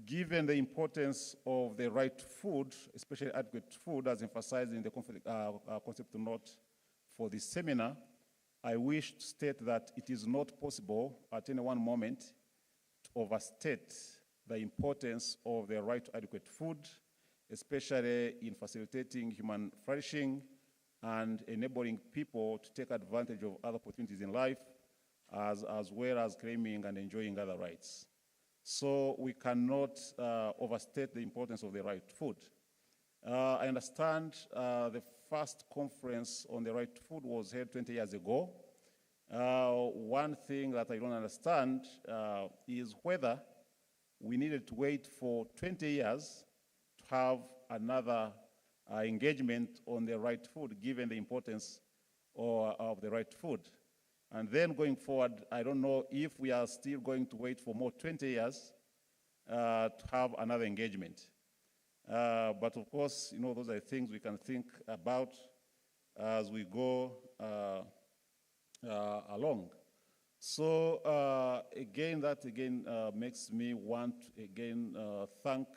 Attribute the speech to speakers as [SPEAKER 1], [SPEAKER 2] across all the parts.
[SPEAKER 1] given the importance of the right to food, especially adequate food, as emphasized in the concept note for this seminar, I wish to state that it is not possible at any one moment to overstate the importance of the right to adequate food, especially in facilitating human flourishing and enabling people to take advantage of other opportunities in life, as well as claiming and enjoying other rights. So we cannot overstate the importance of the right to food. I understand the first conference on the right to food was held 20 years ago. One thing that I don't understand is whether we needed to wait for 20 years to have another engagement on the right to food, given the importance of the right to food. And then going forward, I don't know if we are still going to wait for more 20 years to have another engagement. But of course, those are things we can think about as we go along. So again, that makes me want to again thank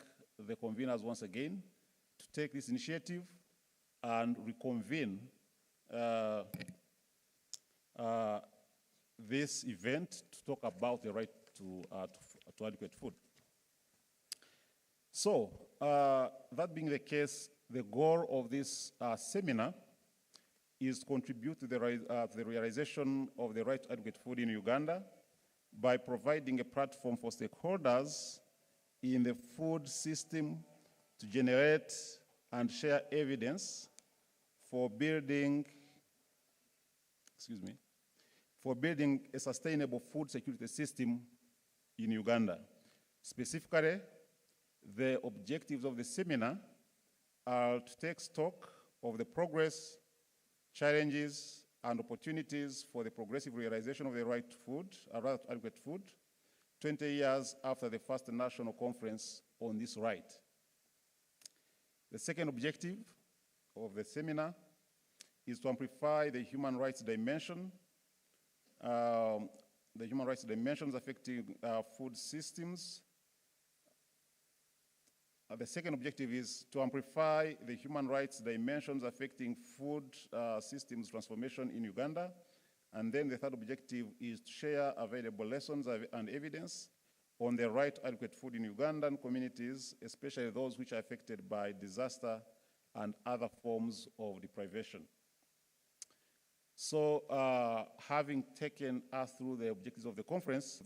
[SPEAKER 1] the conveners once again to take this initiative and reconvene this event to talk about the right to adequate food. So that being the case, the goal of this seminar is to contribute to the realization of the right to adequate food in Uganda by providing a platform for stakeholders in the food system to generate and share evidence for building a sustainable food security system in Uganda. Specifically, the objectives of the seminar are to take stock of the progress, challenges, and opportunities for the progressive realization of the right to food, right to adequate food, 20 years after the first national conference on this right. The second objective of the seminar is to amplify the human rights dimension, the human rights dimensions affecting food systems. The second objective is to amplify the human rights dimensions affecting food systems transformation in Uganda. And then the third objective is to share available lessons and evidence on the right to adequate food in Ugandan communities, especially those which are affected by disaster and other forms of deprivation. So having taken us through the objectives of the conference,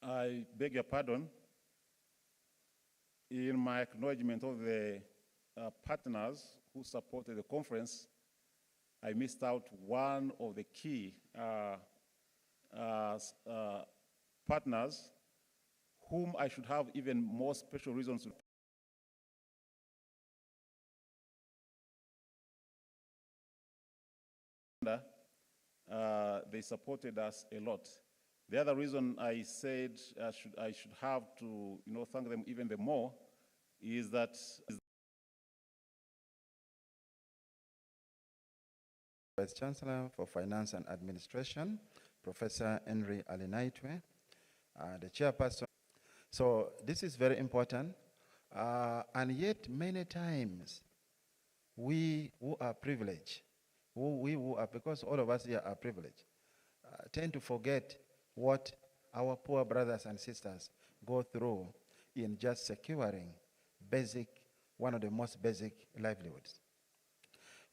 [SPEAKER 1] I beg your pardon. In my acknowledgement of the partners who supported the conference, I missed out one of the key partners whom I should have even more special reasons to they supported us a lot. The other reason I said I should have to thank them even the more is that
[SPEAKER 2] Vice Chancellor for Finance and Administration, Professor Henry Alinaitwe, the chairperson. So this is very important, and yet many times we who are privileged, because all of us here are privileged, tend to forget what our poor brothers and sisters go through in just securing one of the most basic livelihoods.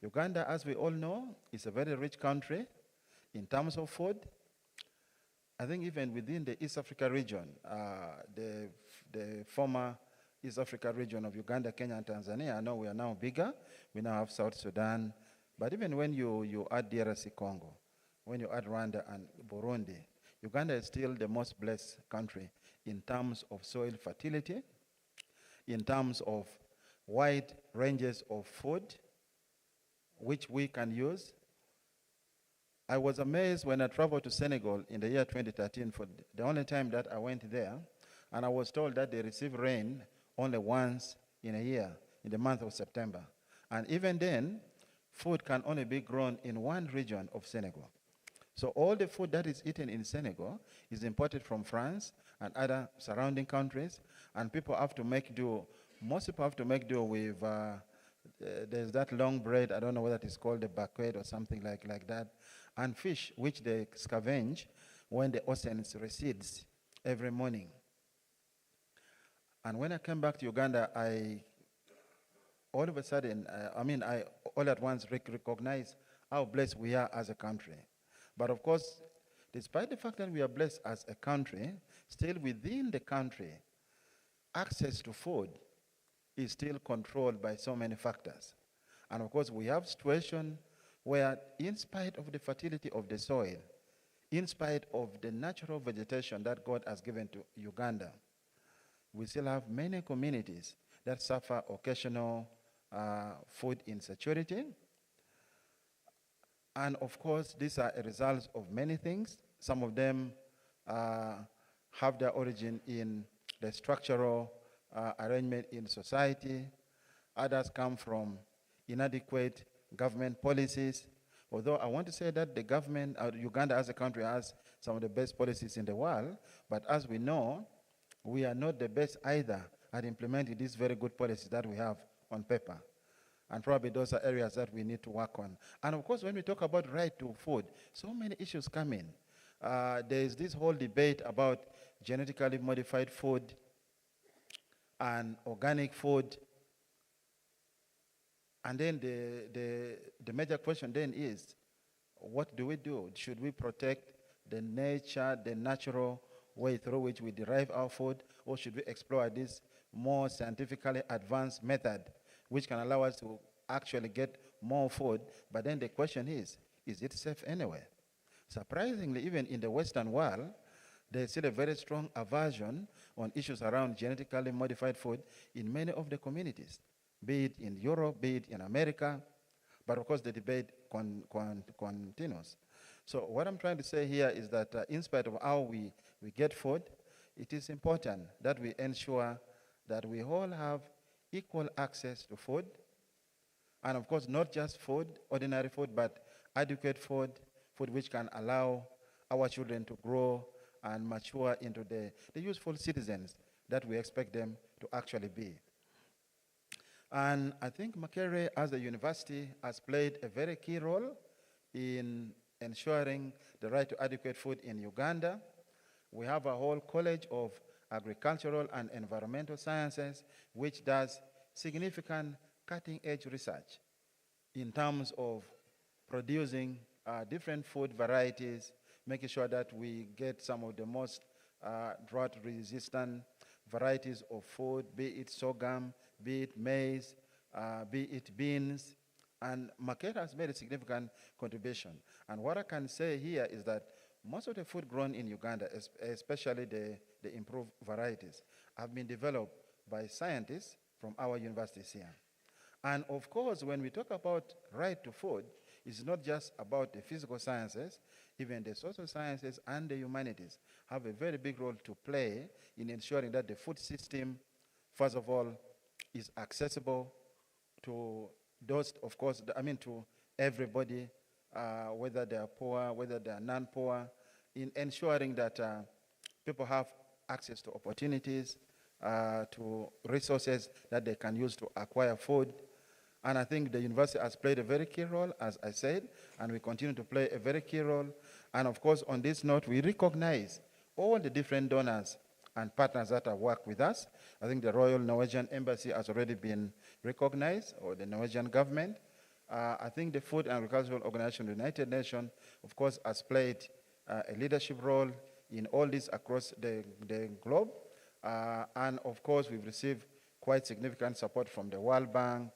[SPEAKER 2] Uganda, as we all know, is a very rich country in terms of food. I think even within the East Africa region, the former East Africa region of Uganda, Kenya, and Tanzania, I know we are now bigger. We now have South Sudan. But even when you add DRC Congo, when you add Rwanda and Burundi, Uganda is still the most blessed country in terms of soil fertility, in terms of wide ranges of food which we can use. I was amazed when I traveled to Senegal in the year 2013 for the only time that I went there, and I was told that they receive rain only once in a year, in the month of September. And even then, food can only be grown in one region of Senegal. So all the food that is eaten in Senegal is imported from France and other surrounding countries, and people have to make do, most people have to make do with, there's that long bread, I don't know whether it's called the baguette or something like that, and fish, which they scavenge when the ocean recedes every morning. And when I came back to Uganda, all of a sudden, I all at once recognize how blessed we are as a country. But of course, despite the fact that we are blessed as a country, still within the country, access to food is still controlled by so many factors. And of course, we have situation where, in spite of the fertility of the soil, in spite of the natural vegetation that God has given to Uganda, we still have many communities that suffer occasional food insecurity. And of course, these are a result of many things. Some of them have their origin in the structural arrangement in society. Others come from inadequate government policies. Although I want to say that the government, Uganda as a country has some of the best policies in the world, but as we know, we are not the best either at implementing these very good policies that we have on paper. And probably those are areas that we need to work on. And of course, when we talk about right to food, so many issues come in. There is this whole debate about genetically modified food and organic food. And then the major question then is, what do we do? Should we protect the nature, the natural way through which we derive our food, or should we explore this more scientifically advanced method which can allow us to actually get more food? But then the question is it safe anyway? Surprisingly, even in the Western world, there's still a very strong aversion on issues around genetically modified food in many of the communities, be it in Europe, be it in America, but of course the debate continues. So what I'm trying to say here is that in spite of how we get food, it is important that we ensure that we all have equal access to food, and of course not just food, ordinary food, but adequate food which can allow our children to grow and mature into the useful citizens that we expect them to actually be. And I think Makerere as a university has played a very key role in ensuring the right to adequate food in Uganda. We have a whole College of Agricultural and Environmental Sciences which does significant cutting-edge research in terms of producing different food varieties, making sure that we get some of the most drought-resistant varieties of food, be it sorghum, be it maize, be it beans. And Makerere has made a significant contribution. And what I can say here is that most of the food grown in Uganda, especially the improved varieties, have been developed by scientists from our universities here. And of course, when we talk about right to food, it's not just about the physical sciences. Even the social sciences and the humanities have a very big role to play in ensuring that the food system, first of all, is accessible to those, of course, to everybody, whether they are poor, whether they are non-poor, in ensuring that people have access to opportunities, to resources that they can use to acquire food. And I think the university has played a very key role, as I said, and we continue to play a very key role. And of course, on this note, we recognize all the different donors and partners that have worked with us. I think the Royal Norwegian Embassy has already been recognized, or the Norwegian government. I think the Food and Agricultural Organization of the United Nations, of course, has played a leadership role in all this across the globe. And of course, we've received quite significant support from the World Bank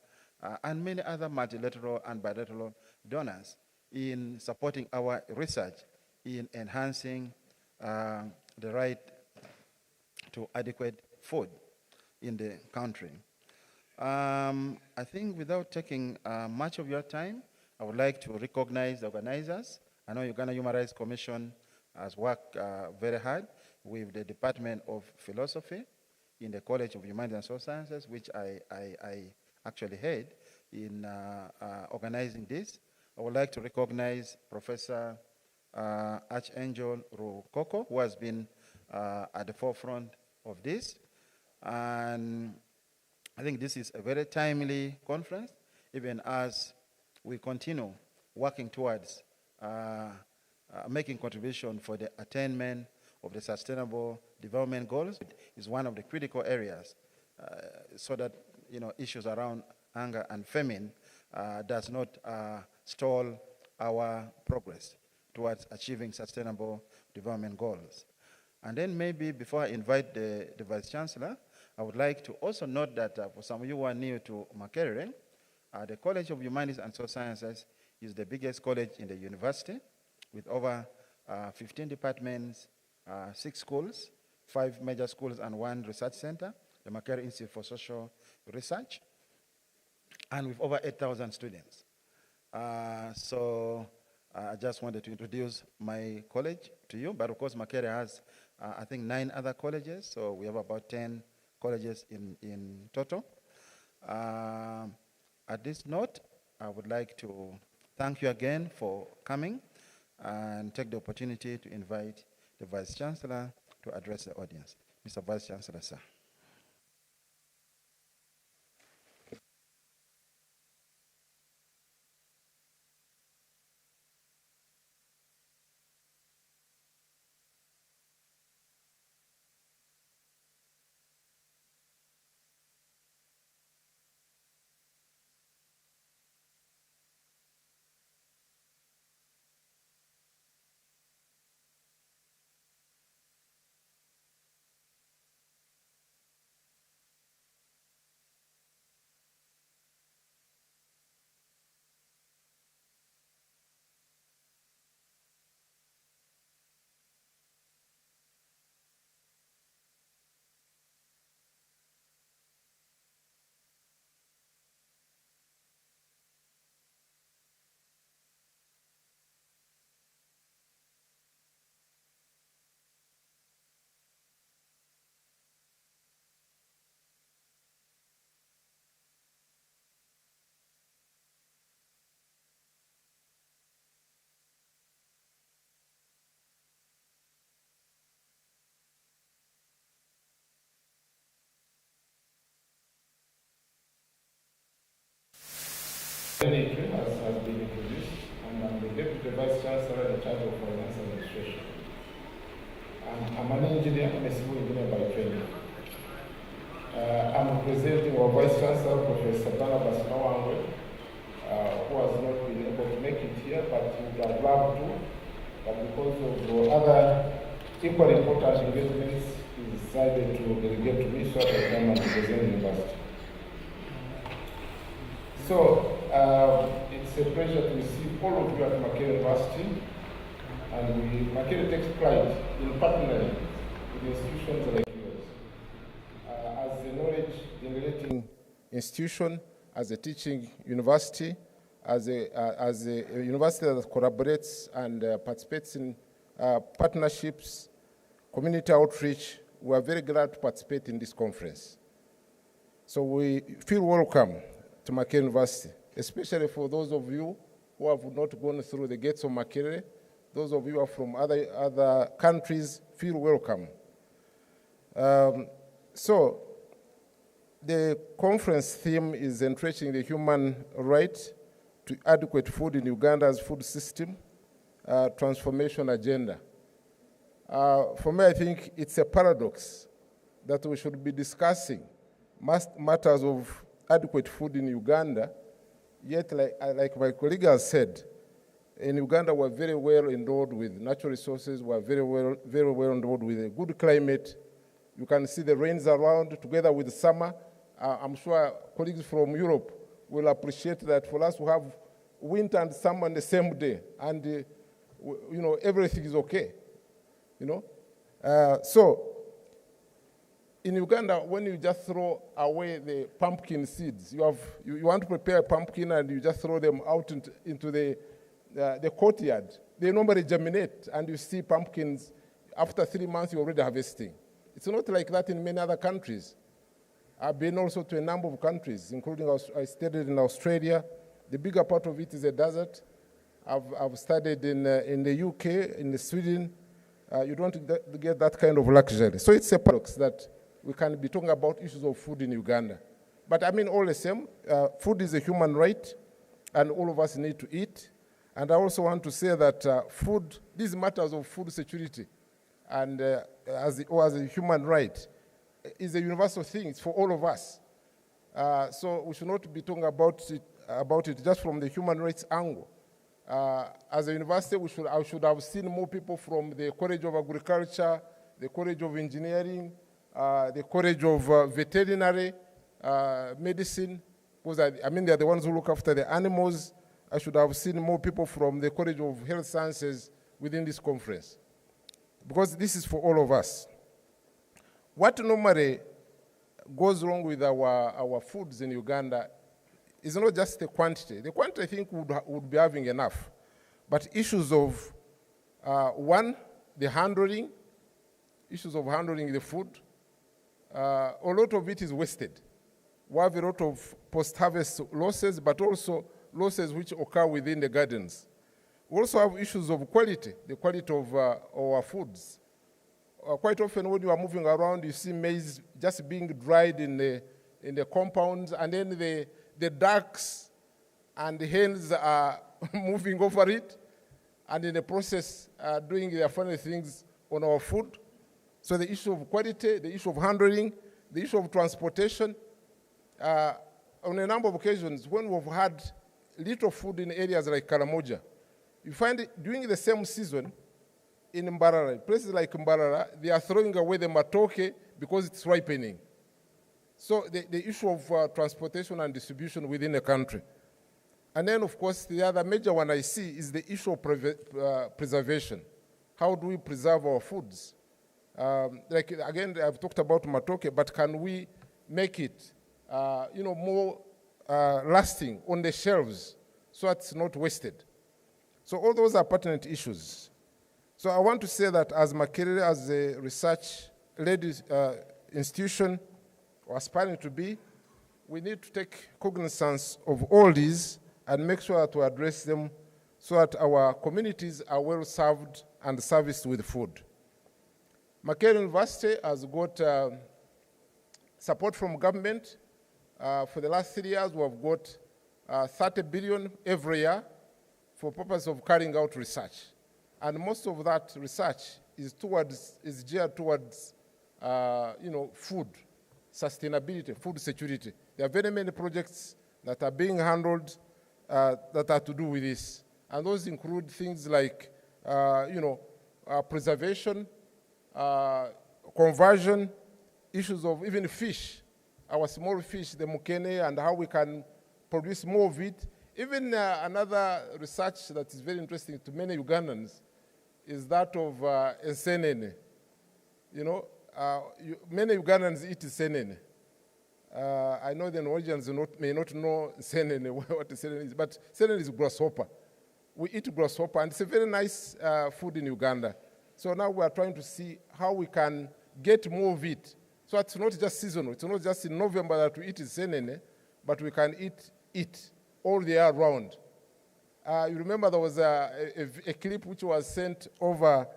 [SPEAKER 2] and many other multilateral and bilateral donors in supporting our research in enhancing the right to adequate food in the country. I think without taking much of your time, I would like to recognize the organizers. I know Uganda Human Rights Commission has worked very hard with the Department of Philosophy in the College of Humanities and Social Sciences, which I actually head in organizing this. I would like to recognize Professor Archangel Rukoko, who has been at the forefront of this. And I think this is a very timely conference, even as we continue working towards making contribution for the attainment of the Sustainable Development Goals. It is one of the critical areas so that issues around hunger and famine does not stall our progress towards achieving Sustainable Development Goals. And then maybe before I invite the Vice Chancellor, I would like to also note that for some of you who are new to Makerere, the College of Humanities and Social Sciences is the biggest college in the university with over 15 departments, 6 schools, 5 major schools, and 1 research center, the Makerere Institute for Social Research, and with over 8,000 students. So I just wanted to introduce my college to you, but of course Makerere has, I think, 9 other colleges, so we have about 10 colleges in total. At this note, I would like to thank you again for coming and take the opportunity to invite the Vice Chancellor to address the audience. Mr. Vice Chancellor, sir.
[SPEAKER 3] Has been introduced, and I'm the Deputy Vice Chancellor in charge of Finance Administration. I'm an engineer, I'm a civil engineer by training. I'm representing our Vice Chancellor, Professor Barnabas Nawangwe, who has not been able to make it here, but he would have loved to. But because of other equally important engagements, he decided to delegate to me so I can come and represent the university. So, it's a pleasure to receive all of you at Makerere University, and Makerere takes pride in partnering with institutions like yours. As a knowledge-generating institution, as a teaching university, as a university that collaborates and participates in partnerships, community outreach, we are very glad to participate in this conference. So we feel welcome to Makerere University, especially for those of you who have not gone through the gates of Makerere. Those of you who are from other countries, feel welcome. So the conference theme is entrenching the human right to adequate food in Uganda's food system, transformation agenda. For me, I think it's a paradox that we should be discussing matters of adequate food in Uganda, yet like my colleague has said, in Uganda we're very well endowed with natural resources, we're very well endowed with a good climate. You can see the rains around together with the summer. I'm sure colleagues from Europe will appreciate that for us to have winter and summer on the same day, and everything is okay, So in Uganda, when you just throw away the pumpkin seeds, you want to prepare a pumpkin and you just throw them out into the courtyard. They normally germinate, and you see pumpkins after 3 months you're already harvesting. It's not like that in many other countries. I've been also to a number of countries, including I studied in Australia. The bigger part of it is a desert. I've studied in the UK, in Sweden. You don't get that kind of luxury. So it's a paradox that we can be talking about issues of food in Uganda. But I mean, all the same, food is a human right, and all of us need to eat. And I also want to say that food, these matters of food security, and as a human right, is a universal thing. It's for all of us. So we should not be talking about it just from the human rights angle. As a university, I should have seen more people from the College of Agriculture, the College of Engineering, the College of Veterinary Medicine, because I mean, they're the ones who look after the animals. I should have seen more people from the College of Health Sciences within this conference, because this is for all of us. What normally goes wrong with our foods in Uganda is not just the quantity. The quantity, I think, would be having enough. But issues of, one, the handling, issues of handling the food, a lot of it is wasted. We have a lot of post-harvest losses, but also losses which occur within the gardens. We also have issues of quality, the quality of our foods. Quite often when you are moving around, you see maize just being dried in the compounds, and then the ducks and the hens are moving over it, and in the process doing their funny things on our food. So the issue of quality, the issue of handling, the issue of transportation. On a number of occasions, when we've had little food in areas like Karamoja, you find it during the same season in Mbarara, places like Mbarara, they are throwing away the matoke because it's ripening. So the issue of transportation and distribution within the country. And then, of course, the other major one I see is the issue of preservation. How do we preserve our foods? Like, again, I've talked about matoke, but can we make it more lasting on the shelves so it's not wasted? So all those are pertinent issues. So I want to say that as Makerere, as a research-led institution, or aspiring to be, we need to take cognizance of all these and make sure that we address them so that our communities are well served and serviced with food. Makerere University has got support from government. For the last 3 years, we have got 30 billion every year for purpose of carrying out research. And most of that research is geared towards food sustainability, food security. There are very many projects that are being handled that are to do with this. And those include things like, preservation, conversion, issues of even fish, our small fish, the mukene, and how we can produce more of it. Even another research that is very interesting to many Ugandans is that of ensenene. Many Ugandans eat senene. I know the Norwegians may not know senene, what senene is, but senene is grasshopper. We eat grasshopper, and it's a very nice food in Uganda. So now we are trying to see how we can get more of it. So it's not just seasonal. It's not just in November that we eat senene, but we can eat it all the year round. You remember there was a clip which was sent over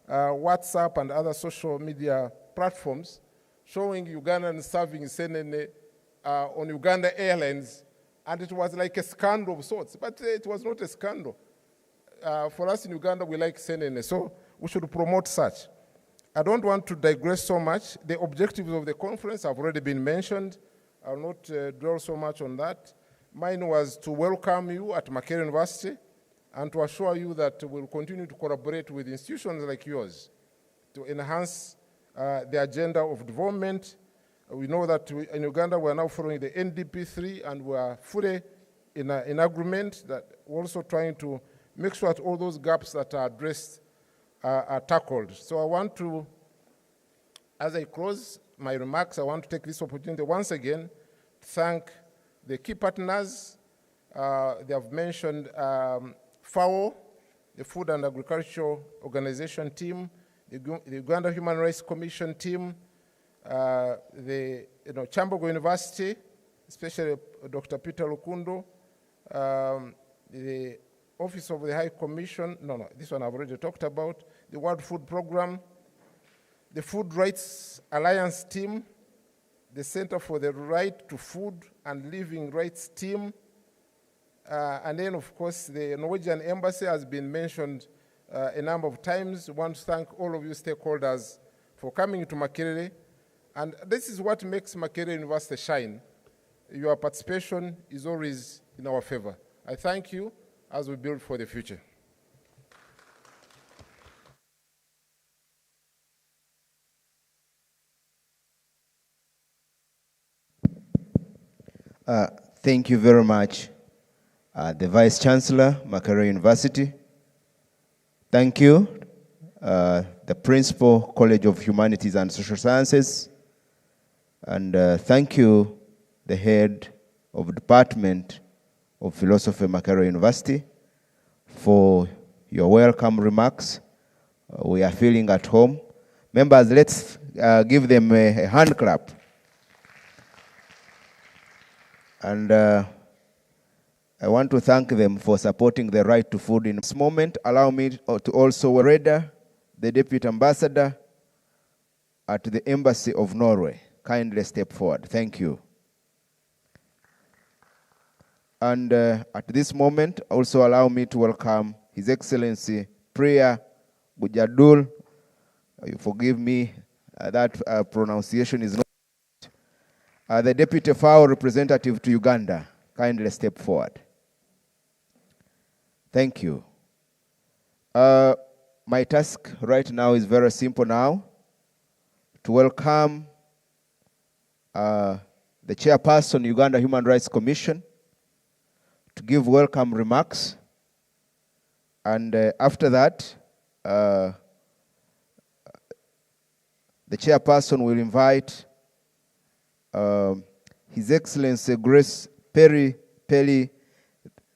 [SPEAKER 3] WhatsApp and other social media platforms showing Ugandans serving senene on Uganda Airlines, and it was like a scandal of sorts, but it was not a scandal. For us in Uganda, we like senene, so we should promote such. I don't want to digress so much. The objectives of the conference have already been mentioned. I will not dwell so much on that. Mine was to welcome you at Makerere University and to assure you that we'll continue to collaborate with institutions like yours to enhance the agenda of development. We know that in Uganda we are now following the NDP3, and we are fully in agreement that we're also trying to make sure that all those gaps that are addressed are tackled. So I want to, as I close, my remarks, I want to take this opportunity once again to thank the key partners. They have mentioned FAO, the Food and Agricultural Organization team, the Uganda Human Rights Commission team, the Chambogo University, especially Dr. Peter Lukundo, the Office of the High Commission, this one I've already talked about, the World Food Program, the Food Rights Alliance team, the Center for the Right to Food and Living Rights team, and then, of course, the Norwegian Embassy has been mentioned a number of times. I want to thank all of you stakeholders for coming to Makerere. And this is what makes Makerere University shine. Your participation is always in our favor. I thank you as we build for the future.
[SPEAKER 4] Thank you very much, the Vice Chancellor, Makerere University. Thank you, the Principal, College of Humanities and Social Sciences. And thank you, the Head of Department of Philosophy, Makerere University, for your welcome remarks. We are feeling at home. Members, let's give them a hand clap. And I want to thank them for supporting the right to food. In this moment, allow me to also Reda, the Deputy Ambassador at the Embassy of Norway. Kindly step forward. Thank you. And at this moment, also allow me to welcome His Excellency Priya Bujadul. You forgive me, that pronunciation is not. The Deputy FAO representative to Uganda. Kindly step forward. Thank you. My task right now is very simple now. To welcome the Chairperson, Uganda Human Rights Commission, to give welcome remarks. And after that, the Chairperson will invite His Excellency Grace Perry, the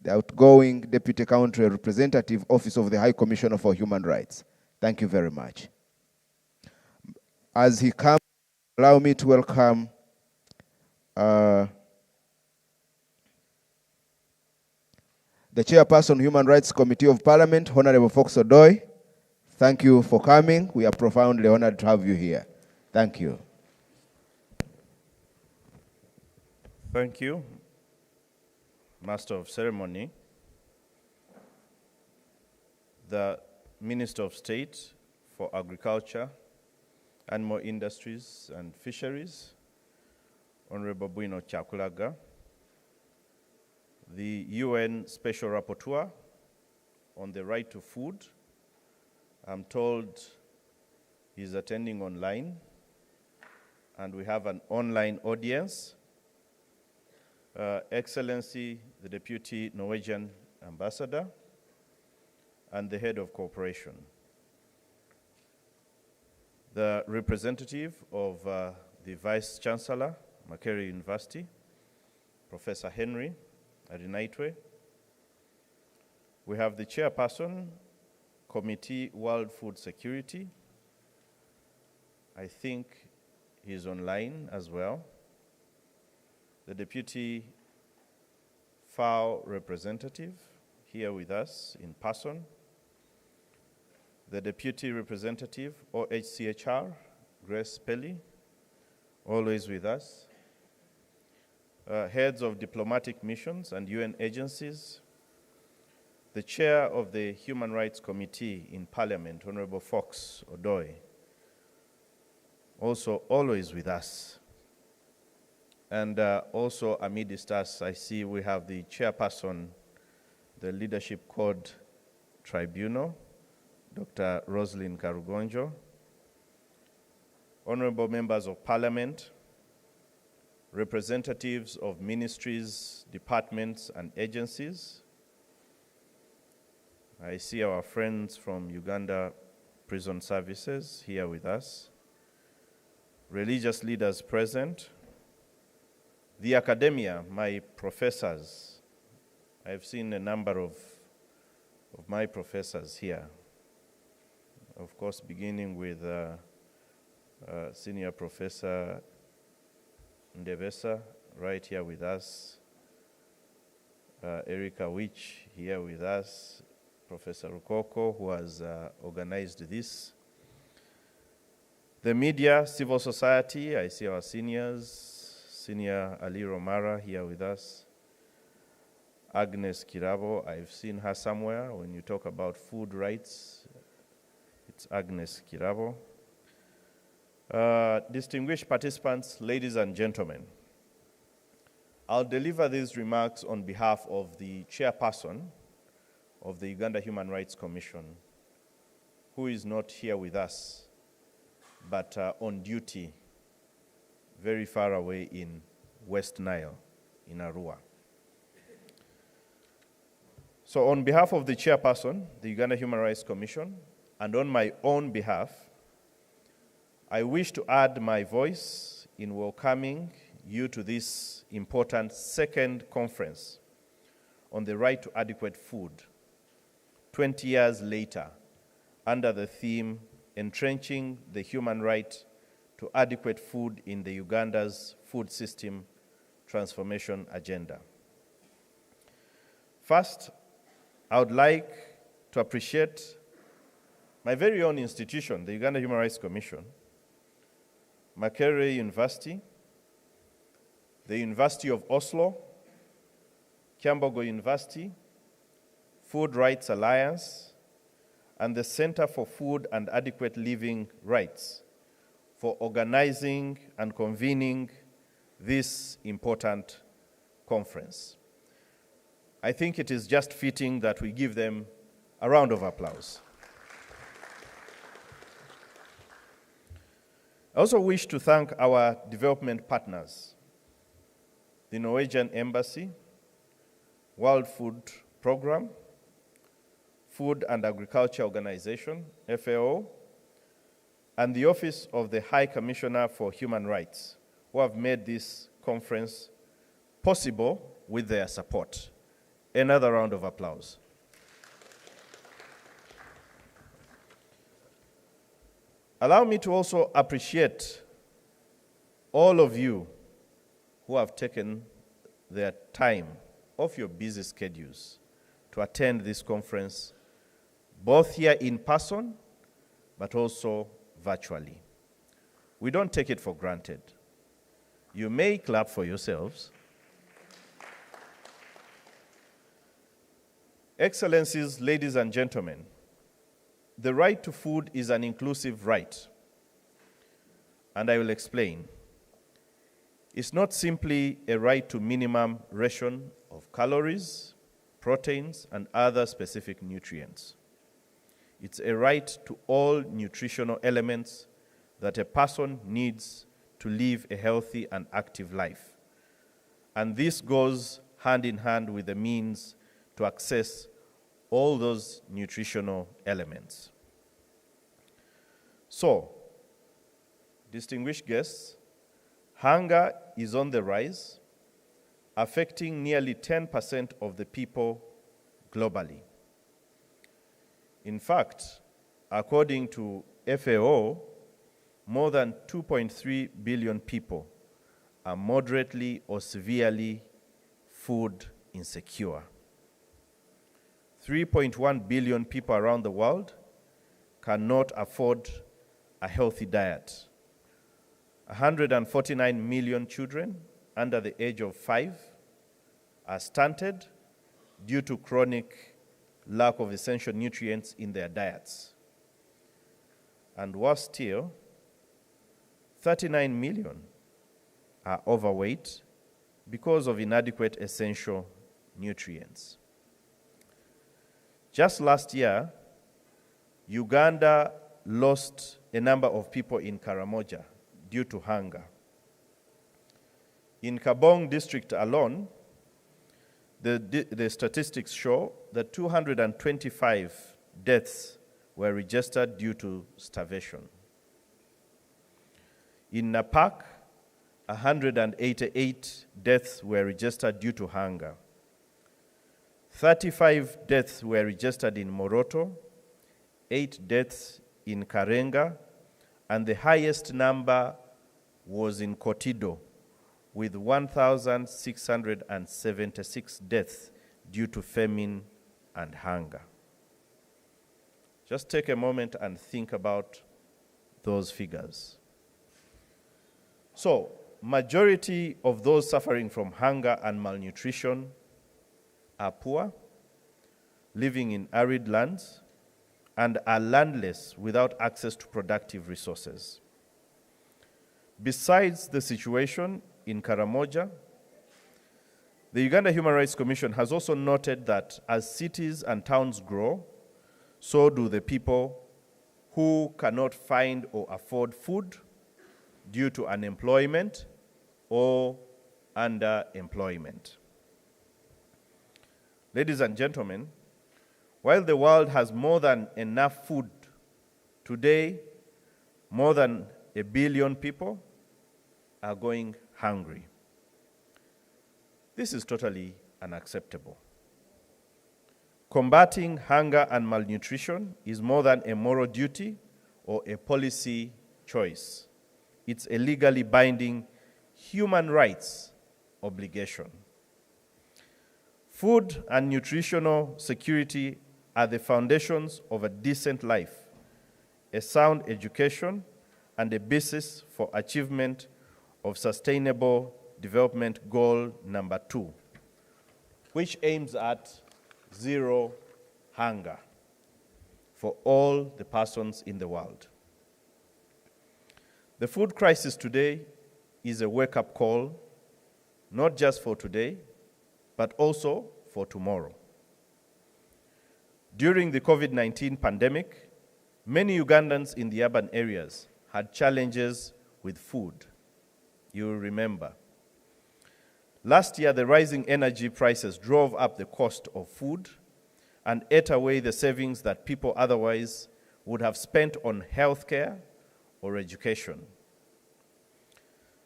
[SPEAKER 4] outgoing Deputy Country Representative, Office of the High Commissioner for Human Rights. Thank you very much. As he comes, allow me to welcome the Chairperson, Human Rights Committee of Parliament, Honorable Fox Odoi. Thank you for coming. We are profoundly honored to have you here. Thank you.
[SPEAKER 5] Thank you, Master of Ceremony. The Minister of State for Agriculture, Animal Industries and Fisheries, Honorable Bwino Chakulaga, the UN Special Rapporteur on the right to food. I'm told he's attending online, and we have an online audience. Excellency, the Deputy Norwegian Ambassador, and the Head of Cooperation. The representative of the Vice Chancellor, Makerere University, Professor Henry Adinaitwe. We have the Chairperson, Committee World Food Security. I think he's online as well. The Deputy FAO representative here with us in person. The Deputy Representative, OHCHR, Grace Pelly, always with us. Heads of diplomatic missions and UN agencies. The Chair of the Human Rights Committee in Parliament, Honorable Fox Odoi, also always with us. And also amidst us, I see we have the Chairperson, the Leadership Code Tribunal, Dr. Roslyn Karugonjo, Honorable Members of Parliament, representatives of ministries, departments, and agencies. I see our friends from Uganda Prison Services here with us. religious leaders present, the academia, my professors. I've seen a number of my professors here. Of course, beginning with Senior Professor Ndebesa, right here with us, Erika Wich here with us, Professor Rukoko, who has organized this. The media, civil society, I see our seniors, Senior Ali Romara here with us. Agnes Kirabo, I've seen her somewhere. When you talk about food rights, it's Agnes Kirabo. Distinguished participants, ladies and gentlemen, I'll deliver these remarks on behalf of the chairperson of the Uganda Human Rights Commission, who is not here with us, but on duty very far away in West Nile, in Arua. So on behalf of the chairperson, the Uganda Human Rights Commission, and on my own behalf, I wish to add my voice in welcoming you to this important second conference on the right to adequate food, 20 years later, under the theme, Entrenching the Human Right to Adequate Food in the Uganda's Food System Transformation Agenda. First, I would like to appreciate my very own institution, the Uganda Human Rights Commission, Makerere University, the University of Oslo, Kyambogo University, Food Rights Alliance, and the Center for Food and Adequate Living Rights for organizing and convening this important conference. I think it is just fitting that we give them a round of applause. I also wish to thank our development partners, the Norwegian Embassy, World Food Programme, Food and Agriculture Organization, FAO, and the Office of the High Commissioner for Human Rights, who have made this conference possible with their support. Another round of applause. Allow me to also appreciate all of you who have taken their time off your busy schedules to attend this conference, both here in person, but also virtually. We don't take it for granted. You may clap for yourselves. Excellencies, ladies and gentlemen, the right to food is an inclusive right, and I will explain. It's not simply a right to minimum ration of calories, proteins, and other specific nutrients. It's a right to all nutritional elements that a person needs to live a healthy and active life. And this goes hand in hand with the means to access all those nutritional elements. So, distinguished guests, hunger is on the rise, affecting nearly 10% of the people globally. In fact, according to FAO, more than 2.3 billion people are moderately or severely food insecure. 3.1 billion people around the world cannot afford a healthy diet. 149 million children under the age of 5 are stunted due to chronic lack of essential nutrients in their diets. And worse still, 39 million are overweight because of inadequate essential nutrients. Just last year, Uganda lost a number of people in Karamoja due to hunger. In Kabong district alone, the statistics show that 225 deaths were registered due to starvation. In Napak, 188 deaths were registered due to hunger. 35 deaths were registered in Moroto, 8 deaths in Karenga, and the highest number was in Kotido, with 1,676 deaths due to famine and hunger. Just take a moment and think about those figures. So, majority of those suffering from hunger and malnutrition are poor, living in arid lands, and are landless without access to productive resources. Besides the situation in Karamoja, the Uganda Human Rights Commission has also noted that as cities and towns grow, so do the people who cannot find or afford food due to unemployment or underemployment. Ladies and gentlemen, while the world has more than enough food, today more than 1 billion people are going hungry. This is totally unacceptable. Combating hunger and malnutrition is more than a moral duty or a policy choice. It's a legally binding human rights obligation. Food and nutritional security are the foundations of a decent life, a sound education, and a basis for achievement of Sustainable Development Goal number 2, which aims at zero hunger for all the persons in the world. The food crisis today is a wake-up call, not just for today, but also for tomorrow. During the COVID-19 pandemic, many Ugandans in the urban areas had challenges with food. You will remember. Last year, the rising energy prices drove up the cost of food and ate away the savings that people otherwise would have spent on healthcare or education.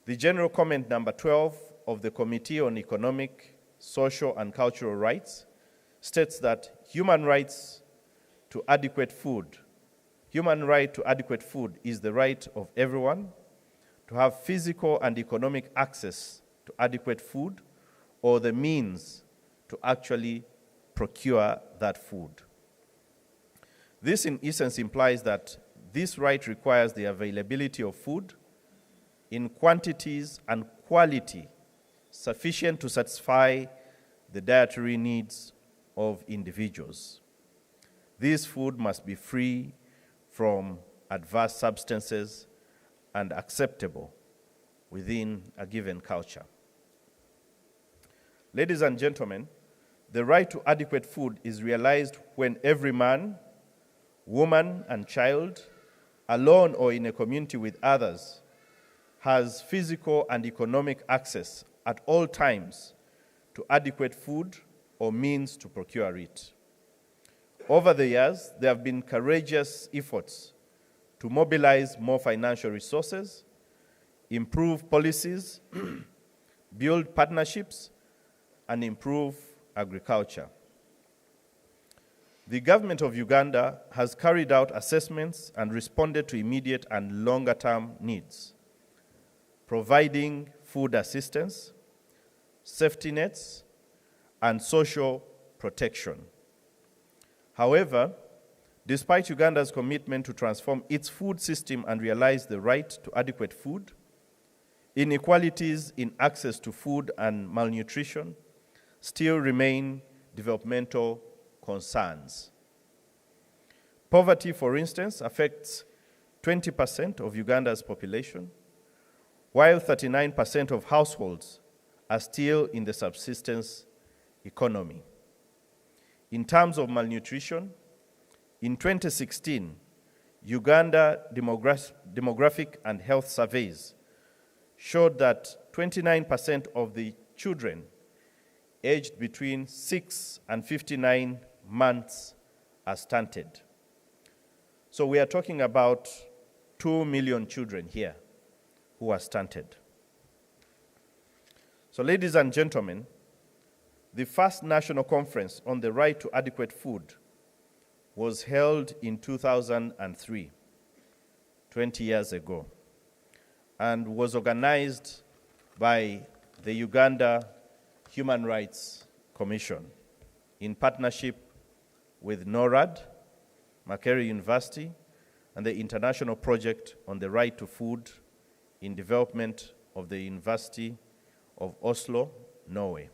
[SPEAKER 5] The general comment number 12 of the Committee on Economic, Social, and Cultural Rights states that human right to adequate food is the right of everyone to have physical and economic access to adequate food or the means to actually procure that food. This, in essence, implies that this right requires the availability of food in quantities and quality sufficient to satisfy the dietary needs of individuals. This food must be free from adverse substances and acceptable within a given culture. Ladies and gentlemen, the right to adequate food is realized when every man, woman, and child, alone or in a community with others, has physical and economic access at all times to adequate food or means to procure it. Over the years, there have been courageous efforts to mobilize more financial resources, improve policies, build partnerships, and improve agriculture. The government of Uganda has carried out assessments and responded to immediate and longer-term needs, providing food assistance, safety nets, and social protection. However, despite Uganda's commitment to transform its food system and realize the right to adequate food, inequalities in access to food and malnutrition still remain developmental concerns. Poverty, for instance, affects 20% of Uganda's population, while 39% of households are still in the subsistence economy. In terms of malnutrition, in 2016, Uganda demographic and health surveys showed that 29% of the children aged between 6 and 59 months are stunted. So we are talking about 2 million children here who are stunted. So, ladies and gentlemen, the first national conference on the right to adequate food was held in 2003, 20 years ago, and was organized by the Uganda Human Rights Commission in partnership with NORAD, Makerere University, and the International Project on the Right to Food in Development of the University of Oslo, Norway.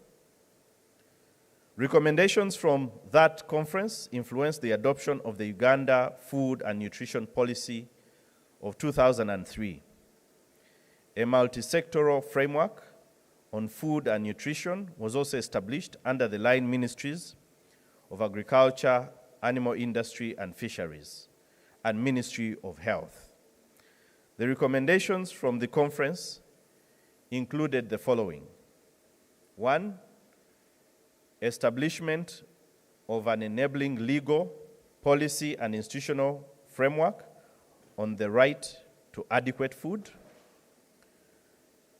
[SPEAKER 5] Recommendations from that conference influenced the adoption of the Uganda Food and Nutrition Policy of 2003, a multi-sectoral framework on food and nutrition was also established under the line ministries of Agriculture, Animal Industry and Fisheries, and Ministry of Health. The recommendations from the conference included the following. 1, establishment of an enabling legal, policy, and institutional framework on the right to adequate food.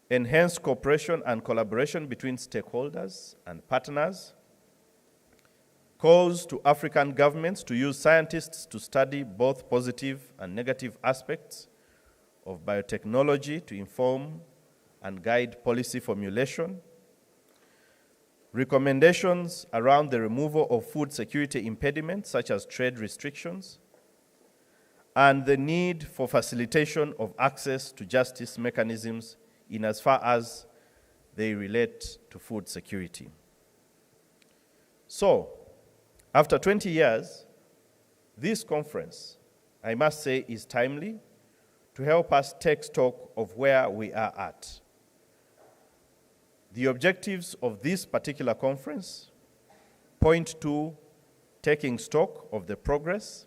[SPEAKER 5] Enhanced cooperation and collaboration between stakeholders and partners. Calls to African governments to use scientists to study both positive and negative aspects of biotechnology to inform and guide policy formulation. Recommendations around the removal of food security impediments such as trade restrictions, and the need for facilitation of access to justice mechanisms in as far as they relate to food security. So, after 20 years, this conference, I must say, is timely to help us take stock of where we are at. The objectives of this particular conference point to taking stock of the progress,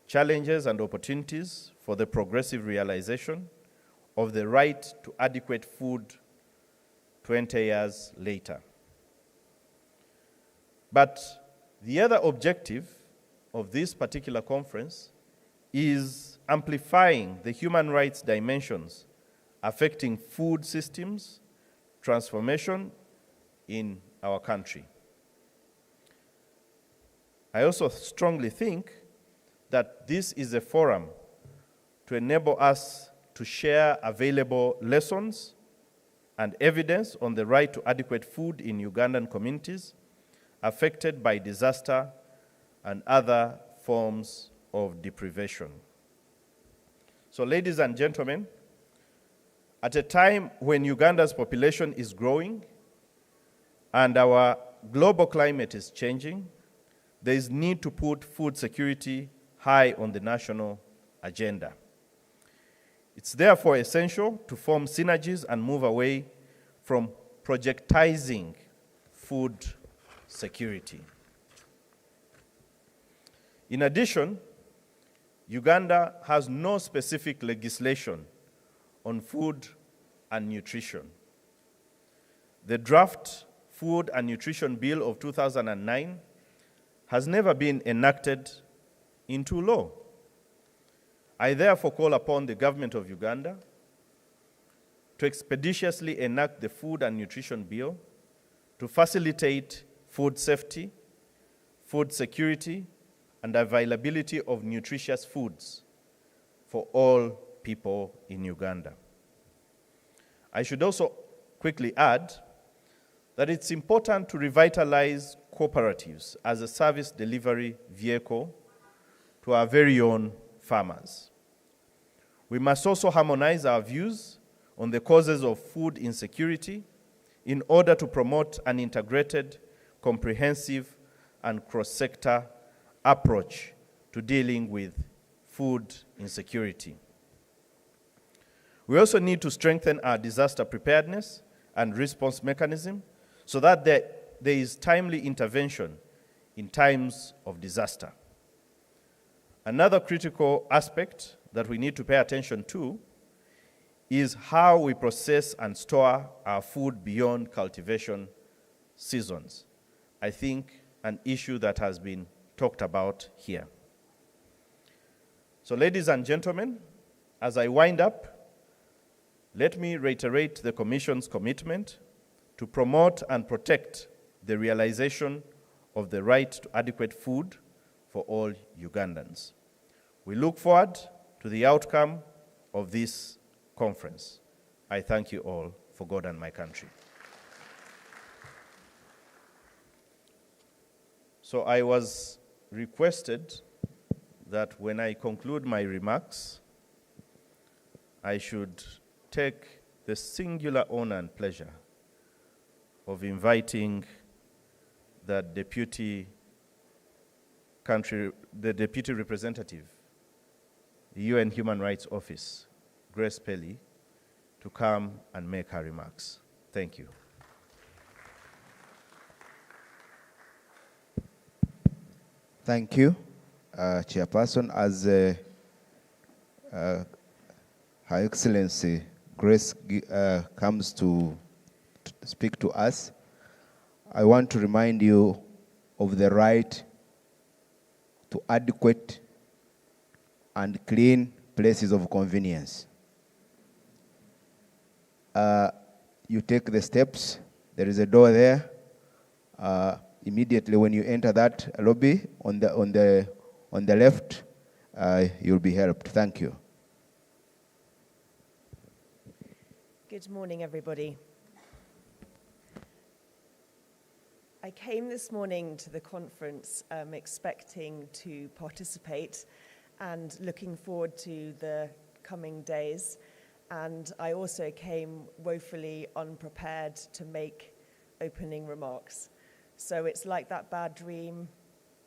[SPEAKER 5] challenges and opportunities for the progressive realization of the right to adequate food 20 years later. But the other objective of this particular conference is amplifying the human rights dimensions affecting food systems transformation in our country. I also strongly think that this is a forum to enable us to share available lessons and evidence on the right to adequate food in Ugandan communities affected by disaster and other forms of deprivation. So, ladies and gentlemen, at a time when Uganda's population is growing and our global climate is changing, there is need to put food security high on the national agenda. It's therefore essential to form synergies and move away from projectizing food security. In addition, Uganda has no specific legislation on food and nutrition. The draft Food and Nutrition Bill of 2009 has never been enacted into law. I therefore call upon the government of Uganda to expeditiously enact the Food and Nutrition Bill to facilitate food safety, food security, and availability of nutritious foods for all people in Uganda. I should also quickly add that it's important to revitalize cooperatives as a service delivery vehicle to our very own farmers. We must also harmonize our views on the causes of food insecurity in order to promote an integrated, comprehensive, and cross-sector approach to dealing with food insecurity. We also need to strengthen our disaster preparedness and response mechanism so that there is timely intervention in times of disaster. Another critical aspect that we need to pay attention to is how we process and store our food beyond cultivation seasons. I think an issue that has been talked about here. So, ladies and gentlemen, as I wind up, Let me reiterate the Commission's commitment to promote and protect the realization of the right to adequate food for all Ugandans. We look forward to the outcome of this conference. I thank you all for God and my country. So I was requested that when I conclude my remarks, I should take the singular honor and pleasure of inviting the deputy representative, the UN Human Rights Office, Grace Pelly, to come and make her remarks. Thank you.
[SPEAKER 4] Thank you, Chairperson. As Her Excellency Grace comes to speak to us, I want to remind you of the right to adequate and clean places of convenience. You take the steps, there is a door there. Immediately when you enter that lobby, on the left, you'll be helped. Thank you.
[SPEAKER 6] Good morning, everybody. I came this morning to the conference expecting to participate and looking forward to the coming days. And I also came woefully unprepared to make opening remarks. So it's like that bad dream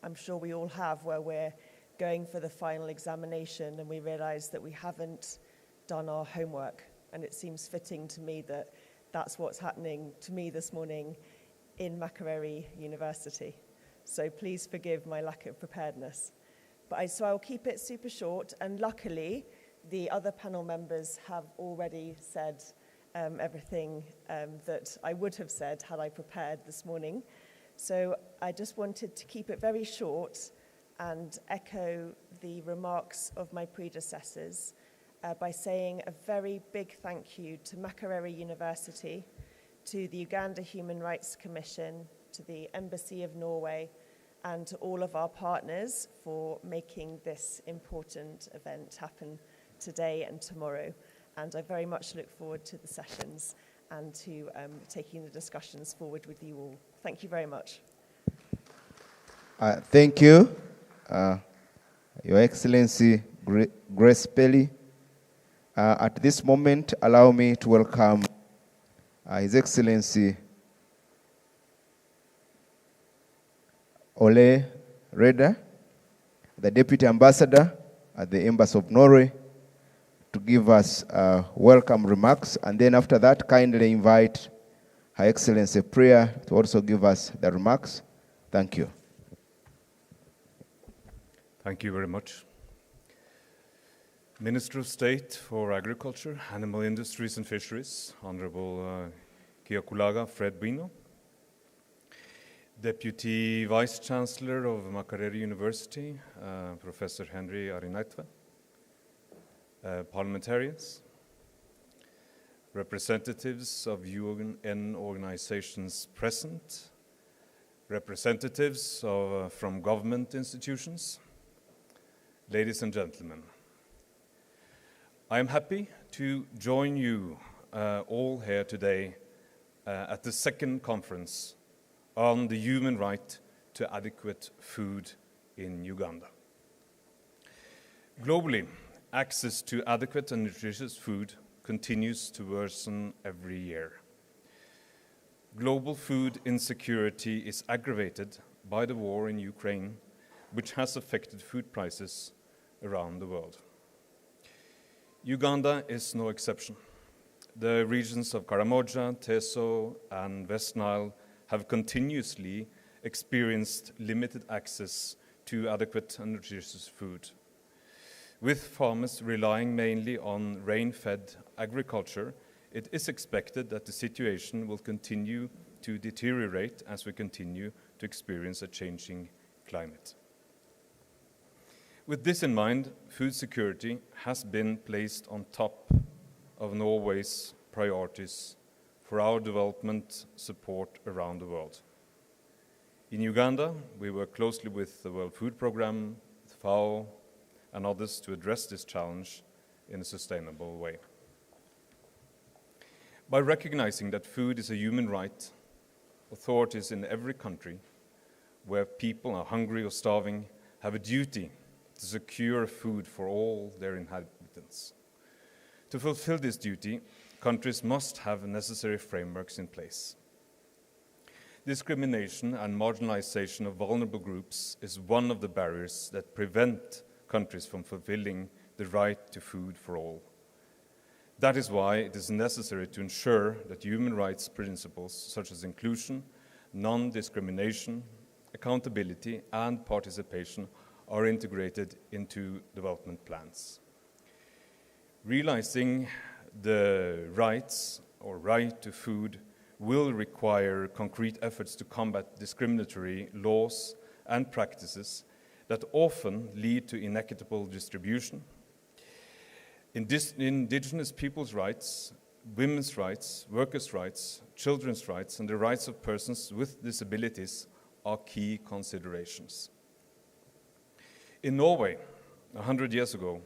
[SPEAKER 6] I'm sure we all have where we're going for the final examination and we realize that we haven't done our homework. And it seems fitting to me that that's what's happening to me this morning in Makerere University. So please forgive my lack of preparedness. So I'll keep it super short, and luckily the other panel members have already said everything that I would have said had I prepared this morning. So I just wanted to keep it very short and echo the remarks of my predecessors by saying a very big thank you to Makerere University, to the Uganda Human Rights Commission, to the Embassy of Norway, and to all of our partners for making this important event happen today and tomorrow. And I very much look forward to the sessions and to taking the discussions forward with you all. Thank you very much.
[SPEAKER 4] Thank you, Your Excellency Grace Pelly. At this moment, allow me to welcome His Excellency Ole Reda, the Deputy Ambassador at the Embassy of Norway, to give us welcome remarks. And then after that, kindly invite Her Excellency Priya to also give us the remarks. Thank you.
[SPEAKER 7] Thank you very much. Minister of State for Agriculture, Animal Industries and Fisheries, Honorable Kiakulaga Fred Bino, Deputy Vice-Chancellor of Makerere University, Professor Henry Arinaitwe, parliamentarians, representatives of UN organizations present, representatives from government institutions, ladies and gentlemen. I am happy to join you all here today at the second conference on the human right to adequate food in Uganda. Globally, access to adequate and nutritious food continues to worsen every year. Global food insecurity is aggravated by the war in Ukraine, which has affected food prices around the world. Uganda is no exception. The regions of Karamoja, Teso, and West Nile have continuously experienced limited access to adequate and nutritious food. With farmers relying mainly on rain-fed agriculture, it is expected that the situation will continue to deteriorate as we continue to experience a changing climate. With this in mind, food security has been placed on top of Norway's priorities for our development support around the world. In Uganda, we work closely with the World Food Programme, FAO, and others to address this challenge in a sustainable way. By recognizing that food is a human right, authorities in every country where people are hungry or starving have a duty to secure food for all their inhabitants. To fulfill this duty, countries must have necessary frameworks in place. Discrimination and marginalization of vulnerable groups is one of the barriers that prevent countries from fulfilling the right to food for all. That is why it is necessary to ensure that human rights principles such as inclusion, non-discrimination, accountability, and participation are integrated into development plans. Realizing the rights or right to food will require concrete efforts to combat discriminatory laws and practices that often lead to inequitable distribution. Indigenous people's rights, women's rights, workers' rights, children's rights, and the rights of persons with disabilities are key considerations. In Norway, 100 years ago,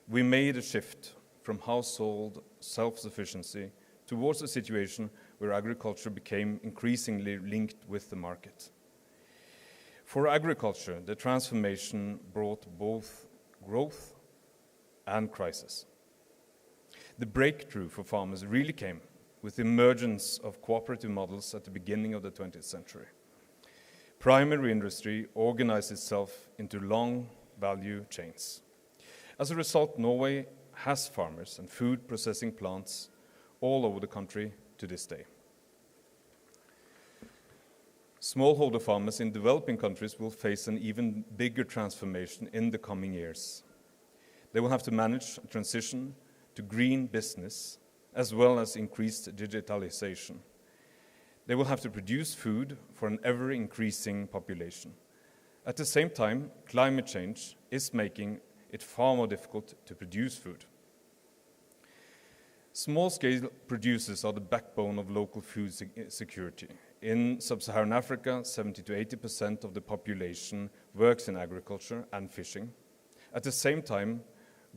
[SPEAKER 7] we made a shift from household self-sufficiency towards a situation where agriculture became increasingly linked with the market. For agriculture, the transformation brought both growth and crisis. The breakthrough for farmers really came with the emergence of cooperative models at the beginning of the 20th century. Primary industry organized itself into long value chains. As a result, Norway has farmers and food processing plants all over the country to this day. Smallholder farmers in developing countries will face an even bigger transformation in the coming years. They will have to manage a transition to green business as well as increased digitalization. They will have to produce food for an ever-increasing population. At the same time, climate change is making it far more difficult to produce food. Small-scale producers are the backbone of local food security. In sub-Saharan Africa, 70 to 80% of the population works in agriculture and fishing. At the same time,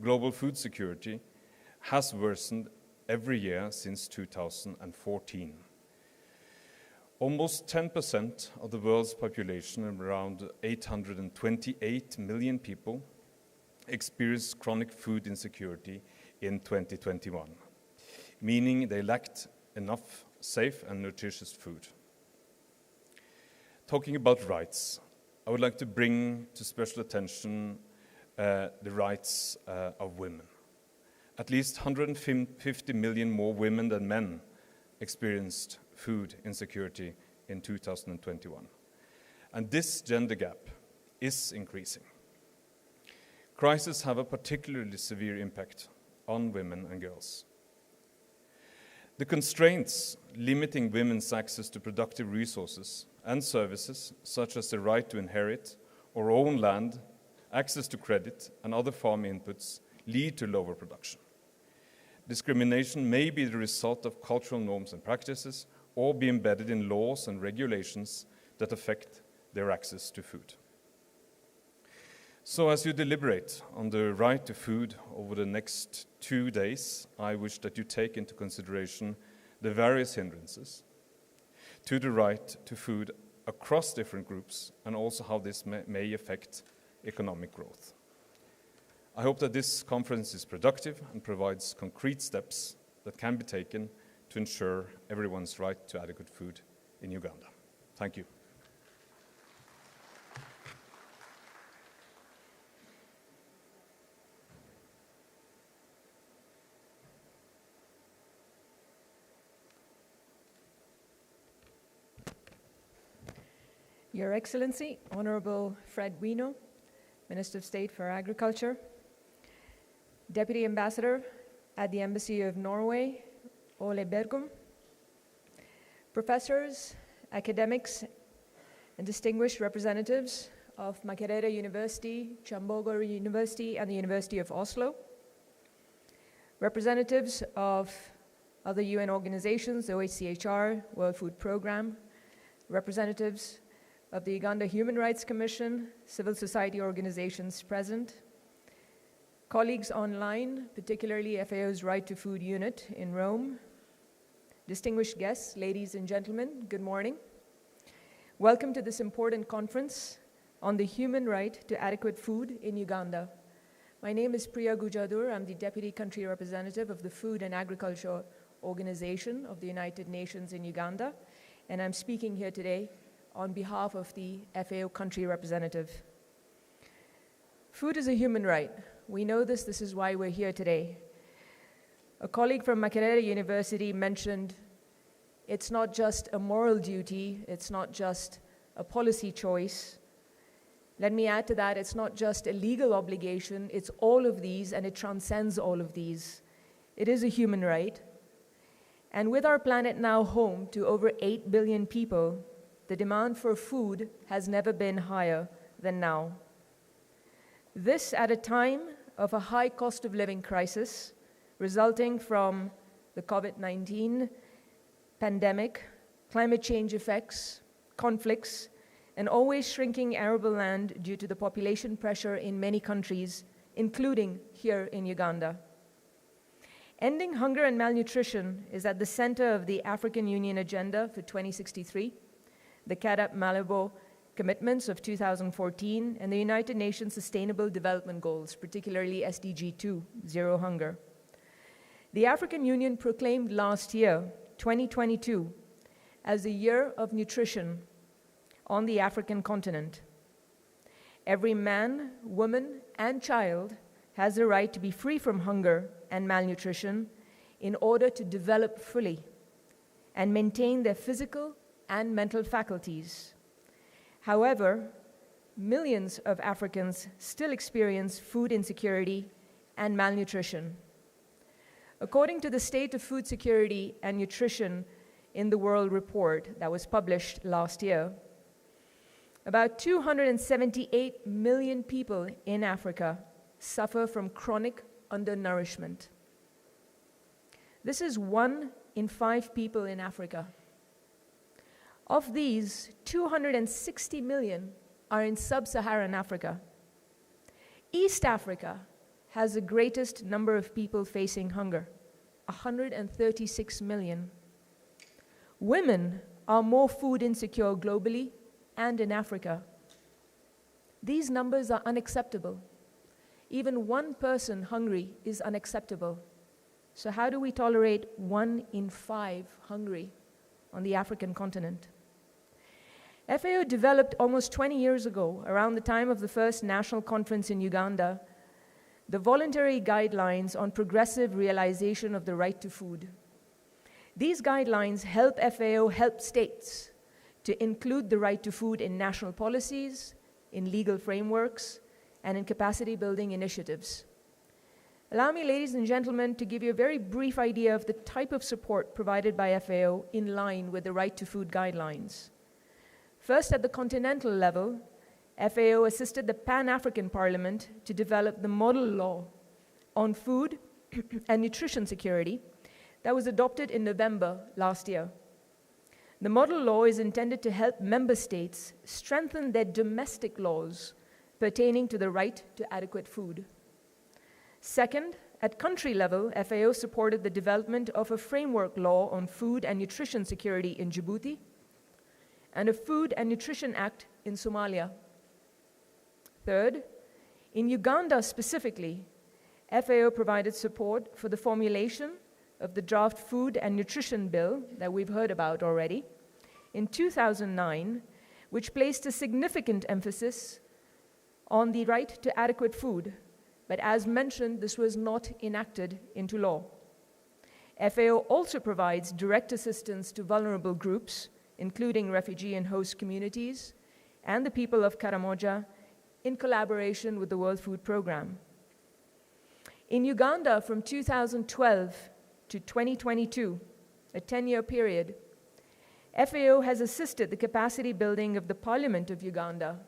[SPEAKER 7] global food security has worsened every year since 2014. Almost 10% of the world's population, around 828 million people, experienced chronic food insecurity in 2021, meaning they lacked enough safe and nutritious food. Talking about rights, I would like to bring to special attention the rights of women. At least 150 million more women than men experienced food insecurity in 2021. And this gender gap is increasing. Crises have a particularly severe impact on women and girls. The constraints limiting women's access to productive resources and services, such as the right to inherit or own land, access to credit, and other farm inputs, lead to lower production. Discrimination may be the result of cultural norms and practices or be embedded in laws and regulations that affect their access to food. So as you deliberate on the right to food over the next 2 days, I wish that you take into consideration the various hindrances to the right to food across different groups and also how this may affect economic growth. I hope that this conference is productive and provides concrete steps that can be taken to ensure everyone's right to adequate food in Uganda. Thank you.
[SPEAKER 8] Your Excellency, Honorable Fred Wino, Minister of State for Agriculture, Deputy Ambassador at the Embassy of Norway, Ole Bergum, professors, academics, and distinguished representatives of Makerere University, Chambogo University, and the University of Oslo, representatives of other UN organizations, the UHRC, World Food Programme, representatives of the Uganda Human Rights Commission, civil society organizations present, colleagues online, particularly FAO's Right to Food Unit in Rome, distinguished guests, ladies and gentlemen, good morning. Welcome to this important conference on the human right to adequate food in Uganda. My name is Priya Gujadur. I'm the Deputy Country Representative of the Food and Agriculture Organization of the United Nations in Uganda, and I'm speaking here today on behalf of the FAO Country Representative. Food is a human right. We know this is why we're here today. A colleague from Makerere University mentioned it's not just a moral duty, it's not just a policy choice. Let me add to that, it's not just a legal obligation, it's all of these, and it transcends all of these. It is a human right. And with our planet now home to over 8 billion people, the demand for food has never been higher than now. This at a time of a high cost of living crisis resulting from the COVID-19 pandemic, climate change effects, conflicts, and always shrinking arable land due to the population pressure in many countries, including here in Uganda. Ending hunger and malnutrition is at the center of the African Union Agenda for 2063, the CAADP Malabo commitments of 2014, and the United Nations Sustainable Development Goals, particularly SDG 2, Zero Hunger. The African Union proclaimed last year, 2022, as the Year of Nutrition on the African continent. Every man, woman, and child has the right to be free from hunger and malnutrition in order to develop fully and maintain their physical and mental faculties. However, millions of Africans still experience food insecurity and malnutrition. According to the State of Food Security and Nutrition in the World report that was published last year, about 278 million people in Africa suffer from chronic undernourishment. This is 1 in 5 people in Africa. Of these, 260 million are in sub-Saharan Africa. East Africa has the greatest number of people facing hunger, 136 million. Women are more food insecure globally and in Africa. These numbers are unacceptable. Even 1 person hungry is unacceptable. So how do we tolerate 1 in 5 hungry on the African continent? FAO developed almost 20 years ago, around the time of the first national conference in Uganda, the voluntary guidelines on progressive realization of the right to food. These guidelines help FAO help states to include the right to food in national policies, in legal frameworks, and in capacity building initiatives. Allow me, ladies and gentlemen, to give you a very brief idea of the type of support provided by FAO in line with the right to food guidelines. First, at the continental level, FAO assisted the Pan-African Parliament to develop the model law on food and nutrition security that was adopted in November last year. The model law is intended to help member states strengthen their domestic laws pertaining to the right to adequate food. Second, at country level, FAO supported the development of a framework law on food and nutrition security in Djibouti, and a Food and Nutrition Act in Somalia. Third, in Uganda specifically, FAO provided support for the formulation of the draft Food and Nutrition Bill that we've heard about already in 2009, which placed a significant emphasis on the right to adequate food. But as mentioned, this was not enacted into law. FAO also provides direct assistance to vulnerable groups, including refugee and host communities, and the people of Karamoja, in collaboration with the World Food Programme. In Uganda, from 2012 to 2022, a 10-year period, FAO has assisted the capacity building of the Parliament of Uganda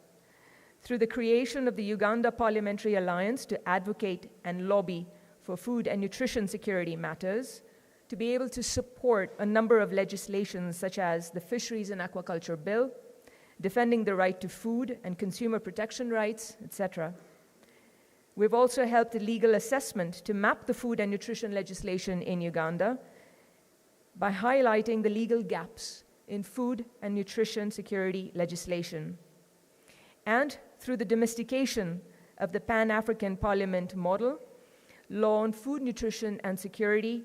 [SPEAKER 8] through the creation of the Uganda Parliamentary Alliance to advocate and lobby for Food and Nutrition Security matters to be able to support a number of legislations such as the Fisheries and Aquaculture Bill, defending the right to food and consumer protection rights, etc. We've also helped a legal assessment to map the food and nutrition legislation in Uganda by highlighting the legal gaps in food and nutrition security legislation. And through the domestication of the Pan-African Parliament model, law on food, nutrition, and security,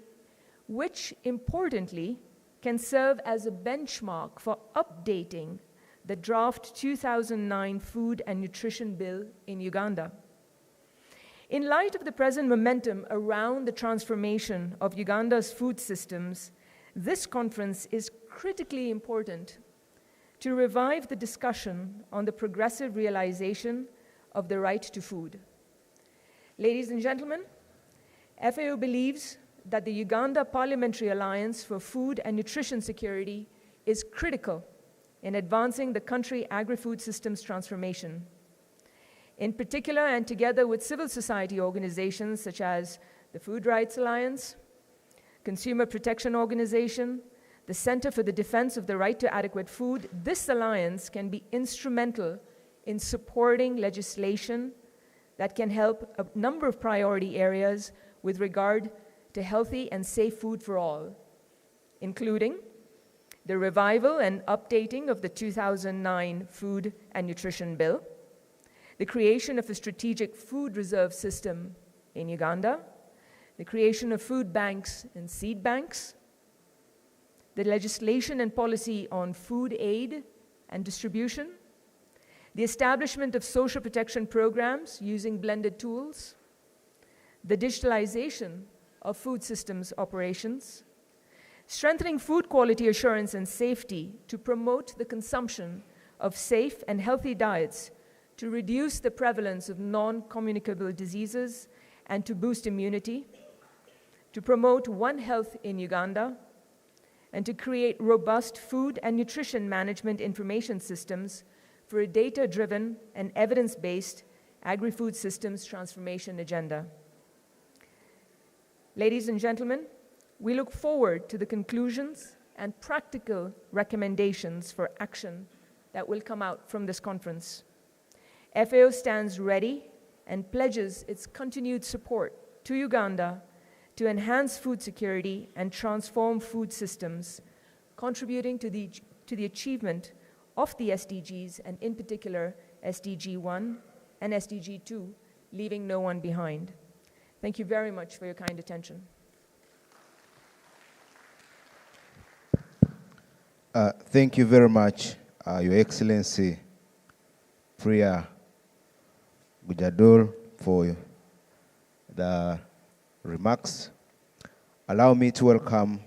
[SPEAKER 8] which importantly can serve as a benchmark for updating the draft 2009 Food and Nutrition Bill in Uganda. In light of the present momentum around the transformation of Uganda's food systems, this conference is critically important to revive the discussion on the progressive realization of the right to food. Ladies and gentlemen, FAO believes that the Uganda Parliamentary Alliance for Food and Nutrition Security is critical in advancing the country agri-food systems transformation. In particular, and together with civil society organizations such as the Food Rights Alliance, Consumer Protection Organization, the Center for the Defense of the Right to Adequate Food, this alliance can be instrumental in supporting legislation that can help a number of priority areas with regard to healthy and safe food for all, including the revival and updating of the 2009 Food and Nutrition Bill, the creation of a strategic food reserve system in Uganda, the creation of food banks and seed banks, the legislation and policy on food aid and distribution, the establishment of social protection programs using blended tools, the digitalization of food systems operations, strengthening food quality assurance and safety to promote the consumption of safe and healthy diets to reduce the prevalence of non-communicable diseases and to boost immunity, to promote One Health in Uganda, and to create robust food and nutrition management information systems for a data-driven and evidence-based agri-food systems transformation agenda. Ladies and gentlemen, we look forward to the conclusions and practical recommendations for action that will come out from this conference. FAO stands ready and pledges its continued support to Uganda to enhance food security and transform food systems, contributing to the achievement of the SDGs, and in particular SDG 1 and SDG 2, leaving no one behind. Thank you very much for your kind attention.
[SPEAKER 4] Thank you very much, Your Excellency Priya Gujadol, for the remarks. Allow me to welcome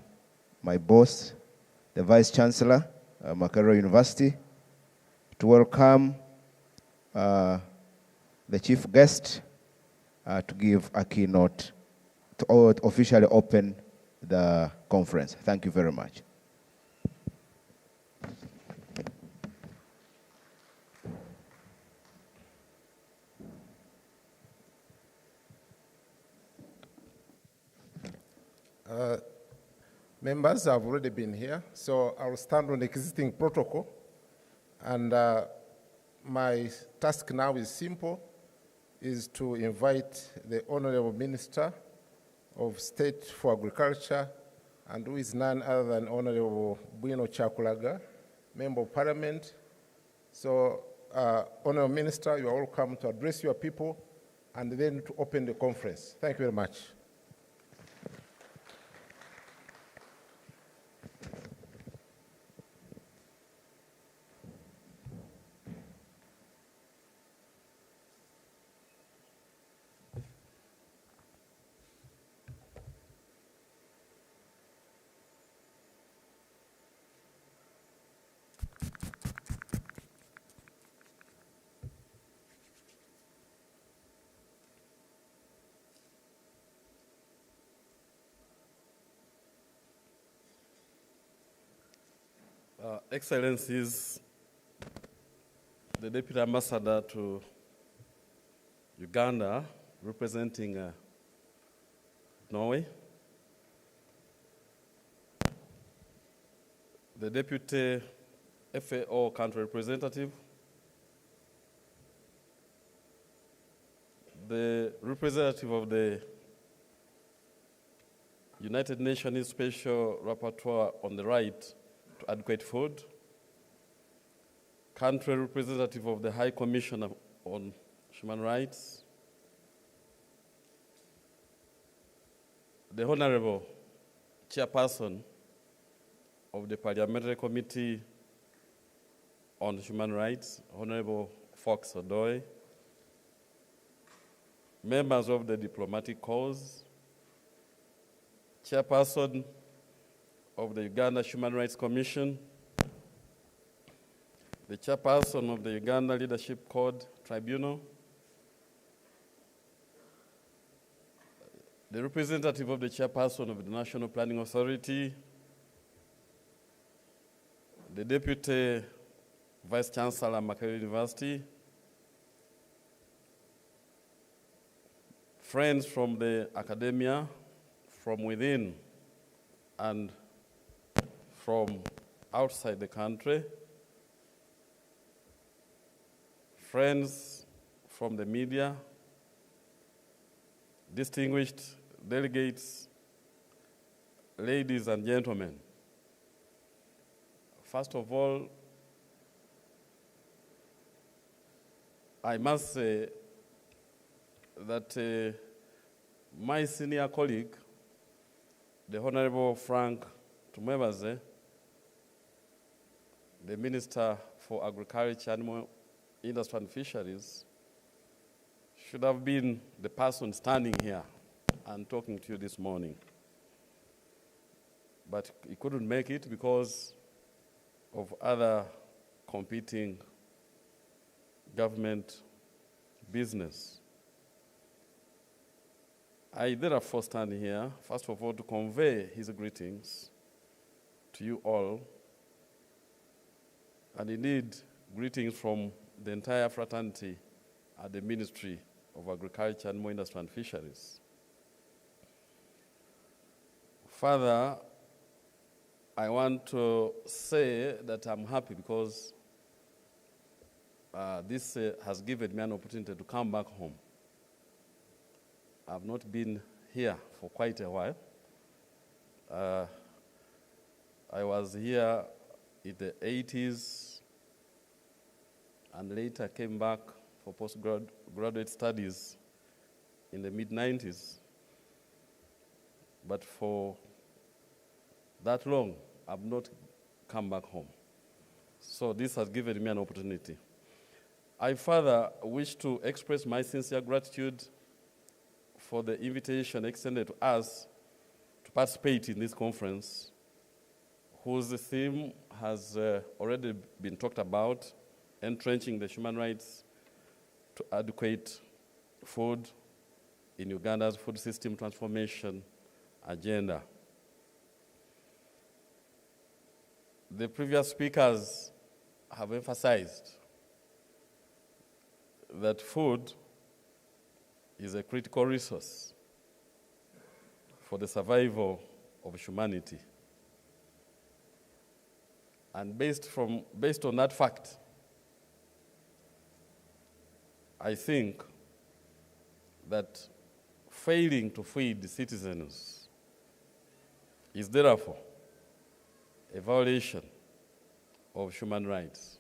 [SPEAKER 4] my boss, the Vice Chancellor, Makerere University, to welcome the chief guest to give a keynote to officially open the conference. Thank you very much.
[SPEAKER 3] Members have already been here, so I'll stand on the existing protocol. And my task now is simple, is to invite the Honorable Minister of State for Agriculture, and who is none other than Honorable Bwino Chakulaga, Member of Parliament. So, Honorable Minister, you are welcome to address your people and then to open the conference. Thank you very much.
[SPEAKER 9] Excellencies, the Deputy Ambassador to Uganda, representing Norway, the Deputy FAO Country Representative, the representative of the United Nations Special Rapporteur on the right to adequate food, country representative of the High Commissioner on Human Rights, the Honorable Chairperson of the Parliamentary Committee on Human Rights, Honorable Fox Odoy, members of the Diplomatic Corps, Chairperson of the Uganda Human Rights Commission, the Chairperson of the Uganda Leadership Code Tribunal, the representative of the Chairperson of the National Planning Authority, the Deputy Vice Chancellor, Makerere University, friends from the academia, from within and from outside the country, friends from the media, distinguished delegates, ladies and gentlemen. First of all, I must say that my senior colleague, the Honorable Frank Tumwebaze, the Minister for Agriculture, Animal Industry and Fisheries, should have been the person standing here and talking to you this morning. But he couldn't make it because of other competing government business. I therefore stand here, first of all, to convey his greetings to you all, and indeed, greetings from the entire fraternity at the Ministry of Agriculture, Animal Industry and Fisheries. Further, I want to say that I'm happy because this has given me an opportunity to come back home. I've not been here for quite a while. I was here in the 80s and later came back for postgraduate studies in the mid-90s. But for that long, I've not come back home. So this has given me an opportunity. I further wish to express my sincere gratitude for the invitation extended to us to participate in this conference, whose theme has already been talked about, entrenching the human rights to adequate food in Uganda's food system transformation agenda. The previous speakers have emphasized that food is a critical resource for the survival of humanity. And based on that fact, I think that failing to feed the citizens is therefore a violation of human rights,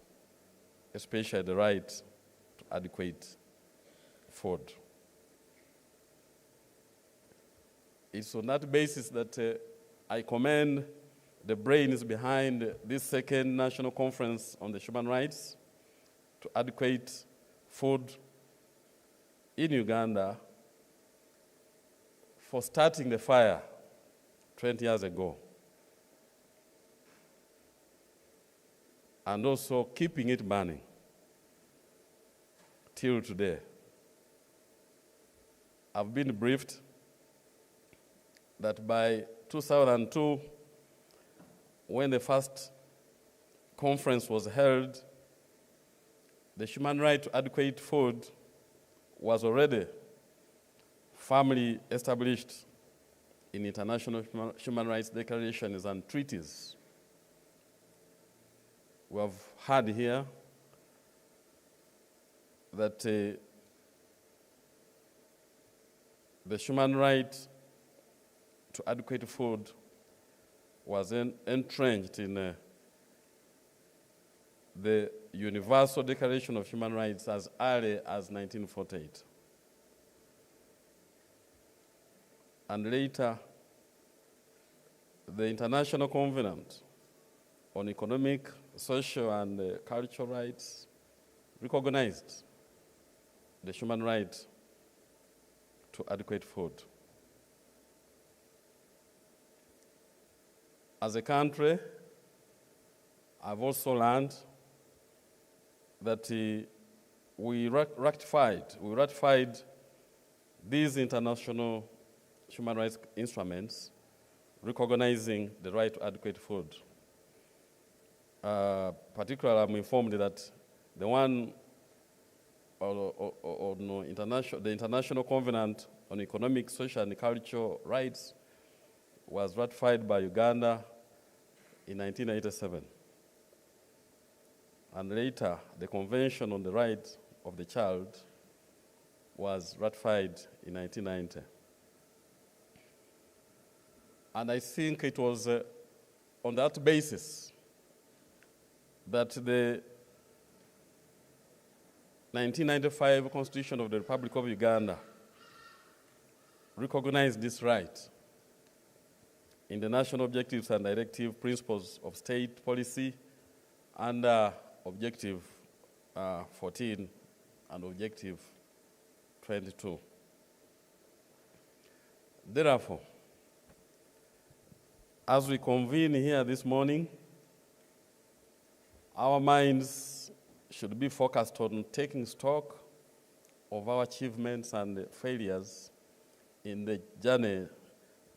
[SPEAKER 9] especially the right to adequate food. It's on that basis that I commend the brains behind this second national conference on the human rights to adequate food in Uganda for starting the fire 20 years ago, and also keeping it burning till today. I've been briefed that by 2002, when the first conference was held, the human right to adequate food was already firmly established in international human rights declarations and treaties. We have heard here that the human right to adequate food was entrenched in the Universal Declaration of Human Rights as early as 1948. And later, the International Covenant on Economic, Social, and Cultural Rights recognized the human right to adequate food. As a country, I've also learned that we ratified these international human rights instruments recognizing the right to adequate food. Particularly, I'm informed that the one the International Covenant on Economic, Social, and Cultural Rights was ratified by Uganda in 1987. And later, the Convention on the Rights of the Child was ratified in 1990. And I think it was on that basis that the 1995 Constitution of the Republic of Uganda recognized this right in the National Objectives and Directive Principles of State Policy under Objective 14 and Objective 22. Therefore, as we convene here this morning, our minds should be focused on taking stock of our achievements and failures in the journey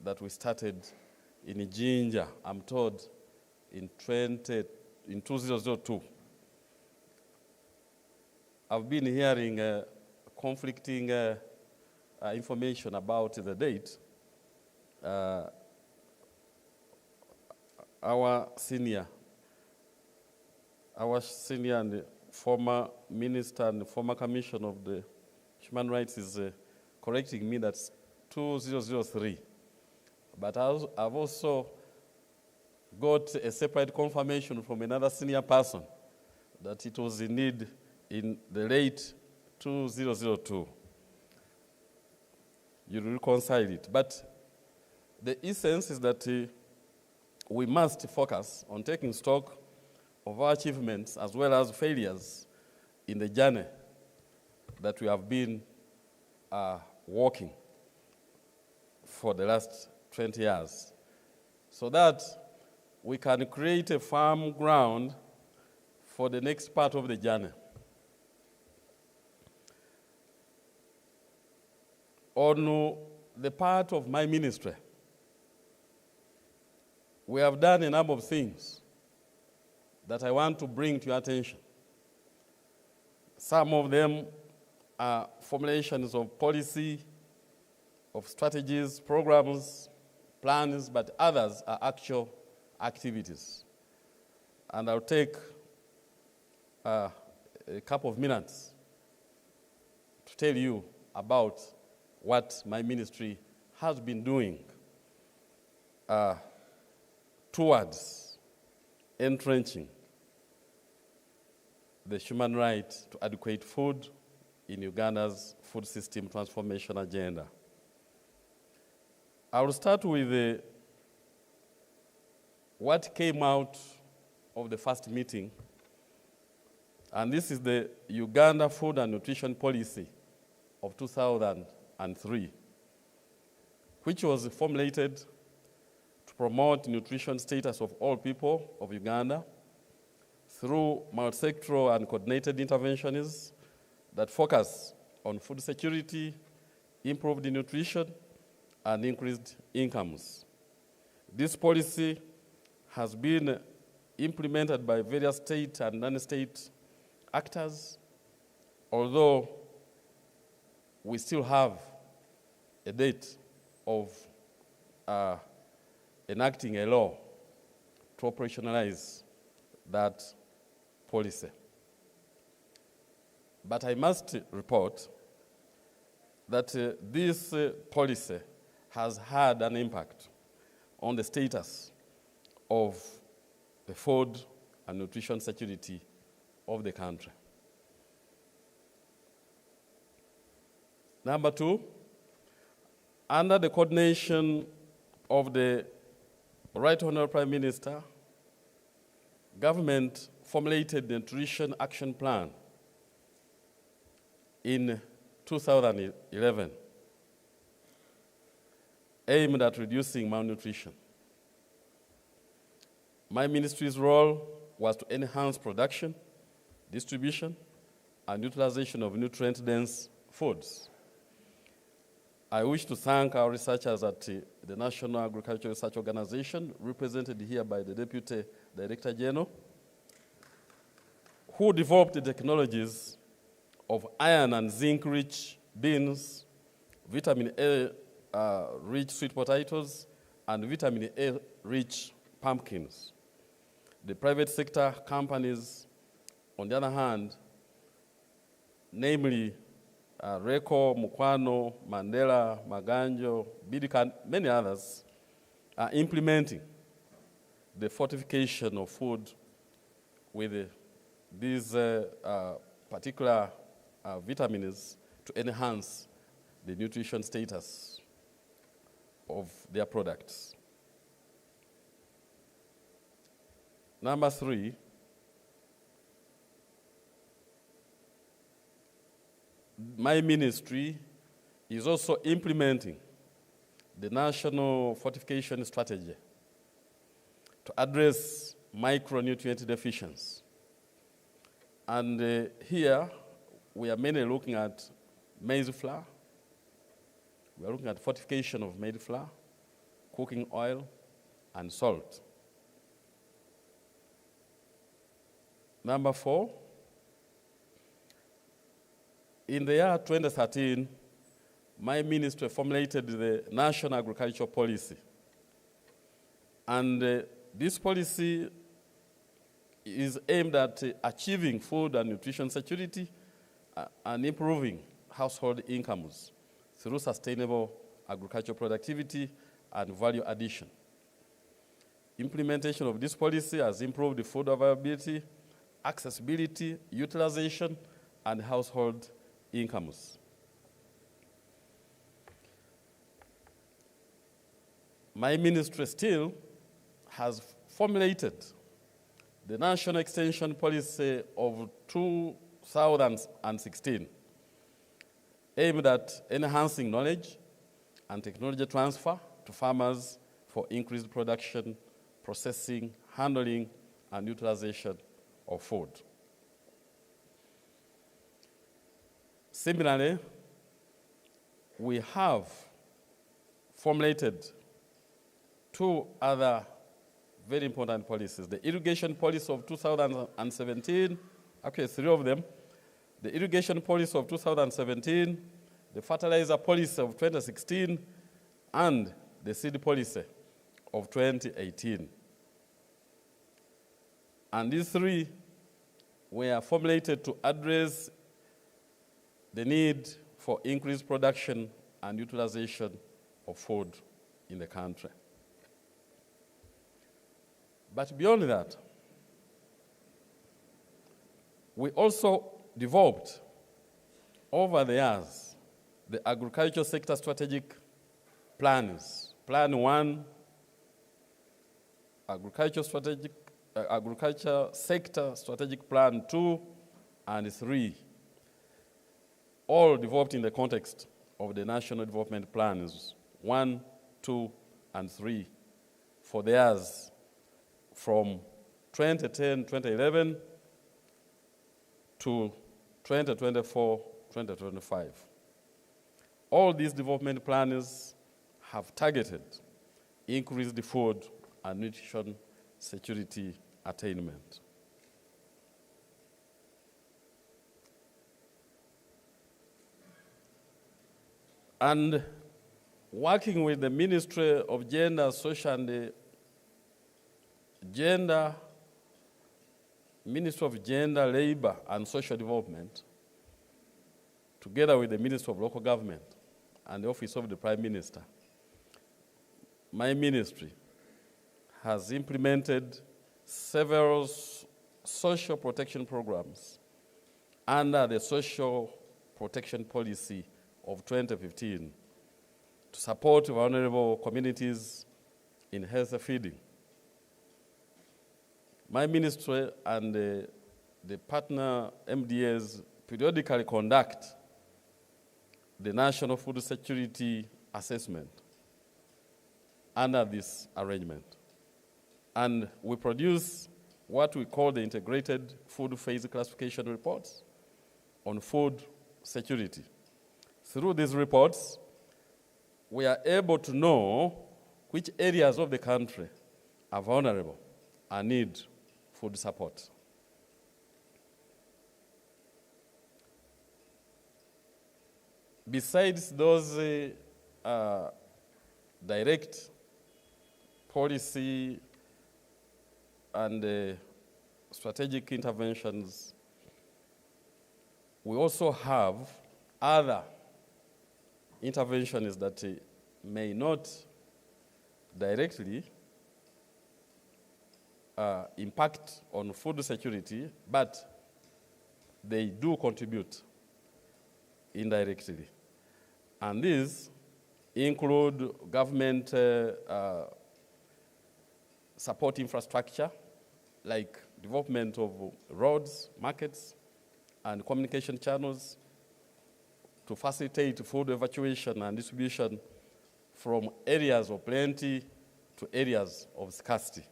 [SPEAKER 9] that we started in Jinja, I'm told, in 2002. I've been hearing conflicting information about the date. Our senior and former minister and former commissioner of the human rights is correcting me, that's 2003. But I've also got a separate confirmation from another senior person that it was indeed in the late 2002. You reconcile it. But the essence is that we must focus on taking stock of our achievements as well as failures in the journey that we have been walking for the last 20 years, so that we can create a firm ground for the next part of the journey. On the part of my ministry, we have done a number of things that I want to bring to your attention. Some of them are formulations of policy, of strategies, programs, plans, but others are actual activities. And I'll take a couple of minutes to tell you about what my ministry has been doing towards entrenching the human right to adequate food in Uganda's food system transformation agenda. I will start with what came out of the first meeting, and this is the Uganda Food and Nutrition Policy of 2003, which was formulated to promote nutrition status of all people of Uganda through multi-sectoral and coordinated interventions that focus on food security, improved nutrition, and increased incomes. This policy has been implemented by various state and non-state actors, although we still have a date of enacting a law to operationalize that policy. But I must report that this policy has had an impact on the status of the food and nutrition security of the country. Number two, under the coordination of the Right Honorable Prime Minister, government formulated the Nutrition Action Plan in 2011, aimed at reducing malnutrition. My ministry's role was to enhance production, distribution, and utilization of nutrient-dense foods. I wish to thank our researchers at the National Agricultural Research Organization, represented here by the Deputy Director General, who developed the technologies of iron and zinc-rich beans, vitamin A-rich sweet potatoes, and vitamin A-rich pumpkins. The private sector companies, on the other hand, namely Reko, Mukwano, Mandela, Maganjo, Bidika, and many others, are implementing the fortification of food with these particular vitamins to enhance the nutrition status of their products. Number three, my ministry is also implementing the National Fortification Strategy to address micronutrient deficiency. And here, we are mainly looking at maize flour. We are looking at fortification of maize flour, cooking oil, and salt. Number four, in the year 2013, my ministry formulated the National Agricultural Policy. And this policy is aimed at achieving food and nutrition security and improving household incomes through sustainable agricultural productivity and value addition. Implementation of this policy has improved the food availability, accessibility, utilization, and household incomes. My ministry still has formulated the National Extension Policy of 2016, aimed at enhancing knowledge and technology transfer to farmers for increased production, processing, handling, and utilization of food. Similarly, we have formulated two other very important policies. The irrigation policy of 2017, actually three of them. The irrigation policy of 2017, the fertilizer policy of 2016, and the seed policy of 2018. And these three were formulated to address the need for increased production and utilization of food in the country. But beyond that, we also developed over the years the agriculture sector strategic plans. Plan 1, agriculture sector strategic plan 2, and 3, all developed in the context of the national development plans 1, 2, and 3 for the years from 2010, 2011 to 2024, 2025. All these development plans have targeted increased food and nutrition security attainment. And working with the Ministry of Gender, Ministry of Gender, Labor and Social Development, together with the Ministry of Local Government and the Office of the Prime Minister, my ministry has implemented several social protection programs under the Social Protection Policy of 2015 to support vulnerable communities in healthy feeding. My ministry and the partner MDAs periodically conduct the National Food Security Assessment under this arrangement. And we produce what we call the Integrated Food Phase Classification Reports on food security. Through these reports, we are able to know which areas of the country are vulnerable and need food support. Besides those direct policy and strategic interventions, we also have other interventions that may not directly impact on food security, but they do contribute indirectly. And these include government support infrastructure, like development of roads, markets, and communication channels to facilitate food evacuation and distribution from areas of plenty to areas of scarcity.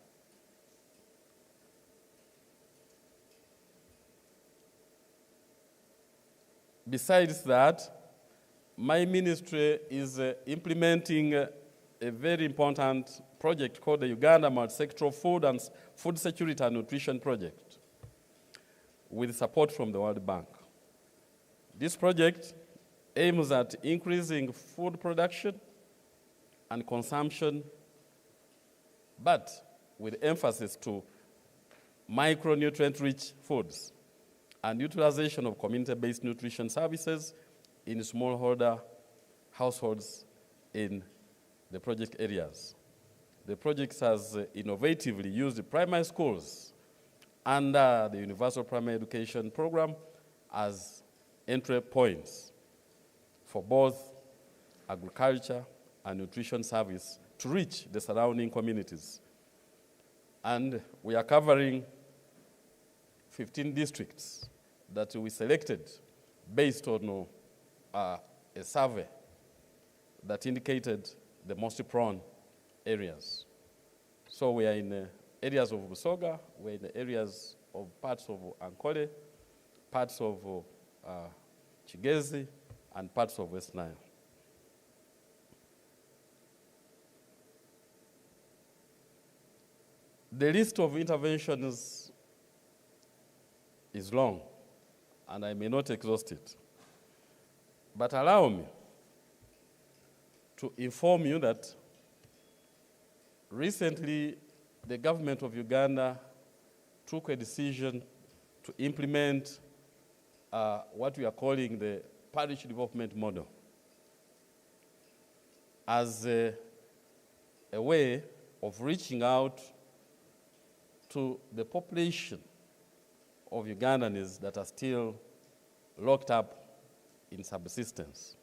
[SPEAKER 9] Besides that, my ministry is implementing a very important project called the Uganda Multi-Sectoral Food Security and Nutrition Project with support from the World Bank. This project aims at increasing food production and consumption, but with emphasis to micronutrient-rich foods and utilization of community-based nutrition services in smallholder households in the project areas. The project has innovatively used primary schools under the Universal Primary Education Program as entry points for both agriculture and nutrition service to reach the surrounding communities. And we are covering 15 districts that we selected based on a survey that indicated the most prone areas. So we are in areas of Busoga, we're in the areas of parts of Ankole, parts of Chigezi, and parts of West Nile. The list of interventions is long, and I may not exhaust it. But allow me to inform you that recently the government of Uganda took a decision to implement what we are calling the parish development model as a way of reaching out to the population of Ugandans that are still locked up in subsistence.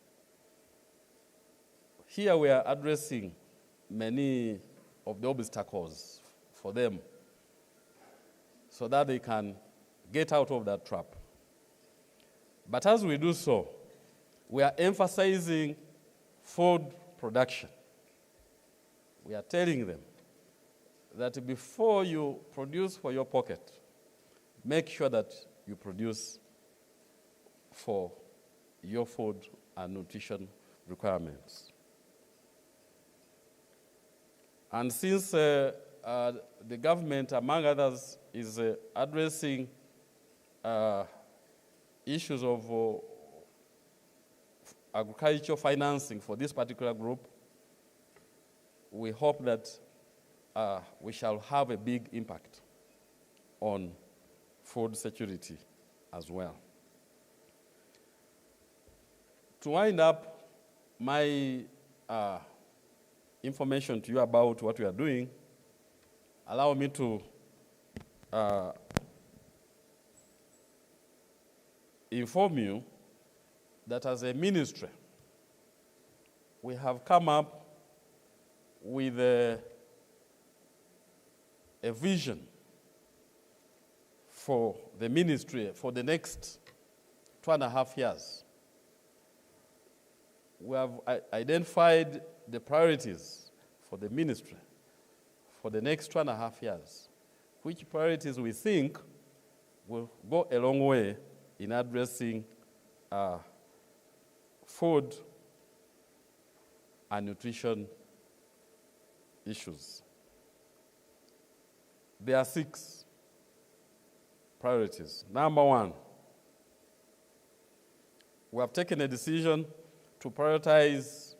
[SPEAKER 9] Here we are addressing many of the obstacles for them so that they can get out of that trap. But as we do so, we are emphasizing food production. We are telling them that before you produce for your pocket, make sure that you produce for your food and nutrition requirements. And since the government, among others, is addressing issues of agricultural financing for this particular group, we hope that we shall have a big impact on food security as well. To wind up my information to you about what we are doing, allow me to inform you that as a ministry, we have come up with a vision for the ministry for the next 2.5 years. We have identified the priorities for the ministry for the next 2.5 years, which priorities we think will go a long way in addressing food and nutrition issues. There are 6 priorities. Number 1, we have taken a decision to prioritize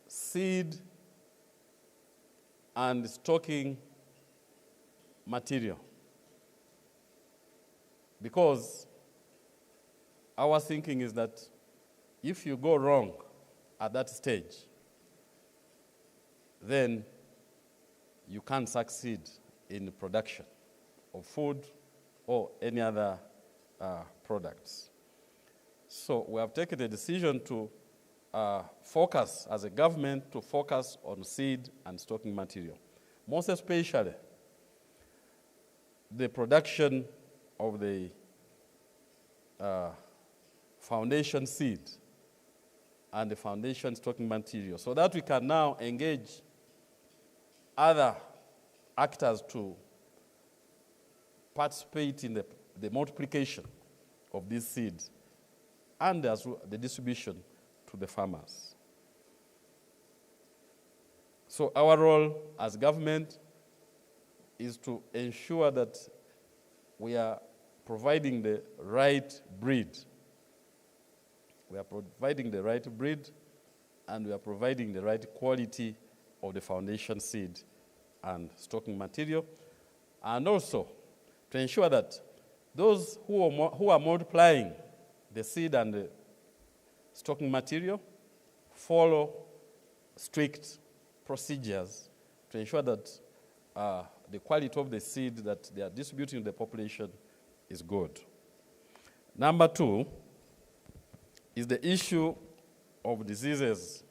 [SPEAKER 9] seed and stocking material, because our thinking is that if you go wrong at that stage, then you can't succeed in the production of food or any other products. So we have taken a decision to focus, as a government, to focus on seed and stocking material. Most especially, the production of the foundation seed and the foundation stocking material, so that we can now engage other actors to participate in the multiplication of these seeds and as well the distribution to the farmers. So our role as government is to ensure that we are providing the right breed. We are providing the right breed, and we are providing the right quality of the foundation seed and stocking material, and also to ensure that those who are multiplying the seed and the stocking material follow strict procedures to ensure that the quality of the seed that they are distributing to the population is good. Number 2 is the issue of diseases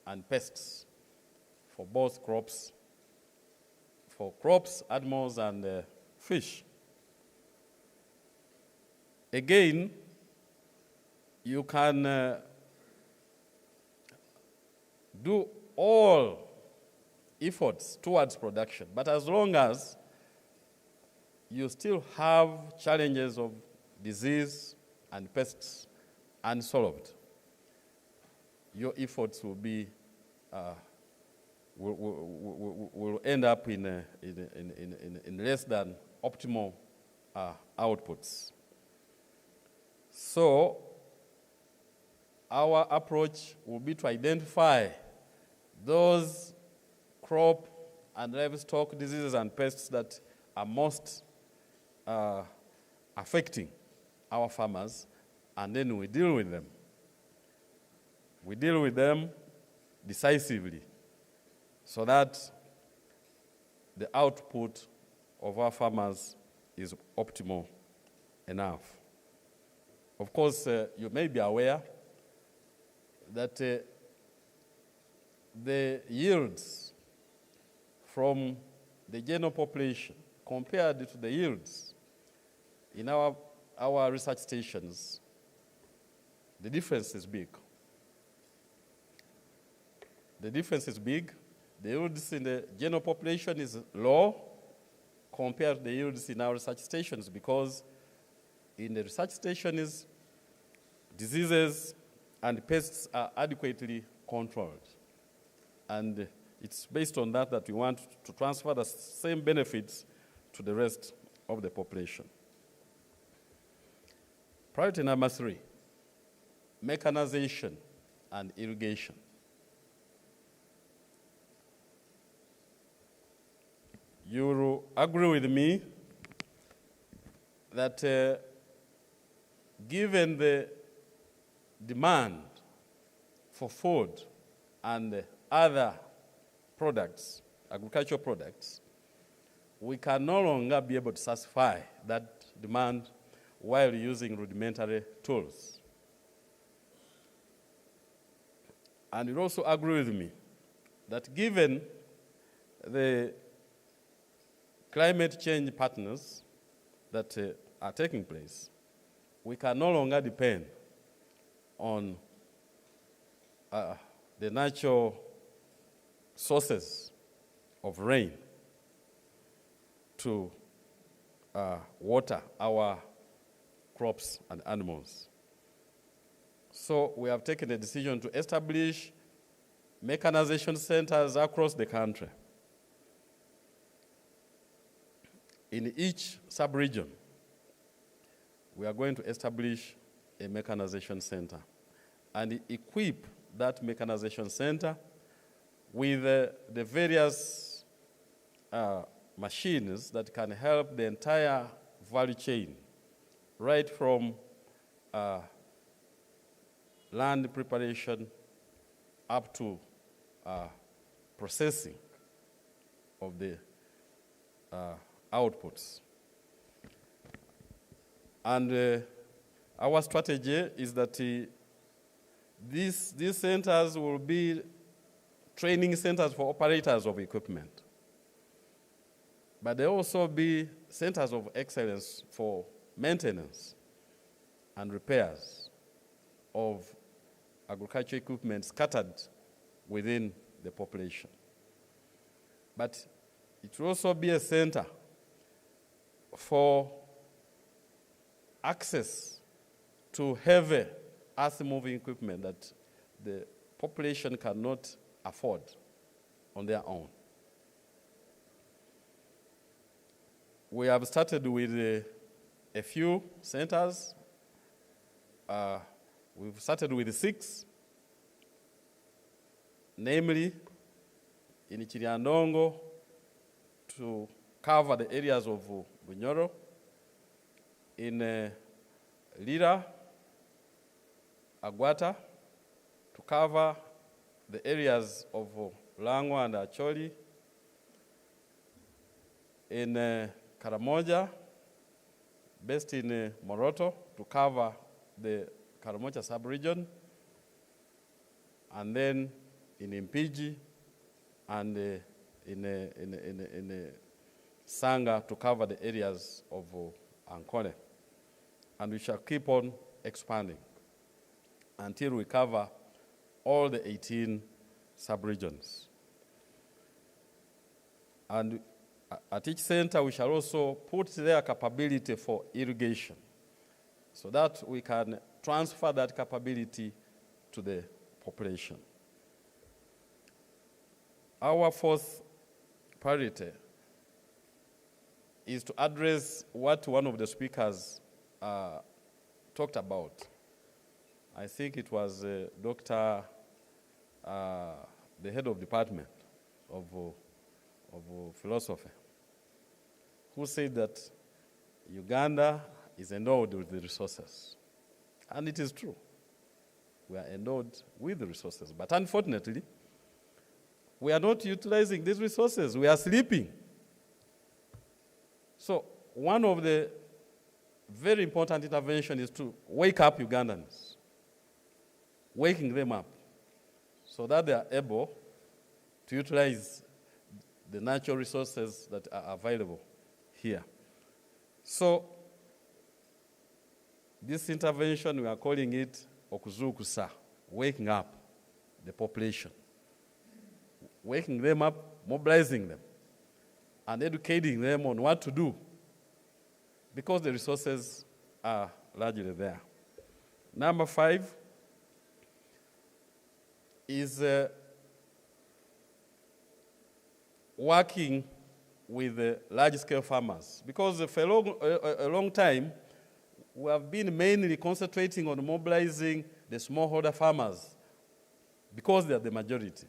[SPEAKER 9] and pests for both crops, animals, and fish. Again, you can do all efforts towards production, but as long as you still have challenges of disease and pests unsolved, your efforts will be will end up in less than optimal outputs. So our approach will be to identify those crop and livestock diseases and pests that are most affecting our farmers, and then we deal with them. We deal with them decisively so that the output of our farmers is optimal enough. Of course, you may be aware that the yields from the general population compared to the yields in our research stations, the difference is big. The difference is big. The yields in the general population is low compared to the yields in our research stations, because in the research stations, diseases and pests are adequately controlled. And it's based on that that we want to transfer the same benefits to the rest of the population. Priority number 3, mechanization and irrigation. you will agree with me that given the demand for food and other products, agricultural products, we can no longer be able to satisfy that demand while using rudimentary tools. And you also agree with me that given the climate change patterns that are taking place, we can no longer depend on the natural sources of rain to water our crops and animals. So we have taken a decision to establish mechanization centers across the country. In each sub-region, we are going to establish a mechanization center and equip that mechanization center with the various machines that can help the entire value chain, right from land preparation up to processing of the outputs. And our strategy is that these centers will be training centers for operators of equipment, but they also be centers of excellence for maintenance and repairs of agricultural equipment scattered within the population. But it will also be a center for access to heavy earth-moving equipment that the population cannot afford on their own. We have started with a few centers. We've started with 6, namely in Chiriandongo to cover the areas of Bunyoro, in Lira, Agwata, to cover the areas of Langwa and Acholi, in Karamoja, based in Moroto, to cover the Karamoja sub-region, and then in Impiji and in Sanga to cover the areas of Ankole. And we shall keep on expanding until we cover all the 18 sub-regions. And at each center, we shall also put their capability for irrigation so that we can transfer that capability to the population. Our 4th priority is to address what one of the speakers talked about. I think it was Dr. The head of department of philosophy, who said that Uganda is endowed with the resources. And it is true. We are endowed with the resources. But unfortunately, we are not utilizing these resources. We are sleeping. So one of the very important interventions is to wake up Ugandans, waking them up so that they are able to utilize the natural resources that are available here. So this intervention, we are calling it Okuzukusa, waking up the population. Waking them up, mobilizing them, and educating them on what to do, because the resources are largely there. Number 5 is working with large-scale farmers, because for a long time, we have been mainly concentrating on mobilizing the smallholder farmers because they are the majority.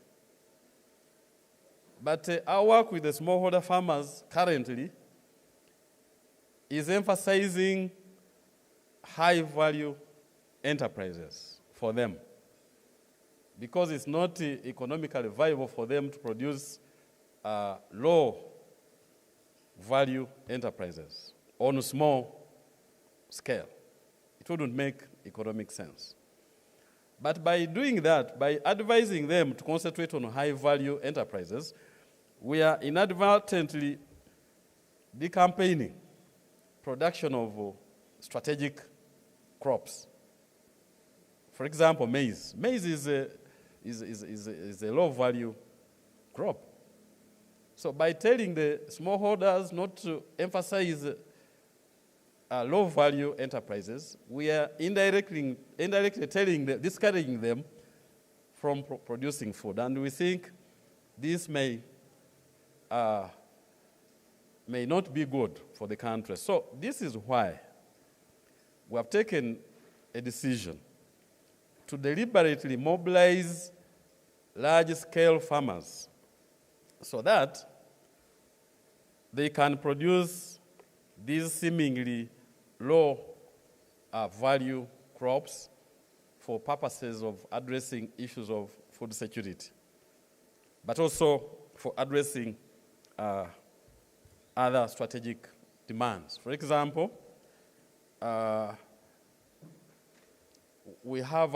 [SPEAKER 9] But our work with the smallholder farmers currently is emphasizing high-value enterprises for them, because it's not economically viable for them to produce low-value enterprises on a small scale. It wouldn't make economic sense. But by doing that, by advising them to concentrate on high-value enterprises, we are inadvertently decampaigning production of strategic crops. For example, maize. Maize is a low-value crop. So by telling the smallholders not to emphasize low-value enterprises, we are indirectly discouraging them from producing food. And we think this may not be good for the country. So this is why we have taken a decision to deliberately mobilize large-scale farmers so that they can produce these seemingly low-value crops for purposes of addressing issues of food security, but also for addressing other strategic demands. For example, we have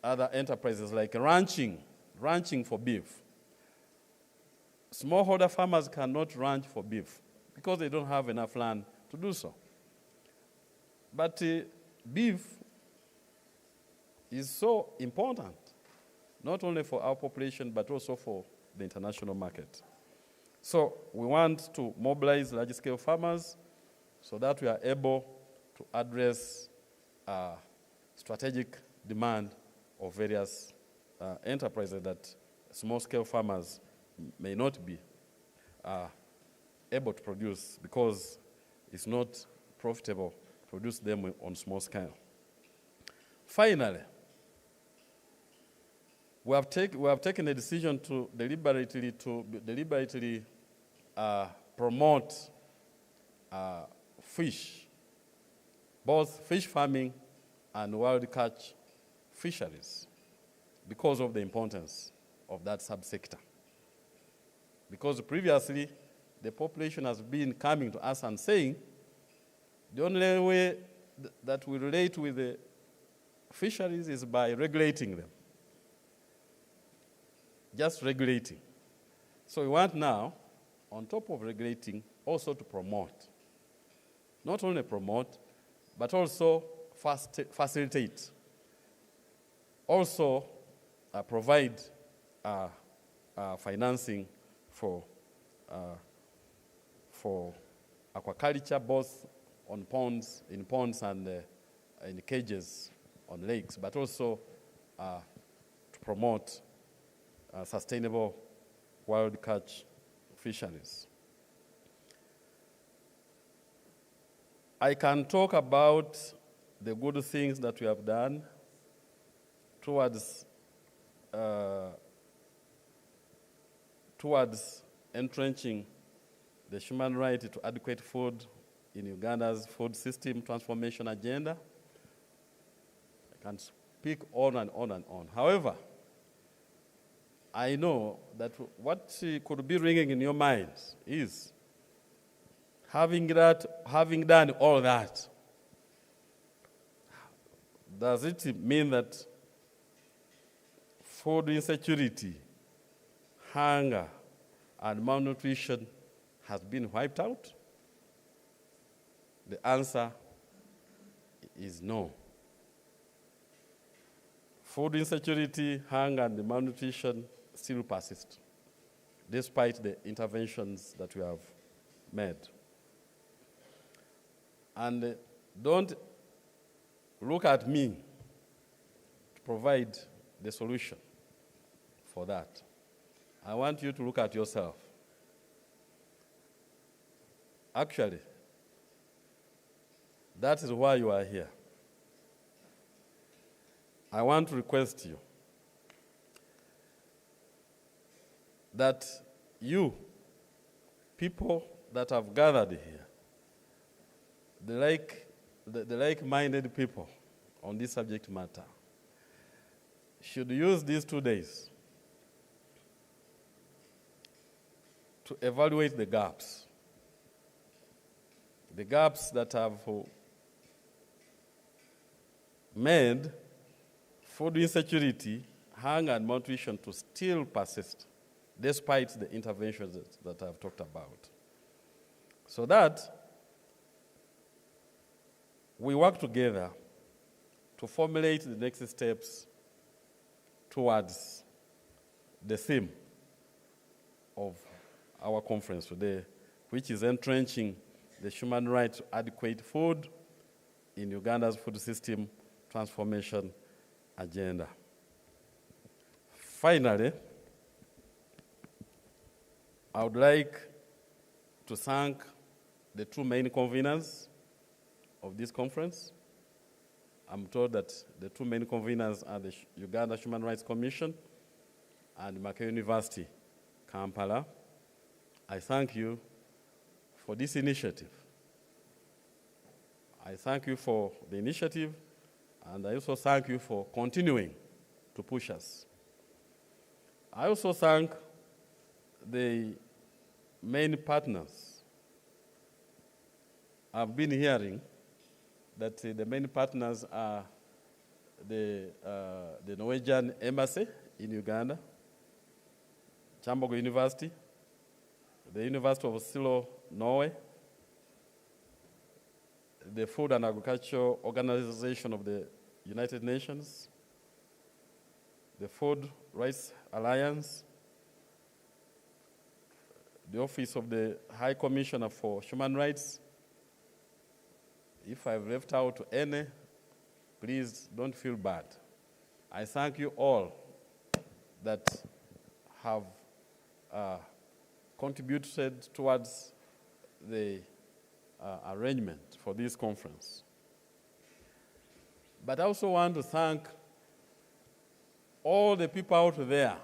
[SPEAKER 9] other enterprises like ranching for beef. Smallholder farmers cannot ranch for beef because they don't have enough land to do so. But beef is so important, not only for our population, but also for the international market. So we want to mobilize large-scale farmers so that we are able to address strategic demand of various enterprises that small-scale farmers may not be able to produce because it's not profitable to produce them on small scale. Finally, we have taken a decision to deliberately promote fish, both fish farming and wild catch fisheries, because of the importance of that subsector. Because previously, the population has been coming to us and saying, the only way that we relate with the fisheries is by regulating them. Just regulating. So we want now, on top of regulating, also to promote. Not only promote, but also facilitate. Also provide financing for aquaculture, both on ponds, in ponds and in cages on lakes, but also to promote sustainable wild catch fisheries. I can talk about the good things that we have done towards entrenching the human right to adequate food in Uganda's food system transformation agenda. I can speak on and on and on. However, I know that what could be ringing in your minds is, having done all that, does it mean that food insecurity, hunger, and malnutrition has been wiped out? The answer is no. Food insecurity, hunger, and malnutrition still persist, despite the interventions that we have made. And don't look at me to provide the solution for that. I want you to look at yourself. Actually, that is why you are here. I want to request you that you, people that have gathered here, the like-minded people on this subject matter, should use these 2 days to evaluate the gaps that have made food insecurity, hunger, and malnutrition to still persist, despite the interventions that I've talked about. So that we work together to formulate the next steps towards the theme of our conference today, which is entrenching the human right to adequate food in Uganda's food system transformation agenda. Finally, I would like to thank the two main conveners of this conference. I'm told that the two main conveners are the Uganda Human Rights Commission and Makerere University, Kampala. I thank you for this initiative. I thank you for the initiative, and I also thank you for continuing to push us. I also thank the main partners. I've been hearing that the main partners are the Norwegian Embassy in Uganda, Chambogo University, the University of Oslo, Norway, the Food and Agriculture Organization of the United Nations, the Food Rights Alliance, the Office of the High Commissioner for Human Rights. If I've left out any, please don't feel bad. I thank you all that have contributed towards the arrangement for this conference. But I also want to thank all the people out there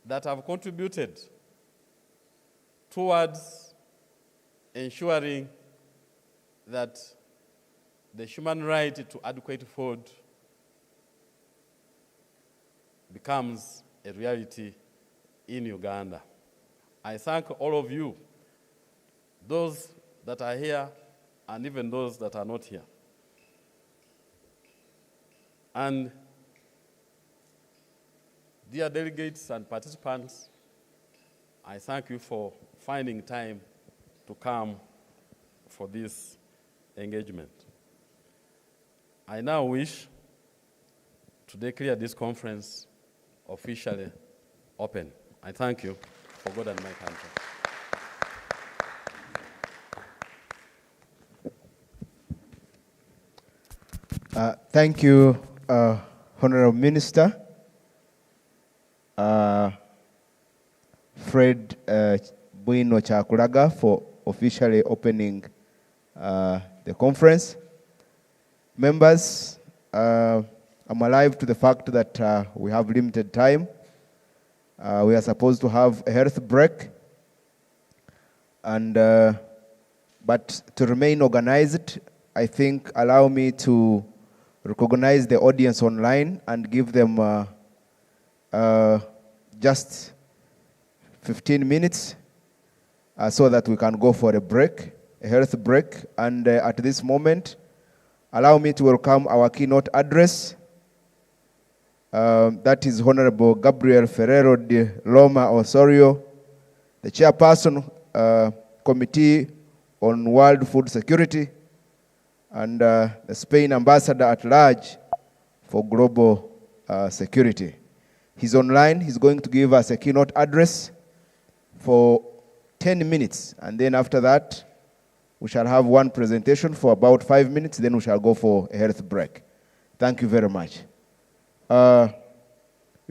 [SPEAKER 9] that have contributed towards ensuring that the human right to adequate food becomes a reality in Uganda. I thank all of you, those that are here and even those that are not here. And dear delegates and participants, I thank you for finding time to come for this engagement. I now wish to declare this conference officially open. I thank you for God and my country.
[SPEAKER 4] Thank you, Honorable Minister. Fred Bwino Kyakulaga for officially opening the conference. Members, I'm alive to the fact that we have limited time. We are supposed to have a health break, and but to remain organized, I think allow me to recognize the audience online and give them just 15 minutes so that we can go for a break, a health break. And at this moment, allow me to welcome our keynote address. That is Honorable Gabriel Ferrero de Loma Osorio, the Chairperson, Committee on World Food Security, and the Spain Ambassador at Large for Global Security. He's online. He's going to give us a keynote address for 10 minutes. And then after that, we shall have one presentation for about 5 minutes. Then we shall go for a health break. Thank you very much. Your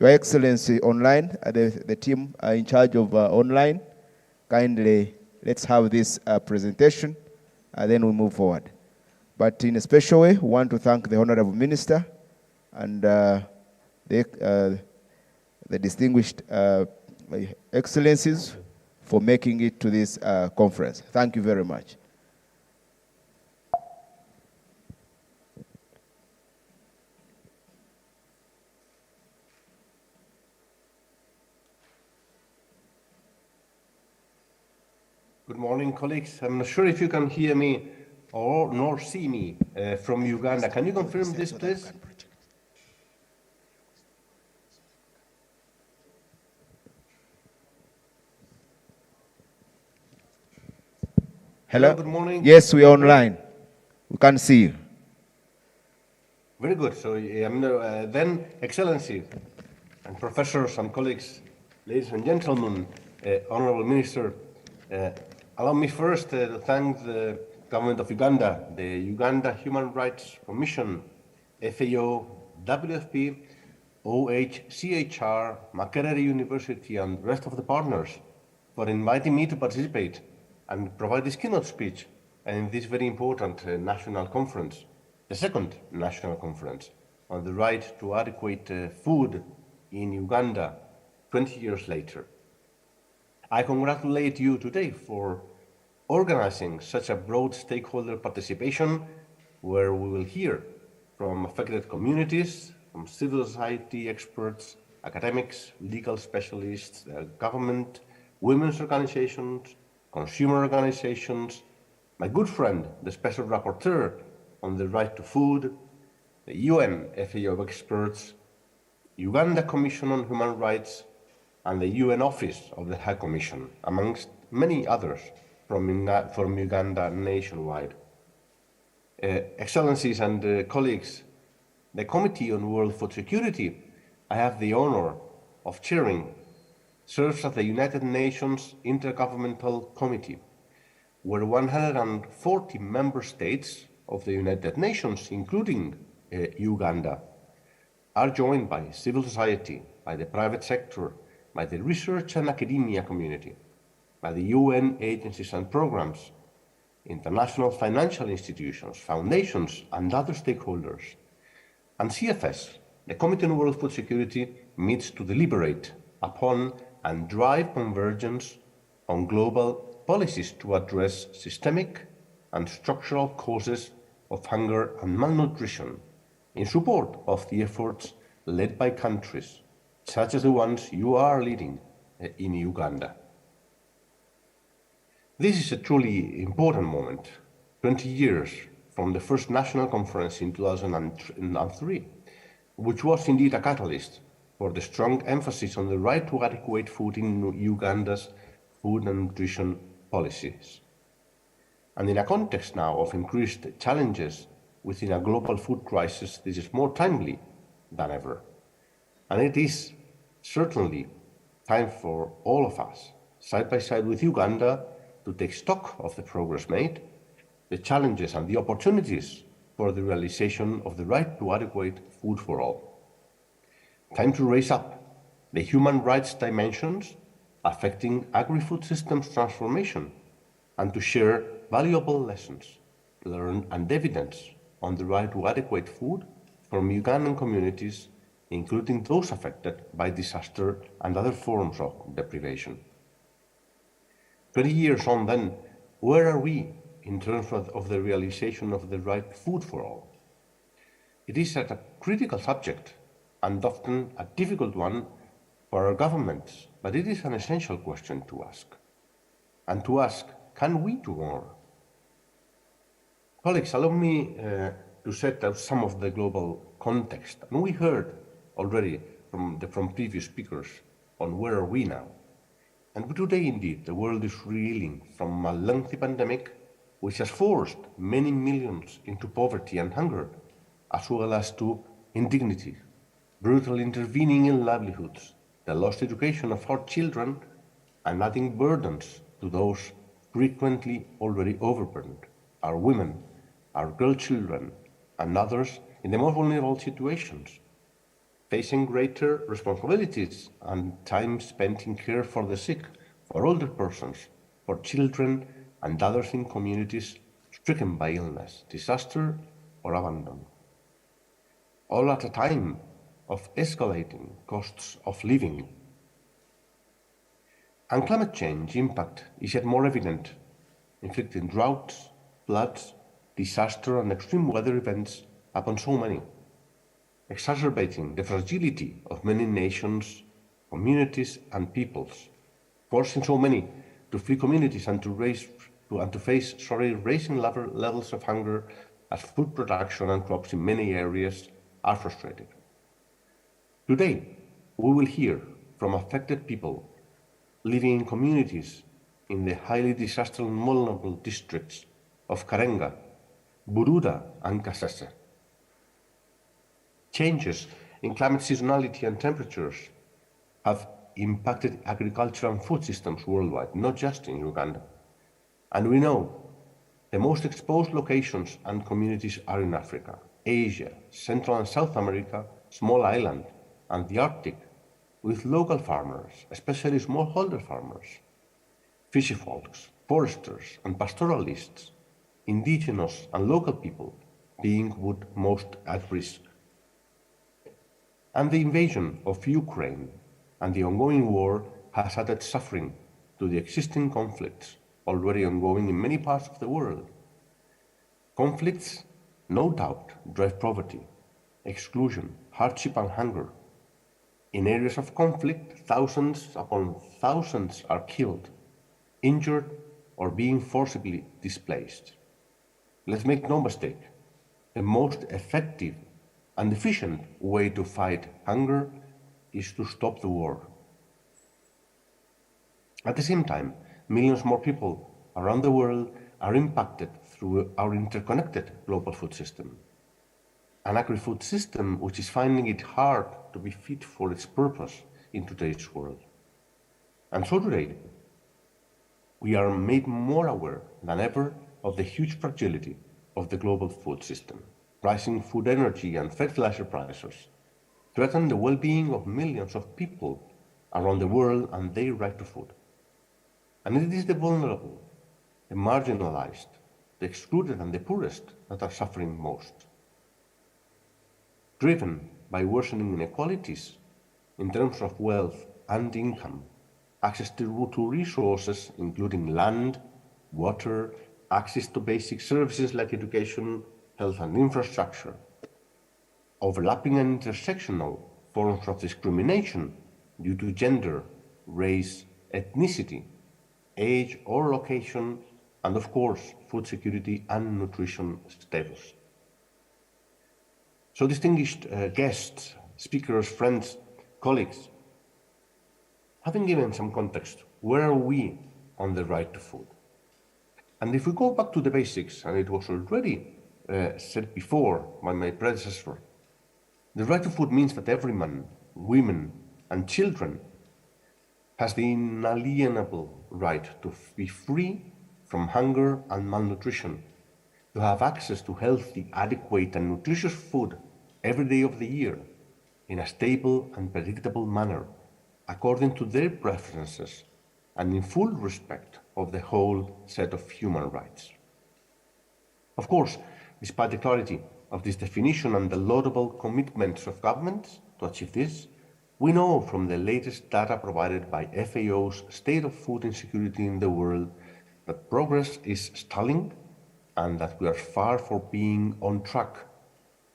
[SPEAKER 4] Excellency online, the team in charge of online, kindly let's have this presentation, and then we move forward. But in a special way, we want to thank the Honorable Minister and the the distinguished excellencies for making it to this conference. Thank you very much.
[SPEAKER 10] Good morning, colleagues. I'm not sure if you can hear me or nor see me from Uganda. Can you confirm this, please?
[SPEAKER 4] Hello?
[SPEAKER 10] Good morning.
[SPEAKER 4] Yes, we are online. We can see you.
[SPEAKER 10] Very good. So then, Excellency and professors and colleagues, ladies and gentlemen, Honorable Minister, allow me first to thank the government of Uganda, the Uganda Human Rights Commission, FAO, WFP, UHRC, Makerere University, and the rest of the partners for inviting me to participate and provide this keynote speech in this very important national conference, the second national conference on the right to adequate food in Uganda 20 years later. I congratulate you today for organizing such a broad stakeholder participation where we will hear from affected communities, from civil society experts, academics, legal specialists, government, women's organizations, consumer organizations, my good friend, the Special Rapporteur on the right to food, the UN FAO experts, Uganda Commission on Human Rights, and the UN Office of the High Commission, amongst many others from Uganda nationwide. Excellencies and colleagues, the Committee on World Food Security I have the honor of chairing serves as the United Nations Intergovernmental Committee, where 140 member states of the United Nations, including Uganda, are joined by civil society, by the private sector, by the research and academia community, by the UN agencies and programs, international financial institutions, foundations, and other stakeholders. And CFS, the Committee on World Food Security, meets to deliberate upon and drive convergence on global policies to address systemic and structural causes of hunger and malnutrition in support of the efforts led by countries such as the ones you are leading in Uganda. This is a truly important moment, 20 years from the first national conference in 2003, which was indeed a catalyst for the strong emphasis on the right to adequate food in Uganda's food and nutrition policies. And in a context now of increased challenges within a global food crisis, this is more timely than ever. And it is certainly time for all of us, side by side with Uganda, to take stock of the progress made, the challenges and the opportunities for the realization of the right to adequate food for all. Time to raise up the human rights dimensions affecting agri-food systems transformation and to share valuable lessons learned and evidence on the right to adequate food from Ugandan communities, including those affected by disaster and other forms of deprivation. 20 years on then, where are we in terms of the realization of the right to food for all? It is a critical subject and often a difficult one for our governments, but it is an essential question to ask. And to ask, can we do more? Colleagues, allow me to set out some of the global context. And we heard already from previous speakers on where are we now. And today, indeed, the world is reeling from a lengthy pandemic which has forced many millions into poverty and hunger, as well as to indignity, brutal intervening in livelihoods, the lost education of our children, and adding burdens to those frequently already overburdened, our women, our girl children, and others in the most vulnerable situations, facing greater responsibilities and time spent in care for the sick, for older persons, for children, and others in communities stricken by illness, disaster, or abandon. All at a time of escalating costs of living. And climate change impact is yet more evident, inflicting droughts, floods, disaster and extreme weather events upon so many, exacerbating the fragility of many nations, communities and peoples, forcing so many to flee communities and to face rising levels of hunger as food production and crops in many areas are frustrated. Today, we will hear from affected people living in communities in the highly disaster and vulnerable districts of Karenga, Buruda and Kasese. Changes in climate seasonality and temperatures have impacted agriculture and food systems worldwide, not just in Uganda. And we know the most exposed locations and communities are in Africa, Asia, Central and South America, Small Island, and the Arctic, with local farmers, especially smallholder farmers, fisherfolks, foresters, and pastoralists, indigenous and local people being most at risk. And the invasion of Ukraine and the ongoing war has added suffering to the existing conflicts already ongoing in many parts of the world. Conflicts, no doubt, drive poverty, exclusion, hardship, and hunger. In areas of conflict, thousands upon thousands are killed, injured, or being forcibly displaced. Let's make no mistake, the most effective and efficient way to fight hunger is to stop the war. At the same time, millions more people around the world are impacted through our interconnected global food system. An agri-food system which is finding it hard to be fit for its purpose in today's world. And so today, we are made more aware than ever of the huge fragility of the global food system. Rising food, energy, and fertilizer prices threaten the well-being of millions of people around the world and their right to food. And it is the vulnerable, the marginalized, the excluded, and the poorest that are suffering most. Driven by worsening inequalities in terms of wealth and income, access to resources, including land, water, access to basic services like education, health, and infrastructure, overlapping and intersectional forms of discrimination due to gender, race, ethnicity, age or location, and of course, food security and nutrition status. So distinguished guests, speakers, friends, colleagues, having given some context, where are we on the right to food? And if we go back to the basics, and it was already said before by my predecessor, the right to food means that every man, women, and children has the inalienable right to be free from hunger and malnutrition, to have access to healthy, adequate, and nutritious food every day of the year in a stable and predictable manner, according to their preferences and in full respect of the whole set of human rights. Of course, despite the clarity of this definition and the laudable commitments of governments to achieve this, we know from the latest data provided by FAO's State of Food Insecurity in the World that progress is stalling and that we are far from being on track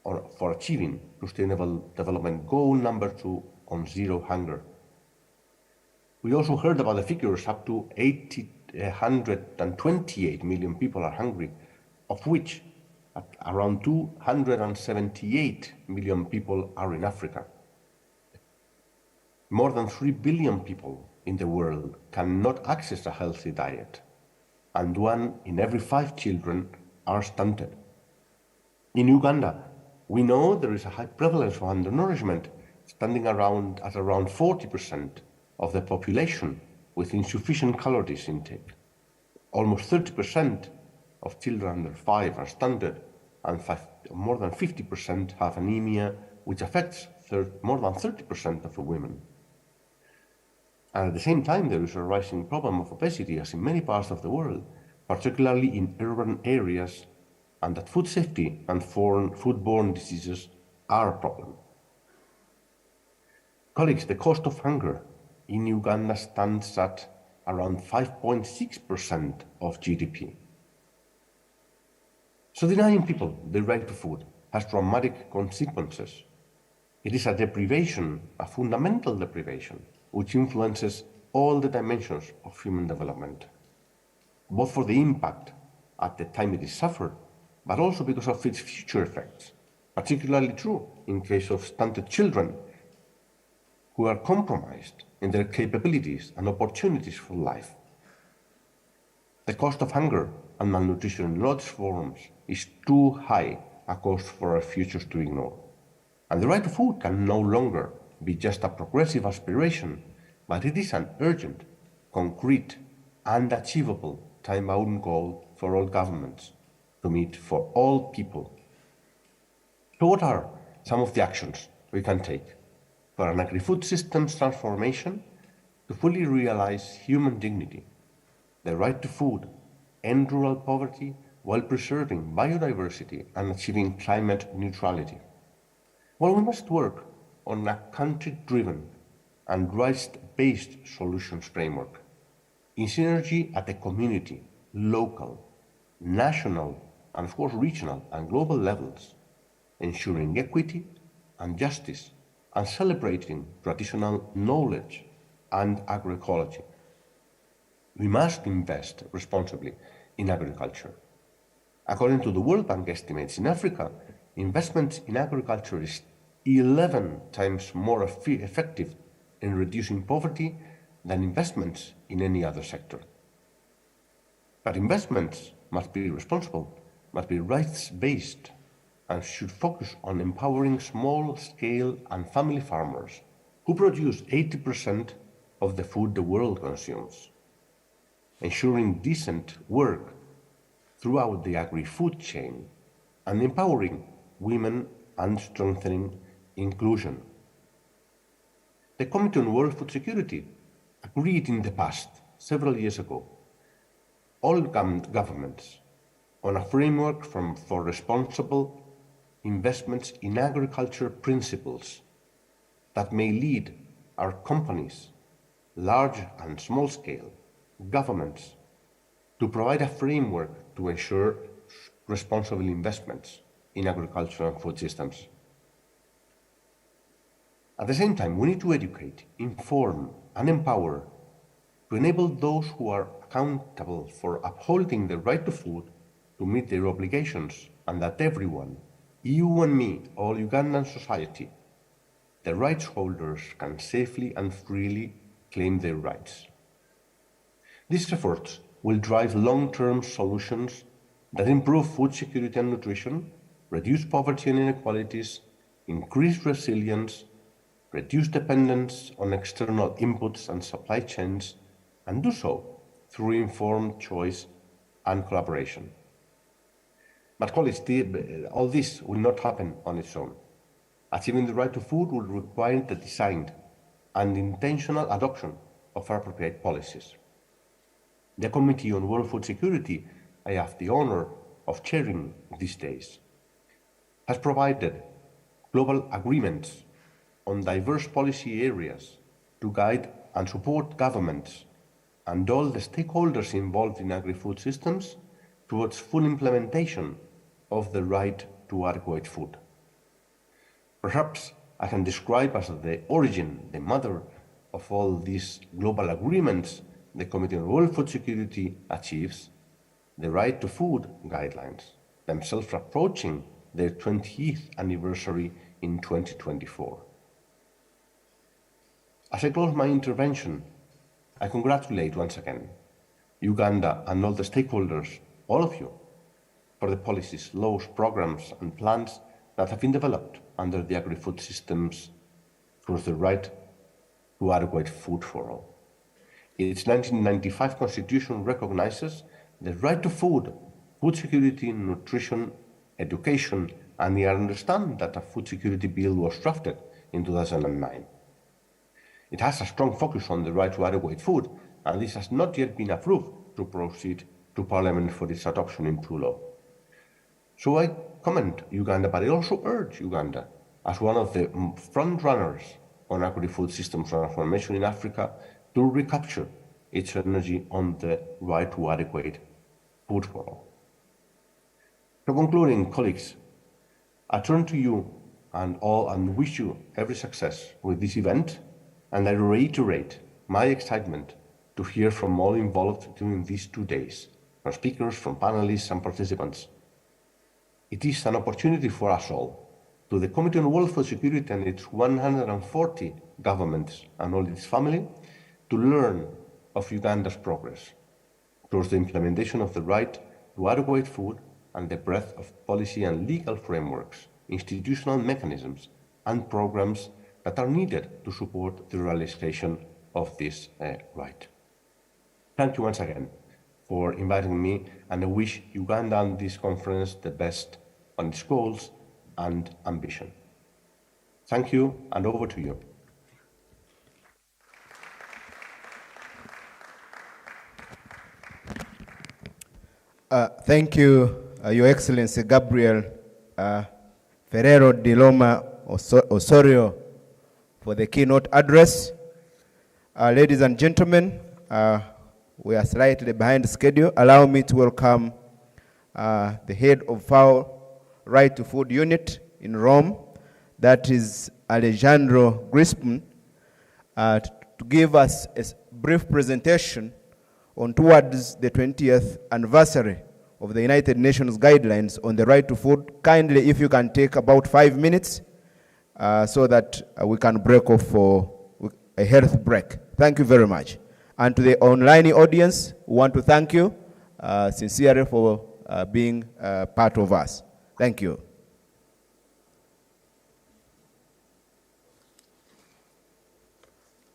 [SPEAKER 10] or for achieving Sustainable Development Goal number 2 on zero hunger. We also heard about the figures up to 128 million people are hungry, of which around 278 million people are in Africa. More than 3 billion people in the world cannot access a healthy diet, and 1 in every 5 children are stunted. In Uganda, we know there is a high prevalence of undernourishment, standing at around 40% of the population with insufficient calories intake. Almost 30% of children under 5 are stunted, and more than 50% have anemia, which affects more than 30% of the women. And at the same time, there is a rising problem of obesity, as in many parts of the world, particularly in urban areas, and that food safety and foodborne diseases are a problem. Colleagues, the cost of hunger in Uganda stands at around 5.6% of GDP. So denying people the right to food has dramatic consequences. It is a deprivation, a fundamental deprivation, which influences all the dimensions of human development, both for the impact at the time it is suffered, but also because of its future effects, particularly true in case of stunted children who are compromised in their capabilities and opportunities for life. The cost of hunger and malnutrition in all its forms is too high a cost for our futures to ignore. And the right to food can no longer be just a progressive aspiration, but it is an urgent, concrete, and achievable time-bound goal for all governments to meet for all people. So what are some of the actions we can take for an agri-food systems transformation to fully realize human dignity, the right to food, end rural poverty, while preserving biodiversity and achieving climate neutrality? Well, we must work on a country-driven and rights-based solutions framework in synergy at the community, local, national, and of course regional and global levels, ensuring equity and justice and celebrating traditional knowledge and agroecology. We must invest responsibly in agriculture. According to the World Bank estimates, in Africa, investment in agriculture is 11 times more effective in reducing poverty than investments in any other sector. But investments must be responsible, must be rights-based, and should focus on empowering small-scale and family farmers who produce 80% of the food the world consumes, ensuring decent work throughout the agri-food chain, and empowering women and strengthening inclusion. The Committee on World Food Security agreed in the past, several years ago, all governments on a framework for responsible investments in agriculture principles that may lead our companies, large and small scale, governments, to provide a framework to ensure responsible investments in agriculture and food systems. At the same time, we need to educate, inform, and empower to enable those who are accountable for upholding the right to food to meet their obligations, and that everyone, you and me, all Ugandan society, the rights holders can safely and freely claim their rights. These efforts will drive long-term solutions that improve food security and nutrition, reduce poverty and inequalities, increase resilience, reduce dependence on external inputs and supply chains, and do so through informed choice and collaboration. But colleagues, all this will not happen on its own. Achieving the right to food will require the designed and intentional adoption of appropriate policies. The Committee on World Food Security I have the honor of chairing these days has provided global agreements on diverse policy areas to guide and support governments and all the stakeholders involved in agri-food systems towards full implementation of the right to adequate food. Perhaps I can describe as the origin, the mother of all these global agreements the Committee on World Food Security achieves, the right to food guidelines, themselves approaching their 20th anniversary in 2024. As I close my intervention, I congratulate once again Uganda and all the stakeholders, all of you, for the policies, laws, programs, and plans that have been developed under the agri-food systems towards the right to adequate food for all. Its 1995 constitution recognizes the right to food, food security, nutrition, education, and I understand that a food security bill was drafted in 2009. It has a strong focus on the right to adequate food, and this has not yet been approved to proceed to Parliament for its adoption into law. So I commend Uganda, but I also urge Uganda, as one of the front runners on agri-food system transformation in Africa to recapture its energy on the right to adequate food for all. So concluding, colleagues, I turn to you and all and wish you every success with this event, and I reiterate my excitement to hear from all involved during these 2 days, from speakers, from panelists and participants. It is an opportunity for us all, to the Committee on World Security and its 140 governments and all its family, to learn of Uganda's progress towards the implementation of the right to adequate food and the breadth of policy and legal frameworks, institutional mechanisms, and programs that are needed to support the realization of this right. Thank you once again for inviting me, and I wish Uganda and this conference the best on its goals and ambition. Thank you, and over to you.
[SPEAKER 4] Thank you, Your Excellency Gabriel Ferrero de Loma Osorio, for the keynote address. Ladies and gentlemen, we are slightly behind schedule. Allow me to welcome the head of FAO Right to Food Unit in Rome, that is Alejandro Grispin, to give us a brief presentation on towards the 20th anniversary of the United Nations guidelines on the right to food. Kindly, if you can take about 5 minutes so that we can break off for a health break. Thank you very much. And to the online audience, we want to thank you sincerely for being part of us. Thank you.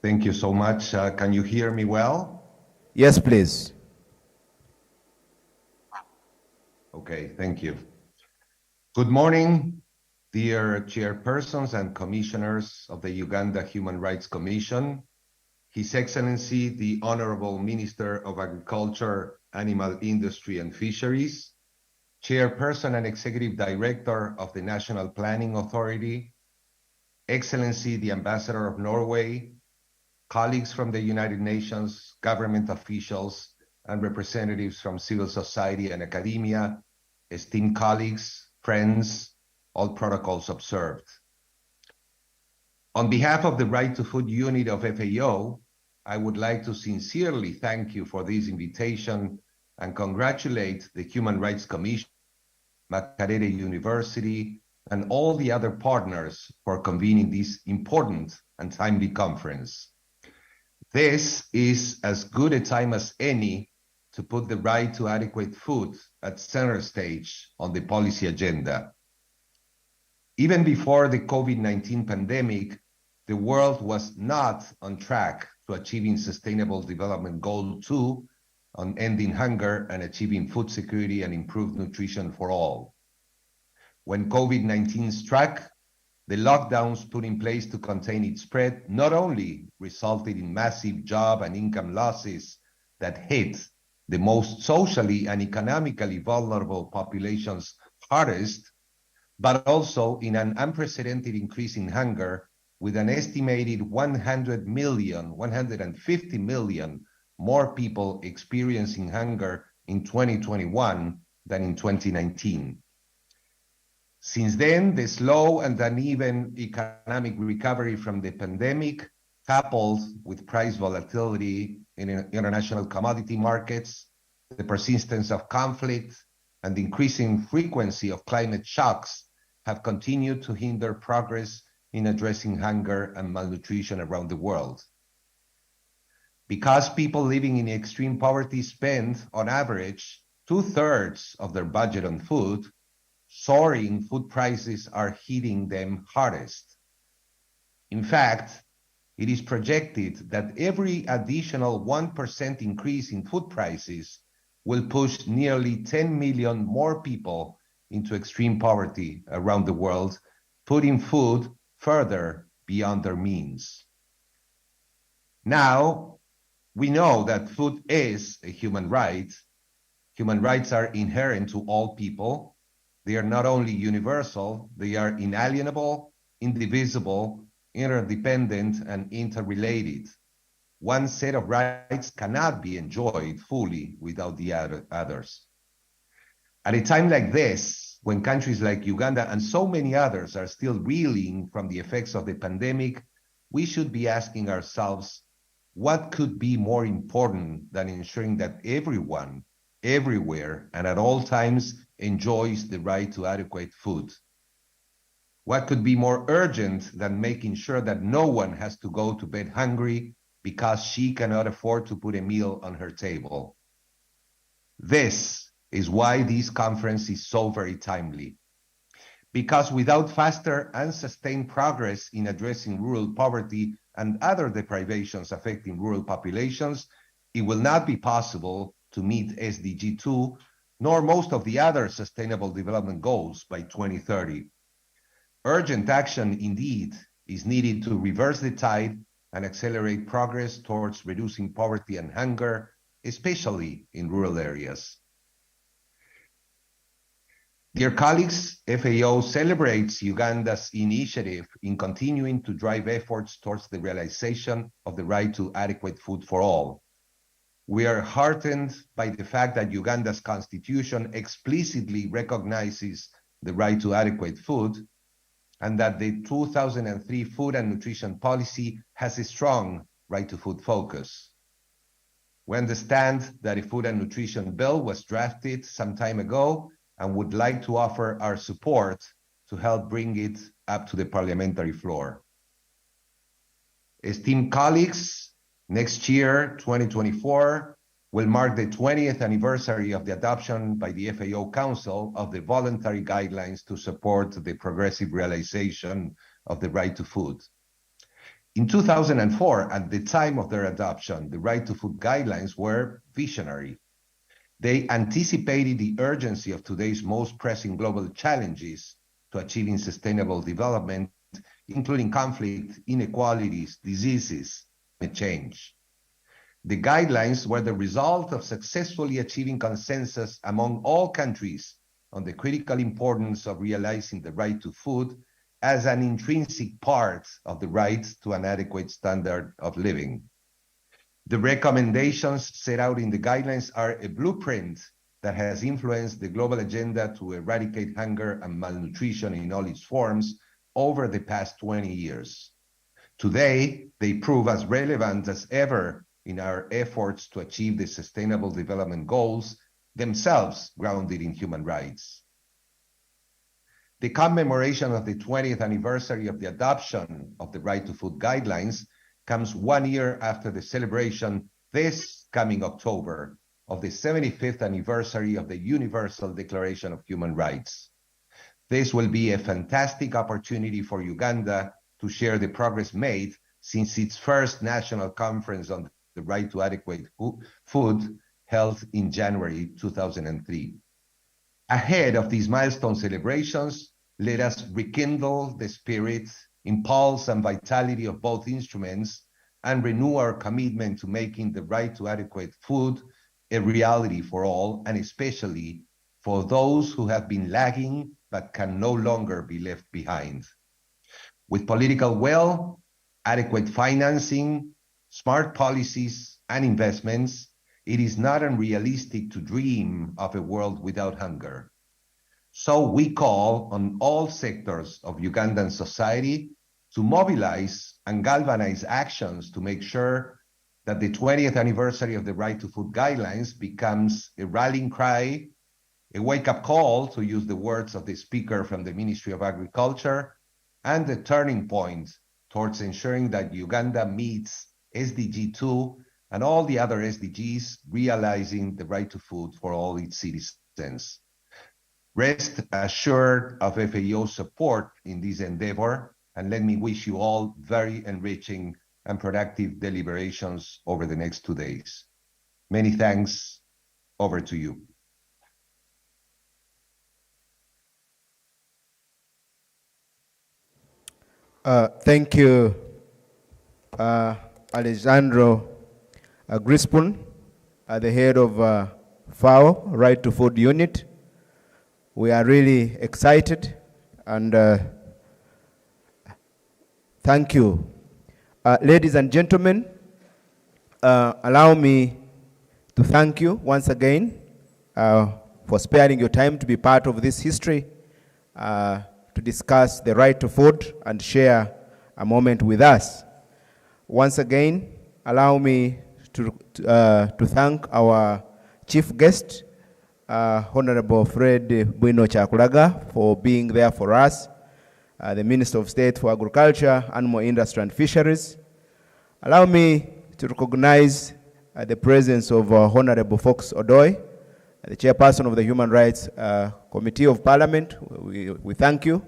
[SPEAKER 11] Thank you so much. Can you hear me well?
[SPEAKER 4] Yes, please.
[SPEAKER 11] Okay, thank you. Good morning, dear chairpersons and commissioners of the Uganda Human Rights Commission, His Excellency, the Honorable Minister of Agriculture, Animal Industry and Fisheries, Chairperson and Executive Director of the National Planning Authority, Excellency, the Ambassador of Norway, colleagues from the United Nations, government officials, and representatives from civil society and academia, esteemed colleagues, friends, all protocols observed. On behalf of the Right to Food Unit of FAO, I would like to sincerely thank you for this invitation and congratulate the Human Rights Commission, Makerere University, and all the other partners for convening this important and timely conference. This is as good a time as any to put the right to adequate food at center stage on the policy agenda. Even before the COVID-19 pandemic, the world was not on track to achieving Sustainable Development Goal 2 on ending hunger and achieving food security and improved nutrition for all. When COVID-19 struck, the lockdowns put in place to contain its spread not only resulted in massive job and income losses that hit the most socially and economically vulnerable populations hardest, but also in an unprecedented increase in hunger, with an estimated 150 million more people experiencing hunger in 2021 than in 2019. Since then, the slow and uneven economic recovery from the pandemic, coupled with price volatility in international commodity markets, the persistence of conflict, and the increasing frequency of climate shocks have continued to hinder progress in addressing hunger and malnutrition around the world. Because people living in extreme poverty spend, on average, 2/3 of their budget on food, soaring food prices are hitting them hardest. In fact, it is projected that every additional 1% increase in food prices will push nearly 10 million more people into extreme poverty around the world, putting food further beyond their means. Now, we know that food is a human right. Human rights are inherent to all people. They are not only universal, they are inalienable, indivisible, interdependent and interrelated. One set of rights cannot be enjoyed fully without the others. At a time like this, when countries like Uganda and so many others are still reeling from the effects of the pandemic, we should be asking ourselves, what could be more important than ensuring that everyone, everywhere, and at all times enjoys the right to adequate food? What could be more urgent than making sure that no one has to go to bed hungry because she cannot afford to put a meal on her table? This is why this conference is so very timely. Because without faster and sustained progress in addressing rural poverty and other deprivations affecting rural populations, it will not be possible to meet SDG 2, nor most of the other Sustainable Development Goals by 2030. Urgent action, indeed, is needed to reverse the tide and accelerate progress towards reducing poverty and hunger, especially in rural areas. Dear colleagues, FAO celebrates Uganda's initiative in continuing to drive efforts towards the realization of the right to adequate food for all. We are heartened by the fact that Uganda's constitution explicitly recognizes the right to adequate food, and that the 2003 Food and Nutrition Policy has a strong right to food focus. We understand that a food and nutrition bill was drafted some time ago and would like to offer our support to help bring it up to the parliamentary floor. Esteemed colleagues, next year, 2024, will mark the 20th anniversary of the adoption by the FAO Council of the voluntary guidelines to support the progressive realization of the right to food. In 2004, at the time of their adoption, the right to food guidelines were visionary. They anticipated the urgency of today's most pressing global challenges to achieving sustainable development, including conflict, inequalities, diseases, and change. The guidelines were the result of successfully achieving consensus among all countries on the critical importance of realizing the right to food as an intrinsic part of the right to an adequate standard of living. The recommendations set out in the guidelines are a blueprint that has influenced the global agenda to eradicate hunger and malnutrition in all its forms over the past 20 years. Today, they prove as relevant as ever in our efforts to achieve the Sustainable Development Goals, themselves grounded in human rights. The commemoration of the 20th anniversary of the adoption of the Right to Food Guidelines comes 1 year after the celebration this coming October of the 75th anniversary of the Universal Declaration of Human Rights. This will be a fantastic opportunity for Uganda to share the progress made since its first national conference on the right to adequate food held in January 2003. Ahead of these milestone celebrations, let us rekindle the spirit, impulse, and vitality of both instruments and renew our commitment to making the right to adequate food a reality for all, and especially for those who have been lagging but can no longer be left behind. With political will, adequate financing, smart policies, and investments, it is not unrealistic to dream of a world without hunger. So we call on all sectors of Ugandan society to mobilize and galvanize actions to make sure that the 20th anniversary of the Right to Food Guidelines becomes a rallying cry, a wake-up call, to use the words of the speaker from the Ministry of Agriculture, and a turning point towards ensuring that Uganda meets SDG 2 and all the other SDGs, realizing the right to food for all its citizens. Rest assured of FAO support in this endeavor, and let me wish you all very enriching and productive deliberations over the next 2 days. Many thanks. Over to you.
[SPEAKER 4] Thank you, Alessandro Grispun, the head of FAO, Right to Food Unit. We are really excited, and Thank you. Ladies and gentlemen, allow me to thank you once again for sparing your time to be part of this history, to discuss the right to food and share a moment with us. Once again, allow me to thank our chief guest, Honorable Fred Bwino Chakulaga, for being there for us, the Minister of State for Agriculture, Animal Industry and Fisheries. Allow me to recognize the presence of Honorable Fox Odoi, the Chairperson of the Human Rights Committee of Parliament. We thank you.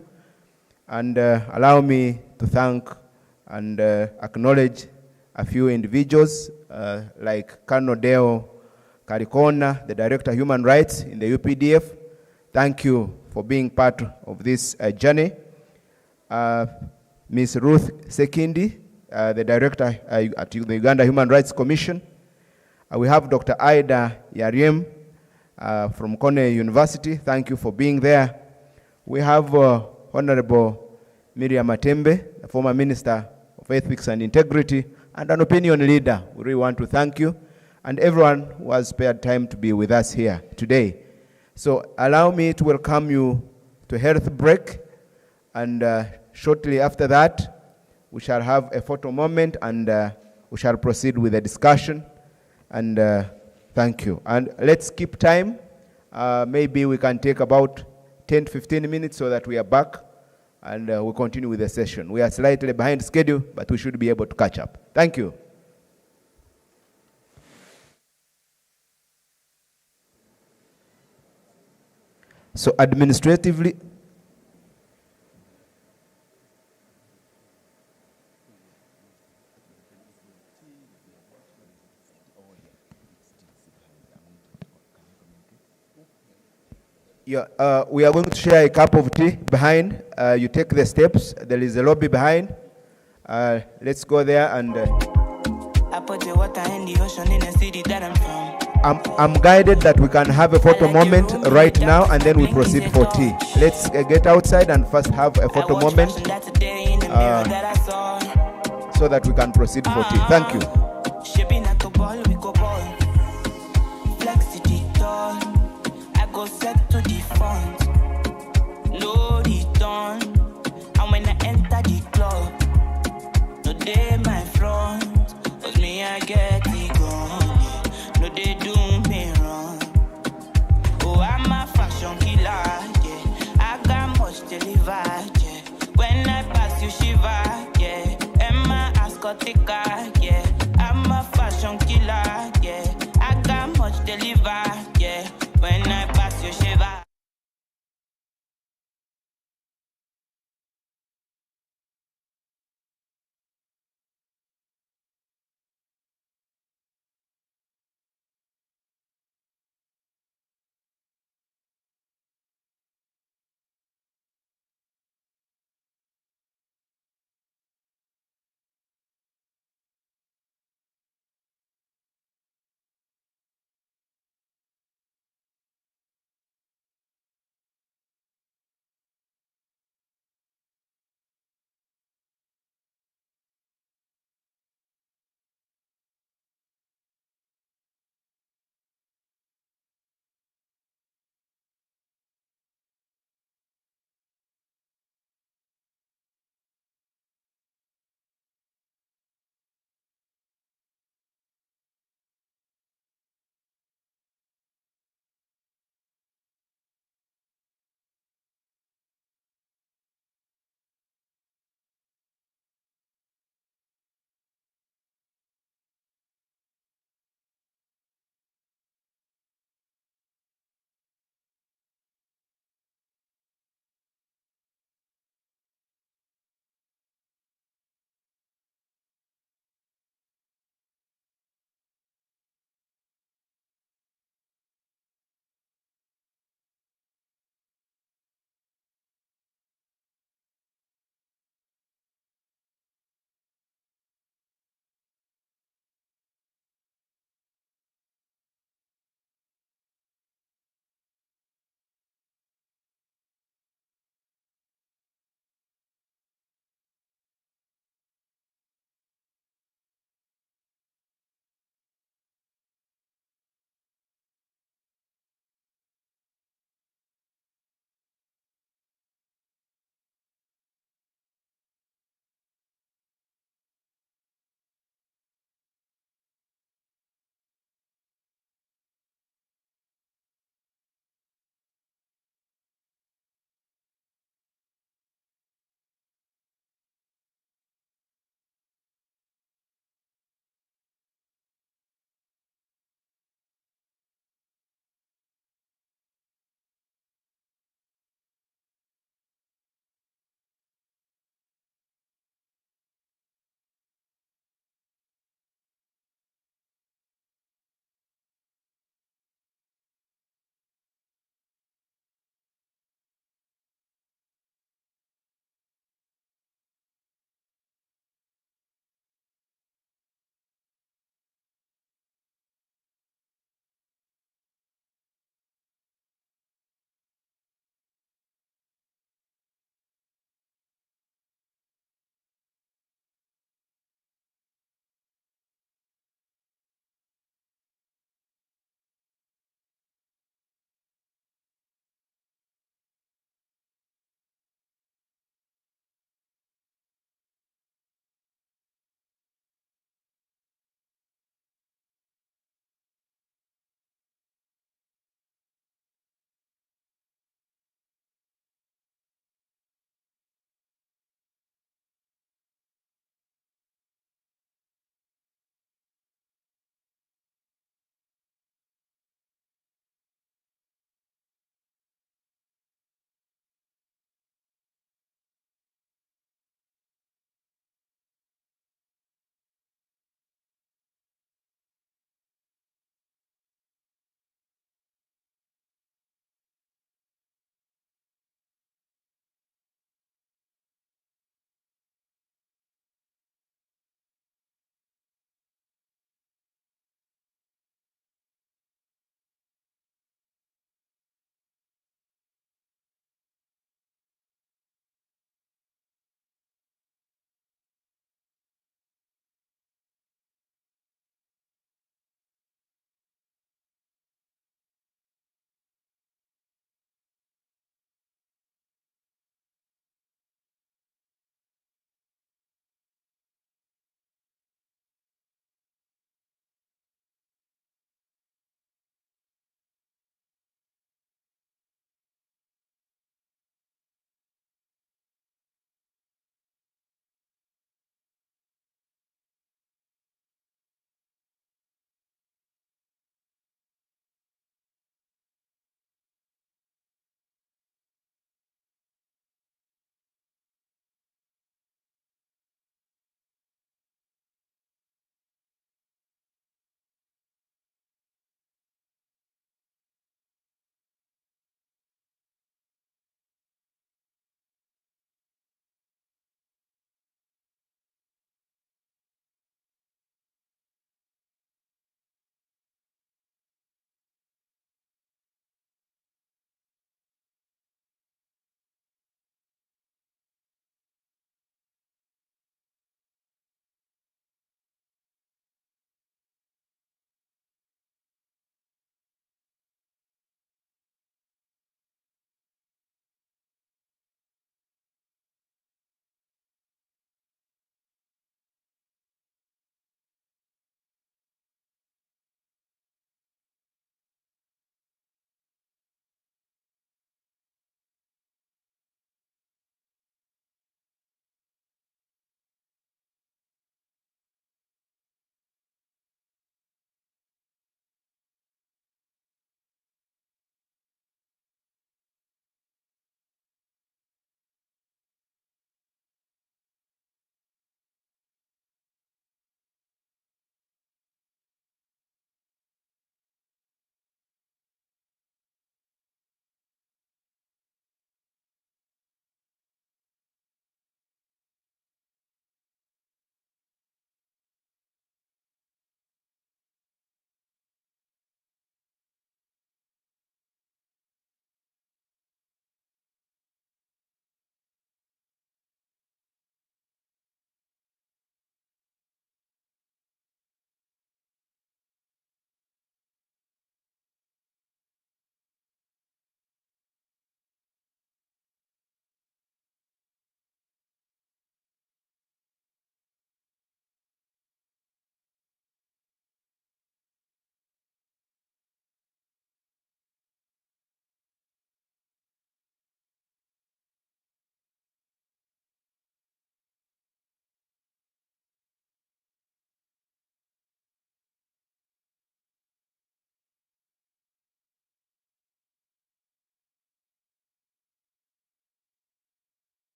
[SPEAKER 4] And allow me to thank and acknowledge a few individuals like Colonel Deo Karikona, the Director of Human Rights in the UPDF. Thank you for being part of this journey. Ms. Ruth Sekindi, the Director at the Uganda Human Rights Commission. We have Dr. Aida Yariem from Cornell University. Thank you for being there. We have Honorable Miriam Matembe, the former Minister of Ethics and Integrity, and an opinion leader. We really want to thank you, and everyone who has spared time to be with us here today. So allow me to welcome you to health break, and shortly after that, we shall have a photo moment, and we shall proceed with the discussion. And thank you. And let's keep time. Maybe we can take about 10 to 15 minutes so that we are back, and we'll continue with the session. We are slightly behind schedule, but we should be able to catch up. Thank you. So administratively, yeah, we are going to share a cup of tea behind. You take the steps. There is a lobby behind. Let's go there and.
[SPEAKER 12] I put the water in the ocean in the city that I'm from.
[SPEAKER 4] I'm guided that we can have a photo moment right now, and then we proceed for tea. Let's get outside and first have a photo moment so that we can proceed for tea. Thank you.
[SPEAKER 12] Shaping like a ball, we go ball. Flex the tall. I go set to the front. No return. And when I enter the club, no day my front. Cause me, I get it gone. No, they do me wrong. Oh, I'm a fashion killer, yeah. I got much to deliver, yeah. When I pass you, shiver, yeah. Emma Ascotica, yeah. I'm a fashion killer, yeah. I got much to deliver, yeah. When I pass you, shiver.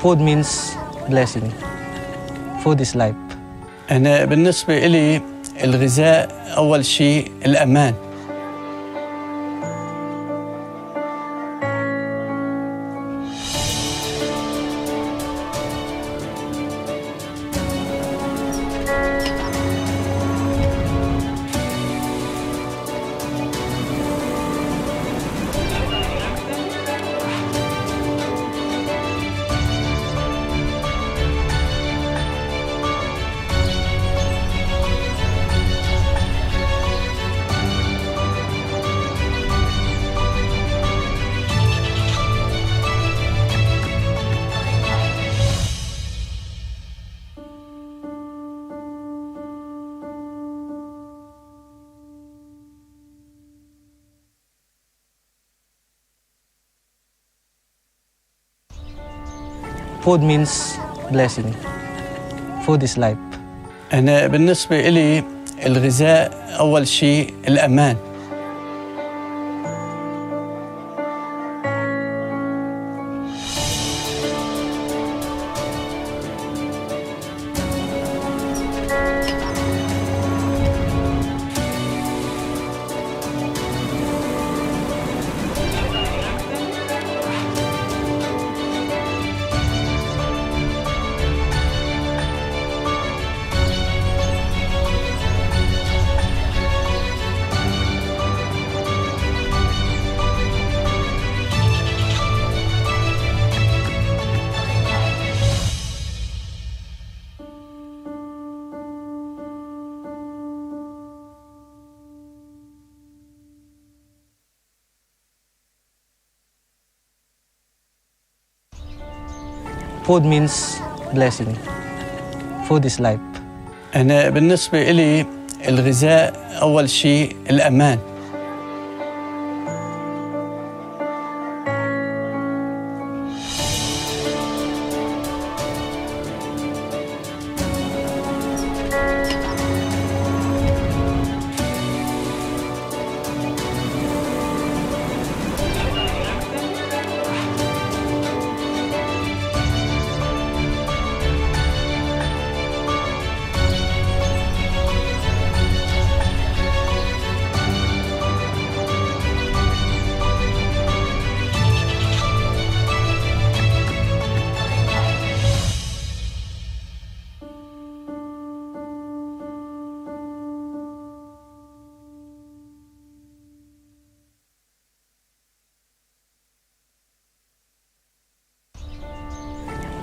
[SPEAKER 13] Food means blessing. Food is life.
[SPEAKER 14] أنا بالنسبة إلي الغذاء أول شيء الأمان.
[SPEAKER 13] Food means blessing. Food is life.
[SPEAKER 14] أنا بالنسبة إلي الغذاء أول شيء الأمان.
[SPEAKER 13] Food means blessing. Food is life.
[SPEAKER 14] أنا بالنسبة إلي الغذاء أول شيء الأمان.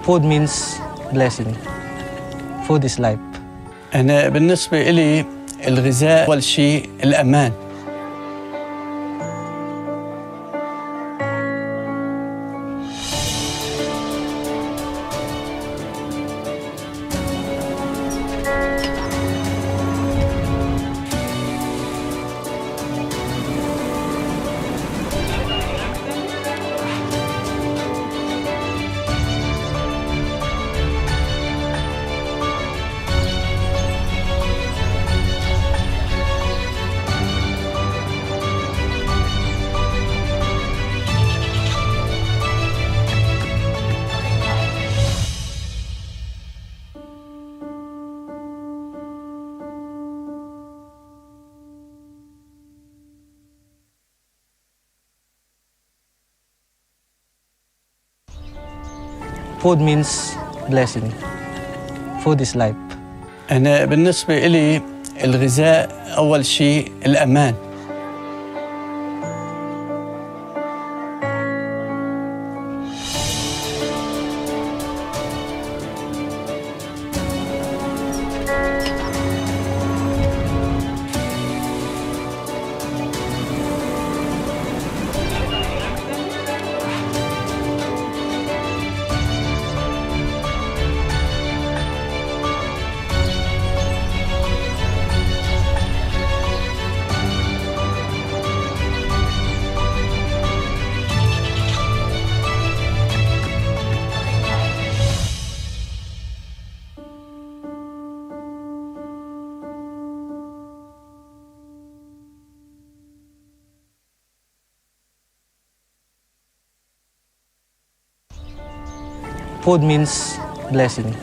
[SPEAKER 13] Food means blessing. Food is life.
[SPEAKER 14] أنا بالنسبة إلي الغذاء أول شيء الأمان.
[SPEAKER 13] Food means blessing. Food is life.
[SPEAKER 14] أنا بالنسبة إلي الغذاء أول شيء الأمان.
[SPEAKER 13] Food means blessing.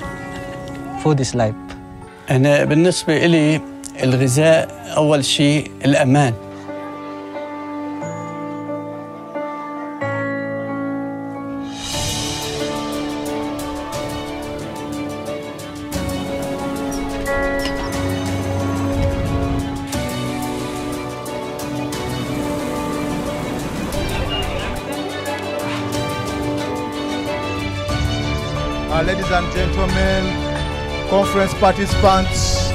[SPEAKER 13] Food is life.
[SPEAKER 14] أنا بالنسبة إلي الغذاء أول شيء الأمان.
[SPEAKER 15] Ladies and gentlemen, conference participants,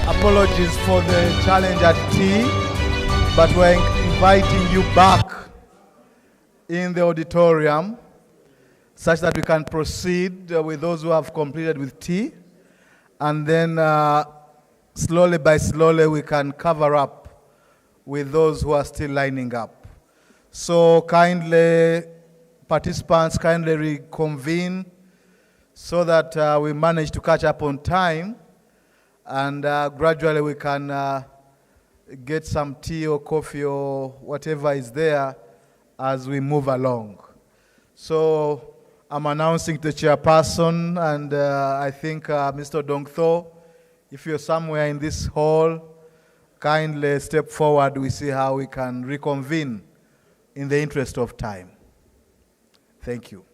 [SPEAKER 15] apologies for the challenge at tea, but we're inviting you back in the auditorium such that we can proceed with those who have completed with tea, and then slowly by slowly we can cover up with those who are still lining up. So kindly, participants, kindly reconvene so that we manage to catch up on time, and gradually we can get some tea or coffee or whatever is there as we move along. So I'm announcing the chairperson, and I think Mr. Dongtho, if you're somewhere in this hall, kindly step forward. We see how we can reconvene in the interest of time. Thank you.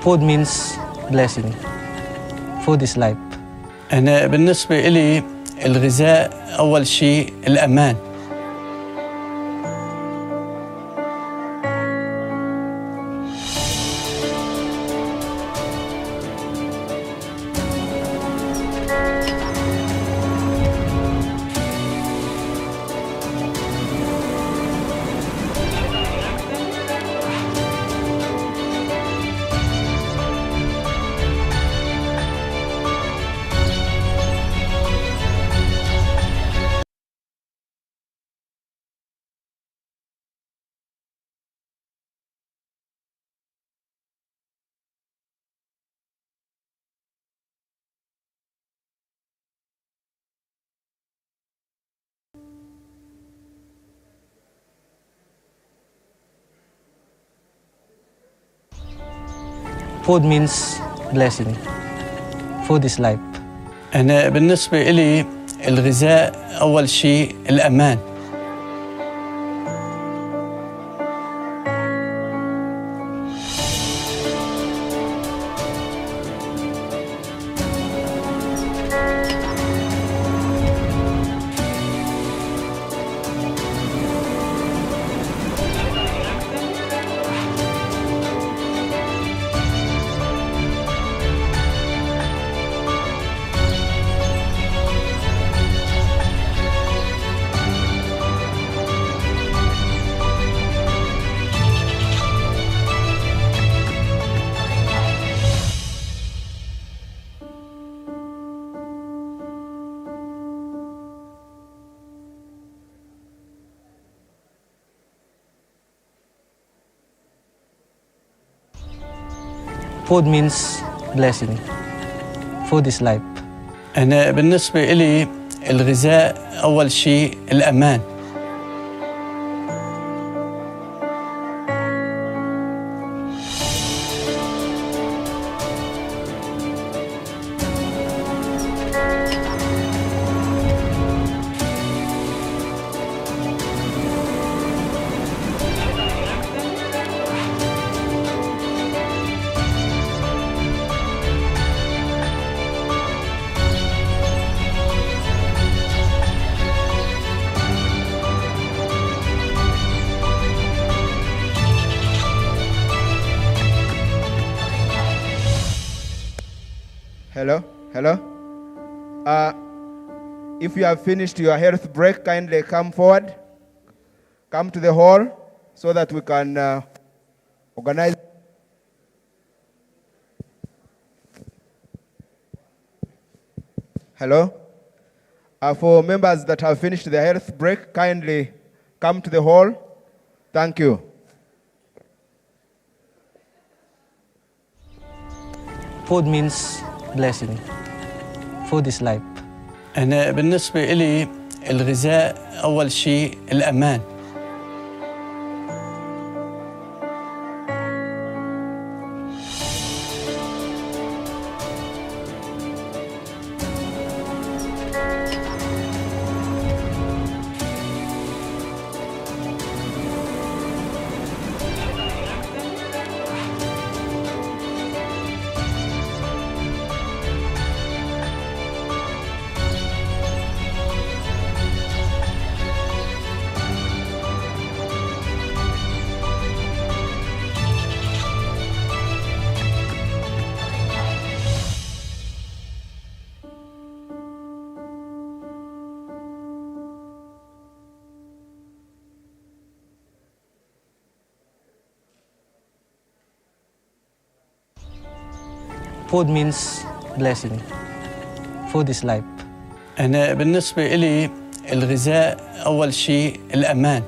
[SPEAKER 13] Food means blessing. Food is life.
[SPEAKER 14] أنا بالنسبة إلي الغذاء أول شيء الأمان.
[SPEAKER 13] Food means blessing. Food is life.
[SPEAKER 14] أنا بالنسبة إلي الغذاء أول شيء الأمان.
[SPEAKER 13] Food means blessing. Food is life.
[SPEAKER 14] أنا بالنسبة إلي الغذاء أول شيء الأمان.
[SPEAKER 4] Hello? Hello? If you have finished your health break, kindly come forward. Come to the hall so that we can organize. Hello? For members that have finished their health break, kindly come to the hall. Thank you.
[SPEAKER 13] Food means blessing. Food is life.
[SPEAKER 14] أنا بالنسبة إلي الغذاء أول شيء الأمان.
[SPEAKER 13] Food means blessing. Food is life.
[SPEAKER 14] أنا بالنسبة إلي الغذاء أول شيء الأمان.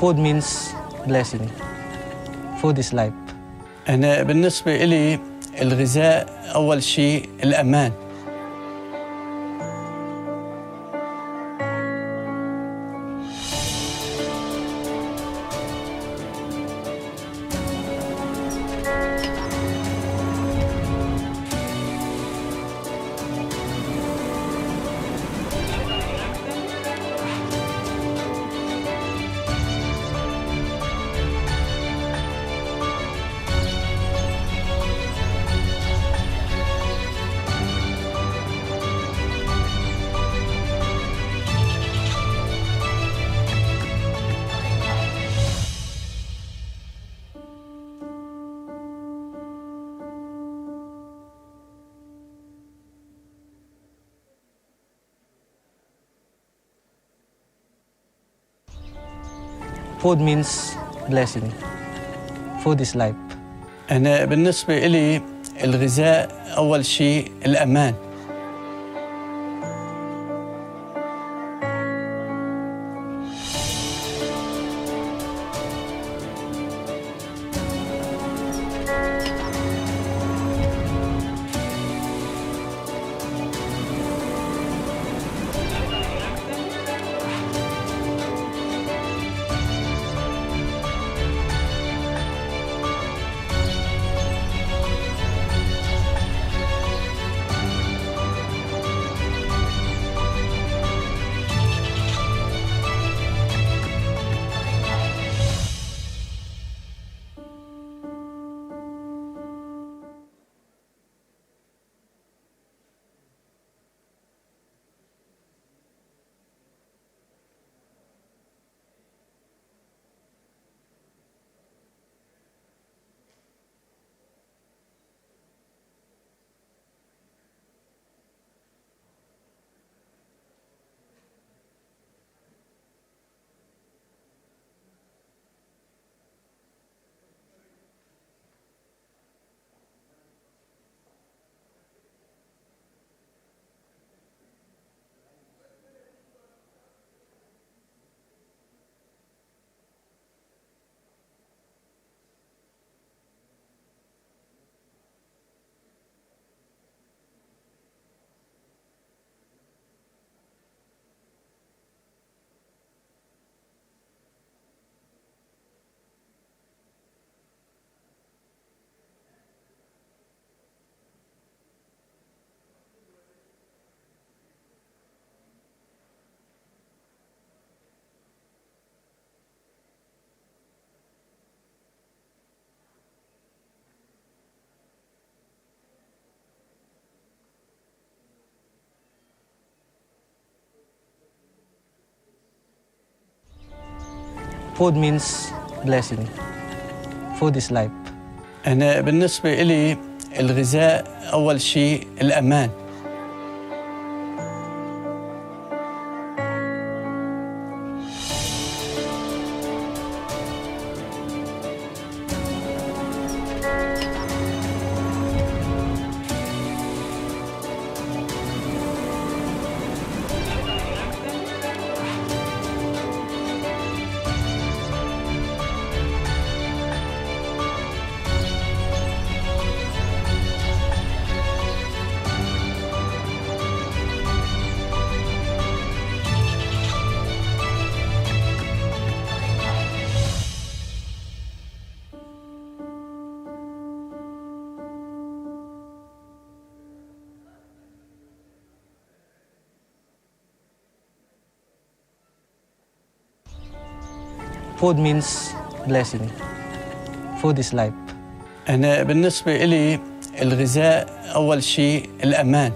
[SPEAKER 13] Food means blessing. Food is life.
[SPEAKER 14] أنا بالنسبة إلي الغذاء أول شيء الأمان.
[SPEAKER 13] Food means blessing. Food is life.
[SPEAKER 14] أنا بالنسبة إلي الغذاء أول شيء الأمان.
[SPEAKER 13] Food means blessing. Food is life.
[SPEAKER 14] أنا بالنسبة إلي الغذاء أول شيء الأمان.
[SPEAKER 13] Food means blessing. Food is life.
[SPEAKER 14] أنا بالنسبة إلي الغذاء أول شيء الأمان.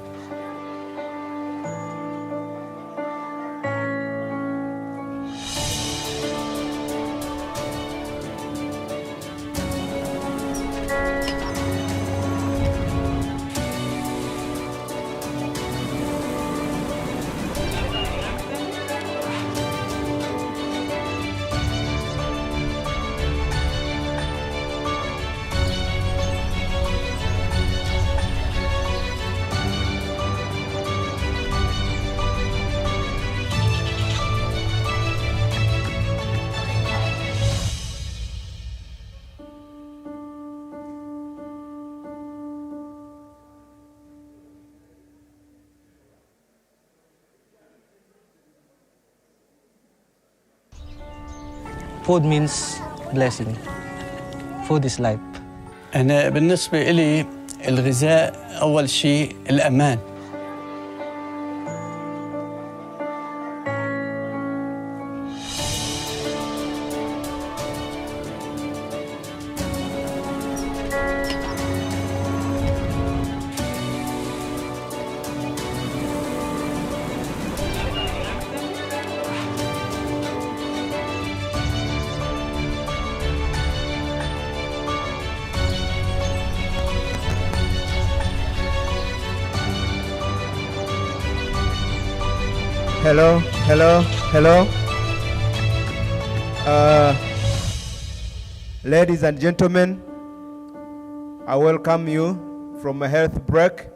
[SPEAKER 13] Food means blessing. Food is life.
[SPEAKER 14] أنا بالنسبة إلي الغذاء أول شيء الأمان.
[SPEAKER 4] Hello, hello, hello. Ladies and gentlemen, I welcome you from a health break.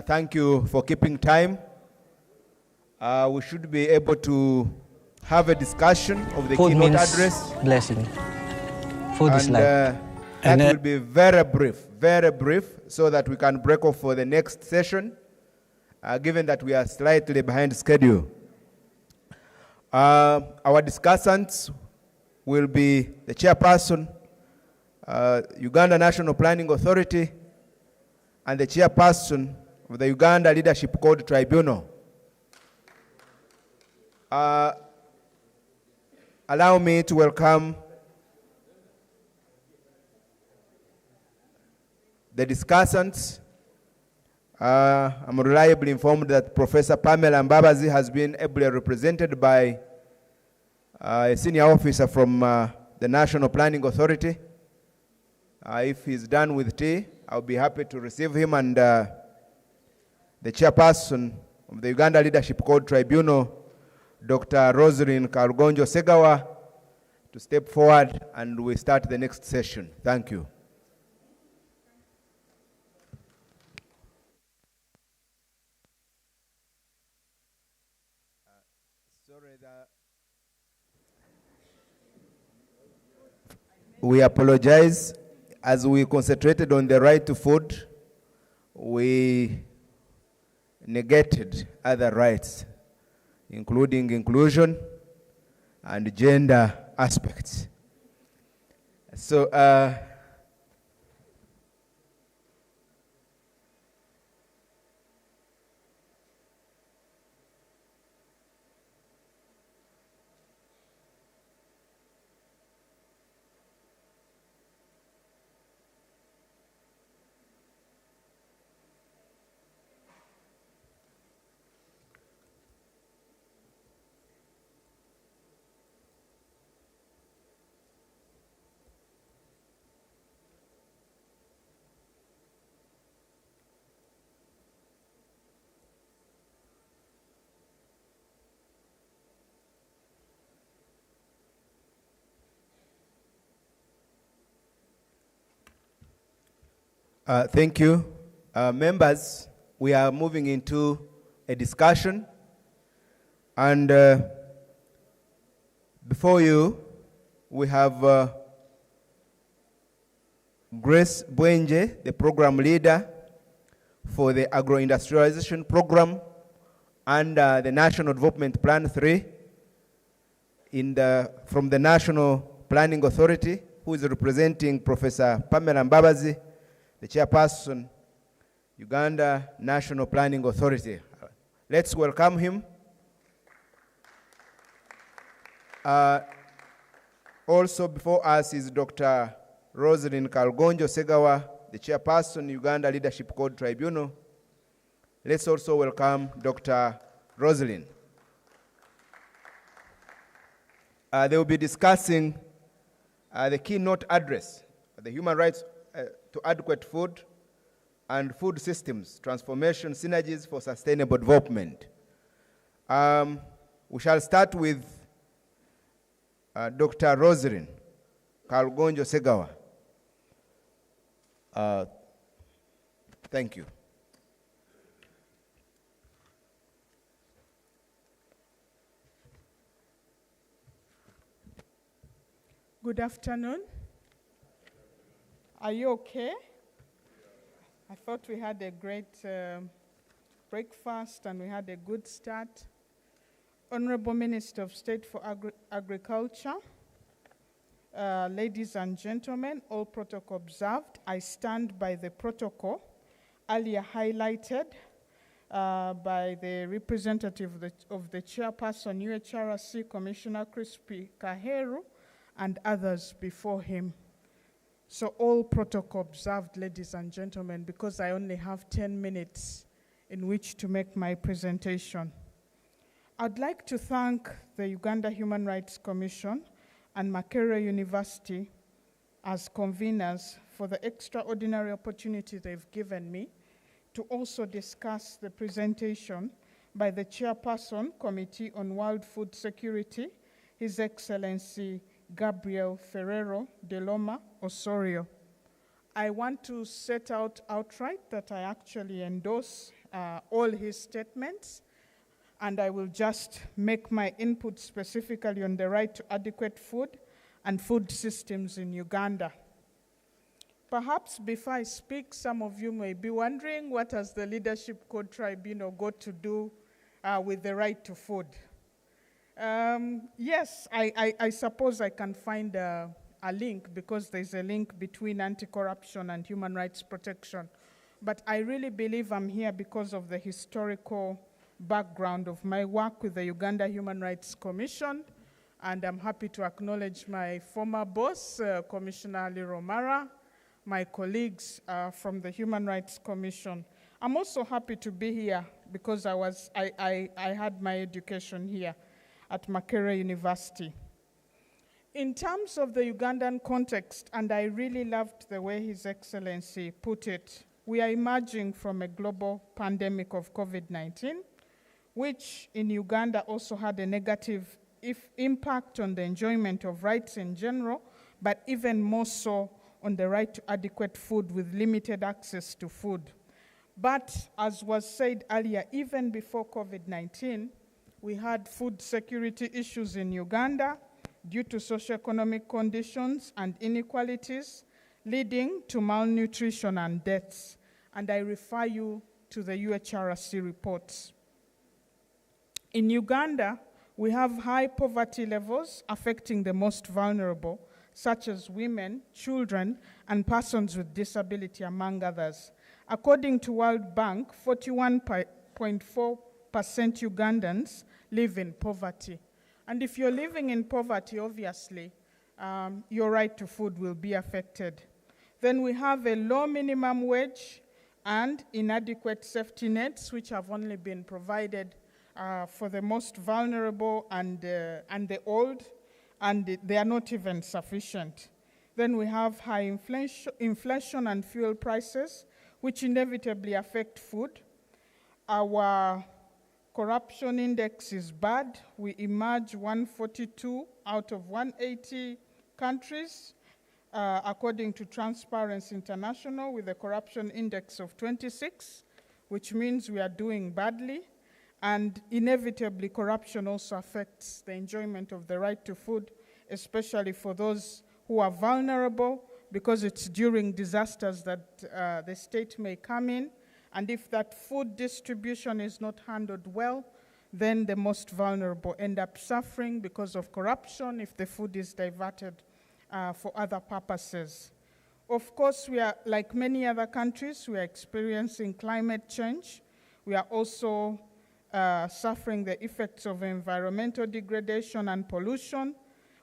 [SPEAKER 4] Thank you for keeping time. We should be able to have a discussion of the
[SPEAKER 13] Food
[SPEAKER 4] keynote
[SPEAKER 13] means
[SPEAKER 4] address.
[SPEAKER 13] blessing. Food is
[SPEAKER 4] And
[SPEAKER 13] life.
[SPEAKER 4] that will be very brief, so that we can break off for the next session, given that we are slightly behind schedule. Our discussants will be the chairperson, Uganda National Planning Authority, and the chairperson of the Uganda Leadership Code Tribunal. Allow me to welcome the discussants. I'm reliably informed that Professor Pamela Mbabazi has been ably represented by a senior officer from the National Planning Authority. If he's done with tea, I'll be happy to receive him, and the chairperson of the Uganda Leadership Code Tribunal, Dr. Rosalyn Karugonjo Segawa, to step forward, and we start the next session. Thank you. We apologize. As we concentrated on the right to food, we negated other rights, including inclusion and gender aspects. So, Thank you. Members, we are moving into a discussion. And before you, we have Grace Bwenje, the program leader for the agro-industrialization program under the National Development Plan 3 from the National Planning Authority, who is representing Professor Pamela Mbabazi, the chairperson, Uganda National Planning Authority. Let's welcome him. Also before us is Dr. Rosalind Kalgonjo Segawa, the chairperson, Uganda Leadership Code Tribunal. Let's also welcome Dr. Rosalind. They will be discussing the keynote address, the human rights to adequate food and food systems, transformation synergies for sustainable development. We shall start with Dr. Rosalind Kalgonjo Segawa. Thank you.
[SPEAKER 16] Good afternoon. Are you okay? I thought we had a great breakfast and we had a good start. Honorable Minister of State for Agriculture, ladies and gentlemen, all protocol observed. I stand by the protocol earlier highlighted by the representative of the chairperson, UHRC, Commissioner Crispy Kaheru, and others before him. So all protocol observed, ladies and gentlemen, because I only have 10 minutes in which to make my presentation. I'd like to thank the Uganda Human Rights Commission and Makerere University as conveners for the extraordinary opportunity they've given me to also discuss the presentation by the chairperson, Committee on World Food Security, His Excellency Gabriel Ferrero de Loma Osorio. I want to set out outright that I actually endorse all his statements, and I will just make my input specifically on the right to adequate food and food systems in Uganda. Perhaps before I speak, some of you may be wondering, what has the Leadership Code Tribunal got to do with the right to food? Yes, I suppose I can find a link, because there's a link between anti-corruption and human rights protection. But I really believe I'm here because of the historical background of my work with the Uganda Human Rights Commission, and I'm happy to acknowledge my former boss, Commissioner Ali Romara, my colleagues from the Human Rights Commission. I'm also happy to be here because I had my education here at Makerere University. In terms of the Ugandan context, and I really loved the way His Excellency put it, we are emerging from a global pandemic of COVID-19, which in Uganda also had a negative impact on the enjoyment of rights in general, but even more so on the right to adequate food with limited access to food. But as was said earlier, even before COVID-19, we had food security issues in Uganda due to socioeconomic conditions and inequalities, leading to malnutrition and deaths. And I refer you to the UHRC reports. In Uganda, we have high poverty levels affecting the most vulnerable, such as women, children, and persons with disability, among others. According to World Bank, 41.4% Ugandans live in poverty. And if you're living in poverty, obviously, your right to food will be affected. Then we have a low minimum wage and inadequate safety nets, which have only been provided for the most vulnerable and the old, and they are not even sufficient. Then we have high inflation and fuel prices, which inevitably affect food. Our corruption index is bad. We emerge 142 out of 180 countries. according to Transparency International, with a corruption index of 26, which means we are doing badly. And inevitably, corruption also affects the enjoyment of the right to food, especially for those who are vulnerable, because it's during disasters that the state may come in. And if that food distribution is not handled well, then the most vulnerable end up suffering because of corruption if the food is diverted for other purposes. Of course, we are, like many other countries, we are experiencing climate change. We are also suffering the effects of environmental degradation and pollution.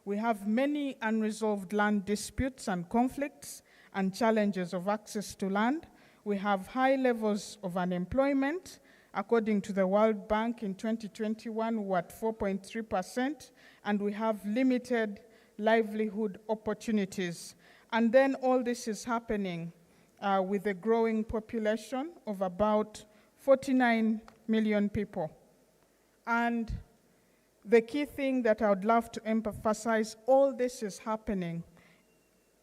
[SPEAKER 16] We have many unresolved land disputes and conflicts and challenges of access to land. We have high levels of unemployment. According to the World Bank, in 2021, we're at 4.3%, and we have limited livelihood opportunities. And then all this is happening with a growing population of about 49 million people. And the key thing that I would love to emphasize, all this is happening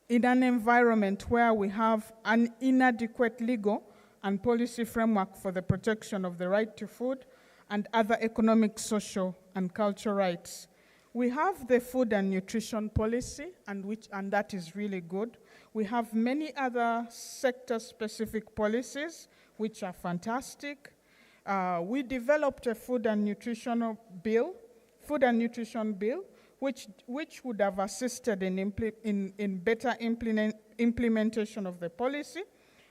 [SPEAKER 16] in an environment where we have an inadequate legal and policy framework for the protection of the right to food and other economic, social, and cultural rights. We have the food and nutrition policy, and that is really good. We have many other sector-specific policies, which are fantastic. We developed a food and nutrition bill, which would have assisted in better implementation of the policy.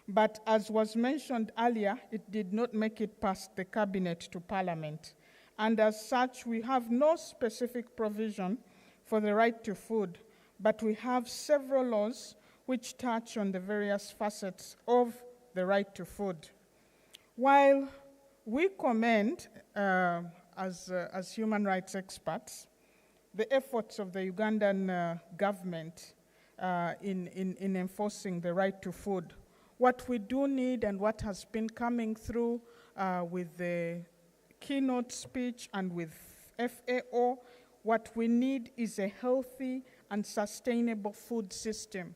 [SPEAKER 16] But as was mentioned earlier, it did not make it past the cabinet to parliament. And as such, we have no specific provision for the right to food, but we have several laws which touch on the various facets of the right to food. While we commend, as human rights experts, the efforts of the Ugandan government in enforcing the right to food, what we do need and what has been coming through with the keynote speech and with FAO, what we need is a healthy and sustainable food system.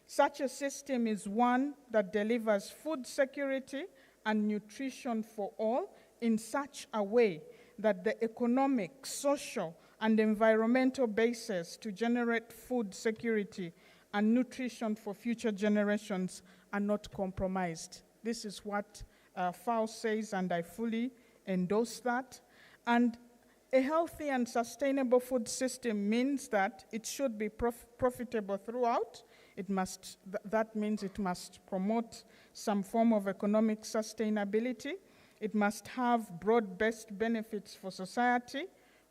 [SPEAKER 16] Such a system is one that delivers food security and nutrition for all in such a way that the economic, social, and environmental basis to generate food security and nutrition for future generations are not compromised. This is what FAO says, and I fully endorse that. And a healthy and sustainable food system means that it should be profitable throughout. That means it must promote some form of economic sustainability. It must have broad-based benefits for society,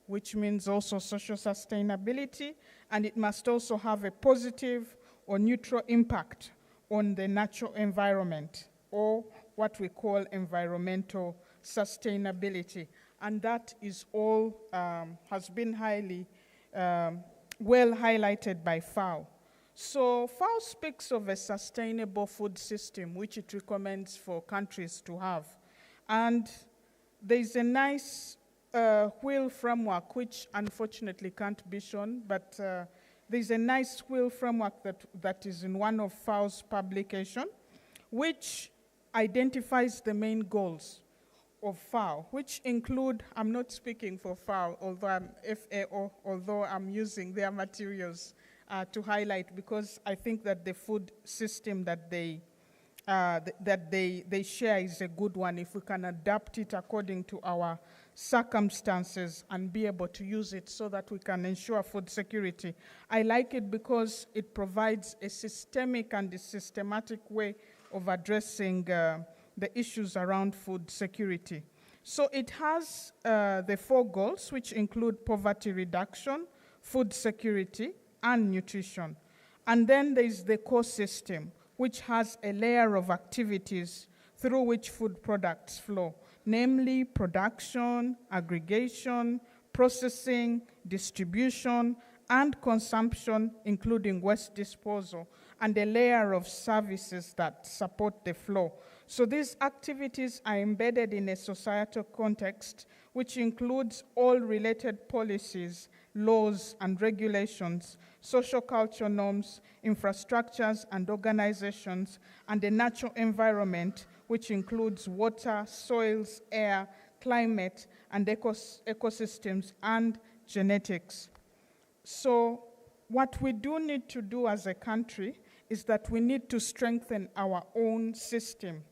[SPEAKER 16] which means also social sustainability, and it must also have a positive or neutral impact on the natural environment, or what we call environmental sustainability. And that is all, has been highly, well highlighted by FAO. So FAO speaks of a sustainable food system, which it recommends for countries to have. And there's a nice wheel framework, which unfortunately can't be shown, but there's a nice wheel framework that is in one of FAO's publication, which identifies the main goals of FAO, which include, I'm not speaking for FAO, although I'm FAO, although I'm using their materials to highlight, because I think that the food system that they share is a good one if we can adapt it according to our circumstances and be able to use it so that we can ensure food security. I like it because it provides a systemic and a systematic way of addressing the issues around food security. So it has the 4 goals, which include poverty reduction, food security, and nutrition. And then there's the core system, which has a layer of activities through which food products flow, namely production, aggregation, processing, distribution, and consumption, including waste disposal, and a layer of services that support the flow. So these activities are embedded in a societal context, which includes all related policies laws and regulations, social cultural norms, infrastructures and organizations, and the natural environment, which includes water, soils, air, climate, and ecosystems, and genetics. So what we do need to do as a country is that we need to strengthen our own system,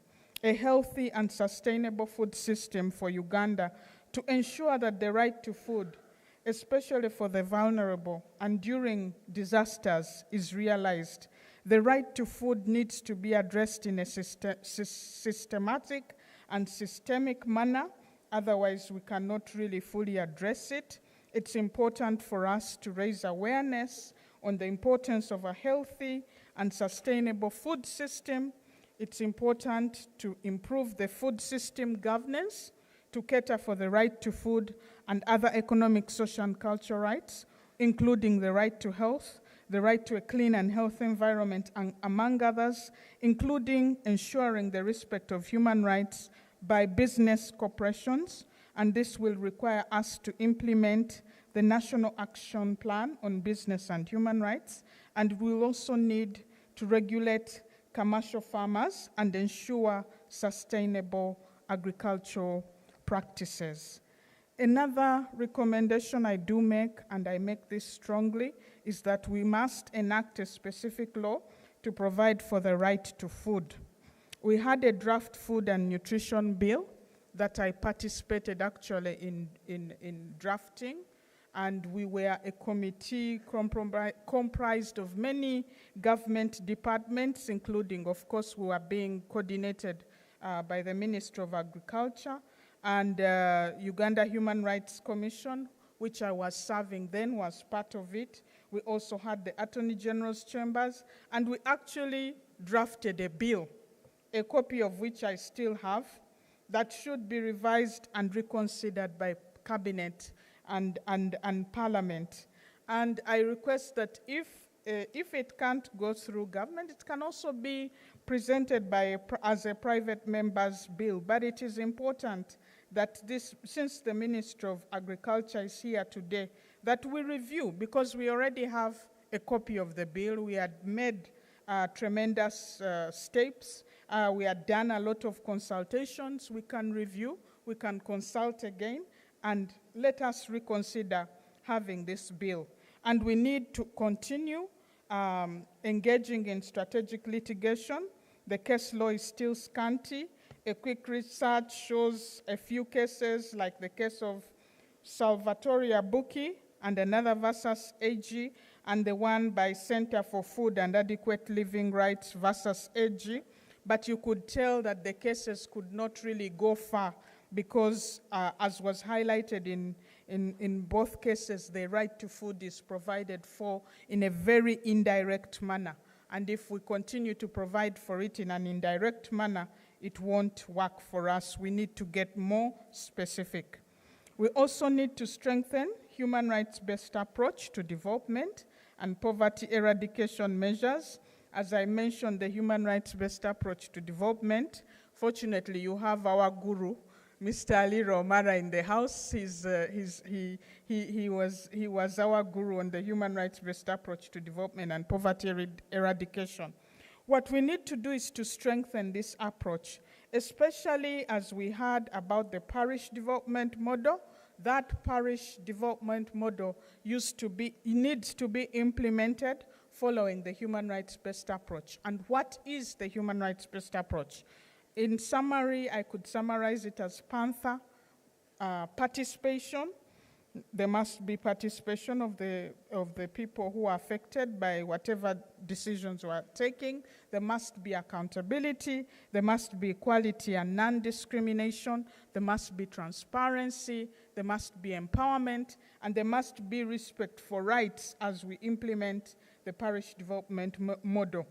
[SPEAKER 16] a healthy and sustainable food system for Uganda, to ensure that the right to food, especially for the vulnerable and during disasters, is realized. The right to food needs to be addressed in a systematic and systemic manner, otherwise we cannot really fully address it. It's important for us to raise awareness on the importance of a healthy and sustainable food system. It's important to improve the food system governance to cater for the right to food and other economic, social, and cultural rights, including the right to health, the right to a clean and healthy environment, and among others, including ensuring the respect of human rights by business corporations. And this will require us to implement the National Action Plan on Business and Human Rights, and we'll also need to regulate commercial farmers and ensure sustainable agricultural practices. Another recommendation I do make, and I make this strongly, is that we must enact a specific law to provide for the right to food. We had a draft food and nutrition bill that I participated actually in drafting, and we were a committee comprised of many government departments, including, of course, we were being coordinated by the Ministry of Agriculture, and Uganda Human Rights Commission, which I was serving then, was part of it. We also had the Attorney General's Chambers, and we actually drafted a bill, a copy of which I still have, that should be revised and reconsidered by Cabinet and Parliament. And I request that if it can't go through government, it can also be presented as a private member's bill. But it is important that this, since the Minister of Agriculture is here today, that we review, because we already have a copy of the bill. We had made tremendous steps. We had done a lot of consultations. We can review, we can consult again, and let us reconsider having this bill. And we need to continue engaging in strategic litigation. The case law is still scanty. A quick research shows a few cases, like the case of Salvatore Abuki and another versus AG, and the one by Center for Food and Adequate Living Rights versus AG. But you could tell that the cases could not really go far because, as was highlighted in both cases, the right to food is provided for in a very indirect manner. And if we continue to provide for it in an indirect manner, it won't work for us. We need to get more specific. We also need to strengthen human rights-based approach to development and poverty eradication measures. As I mentioned, the human rights-based approach to development, fortunately you have our guru, Mr. Ali Romara, in the house. He was our guru on the human rights-based approach to development and poverty eradication. What we need to do is to strengthen this approach, especially as we heard about the parish development model. That parish development model needs to be implemented following the human rights-based approach. And what is the human rights-based approach? In summary, I could summarize it as Panther participation. There must be participation of the people who are affected by whatever decisions we are taking. There must be accountability. There must be equality and non-discrimination. There must be transparency. There must be empowerment. And there must be respect for rights as we implement the parish development model.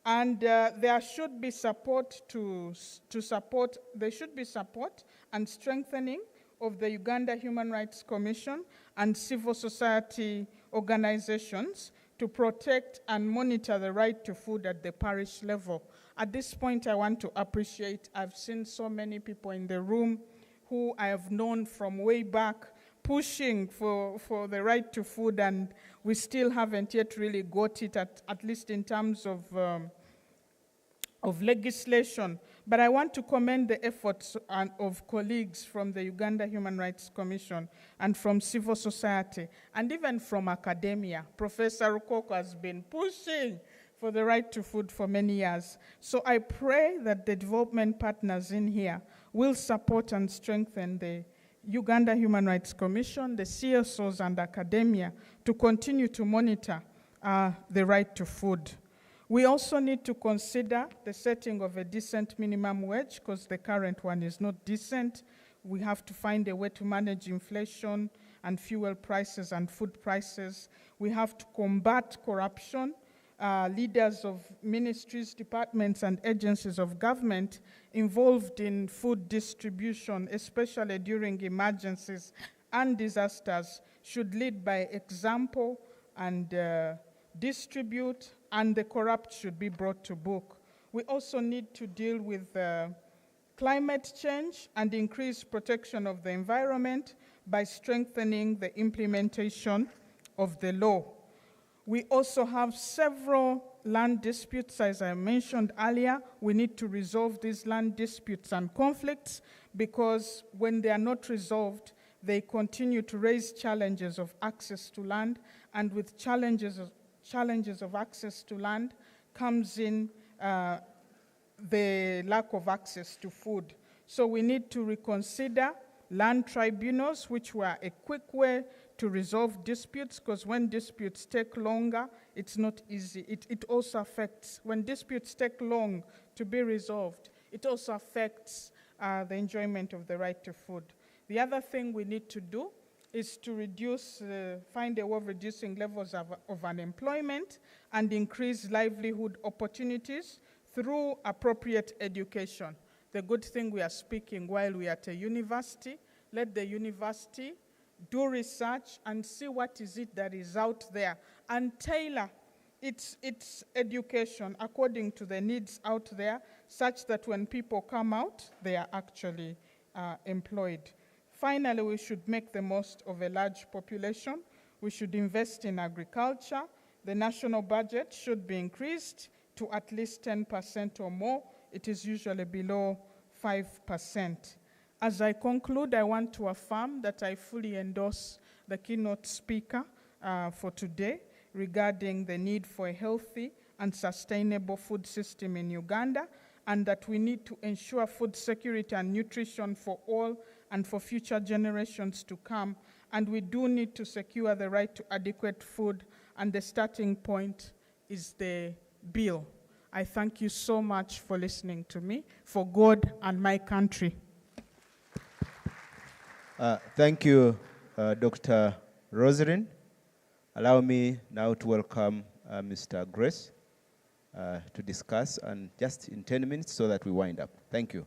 [SPEAKER 16] And there should be support there should be support and strengthening of the Uganda Human Rights Commission and civil society organizations to protect and monitor the right to food at the parish level. At this point, I want to appreciate, I've seen so many people in the room who I have known from way back, pushing for the right to food, and we still haven't yet really got it, at least in terms of legislation. But I want to commend the efforts of colleagues from the Uganda Human Rights Commission and from civil society, and even from academia. Professor Rukoko has been pushing for the right to food for many years. So I pray that the development partners in here will support and strengthen the Uganda Human Rights Commission, the CSOs and academia to continue to monitor the right to food. We also need to consider the setting of a decent minimum wage, because the current one is not decent. We have to find a way to manage inflation and fuel prices and food prices. We have to combat corruption. Leaders of ministries, departments, and agencies of government involved in food distribution, especially during emergencies and disasters, should lead by example and distribute, and the corrupt should be brought to book. We also need to deal with climate change and increase protection of the environment by strengthening the implementation of the law. We also have several land disputes, as I mentioned earlier. We need to resolve these land disputes and conflicts, because when they are not resolved, they continue to raise challenges of access to land, and with challenges of access to land comes in the lack of access to food. So we need to reconsider land tribunals, which were a quick way to resolve disputes, because when disputes take longer, it's not easy. It also affects, when disputes take long to be resolved, it also affects the enjoyment of the right to food. The other thing we need to do is to reduce, find a way of reducing levels of unemployment and increase livelihood opportunities through appropriate education. The good thing we are speaking while we are at a university, let the university do research and see what is it that is out there and tailor its education according to the needs out there, such that when people come out, they are actually employed. Finally, we should make the most of a large population. We should invest in agriculture. The national budget should be increased to at least 10% or more. It is usually below 5%. As I conclude, I want to affirm that I fully endorse the keynote speaker for today regarding the need for a healthy and sustainable food system in Uganda, and that we need to ensure food security and nutrition for all and for future generations to come. And we do need to secure the right to adequate food, and the starting point is the bill. I thank you so much for listening to me, for God and my country.
[SPEAKER 4] Thank you, Dr. Rosarin. Allow me now to welcome Mr. Grace to discuss, and just in 10 minutes so that we wind up. Thank you.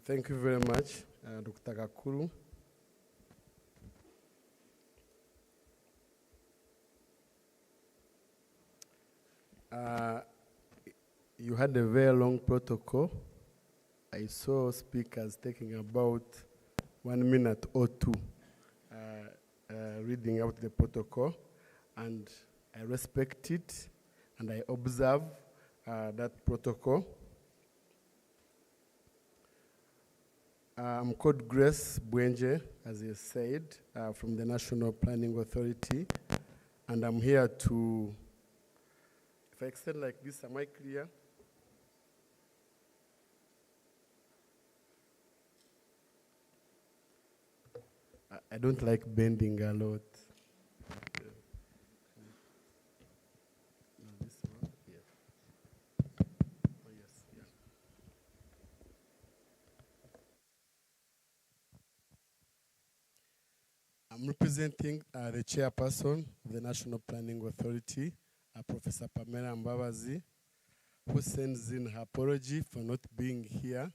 [SPEAKER 17] Thank you very much, Dr. Kakuru. You had a very long protocol. I saw speakers taking about 1 minute or two reading out the protocol, and I respect it, and I observe that protocol. I'm called Grace Bwenje, as you said, from the National Planning Authority, and I'm here to, if I extend like this, am I clear? I don't like bending a lot. I'm representing the chairperson of the National Planning Authority, Professor Pamela Mbabazi, who sends in her apology for not being here.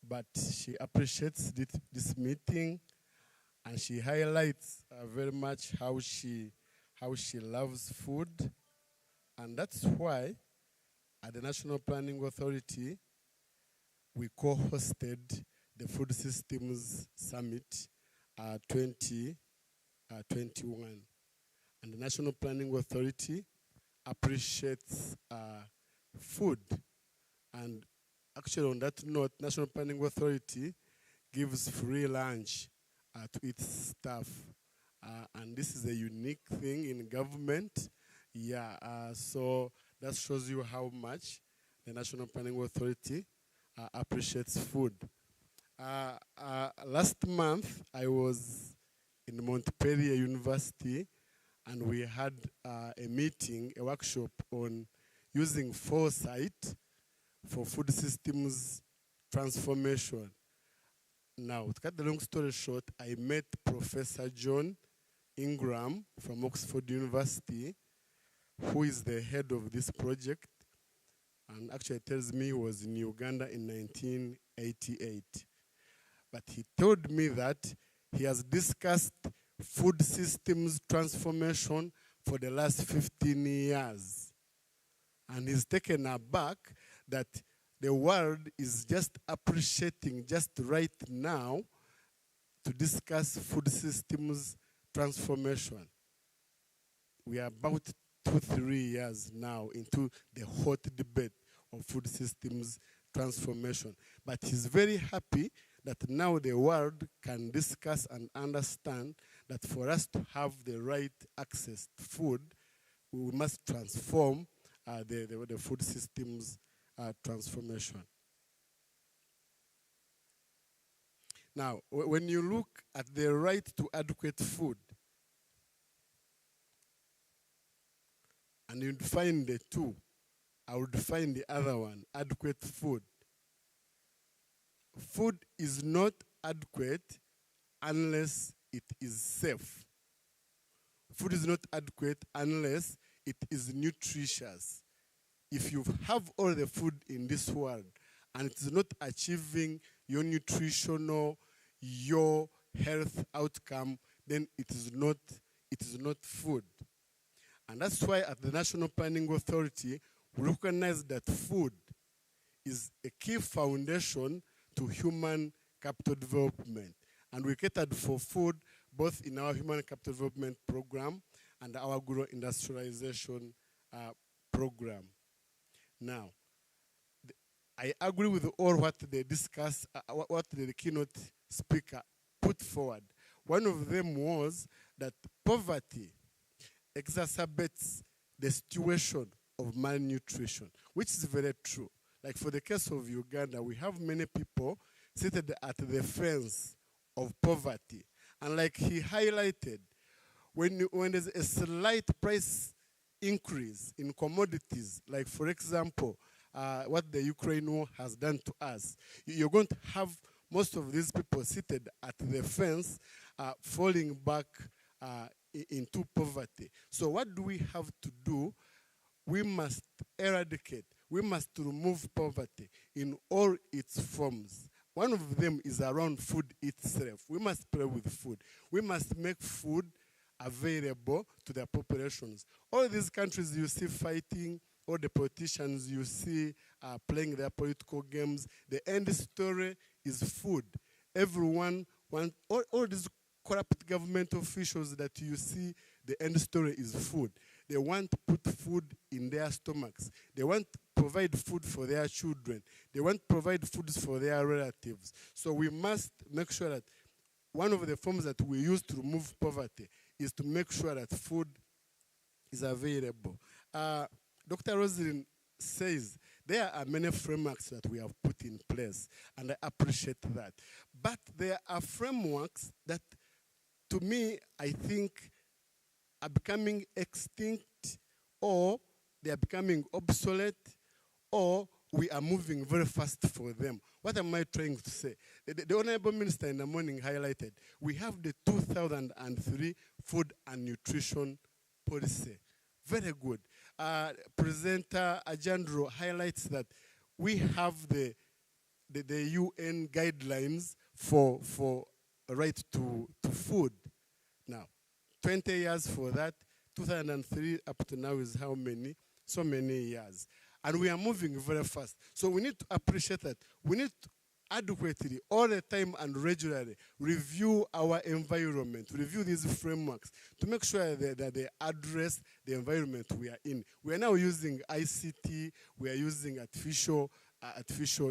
[SPEAKER 17] but she appreciates this meeting, and she highlights very much how she loves food. And that's why at the National Planning Authority, we co-hosted the Food Systems Summit 2021. And the National Planning Authority appreciates food. And actually on that note, National Planning Authority gives free lunch to its staff. And this is a unique thing in government. Yeah, so that shows you how much the National Planning Authority appreciates food. Last month, I was in Montpellier University, and we had a meeting, a workshop on using foresight for food systems transformation. Now, to cut the long story short, I met Professor John Ingram from Oxford University, who is the head of this project, and actually tells me he was in Uganda in 1988. But he told me that he has discussed food systems transformation for the last 15 years. And he's taken aback that the world is just appreciating just right now to discuss food systems transformation. We are about 2-3 years now into the hot debate of food systems transformation. But he's very happy that now the world can discuss and understand that for us to have the right access to food, we must transform the food systems transformation. Now, when you look at the right to adequate food, and you define the two, I would define the other one, adequate food. Food is not adequate unless it is safe. Food is not adequate unless it is nutritious. If you have all the food in this world and it is not achieving your nutritional, your health outcome, then it is not food. And that's why at the National Planning Authority, we recognize that food is a key foundation to human capital development. And we catered for food both in our human capital development program and our agro-industrialization program. Now, I agree with all what they discussed, what the keynote speaker put forward. One of them was that poverty exacerbates the situation of malnutrition, which is very true. Like for the case of Uganda, we have many people seated at the fence of poverty. And like he highlighted, when there's a slight price increase in commodities, like for example, what the Ukraine war has done to us, you're going to have most of these people seated at the fence falling back into poverty. So what do we have to do? We must eradicate, we must remove poverty in all its forms. One of them is around food itself. We must play with food. We must make food available to their populations. All these countries you see fighting, all the politicians you see playing their political games, the end story is food. Everyone wants, all these corrupt government officials that you see, the end story is food. They want to put food in their stomachs. They want to provide food for their children. They want to provide food for their relatives. So we must make sure that one of the forms that we use to remove poverty is to make sure that food is available. Dr. Roslyn says there are many frameworks that we have put in place, and I appreciate that. But there are frameworks that, to me, I think are becoming extinct, or they are becoming obsolete, or we are moving very fast for them. What am I trying to say? The Honorable Minister in the morning highlighted, we have the 2003 Food and Nutrition Policy. Very good. Presenter Ajandro highlights that we have the the UN guidelines for right to food. Now, 20 years for that, 2003 up to now is how many? So many years. And we are moving very fast. So we need to appreciate that. We need to adequately, all the time and regularly, review our environment, review these frameworks to make sure that they address the environment we are in. We are now using ICT, we are using artificial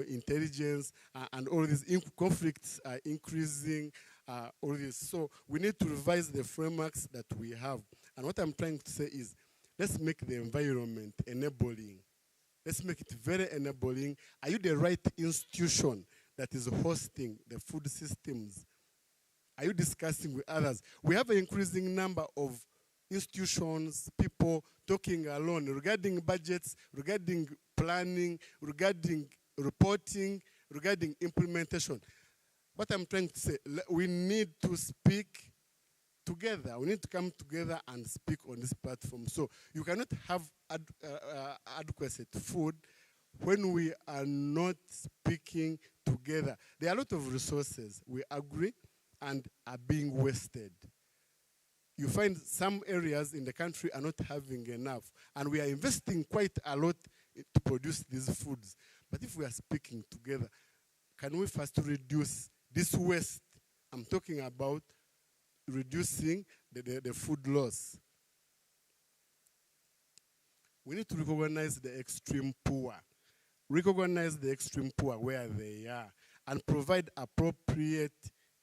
[SPEAKER 17] intelligence, and all these conflicts are increasing, all this. So we need to revise the frameworks that we have. And what I'm trying to say is, let's make the environment enabling. Let's make it very enabling. Are you the right institution that is hosting the food systems? Are you discussing with others? We have an increasing number of institutions, people talking alone regarding budgets, regarding planning, regarding reporting, regarding implementation. What I'm trying to say, we need to speak together. We need to come together and speak on this platform. So you cannot have adequate food when we are not speaking together. There are a lot of resources, we agree, and are being wasted. You find some areas in the country are not having enough, and we are investing quite a lot to produce these foods. But if we are speaking together, can we first reduce this waste? I'm talking about reducing the food loss. We need to recognize the extreme poor. Recognize the extreme poor where they are and provide appropriate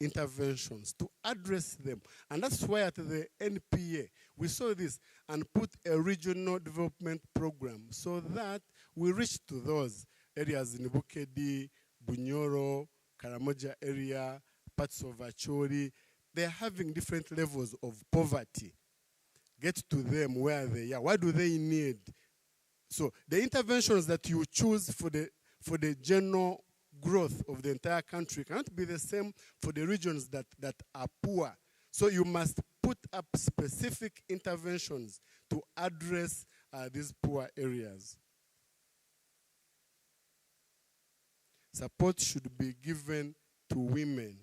[SPEAKER 17] interventions to address them. And that's why at the NPA, we saw this and put a regional development program so that we reach to those areas in Bukedi, Bunyoro, Karamoja area, parts of Acholi. They're having different levels of poverty. Get to them where they are. What do they need? So the interventions that you choose for the general growth of the entire country cannot be the same for the regions that are poor. So you must put up specific interventions to address these poor areas. Support should be given to women.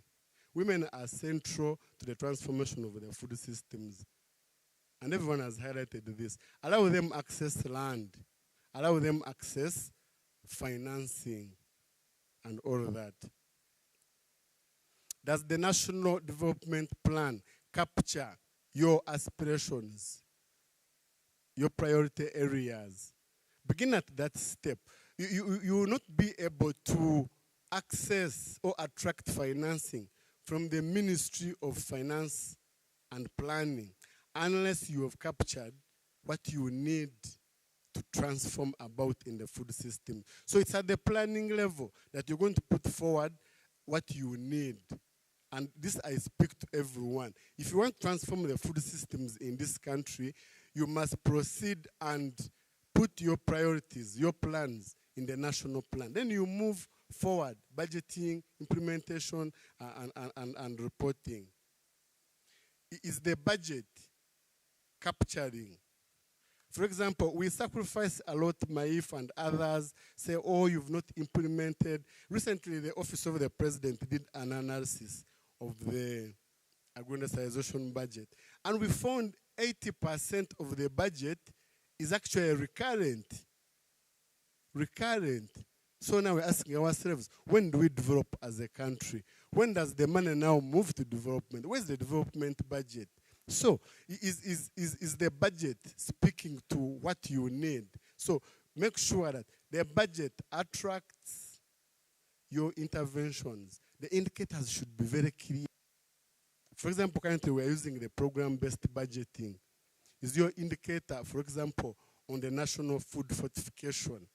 [SPEAKER 17] Women are central to the transformation of the food systems. And everyone has highlighted this. Allow them access land. Allow them access financing and all of that. Does the National Development Plan capture your aspirations, your priority areas? Begin at that step. You will not be able to access or attract financing from the Ministry of Finance and Planning unless you have captured what you need to transform about in the food system. So it's at the planning level that you're going to put forward what you need. And this I speak to everyone. If you want to transform the food systems in this country, you must proceed and put your priorities, your plans in the national plan. Then you move forward, budgeting, implementation, and reporting. Is the budget capturing? For example, we sacrifice a lot, Maif and others say, oh, you've not implemented. Recently, the Office of the President did an analysis of the agro-industrialization budget. And we found 80% of the budget is actually recurrent. So now we're asking ourselves, when do we develop as a country? When does the money now move to development? Where's the development budget? So is the budget speaking to what you need? So make sure that the budget attracts your interventions. The indicators should be very clear. For example, currently we're using the program-based budgeting. Is your indicator, for example, on the national food fortification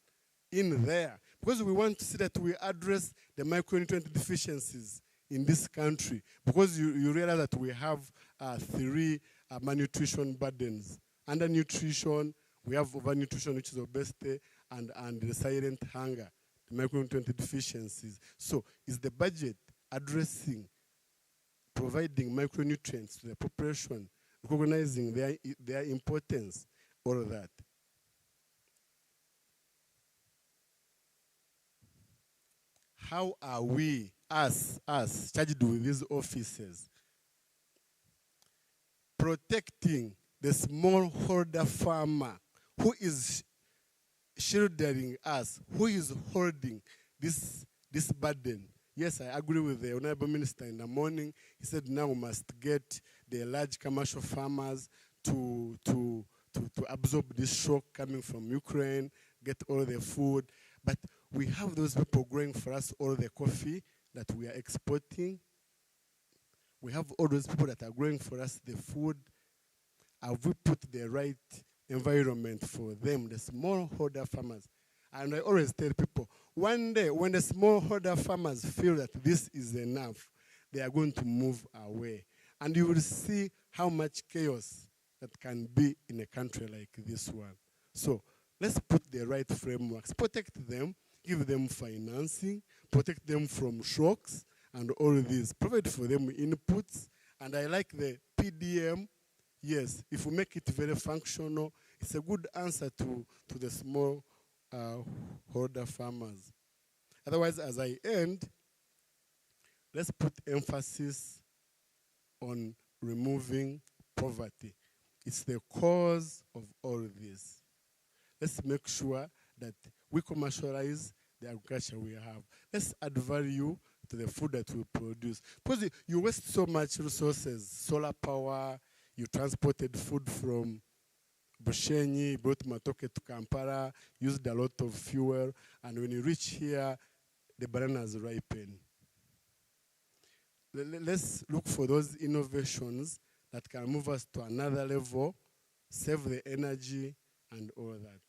[SPEAKER 17] in there? Because we want to see that we address the micronutrient deficiencies in this country. Because you realize that we have 3 malnutrition burdens. Undernutrition, we have overnutrition, which is obesity, and the silent hunger, the micronutrient deficiencies. So is the budget addressing, providing micronutrients to the population, recognizing their importance, all of that? how are we, us, charged with these offices, protecting the smallholder farmer who is shielding us, who is holding this burden? Yes, I agree with the Honorable Minister in the morning. He said now we must get the large commercial farmers to absorb this shock coming from Ukraine, get all the food. But we have those people growing for us all the coffee that we are exporting. We have all those people that are growing for us the food. Have we put the right environment for them, the smallholder farmers? And I always tell people, one day when the smallholder farmers feel that this is enough, they are going to move away. And you will see how much chaos that can be in a country like this one. So let's put the right frameworks, protect them, give them financing, protect them from shocks and all this, provide for them inputs. And I like the PDM. Yes, if we make it very functional, it's a good answer to the small holder farmers. Otherwise, as I end, let's put emphasis on removing poverty. It's the cause of all this. Let's make sure that we commercialize the agriculture we have. Let's add value to the food that we produce. Because you waste so much resources, solar power, you transported food from Bushenyi, brought matoke to Kampala, used a lot of fuel, and when you reach here, the bananas ripen. Let's look for those innovations that can move us to another level, save the energy, and all that.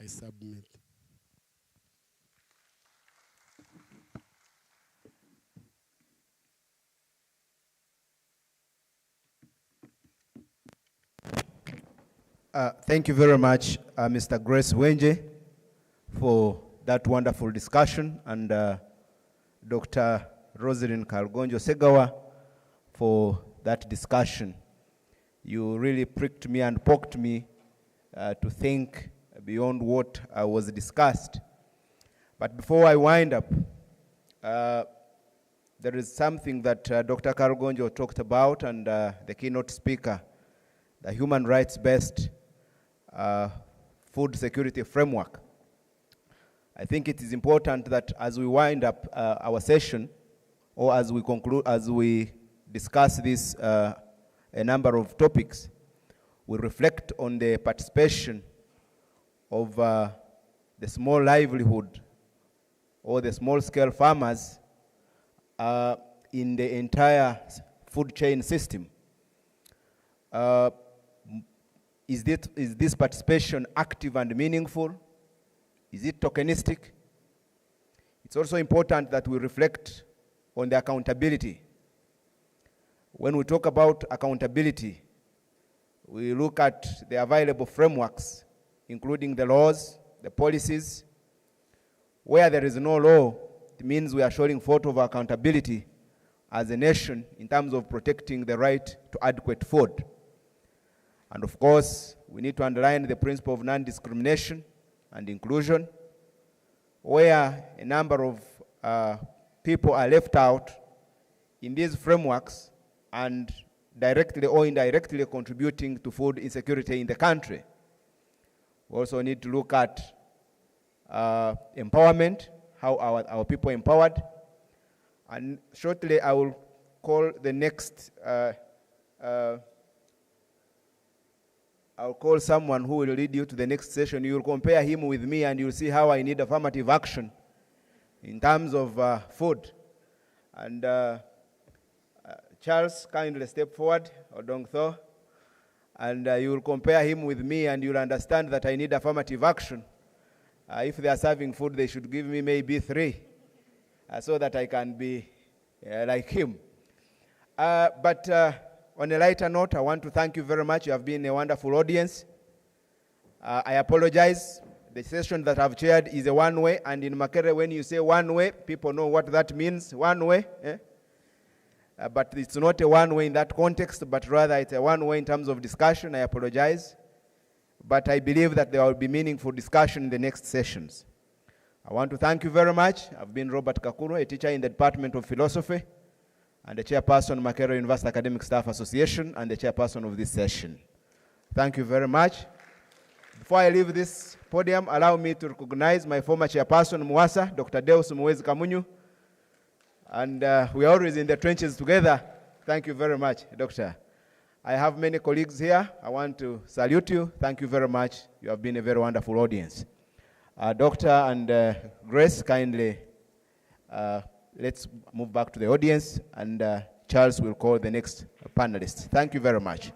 [SPEAKER 17] I submit.
[SPEAKER 4] Thank you very much, Mr. Grace Wenje, for that wonderful discussion, and Dr. Rosalind Kalgonjo Segawa for that discussion. You really pricked me and poked me to think beyond what was discussed. But before I wind up, there is something that Dr. Kalgonjo talked about, and the keynote speaker, the human rights-based food security framework. I think it is important that as we wind up our session, or as we conclude, as we discuss this a number of topics, we reflect on the participation of the small livelihood or the small-scale farmers in the entire food chain system. Is this participation active and meaningful? Is it tokenistic? It's also important that we reflect on the accountability. When we talk about accountability, we look at the available frameworks, including the laws, the policies. Where there is no law, it means we are showing photo of accountability as a nation in terms of protecting the right to adequate food. And of course, we need to underline the principle of non-discrimination and inclusion, where a number of people are left out in these frameworks and directly or indirectly contributing to food insecurity in the country. We also need to look at empowerment, how our people are empowered. And shortly, I will call the next, I'll call someone who will lead you to the next session. You will compare him with me and you'll see how I need affirmative action in terms of food. And Charles, kindly step forward, Odongtho. And you will compare him with me and you'll understand that I need affirmative action. If they are serving food, they should give me maybe 3 so that I can be like him. But on a lighter note, I want to thank you very much. You have been a wonderful audience. I apologize. The session that I've chaired is a one-way, and in Makerere, when you say one-way, people know what that means, one-way. But it's not a one-way in that context, but rather it's a one-way in terms of discussion. I apologize. But I believe that there will be meaningful discussion in the next sessions. I want to thank you very much. I've been Robert Kakuru, a teacher in the Department of Philosophy, and the chairperson, Makerere University Academic Staff Association, and the chairperson of this session. Thank you very much. Before I leave this podium, allow me to recognize my former chairperson, Mwasa, Dr. Deus Muwezi Kamunyu. And we are always in the trenches together. Thank you very much, Doctor. I have many colleagues here. I want to salute you. Thank you very much. You have been a very wonderful audience. Doctor and Grace, kindly, let's move back to the audience, and Charles will call the next panelist. Thank you very much.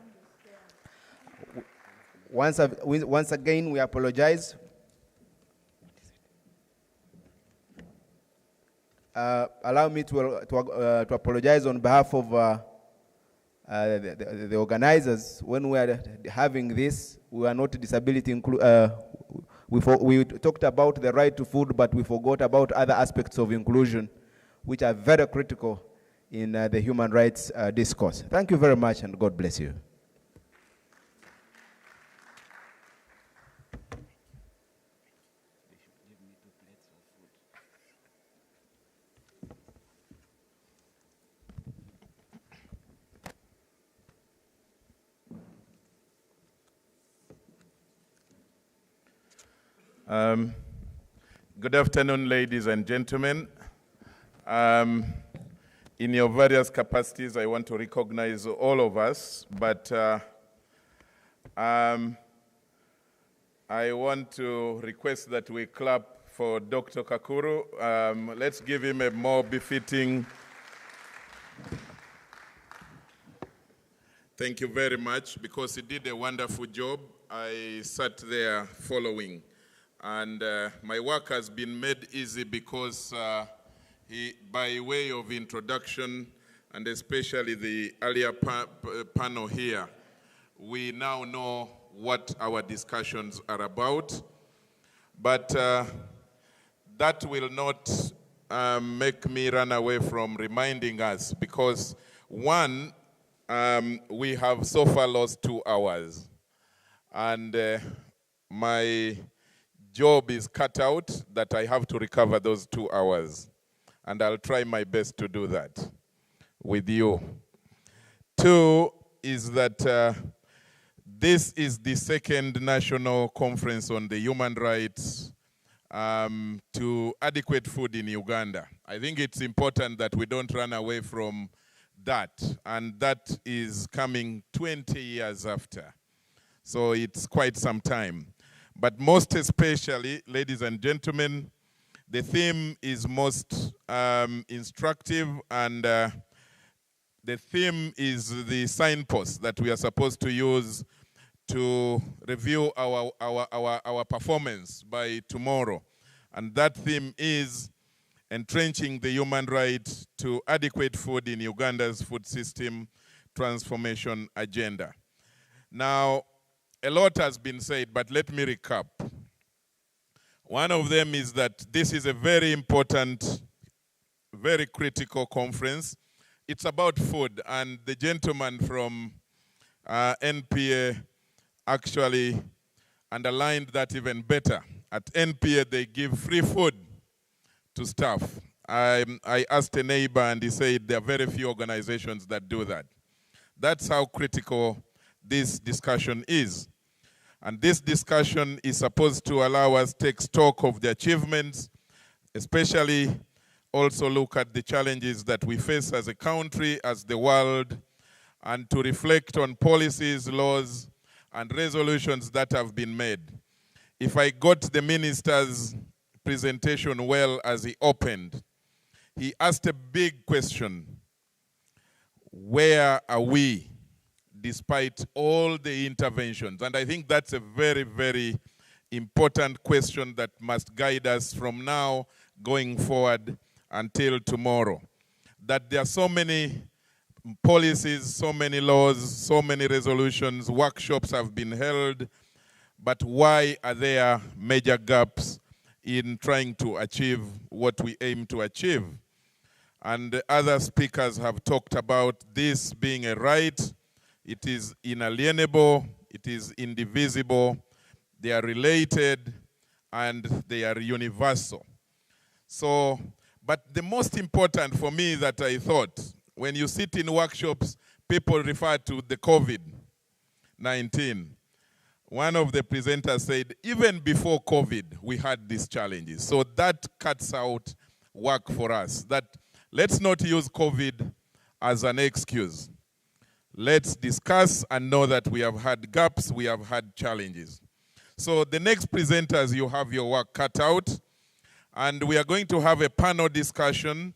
[SPEAKER 4] Once again, we apologize. Allow me to apologize on behalf of the organizers. When we are having this, we are not disability we talked about the right to food, but we forgot about other aspects of inclusion, which are very critical in the human rights discourse. Thank you very much, and God bless you.
[SPEAKER 18] Good afternoon, ladies and gentlemen. In your various capacities, I want to recognize all of us, but I want to request that we clap for Dr. Kakuru. Let's give him a more befitting. Thank you very much, because he did a wonderful job. I sat there following. And my work has been made easy because by way of introduction, and especially the earlier panel here, we now know what our discussions are about. But that will not make me run away from reminding us, because one, we have so far lost 2 hours. And my job is cut out that I have to recover those 2 hours. And I'll try my best to do that with you. 2 is that this is the 2nd national conference on the human rights to adequate food in Uganda. I think it's important that we don't run away from that. And that is coming 20 years after. So it's quite some time. But most especially, ladies and gentlemen, the theme is most instructive, and the theme is the signpost that we are supposed to use to review our performance by tomorrow. And that theme is entrenching the human right to adequate food in Uganda's food system transformation agenda. Now, a lot has been said, but let me recap. One of them is that this is a very important, very critical conference. It's about food, and the gentleman from NPA actually underlined that even better. At NPA, they give free food to staff. I asked a neighbor, and he said there are very few organizations that do that. That's how critical this discussion is. And this discussion is supposed to allow us to take stock of the achievements, especially also look at the challenges that we face as a country, as the world, and to reflect on policies, laws, and resolutions that have been made. If I got the minister's presentation well as he opened, he asked a big question: where are we despite all the interventions? And I think that's a very, very important question that must guide us from now going forward until tomorrow. That there are so many policies, so many laws, so many resolutions, workshops have been held, but why are there major gaps in trying to achieve what we aim to achieve? And other speakers have talked about this being a right. It is inalienable, it is indivisible, they are related, and they are universal. So, but the most important for me that I thought, when you sit in workshops, people refer to the COVID-19. One of the presenters said, even before COVID, we had these challenges. So that cuts out work for us. That let's not use COVID as an excuse. Let's discuss and know that we have had gaps, we have had challenges. So the next presenters, you have your work cut out. And we are going to have a panel discussion.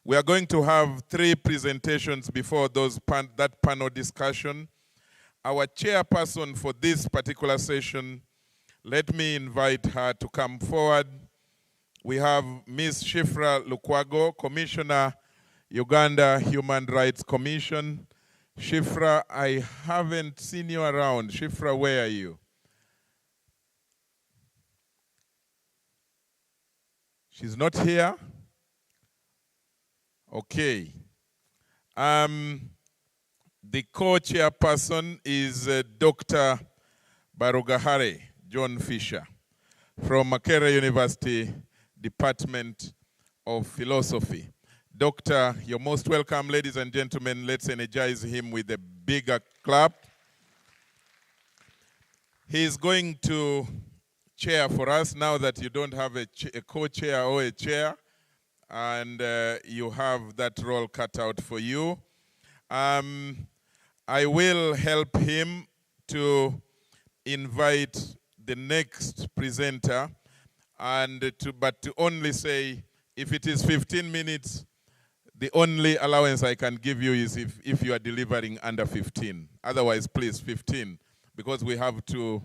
[SPEAKER 18] We are going to have 3 presentations before that panel discussion. Our chairperson for this particular session, let me invite her to come forward. We have Ms. Shifra Lukwago, Commissioner, Uganda Human Rights Commission. Shifra, I haven't seen you around. Shifra, where are you? She's not here? Okay. The co-chairperson is Dr. Barugahare John Fisher from Makerere University, Department of Philosophy. Doctor, you're most welcome, ladies and gentlemen. Let's energize him with a bigger clap. He's going to chair for us now that you don't have a co-chair or a chair, and you have that role cut out for you. I will help him to invite the next presenter, but to only say, if it is 15 minutes, the only allowance I can give you is if you are delivering under 15. Otherwise, please, 15, because we have to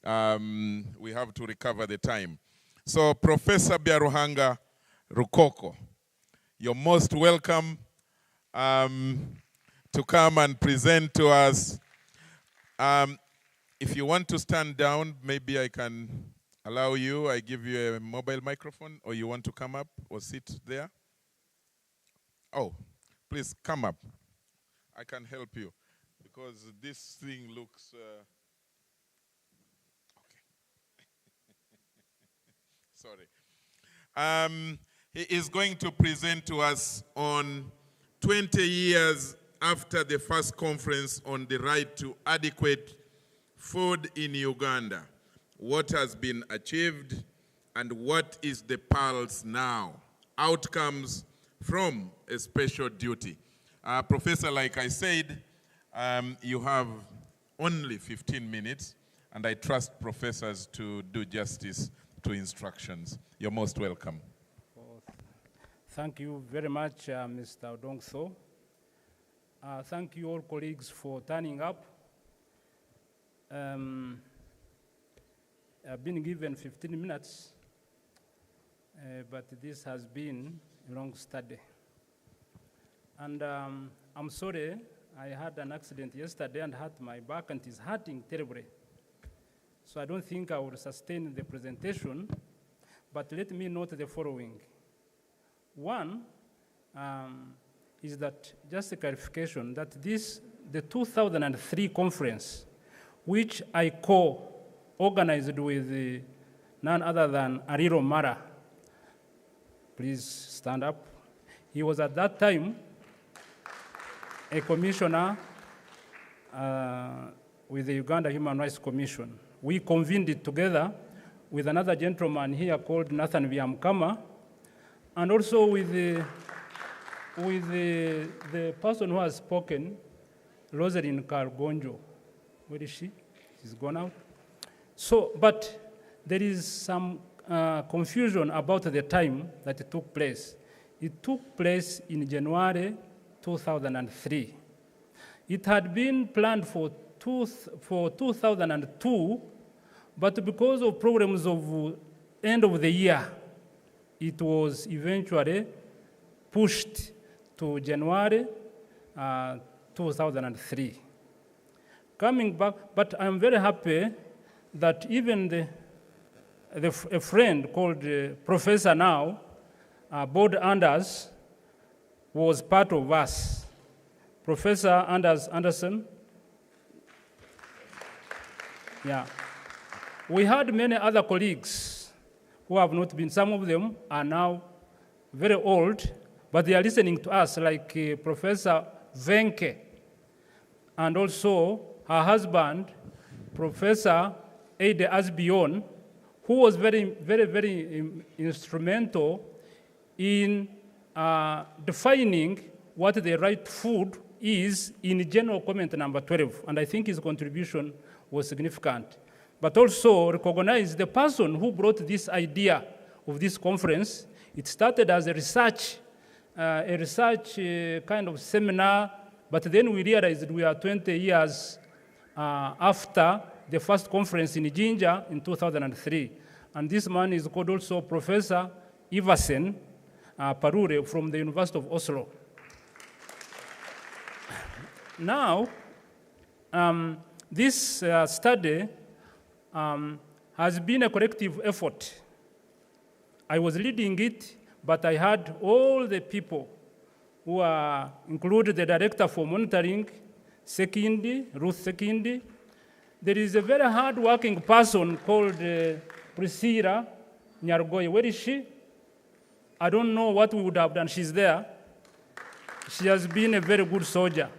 [SPEAKER 18] recover the time. So, Professor Byaruhanga Rukoko, you're most welcome to come and present to us. If you want to stand down, maybe I can allow you. I give you a mobile microphone, or you want to come up or sit there? Oh, please come up. I can help you because this thing looks... Sorry. He is going to present to us on 20 years after the first conference on the right to adequate food in Uganda. What has been achieved and what is the pulse now? Outcomes from a special duty. Professor, like I said, you have only 15 minutes, and I trust professors to do justice to instructions. You're most welcome.
[SPEAKER 19] Thank you very much, Mr. Odongso. Thank you all colleagues for turning up. I've been given 15 minutes, but this has been a long study. And I'm sorry, I had an accident yesterday and hurt my back, and it's hurting terribly. So I don't think I will sustain the presentation, but let me note the following. One is that, just a clarification, that the 2003 conference, which I co-organized with none other than Ariro Mara. Please stand up. He was at that time a commissioner with the Uganda Human Rights Commission. We convened it together with another gentleman here called Nathan Byamukama, and also with the person who has spoken, Rosalind Kargonjo. Where is she? She's gone out. So, but there is some confusion about the time that it took place. It took place in January 2003. It had been planned for 2002, but because of problems of end of the year, it was eventually pushed to January 2003. Coming back, but I'm very happy that even a friend called Professor now, Bod Anders, was part of us. Professor Anders Anderson. Yeah. We had many other colleagues who have not been, some of them are now very old, but they are listening to us, like Professor Venke, and also her husband, Professor Eide Asbion, who was very, very, very instrumental in defining what the right food is in general comment number 12, and I think his contribution was significant. But also recognize the person who brought this idea of this conference. It started as a research kind of seminar, but then we realized we are 20 years after the first conference in Jinja in 2003. And this man is called also Professor Iversen Parure from the University of Oslo. Now, this study has been a collective effort. I was leading it, but I had all the people who are included the director for monitoring, Sekindi, Ruth Sekindi. There is a very hard-working person called Priscilla Nyargoy. Where is she? I don't know what we would have done. She's there. She has been a very good soldier.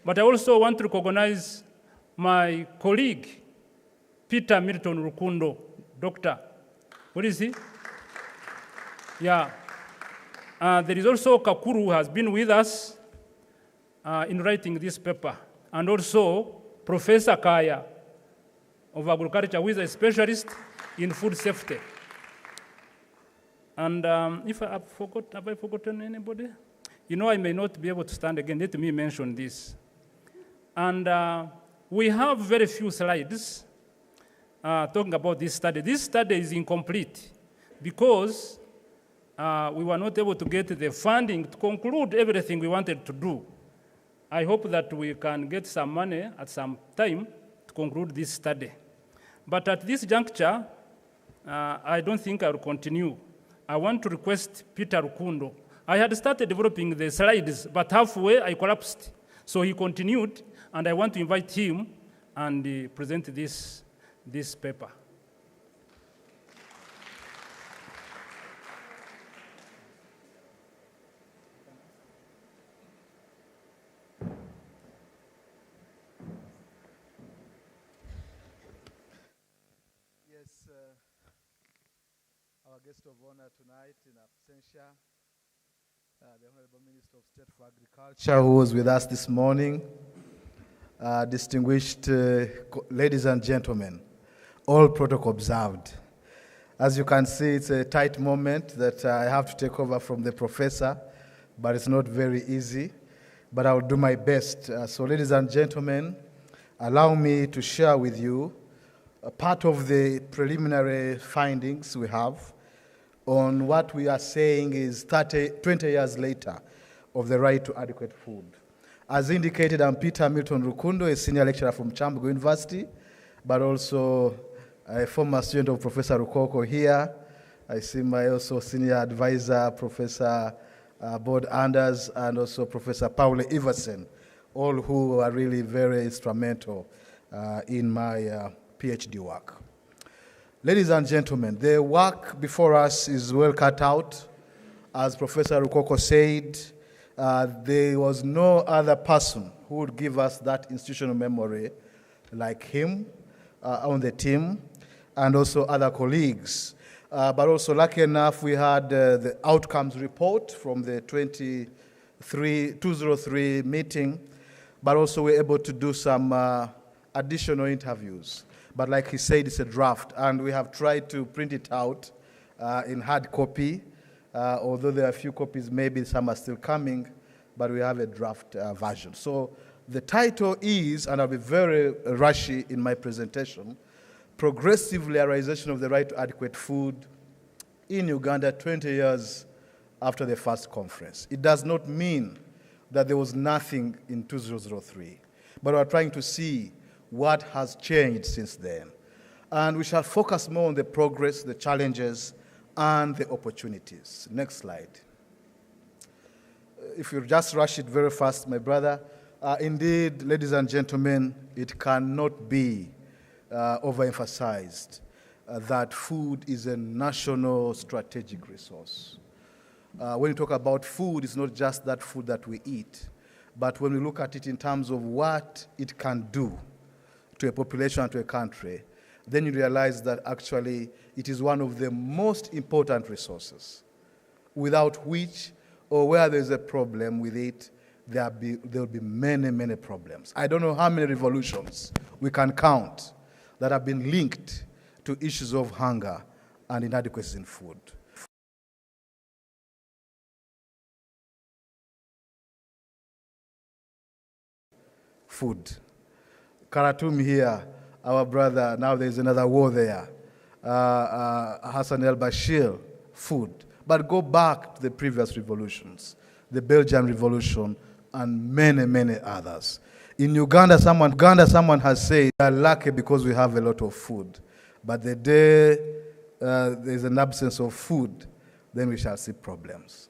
[SPEAKER 19] But I also want to recognize my colleague, Peter Milton Rukundo, doctor. Where is he? Yeah. There is also Kakuru who has been with us in writing this paper, and also Professor Kaya of agriculture, who is a specialist in food safety. And if I have I forgotten anybody? You know, I may not be able to stand again. Let me mention this. And we have very few slides talking about this study. This study is incomplete because we were not able to get the funding to conclude everything we wanted to do. I hope that we can get some money at some time to conclude this study. But at this juncture, I don't think I will continue. I want to request Peter Rukundo. I had started developing the slides, but halfway I collapsed. So he continued, and I want to invite him and present this paper.
[SPEAKER 15] Yes, our guest of honor tonight in absentia, the Honorable Minister of State for Agriculture, who was with us this morning, distinguished ladies and gentlemen, all protocol observed. As you can see, it's a tight moment that I have to take over from the professor, but it's not very easy, but I'll do my best. So ladies and gentlemen, allow me to share with you a part of the preliminary findings we have on what we are saying is 20 years later of the right to adequate food. As indicated, I'm Peter Milton Rukundo, a senior lecturer from Chambugo University, but also a former student of Professor Rukoko here. I see my also senior advisor, Professor Bod Anders, and also Professor Paul Iversen, all who are really very instrumental in my PhD work. Ladies and gentlemen, the work before us is well cut out. As Professor Rukoko said, there was no other person who would give us that institutional memory like him on the team, and also other colleagues. But also, lucky enough, we had the outcomes report from the 203 meeting, but also we were able to do some additional interviews. But like he said, it's a draft, and we have tried to print it out in hard copy, although there are a few copies, maybe some are still coming, but we have a draft version. So the title is, and I'll be very rushy in my presentation, Progressive Realization of the Right to Adequate Food in Uganda 20 years after the first conference. It does not mean that there was nothing in 2003, but we're trying to see what has changed since then. And we shall focus more on the progress, the challenges, and the opportunities. Next slide. If you just rush it very fast, my brother, indeed, ladies and gentlemen, it cannot be overemphasized that food is a national strategic resource. when you talk about food, it's not just that food that we eat, but when we look at it in terms of what it can do to a population and to a country, then you realize that actually it is one of the most important resources, without which, or where there's a problem with it, there will be many, many problems. I don't know how many revolutions we can count that have been linked to issues of hunger and inadequacies in food. Food. Khartoum here, our brother, now there's another war there. Hassan el-Bashir, food. But go back to the previous revolutions, the Belgian Revolution, and many, many others. In Uganda, someone has said, we are lucky because we have a lot of food. But the day there's an absence of food, then we shall see problems.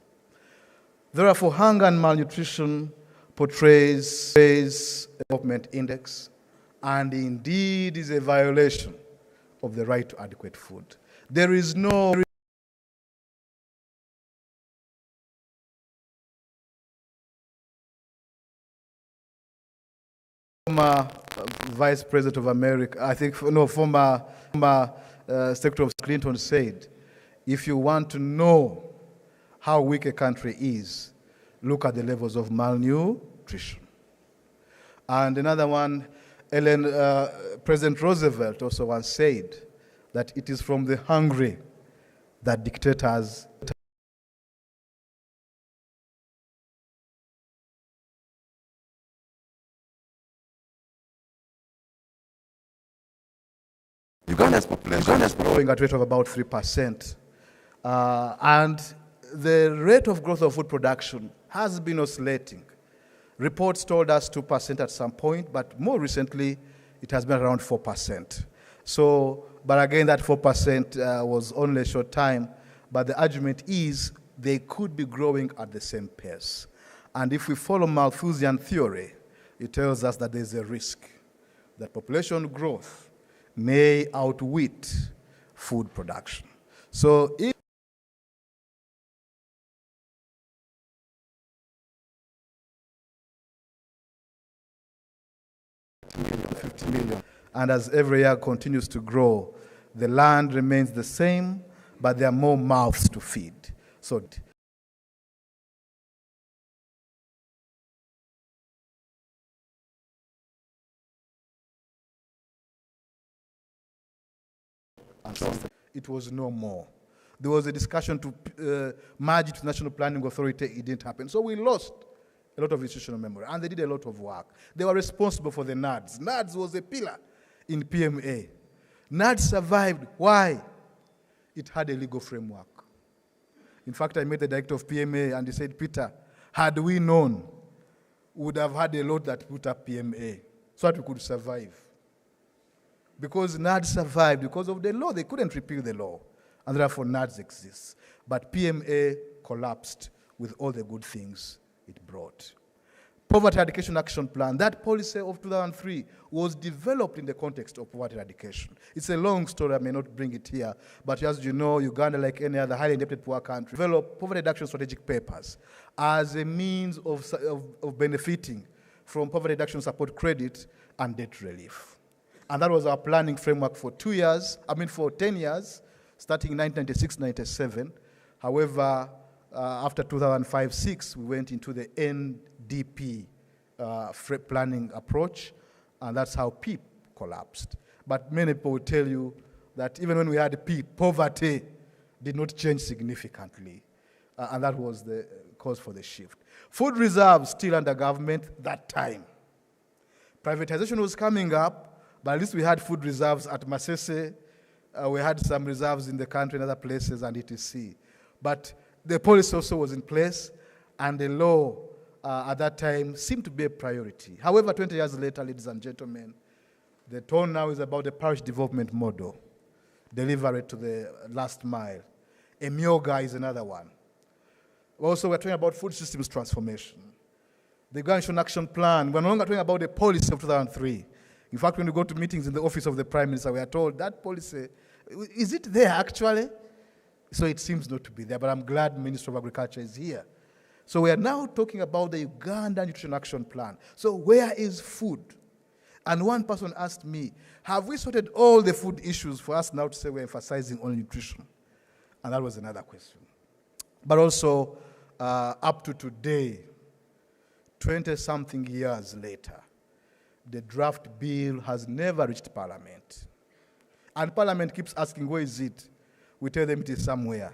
[SPEAKER 15] Therefore, hunger and malnutrition portrays a development index, and indeed is a violation of the right to adequate food. There is no former Vice President of America, I think, no, former Secretary of Clinton said, if you want to know how weak a country is, look at the levels of malnutrition. And another one, President Roosevelt also once said that it is from the hungry that dictators Uganda's population is growing at a rate of about 3%. And the rate of growth of food production has been oscillating. Reports told us 2% at some point, but more recently, it has been around 4%. So, but again, that 4% was only a short time, but the argument is they could be growing at the same pace. And if we follow Malthusian theory, it tells us that there's a risk that population growth may outwit food production. So if $50 million, and as every year continues to grow, the land remains the same, but there are more mouths to feed. So it was no more. There was a discussion to merge it to National Planning Authority. It didn't happen. So we lost a lot of institutional memory, and they did a lot of work. They were responsible for the NADS. NADS was a pillar in PMA. NADS survived. Why? It had a legal framework. In fact, I met the director of PMA, and he said, Peter, had we known, we would have had a lot that put up PMA so that we could survive. Because NADS survived because of the law. They couldn't repeal the law, and therefore NADS exists. But PMA collapsed with all the good things it brought. Poverty Eradication Action Plan, that policy of 2003 was developed in the context of poverty eradication. It's a long story, I may not bring it here, but as you know, Uganda, like any other highly indebted poor country, developed poverty reduction strategic papers as a means of benefiting from poverty reduction support credit and debt relief. And that was our planning framework for 10 years, starting in 1996-97. However, after 2005-06, we went into the NDP planning approach, and that's how PEEP collapsed. But many people will tell you that even when we had PEEP, poverty did not change significantly, and that was the cause for the shift. Food reserves still under government that time. Privatization was coming up, but at least we had food reserves at Masese. We had some reserves in the country and other places, and etc. But the policy also was in place, and the law at that time seemed to be a priority. However, 20 years later, ladies and gentlemen, the tone now is about the parish development model, delivery to the last mile. Emyoga is another one. Also, we're talking about food systems transformation. The Uganda Action Plan, we're no longer talking about the policy of 2003. In fact, when we go to meetings in the office of the Prime Minister, we are told that policy, is it there actually? So it seems not to be there, but I'm glad Minister of Agriculture is here. So we are now talking about the Uganda Nutrition Action Plan. So where is food? And one person asked me, have we sorted all the food issues for us now to say we're emphasizing on nutrition? And that was another question. But also, up to today, 20-something years later, the draft bill has never reached Parliament. And Parliament keeps asking, where is it? We tell them it is somewhere.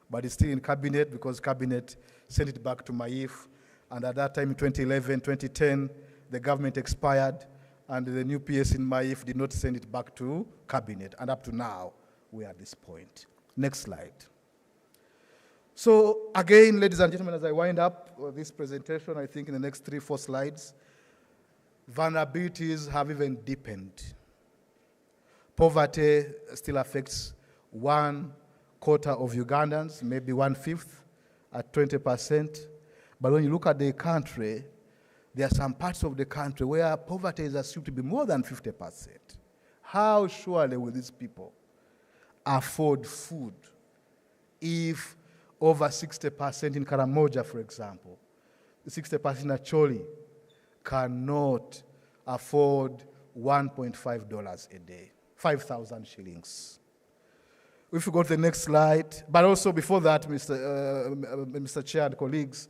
[SPEAKER 15] But it's still in Cabinet because Cabinet sent it back to Maif. And at that time, in 2011, 2010, the government expired. And the new PS in Maif did not send it back to Cabinet. And up to now, we are at this point. Next slide. So again, ladies and gentlemen, as I wind up this presentation, I think in the next 3-4 slides, vulnerabilities have even deepened. Poverty still affects 1/4 of Ugandans, maybe 1/5 at 20%. But when you look at the country, there are some parts of the country where poverty is assumed to be more than 50%. How surely will these people afford food if over 60% in Karamoja, for example, 60% in Acholi cannot afford $1.5 a day, 5,000 shillings. If we go to the next slide, but also before that, Mr. Chair and colleagues,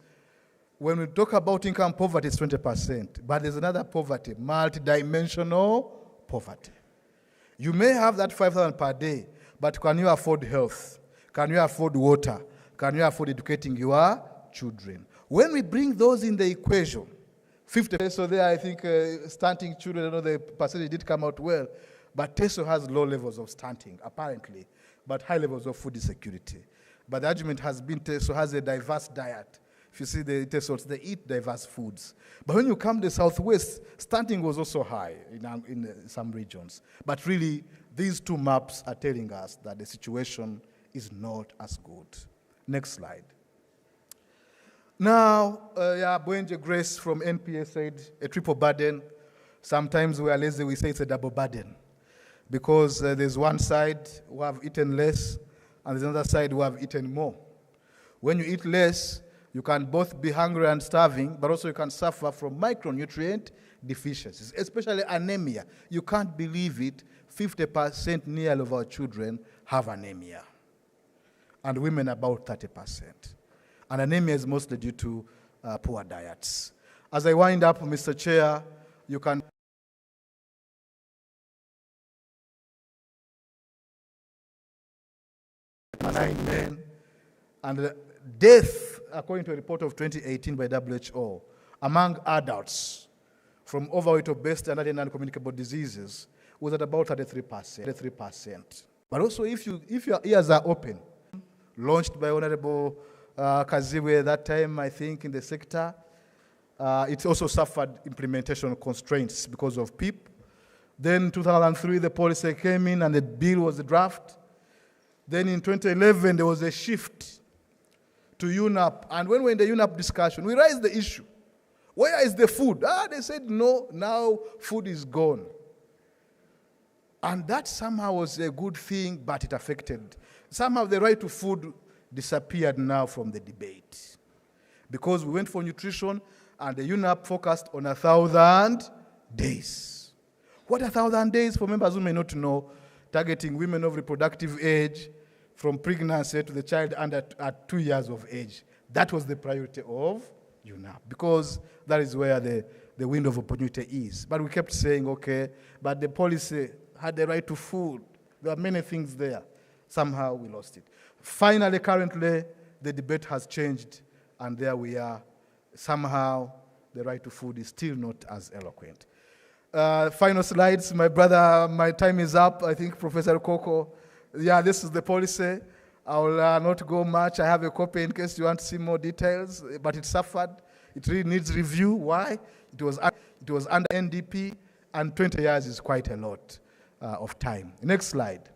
[SPEAKER 15] when we talk about income poverty, it's 20%, but there's another poverty, multidimensional poverty. You may have that 5,000 per day, but can you afford health? Can you afford water? Can you afford educating your children? When we bring those in the equation, 50%, so there I think stunting children, I know the percentage did come out well, but TESO has low levels of stunting, apparently, but high levels of food insecurity. But the argument has been TESO has a diverse diet. If you see the TESOs, they eat diverse foods. But when you come to the Southwest, stunting was also high in some regions. But really, these two maps are telling us that the situation is not as good. Next slide. Now, Bwenje Grace from NPA said a triple burden. Sometimes we are lazy, we say it's a double burden. Because there's one side who have eaten less, and there's another side who have eaten more. When you eat less, you can both be hungry and starving, but also you can suffer from micronutrient deficiencies, especially anemia. You can't believe it, 50% nearly of our children have anemia. And women about 30%. And anemia is mostly due to poor diets. As I wind up, Mr. Chair, you can men, and death, according to a report of 2018 by WHO, among adults from overweight, obesity, and other non-communicable diseases was at about 33%. But also, if your ears are open, launched by Honorable Kaziwe that time, I think, in the sector, it also suffered implementation constraints because of PEEP. Then in 2003, the policy came in and the bill was drafted. Then in 2011, there was a shift to UNAP. And when we're in the UNAP discussion, we raised the issue. Where is the food? They said, no, now food is gone. And that somehow was a good thing, but it affected. Somehow the right to food disappeared now from the debate. Because we went for nutrition, and the UNAP focused on 1,000 days. What 1,000 days, for members who may not know, targeting women of reproductive age from pregnancy to the child under at 2 years of age. That was the priority of UNAP, because that is where the window of opportunity is. But we kept saying, okay, but the policy had the right to food. There are many things there. Somehow we lost it. Finally, currently, the debate has changed, and there we are. Somehow, the right to food is still not as eloquent. Final slides, my brother, my time is up. I think Professor Koko, this is the policy. I will not go much. I have a copy in case you want to see more details, but it suffered. It really needs review. Why? It was under NDP, and 20 years is quite a lot of time. Next slide.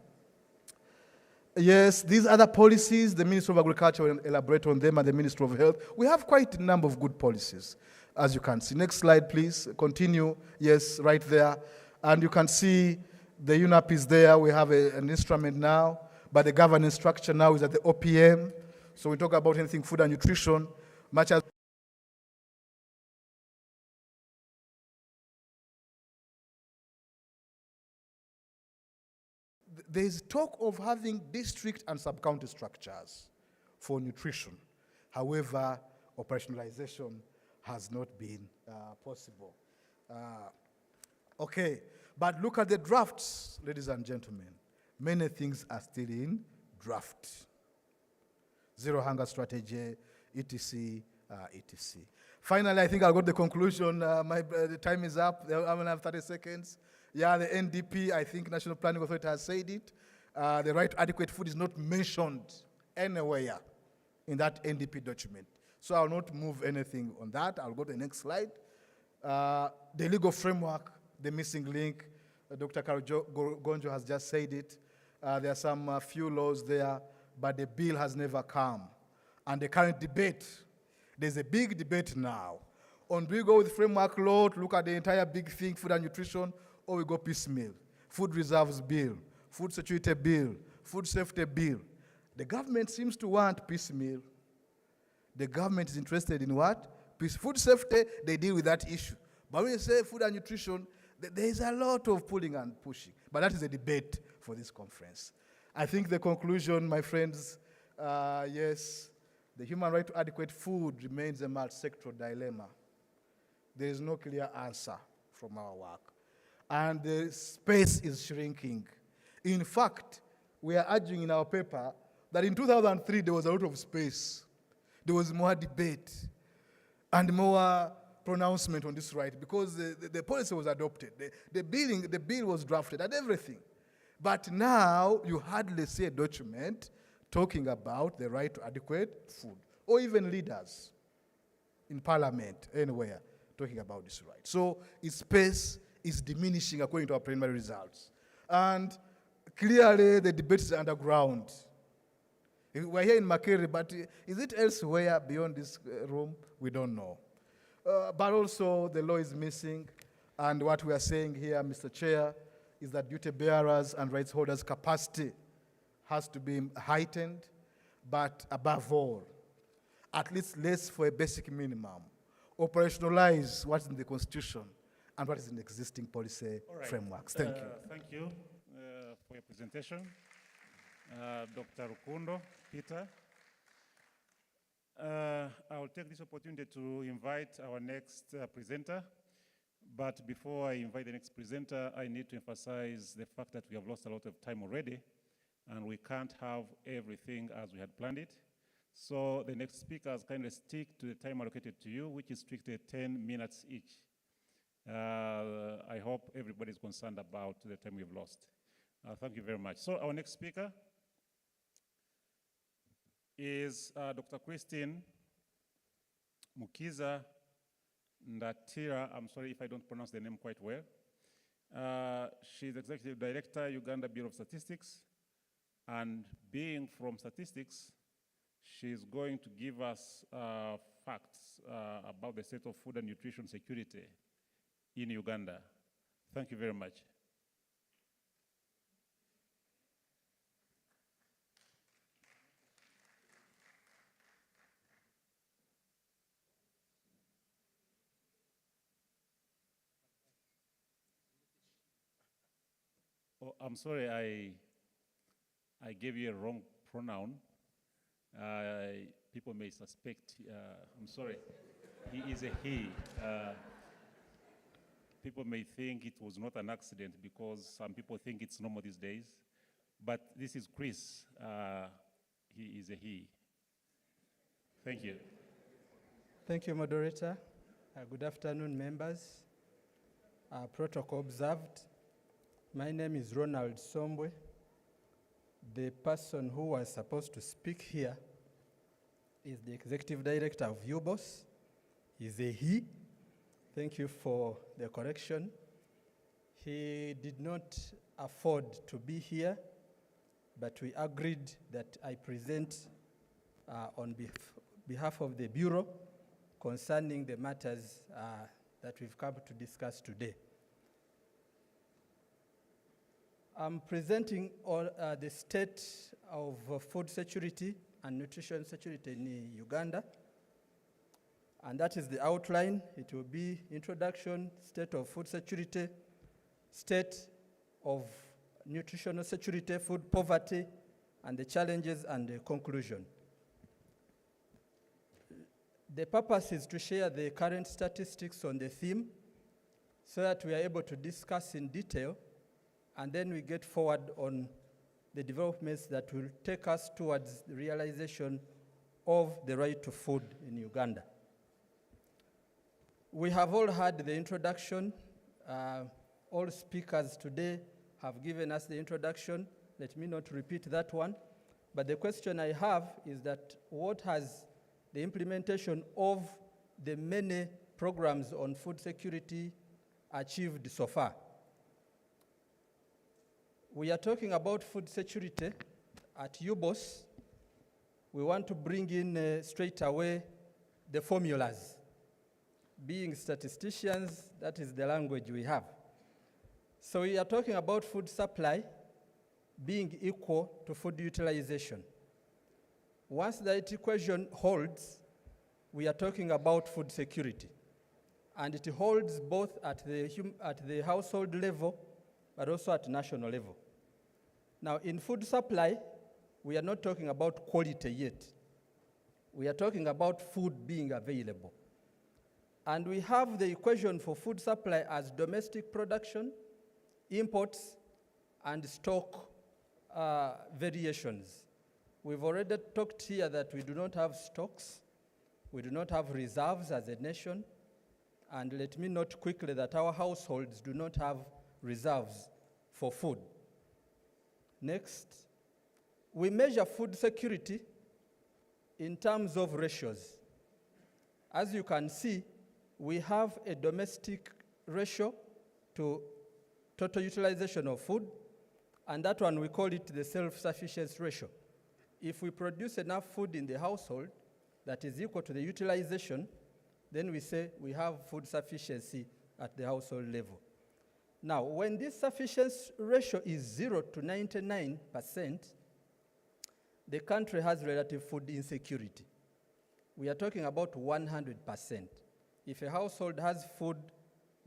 [SPEAKER 15] Yes, these other policies, the Minister of Agriculture will elaborate on them, and the Minister of Health. We have quite a number of good policies, as you can see. Next slide, please. Continue. Yes, right there. And you can see the UNAP is there. We have an instrument now. but the governance structure now is at the OPM. So we talk about anything food and nutrition, much as there is talk of having district and sub-county structures for nutrition. However, operationalization has not been possible. Okay, but look at the drafts, ladies and gentlemen. Many things are still in draft. Zero hunger strategy, etc., etc. Finally, I think I'll go to the conclusion. The time is up. I only have 30 seconds. Yeah, the NDP, I think National Planning Authority has said it. The right to adequate food is not mentioned anywhere in that NDP document. So I'll not move anything on that. I'll go to the next slide. The legal framework, the missing link, Dr. Gonjo has just said it. There are some few laws there, but the bill has never come. And the current debate, there's a big debate now. On do we go with framework law to look at the entire big thing, food and nutrition, or we go piecemeal? Food reserves bill, food security bill, food safety bill. The government seems to want piecemeal. The government is interested in what? Food safety, they deal with that issue. But when you say food and nutrition, there is a lot of pulling and pushing. But that is a debate for this conference. I think the conclusion, my friends, yes, the human right to adequate food remains a multi-sectoral dilemma. There is no clear answer from our work. And the space is shrinking. In fact, we are arguing in our paper that in 2003 there was a lot of space. There was more debate and more pronouncement on this right because the policy was adopted. The bill was drafted and everything. But now you hardly see a document talking about the right to adequate food, or even leaders in parliament, anywhere, talking about this right. So its space is diminishing according to our preliminary results. And clearly the debate is underground. We're here in Makere, but is it elsewhere beyond this room? We don't know. But also the law is missing, and what we are saying here, Mr. Chair, is that duty bearers and rights holders' capacity has to be heightened, but above all, at least less for a basic minimum, operationalize what's in the Constitution and what is in the existing policy frameworks. Thank you.
[SPEAKER 1] Thank you for your presentation. Dr. Rukundo, Peter. I will take this opportunity to invite our next presenter. But before I invite the next presenter, I need to emphasize the fact that we have lost a lot of time already, and we can't have everything as we had planned it. So the next speakers kindly stick to the time allocated to you, which is strictly 10 minutes each. I hope everybody is concerned about the time we've lost. Thank you very much. So our next speaker is Dr. Christine Mukiza Ndatira. I'm sorry if I don't pronounce the name quite well. She's Executive Director, Uganda Bureau of Statistics. And being from statistics, she's going to give us facts about the state of food and nutrition security in Uganda. Thank you very much. Oh, I'm sorry, I gave you a wrong pronoun. People may suspect, I'm sorry, he is a he. People may think it was not an accident because some people think it's normal these days. But this is Chris. He is a he. Thank you.
[SPEAKER 20] Thank you, moderator. Good afternoon, members. Protocol observed. My name is Ronald Sombwe. The person who was supposed to speak here is the Executive Director of UBOS. He's a he. Thank you for the correction. He did not afford to be here, but we agreed that I present on behalf of the Bureau concerning the matters that we've come to discuss today. I'm presenting all, the state of food security and nutrition security in Uganda. And that is the outline. It will be introduction, state of food security, state of nutritional security, food poverty, and the challenges and the conclusion. The purpose is to share the current statistics on the theme so that we are able to discuss in detail, and then we get forward on the developments that will take us towards the realization of the right to food in Uganda. We have all heard the introduction. All speakers today have given us the introduction. Let me not repeat that one. But the question I have is that what has the implementation of the many programs on food security achieved so far? We are talking about food security at UBOS. We want to bring in straight away the formulas. Being statisticians, that is the language we have. So we are talking about food supply being equal to food utilization. Once that equation holds, we are talking about food security. And it holds both at the household level, but also at national level. Now, in food supply, we are not talking about quality yet. We are talking about food being available. And we have the equation for food supply as domestic production, imports, and stock variations. We've already talked here that we do not have stocks, we do not have reserves as a nation, and let me note quickly that our households do not have reserves for food. Next, we measure food security in terms of ratios. As you can see, we have a domestic ratio to total utilization of food, and that one we call it the self-sufficiency ratio. If we produce enough food in the household that is equal to the utilization, then we say we have food sufficiency at the household level. Now, when this sufficiency ratio is 0 to 99%, the country has relative food insecurity. We are talking about 100%. If a household has food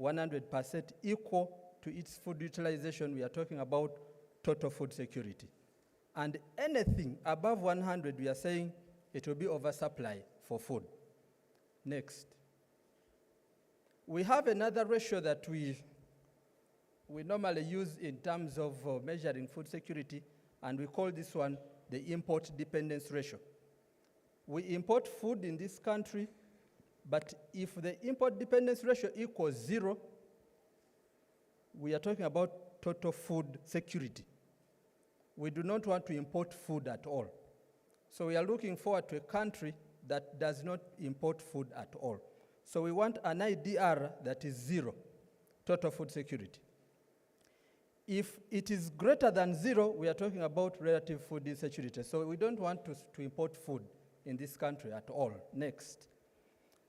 [SPEAKER 20] 100% equal to its food utilization, we are talking about total food security. And anything above 100, we are saying it will be oversupply for food. Next. We have another ratio that we normally use in terms of measuring food security, and we call this one the import dependence ratio. We import food in this country, but if the import dependence ratio equals 0, we are talking about total food security. We do not want to import food at all. So we are looking forward to a country that does not import food at all. So we want an IDR that is 0, total food security. If it is greater than 0, we are talking about relative food insecurity. So we don't want to import food in this country at all. Next.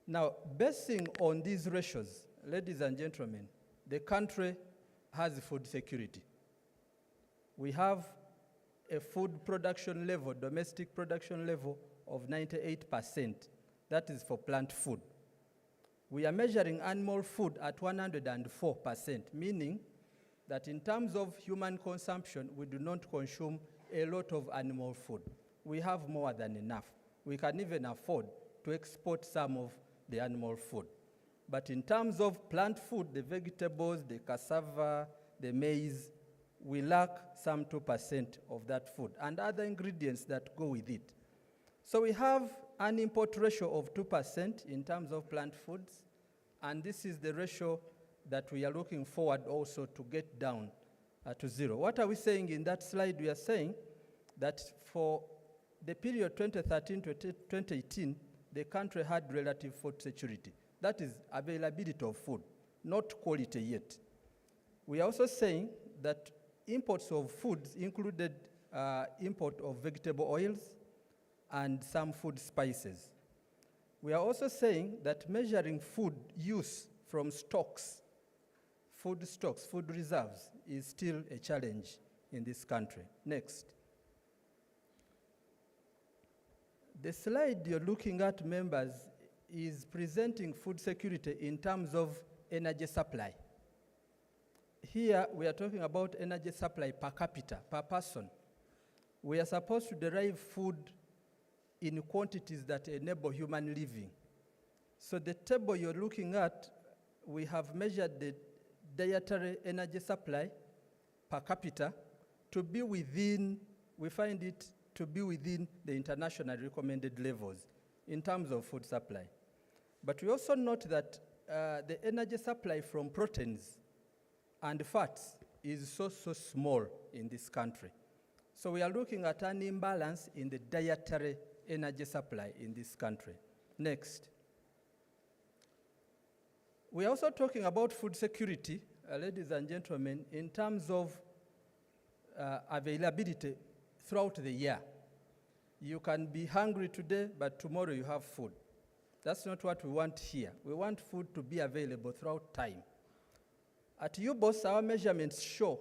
[SPEAKER 20] Now, basing on these ratios, ladies and gentlemen, the country has food security. We have a food production level, domestic production level of 98%. That is for plant food. We are measuring animal food at 104%, meaning that in terms of human consumption, we do not consume a lot of animal food. We have more than enough. We can even afford to export some of the animal food. But in terms of plant food, the vegetables, the cassava, the maize, we lack some 2% of that food and other ingredients that go with it. So we have an import ratio of 2% in terms of plant foods, and this is the ratio that we are looking forward also to get down to 0. What are we saying in that slide? We are saying that for the period 2013 to 2018, the country had relative food security. That is availability of food, not quality yet. We are also saying that imports of foods included import of vegetable oils and some food spices. We are also saying that measuring food use from stocks, food reserves, is still a challenge in this country. Next. The slide you're looking at, members, is presenting food security in terms of energy supply. Here, we are talking about energy supply per capita, per person. We are supposed to derive food in quantities that enable human living. So the table you're looking at, we have measured the dietary energy supply per capita to be within, we find it to be within the international recommended levels in terms of food supply. But we also note that the energy supply from proteins and fats is so small in this country. So we are looking at an imbalance in the dietary energy supply in this country. Next. We are also talking about food security, ladies and gentlemen, in terms of availability throughout the year. You can be hungry today, but tomorrow you have food. That's not what we want here. We want food to be available throughout time. At UBOS, our measurements show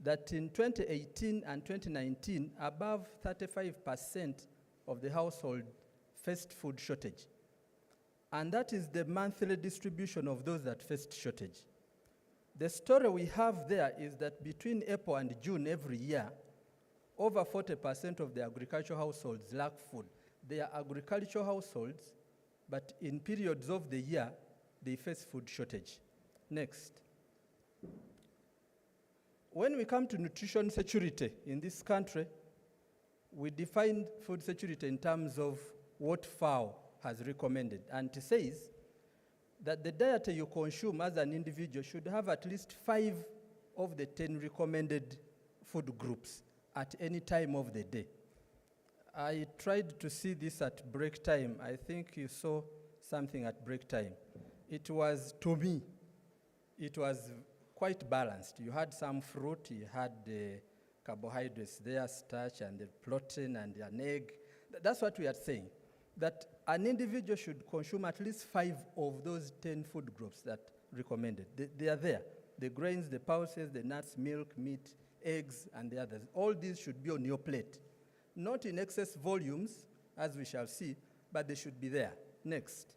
[SPEAKER 20] that in 2018 and 2019, above 35% of the household faced food shortage. And that is the monthly distribution of those that faced shortage. The story we have there is that between April and June every year, over 40% of the agricultural households lack food. They are agricultural households, but in periods of the year, they face food shortage. Next. When we come to nutrition security in this country, we define food security in terms of what FAO has recommended. And it says that the diet you consume as an individual should have at least 5 of the 10 recommended food groups at any time of the day. I tried to see this at break time. I think you saw something at break time. It was, to me, it was quite balanced. You had some fruit, you had the carbohydrates there, starch and the protein and an egg. That's what we are saying, that an individual should consume at least 5 of those 10 food groups that recommended. They are there. The grains, the pulses, the nuts, milk, meat, eggs, and the others. All these should be on your plate. Not in excess volumes, as we shall see, but they should be there. Next.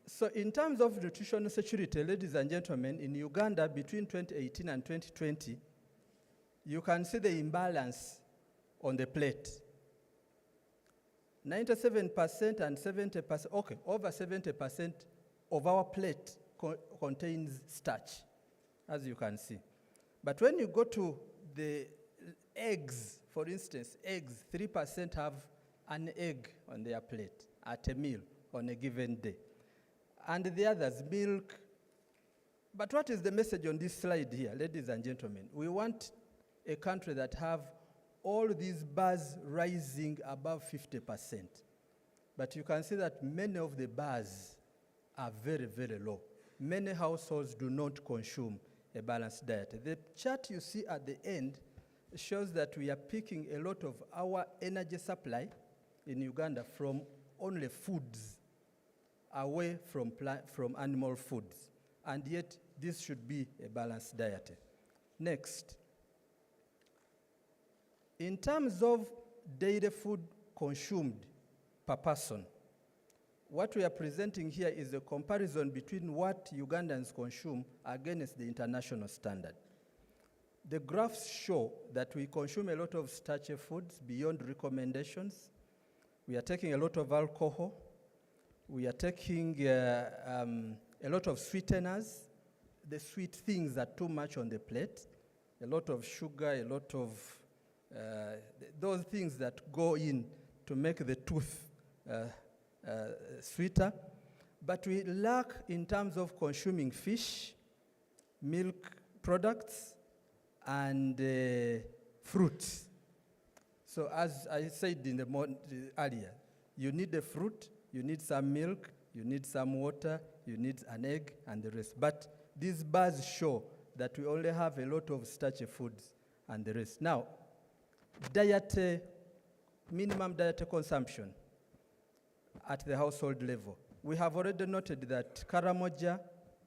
[SPEAKER 20] So in terms of nutritional security, ladies and gentlemen, in Uganda between 2018 and 2020, you can see the imbalance on the plate. 97% and 70%, okay, over 70% of our plate contains starch, as you can see. But when you go to the eggs, for instance, eggs, 3% have an egg on their plate at a meal on a given day. And the others, milk. But what is the message on this slide here, ladies and gentlemen? We want a country that have all these bars rising above 50%. But you can see that many of the bars are very, very low. Many households do not consume a balanced diet. The chart you see at the end shows that we are picking a lot of our energy supply in Uganda from only foods, away from animal foods. And yet, this should be a balanced diet. Next. In terms of daily food consumed per person, what we are presenting here is a comparison between what Ugandans consume against the international standard. The graphs show that we consume a lot of starchy foods beyond recommendations. We are taking a lot of alcohol. We are taking a lot of sweeteners. The sweet things are too much on the plate. A lot of sugar, a lot of those things that go in to make the tooth sweeter. But we lack in terms of consuming fish, milk products, and fruits. So as I said in the earlier, you need the fruit, you need some milk, you need some water, you need an egg, and the rest. But these bars show that we only have a lot of starchy foods and the rest. Now, minimum diet consumption at the household level. We have already noted that Karamoja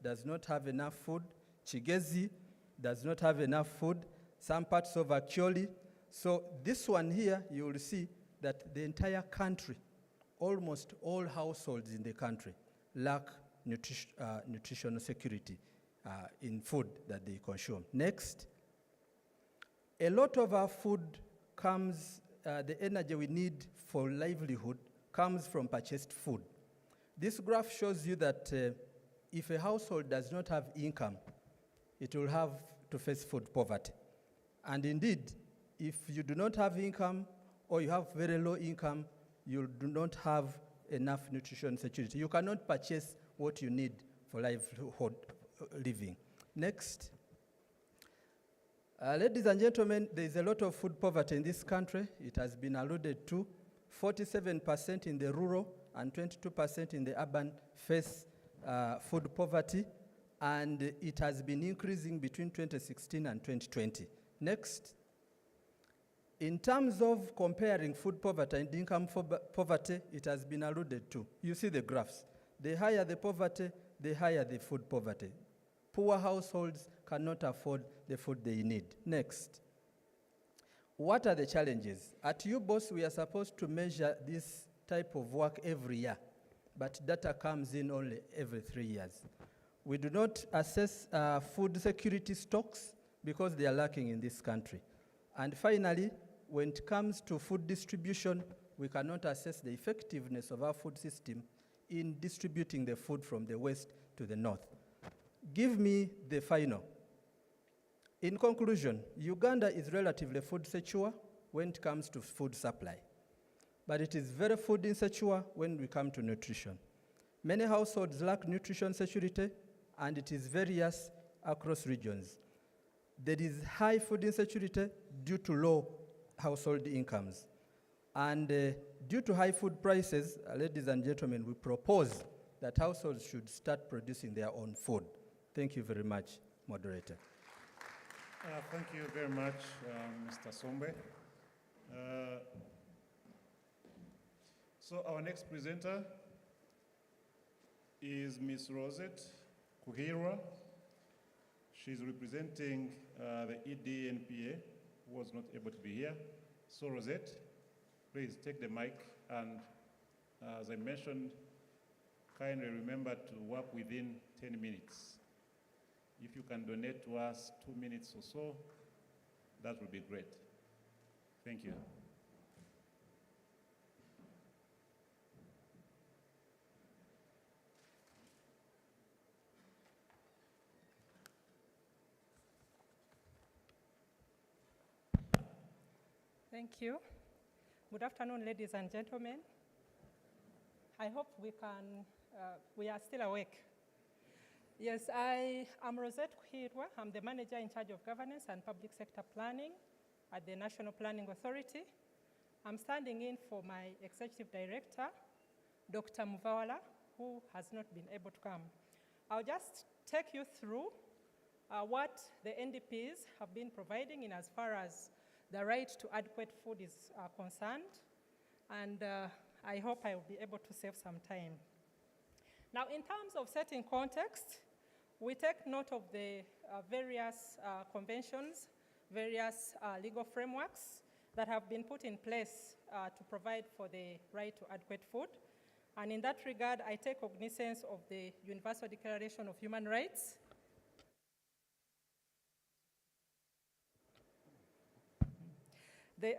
[SPEAKER 20] does not have enough food. Chigezi does not have enough food. Some parts of Akioli. So this one here, you will see that the entire country, almost all households in the country, lack nutritional security in food that they consume. Next, a lot of our food comes, the energy we need for livelihood comes from purchased food. This graph shows you that if a household does not have income, it will have to face food poverty. And indeed, if you do not have income or you have very low income, you do not have enough nutrition security. You cannot purchase what you need for livelihood living. Next. Ladies and gentlemen, there is a lot of food poverty in this country. It has been alluded to. 47% in the rural and 22% in the urban face food poverty, and it has been increasing between 2016 and 2020. Next. In terms of comparing food poverty and income poverty, it has been alluded to. You see the graphs. The higher the poverty, the higher the food poverty. Poor households cannot afford the food they need. Next. What are the challenges? At UBOS, we are supposed to measure this type of work every year, but data comes in only every 3 years. We do not assess food security stocks because they are lacking in this country. And finally, when it comes to food distribution, we cannot assess the effectiveness of our food system in distributing the food from the west to the north. Give me the final. In conclusion, Uganda is relatively food secure when it comes to food supply, but it is very food insecure when we come to nutrition. Many households lack nutrition security, and it is various across regions. There is high food insecurity due to low household incomes. And due to high food prices, ladies and gentlemen, we propose that households should start producing their own food. Thank you very much, moderator.
[SPEAKER 1] Thank you very much, Mr. Sombe. So our next presenter is Ms. Rosette Kuhirwa. She's representing the EDNPA, who was not able to be here. So Rosette, please take the mic, and as I mentioned, kindly remember to work within 10 minutes. If you can donate to us 2 minutes or so, that would be great. Thank you.
[SPEAKER 21] Thank you. Good afternoon, ladies and gentlemen. I hope we are still awake. Yes, I am Rosette Kuhirwa. I'm the manager in charge of governance and public sector planning at the National Planning Authority. I'm standing in for my executive director, Dr. Muvawala, who has not been able to come. I'll just take you through what the NDPs have been providing in as far as the right to adequate food is concerned, and I hope I will be able to save some time. Now, in terms of setting context, we take note of the various conventions, various legal frameworks that have been put in place to provide for the right to adequate food. And in that regard, I take cognizance of the Universal Declaration of Human Rights, the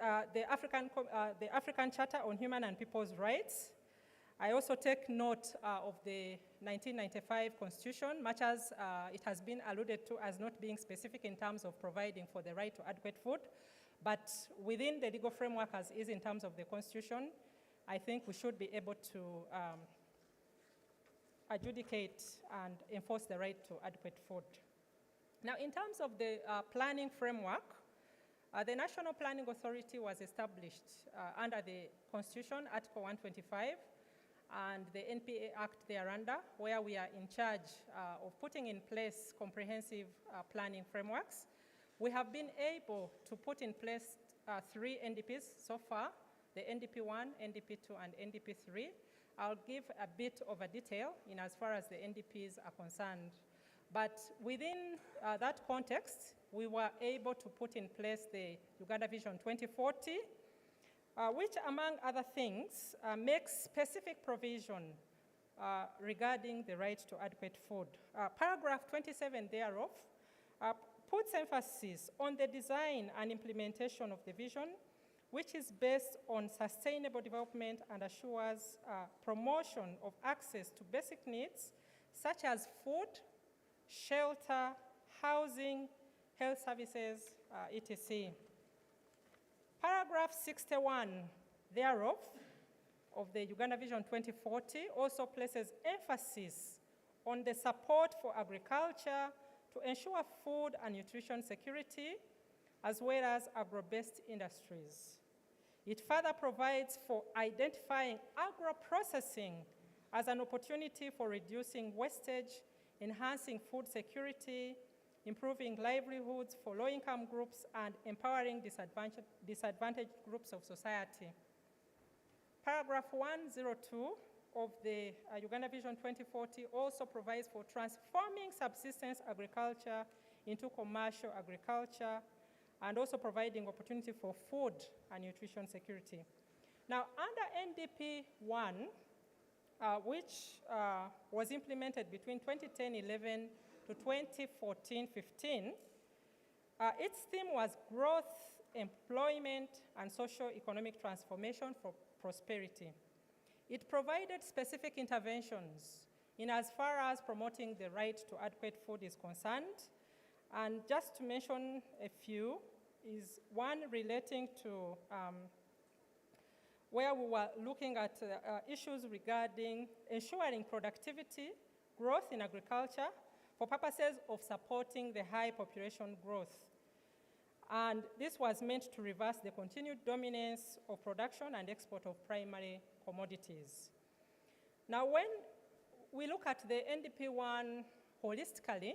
[SPEAKER 21] African Charter on Human and People's Rights. I also take note of the 1995 Constitution, much as it has been alluded to as not being specific in terms of providing for the right to adequate food. But within the legal framework as is in terms of the Constitution, I think we should be able to adjudicate and enforce the right to adequate food. Now, in terms of the planning framework, the National Planning Authority was established under the Constitution, Article 125, and the NPA Act thereunder, where we are in charge of putting in place comprehensive planning frameworks. We have been able to put in place 3 NDPs so far, the NDP 1, NDP 2, and NDP 3. I'll give a bit of a detail in as far as the NDPs are concerned. But within that context, we were able to put in place the Uganda Vision 2040,
[SPEAKER 2] which, among other things, makes specific provision regarding the right to adequate food. Paragraph 27 thereof puts emphasis on the design and implementation of the vision, which is based on sustainable development and assures promotion of access to basic needs such as food, shelter, housing, health services, etc. Paragraph 61 thereof of the Uganda Vision 2040 also places emphasis on the support for agriculture to ensure food and nutrition security, as well as agro-based industries. It further provides for identifying agro-processing as an opportunity for reducing wastage, enhancing food security, improving livelihoods for low-income groups, and empowering disadvantaged groups of society. Paragraph 102 of the Uganda Vision 2040 also provides for transforming subsistence agriculture into commercial agriculture, and also providing opportunity for food and nutrition security. Now, under NDP 1, which was implemented between 2010-11 to 2014-15, its theme was growth, employment, and socio-economic transformation for prosperity. It provided specific interventions in as far as promoting the right to adequate food is concerned. And just to mention a few, is one relating to where we were looking at issues regarding ensuring productivity, growth in agriculture for purposes of supporting the high population growth. And this was meant to reverse the continued dominance of production and export of primary commodities. Now, when we look at the NDP1 holistically,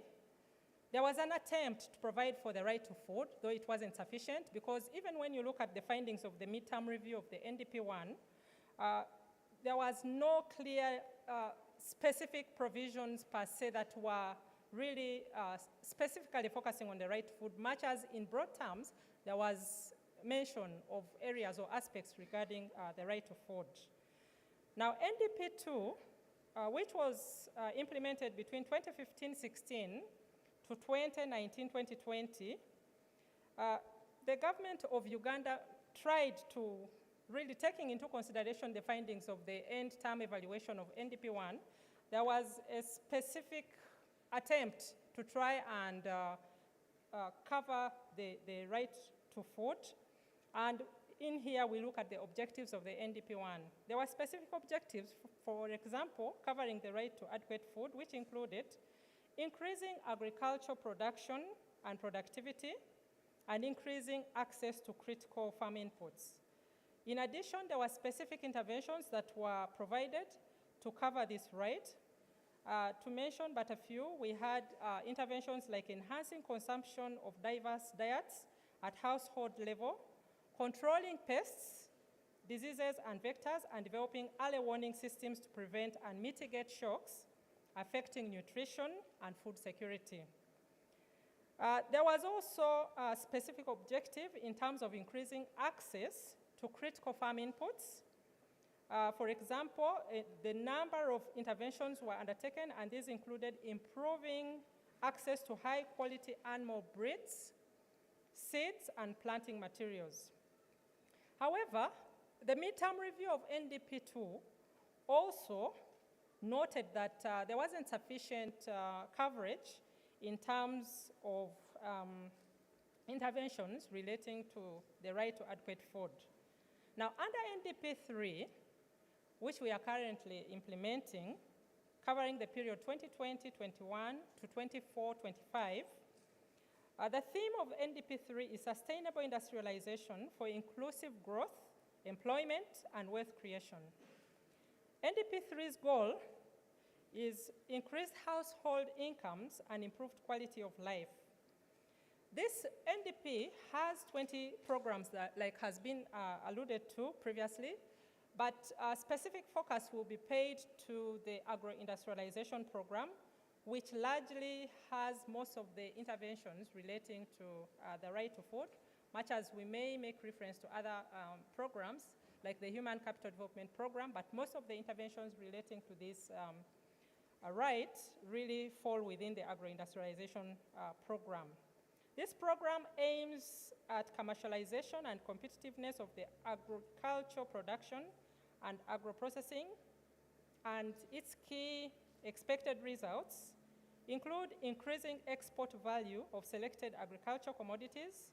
[SPEAKER 2] there was an attempt to provide for the right to food, though it wasn't sufficient, because even when you look at the findings of the midterm review of the NDP1, there was no clear specific provisions per se that were really specifically focusing on the right to food, much as in broad terms, there was mention of areas or aspects regarding the right to food. Now, NDP2, which was implemented between 2015-16 to 2019-2020, the government of Uganda tried to really taking into consideration the findings of the end-term evaluation of NDP1. There was a specific attempt to try and cover the right to food. And in here, we look at the objectives of the NDP1. There were specific objectives, for example, covering the right to adequate food, which included increasing agricultural production and productivity, and increasing access to critical farm inputs. In addition, there were specific interventions that were provided to cover this right. To mention but a few, we had interventions like enhancing consumption of diverse diets at household level, controlling pests, diseases, and vectors, and developing early warning systems to prevent and mitigate shocks affecting nutrition and food security. There was also a specific objective in terms of increasing access to critical farm inputs. For example, the number of interventions were undertaken, and these included improving access to high-quality animal breeds, seeds, and planting materials. However, the midterm review of NDP2 also noted that there wasn't sufficient coverage in terms of interventions relating to the right to adequate food. Now, under NDP3, which we are currently implementing, covering the period 2020-21 to 24-25, the theme of NDP3 is sustainable industrialization for inclusive growth, employment, and wealth creation. NDP3's goal is increased household incomes and improved quality of life. This NDP has 20 programs that, like has been alluded to previously, but a specific focus will be paid to the agro-industrialization program, which largely has most of the interventions relating to the right to food, much as we may make reference to other programs, like the Human Capital Development Program, but most of the interventions relating to this right really fall within the agro-industrialization program. This program aims at commercialization and competitiveness of the agricultural production and agro-processing, and its key expected results include increasing export value of selected agricultural commodities,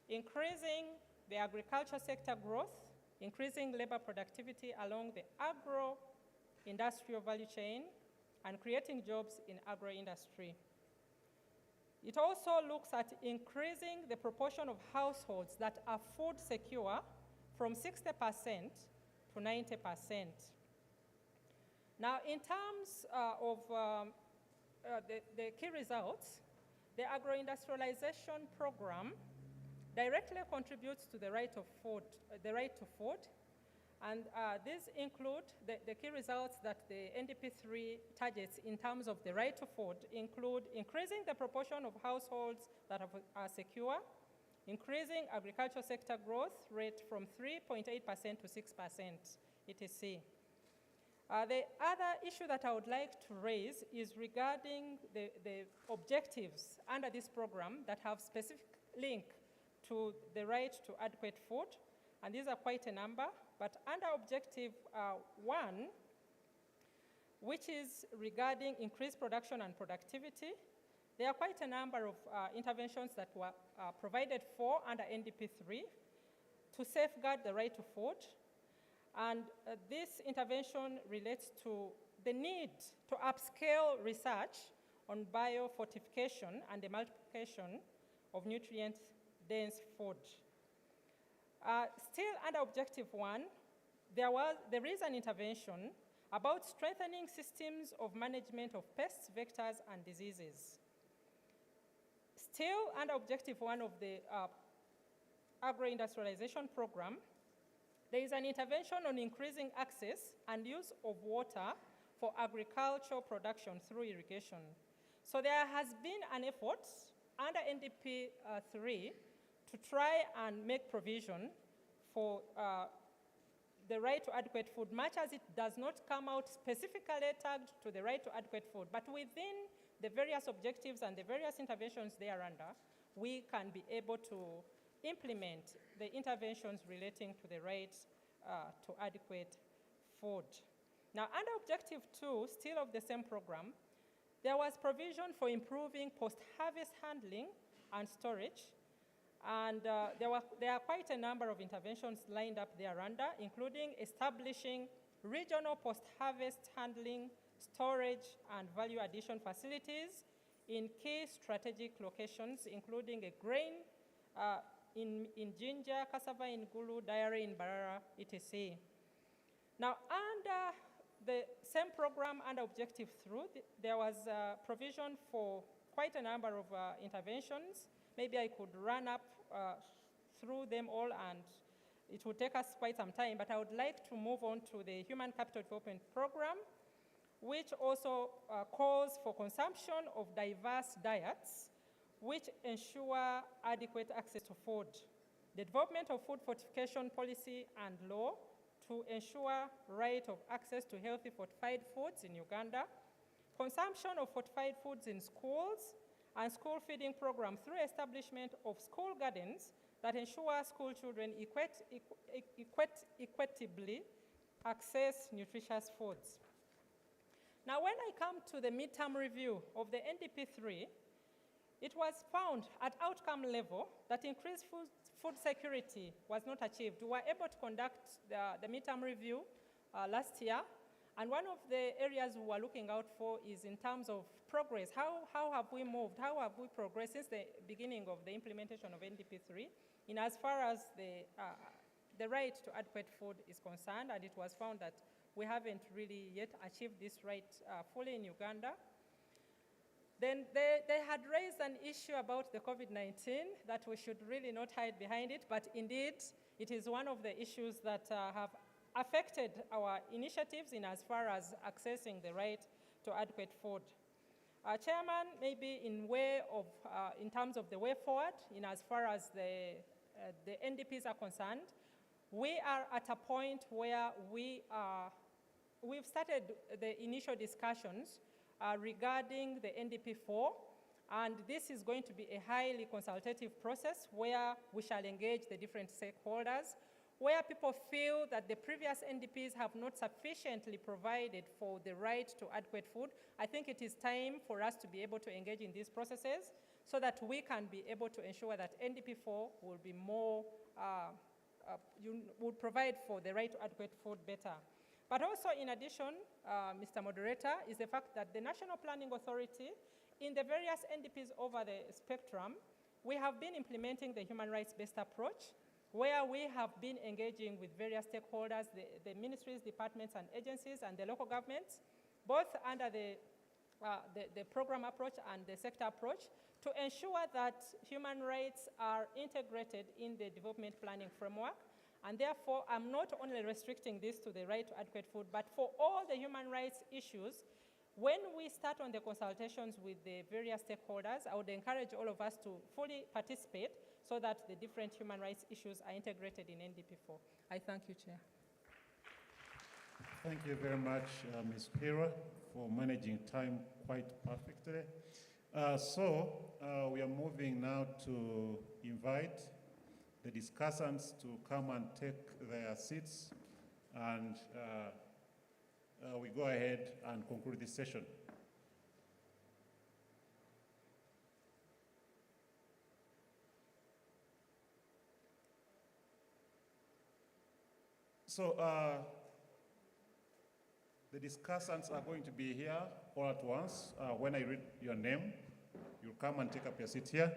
[SPEAKER 2] increasing the agriculture sector growth, increasing labor productivity along the agro-industrial value chain, and creating jobs in agro-industry. It also looks at increasing the proportion of households that are food secure from 60% to 90%. Now, in terms of the key results, the agro-industrialization program directly contributes to the right of food, and these include the key results that the NDP3 targets in terms of the right to food include increasing the proportion of households that are secure, increasing agricultural sector growth rate from 3.8% to 6%, etc. The other issue that I would like to raise is regarding the objectives under this program that have specific link to the right to adequate food, and these are quite a number. But under objective 1, which is regarding increased production and productivity, there are quite a number of interventions that were provided for under NDP3 to safeguard the right to food. And this intervention relates to the need to upscale research on biofortification and the multiplication of nutrient-dense food. Still under objective 1, there is an intervention about strengthening systems of management of pests, vectors, and diseases. Still under objective 1 of the agro-industrialization program, there is an intervention on increasing access and use of water for agricultural production through irrigation. So there has been an effort under NDP 3 to try and make provision for the right to adequate food, much as it does not come out specifically tagged to the right to adequate food. But within the various objectives and the various interventions thereunder, we can be able to implement the interventions relating to the right to adequate food. Now, under objective 2, still of the same program, there was provision for improving post-harvest handling and storage. And there are quite a number of interventions lined up thereunder, including establishing regional post-harvest handling, storage, and value addition facilities in key strategic locations, including a grain in Jinja, cassava in Gulu, dairy in Barara, etc. Now, under the same program, under Objective 3, there was provision for quite a number of interventions. Maybe I could run up through them all, and it would take us quite some time, but I would like to move on to the Human Capital Development Program, which also calls for consumption of diverse diets, which ensure adequate access to food, the development of food fortification policy and law to ensure right of access to healthy fortified foods in Uganda, consumption of fortified foods in schools, and school feeding program through establishment of school gardens that ensure school children equitably access nutritious foods. Now, when I come to the midterm review of the NDP3, it was found at outcome level that increased food security was not achieved. We were able to conduct the midterm review last year, and one of the areas we were looking out for is in terms of progress. How have we moved? How have we progressed since the beginning of the implementation of NDP3 in as far as the right to adequate food is concerned? And it was found that we haven't really yet achieved this right fully in Uganda. Then they had raised an issue about the COVID-19 that we should really not hide behind it, but indeed it is one of the issues that have affected our initiatives in as far as accessing the right to adequate food. Chairman, maybe in terms of the way forward, in as far as the the NDPs are concerned, we are at a point where we've started the initial discussions regarding the NDP4, and this is going to be a highly consultative process where we shall engage the different stakeholders, where people feel that the previous NDPs have not sufficiently provided for the right to adequate food. I think it is time for us to be able to engage in these processes so that we can be able to ensure that NDP4 will be more, will provide for the right to adequate food better. But also, in addition, Mr. Moderator, is the fact that the National Planning Authority, in the various NDPs over the spectrum, we have been implementing the human rights-based approach, where we have been engaging with various stakeholders, the ministries, departments, and agencies, and the local governments, both under the program approach and the sector approach, to ensure that human rights are integrated in the development planning framework. And therefore, I'm not only restricting this to the right to adequate food, but for all the human rights issues, when we start on the consultations with the various stakeholders, I would encourage all of us to fully participate so that the different human rights issues are integrated in NDP4. I thank you, Chair.
[SPEAKER 1] Thank you very much, Ms. Pira, for managing time quite perfectly. We are moving now to invite the discussants to come and take their seats, and we go ahead and conclude this session. So the discussants are going to be here all at once. When I read your name, you'll come and take up your seat here.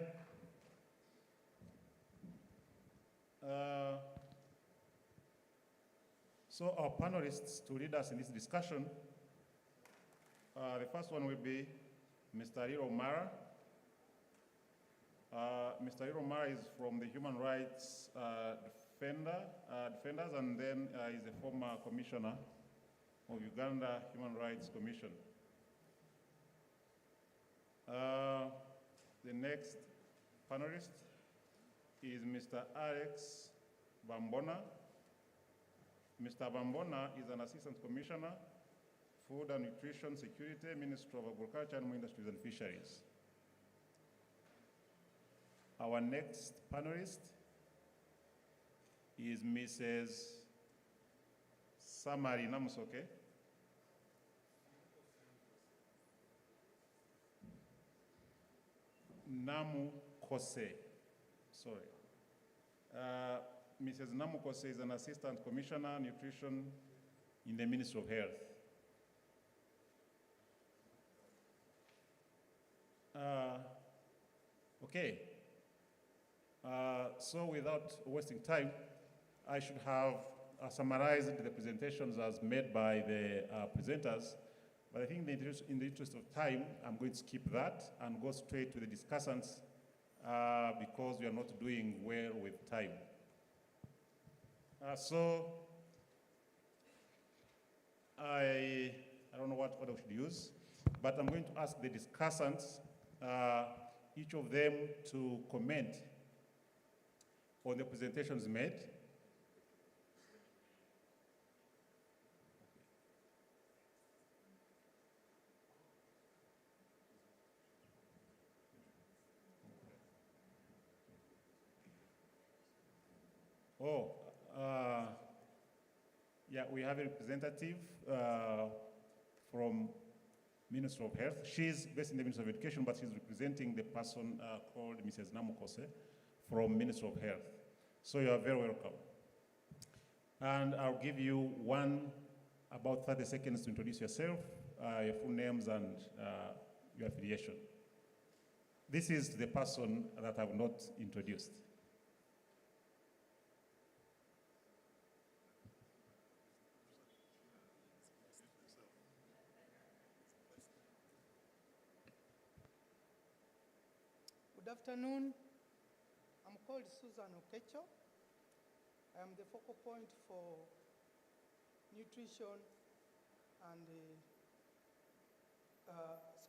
[SPEAKER 1] So our panelists to lead us in this discussion, the first one will be Mr. Ariro Mara. Mr. Ariro Mara is from the Human Rights Defenders, and then is a former commissioner of Uganda Human Rights Commission. The next panelist is Mr. Alex Bambona. Mr. Bambona is an Assistant Commissioner, Food and Nutrition Security, Ministry of Agriculture, Animal Industries and Fisheries. Our next panelist is Mrs. Samari Namusoke. Namu Kose, sorry. Mrs. Namu Kose is an Assistant Commissioner, Nutrition in the Ministry of Health. Okay. So without wasting time, I should have summarized the presentations as made by the presenters, but I think in the interest of time, I'm going to skip that and go straight to the discussants because we are not doing well with time. So I don't know what I should use, but I'm going to ask the discussants, each of them to comment on the presentations made. Yeah, we have a representative from Ministry of Health. She's based in the Ministry of Education, but she's representing the person called Mrs. Namukose from Ministry of Health. So you are very welcome. And I'll give you about 30 seconds to introduce yourself, your full names and your affiliation. This is the person that I've not introduced.
[SPEAKER 5] Good afternoon. I'm called Susan Okecho. I am the focal point for nutrition and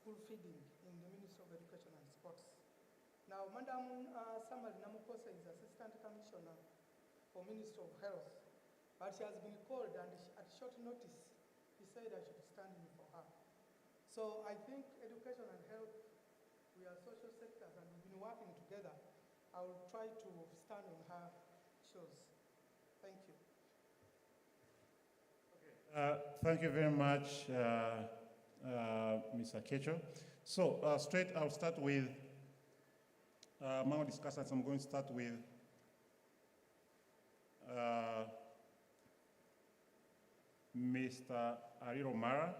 [SPEAKER 5] school feeding in the Ministry of Education and Sports. Now, Madam Samari Namukosa is Assistant Commissioner for Ministry of Health, but she has been called and at short notice, he said I should stand in for her. So I think education and health, we are social sectors and we've been working together. I will try to stand on her shoes. Thank you.
[SPEAKER 1] Thank you very much, Mr. Kecho. So straight, I'll start with my discussants. I'm going to start with Mr. Ariro Mara,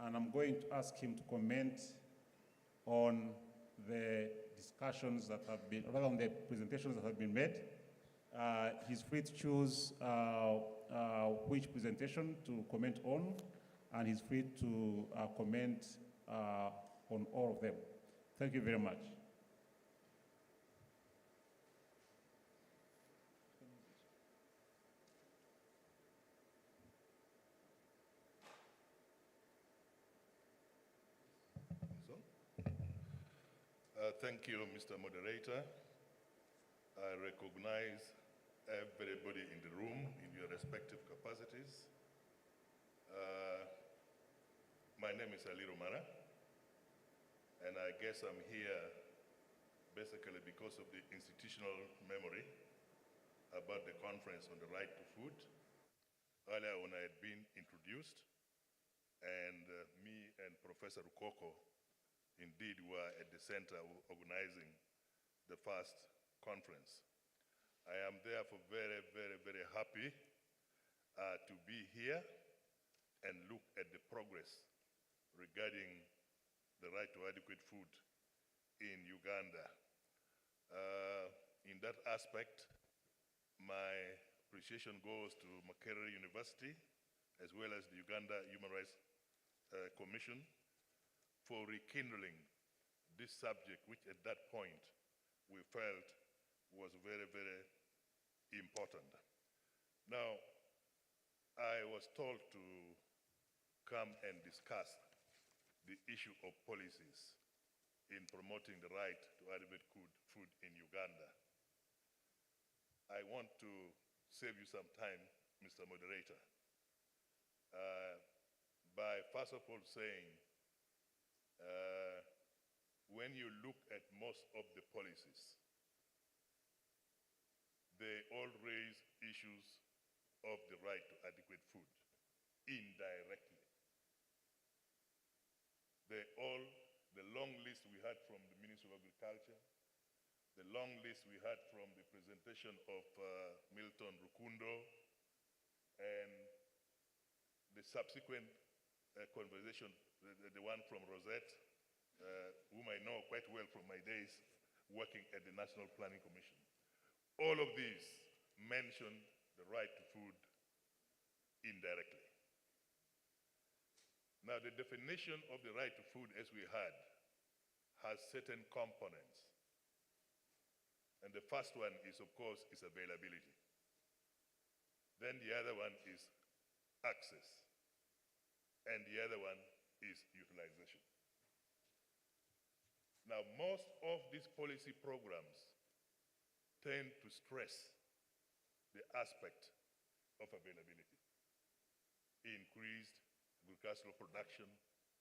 [SPEAKER 1] and I'm going to ask him to comment on the discussions that have been, rather on the presentations that have been made. He's free to choose which presentation to comment on, and he's free to comment on all of them. Thank you very much.
[SPEAKER 6] Thank you, Mr. Moderator. I recognize everybody in the room in your respective capacities. My name is Aliro Mara, and I guess I'm here basically because of the institutional memory about the conference on the right to food. Earlier when I had been introduced, and me and Professor Rukoko indeed were at the center of organizing the first conference. I am therefore very, very, very happy to be here and look at the progress regarding the right to adequate food in Uganda. In that aspect, my appreciation goes to Makerere University as well as the Uganda Human Rights Commission for rekindling this subject, which at that point we felt was very, very important. Now, I was told to come and discuss the issue of policies in promoting the right to adequate food in Uganda. I want to save you some time, Mr. Moderator, by first of all saying, when you look at most of the policies, they all raise issues of the right to adequate food indirectly. They all, the long list we had from the Ministry of Agriculture, the long list we had from the presentation of Milton Rukundo, and the subsequent conversation, the one from Rosette, whom I know quite well from my days working at the National Planning Commission. All of these mention the right to food indirectly. Now, the definition of the right to food as we had has certain components. And the first one is, of course, is availability. Then the other one is access. And the other one is utilization. Now, most of these policy programs tend to stress the aspect of availability, increased agricultural production,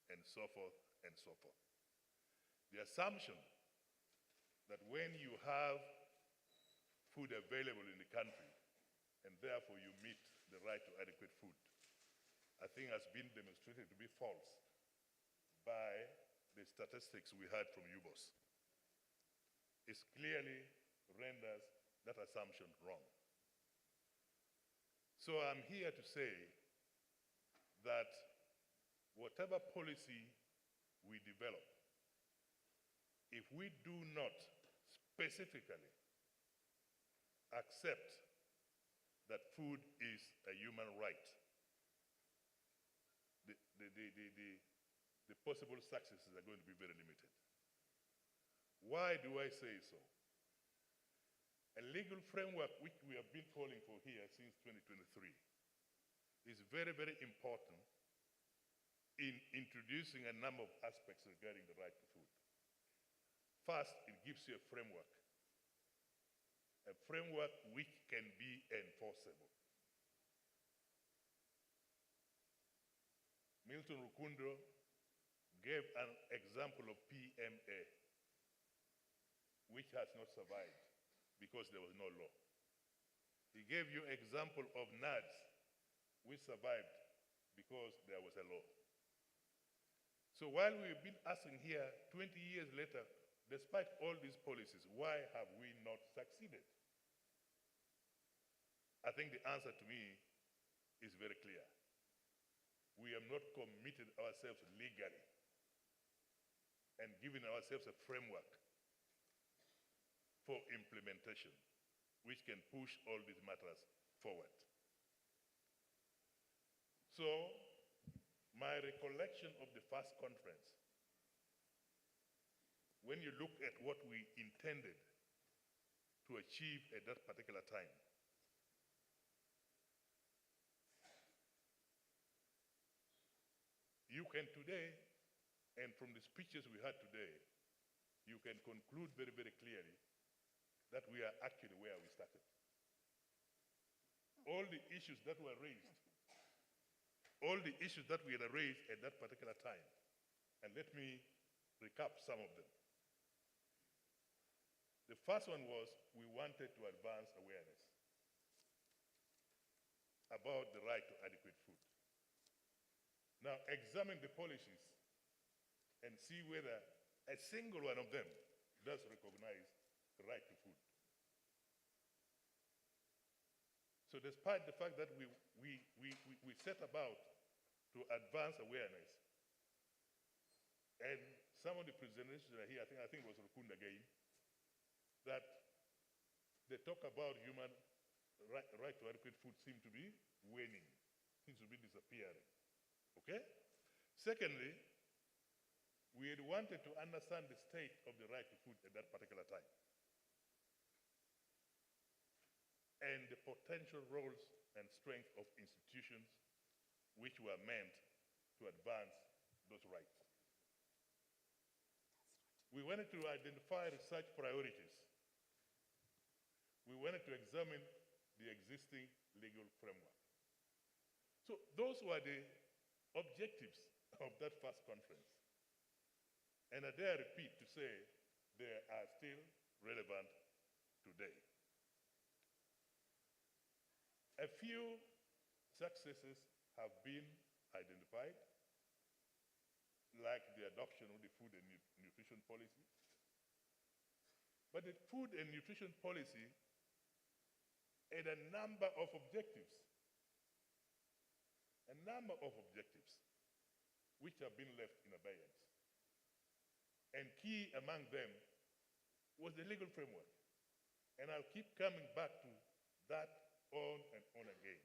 [SPEAKER 6] and so forth and so forth. The assumption that when you have food available in the country, and therefore you meet the right to adequate food, I think has been demonstrated to be false by the statistics we had from UBOS. It clearly renders that assumption wrong. So I'm here to say that whatever policy we develop, if we do not specifically accept that food is a human right, the possible successes are going to be very limited. Why do I say so? A legal framework which we have been calling for here since 2023 is very, very important in introducing a number of aspects regarding the right to food. First, it gives you a framework which can be enforceable. Milton Rukundo gave an example of PMA, which has not survived because there was no law. He gave you example of NADS, which survived because there was a law. So while we've been asking here, 20 years later, despite all these policies, why have we not succeeded? I think the answer to me is very clear. We have not committed ourselves legally and given ourselves a framework for implementation, which can push all these matters forward. So, my recollection of the first conference, when you look at what we intended to achieve at that particular time, you can today, and from the speeches we had today, you can conclude very, very clearly that we are actually where we started. All the issues that were raised, all the issues that we had raised at that particular time, and let me recap some of them. The first one was we wanted to advance awareness about the right to adequate food. Now, examine the policies and see whether a single one of them does recognize the right to food. So despite the fact that we set about to advance awareness, and some of the presentations are here, I think it was Rukunda again, that they talk about human right to adequate food seem to be waning, seems to be disappearing. Okay? Secondly, we had wanted to understand the state of the right to food at that particular time and the potential roles and strength of institutions which were meant to advance those rights. We wanted to identify research priorities. We wanted to examine the existing legal framework. So those were the objectives of that first conference. And I dare repeat to say they are still relevant today. A few successes have been identified, like the adoption of the food and nutrition policy. But the food and nutrition policy had a number of objectives. Which have been left in abeyance. And key among them was the legal framework. And I'll keep coming back to that on and on again.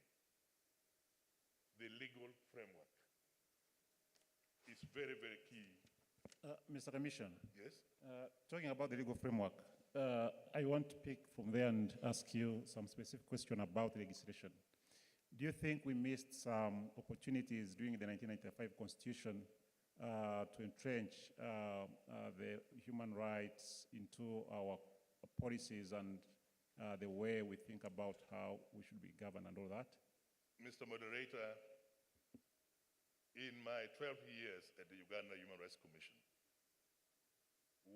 [SPEAKER 6] The legal framework is very, very key.
[SPEAKER 1] Mr. Commissioner.
[SPEAKER 6] Yes?
[SPEAKER 1] Talking about the legal framework, I want to pick from there and ask you some specific question about legislation. Do you think we missed some opportunities during the 1995 Constitution to entrench the human rights into our policies and the way we think about how we should be governed and all that?
[SPEAKER 6] Mr. Moderator, in my 12 years at the Uganda Human Rights Commission,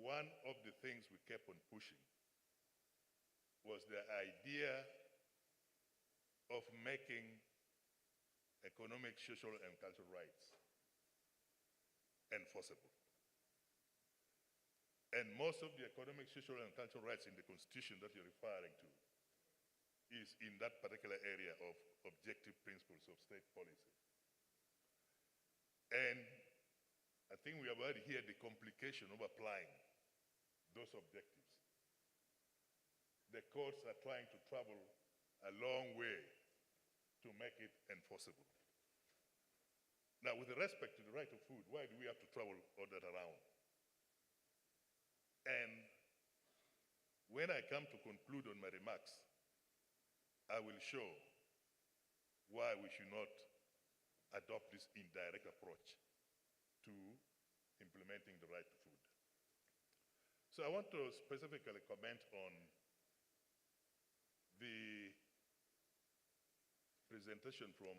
[SPEAKER 6] one of the things we kept on pushing was the idea of making economic, social, and cultural rights enforceable. And most of the economic, social, and cultural rights in the Constitution that you're referring to is in that particular area of objective principles of state policy. And I think we have already heard the complication of applying those objectives. The courts are trying to travel a long way to make it enforceable. Now, with respect to the right of food, why do we have to travel all that around? And when I come to conclude on my remarks, I will show why we should not adopt this indirect approach to implementing the right to food. So I want to specifically comment on the presentation from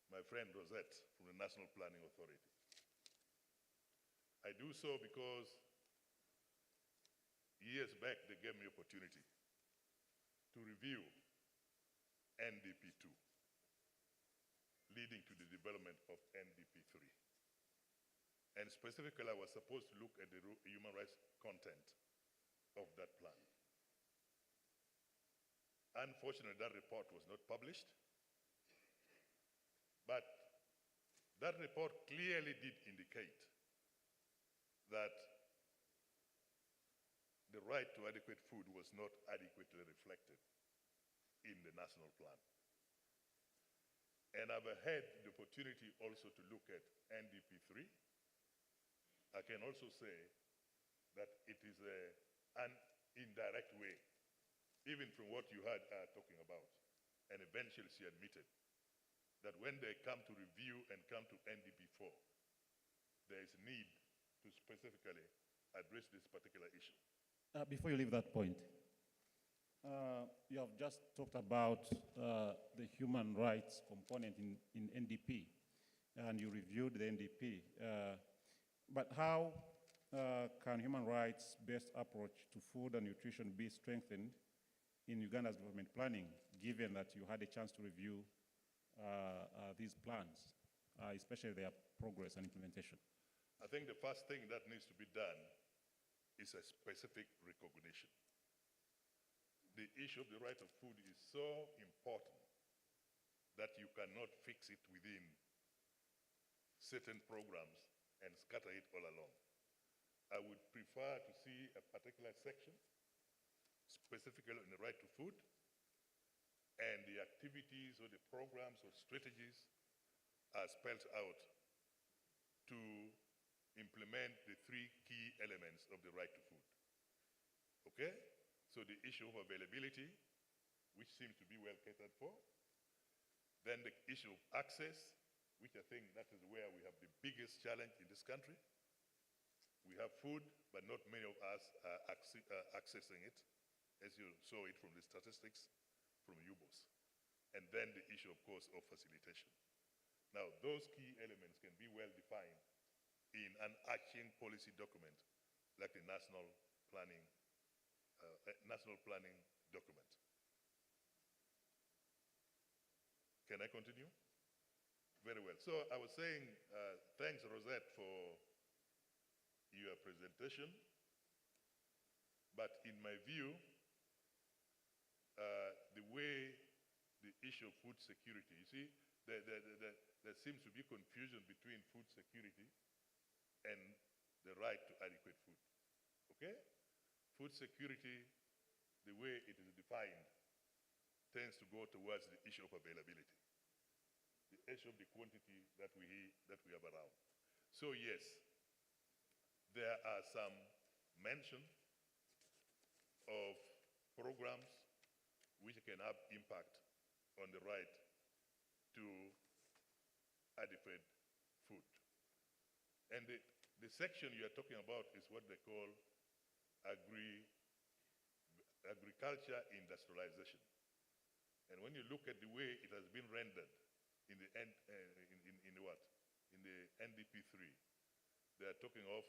[SPEAKER 6] my friend Rosette from the National Planning Authority. I do so because years back they gave me opportunity to review NDP 2, leading to the development of NDP 3. And specifically, I was supposed to look at the human rights content of that plan. Unfortunately, that report was not published, but that report clearly did indicate that the right to adequate food was not adequately reflected in the national plan. And I've had the opportunity also to look at NDP 3. I can also say that it is an indirect way, even from what you heard talking about. And eventually she admitted that when they come to review and come to NDP 4, there is need to specifically address this particular issue.
[SPEAKER 1] Before you leave that point, you have just talked about the human rights component in NDP, and you reviewed the NDP. But how can human rights-based approach to food and nutrition be strengthened in Uganda's development planning, given that you had a chance to review these plans, especially their progress and implementation?
[SPEAKER 6] I think the first thing that needs to be done is a specific recognition. The issue of the right of food is so important that you cannot fix it within certain programs and scatter it all along. I would prefer to see a particular section specifically on the right to food and the activities or the programs or strategies are spelled out to implement the 3 key elements of the right to food. Okay? So the issue of availability, which seems to be well catered for. Then the issue of access, which I think that is where we have the biggest challenge in this country. We have food, but not many of us are accessing it, as you saw it from the statistics from UBOS. And then the issue, of course, of facilitation. Now, those key elements can be well defined in an action policy document like the national planning document. Can I continue? Very well. So I was saying, thanks, Rosette, for your presentation. But in my view, the way the issue of food security, you see, there seems to be confusion between food security and the right to adequate food, okay? Food security, the way it is defined, tends to go towards the issue of availability, the issue of the quantity that we have around. So yes, there are some mention of programs which can have impact on the right to adequate food. And the section you are talking about is what they call agriculture industrialization. And when you look at the way it has been rendered in the NDP 3, they are talking of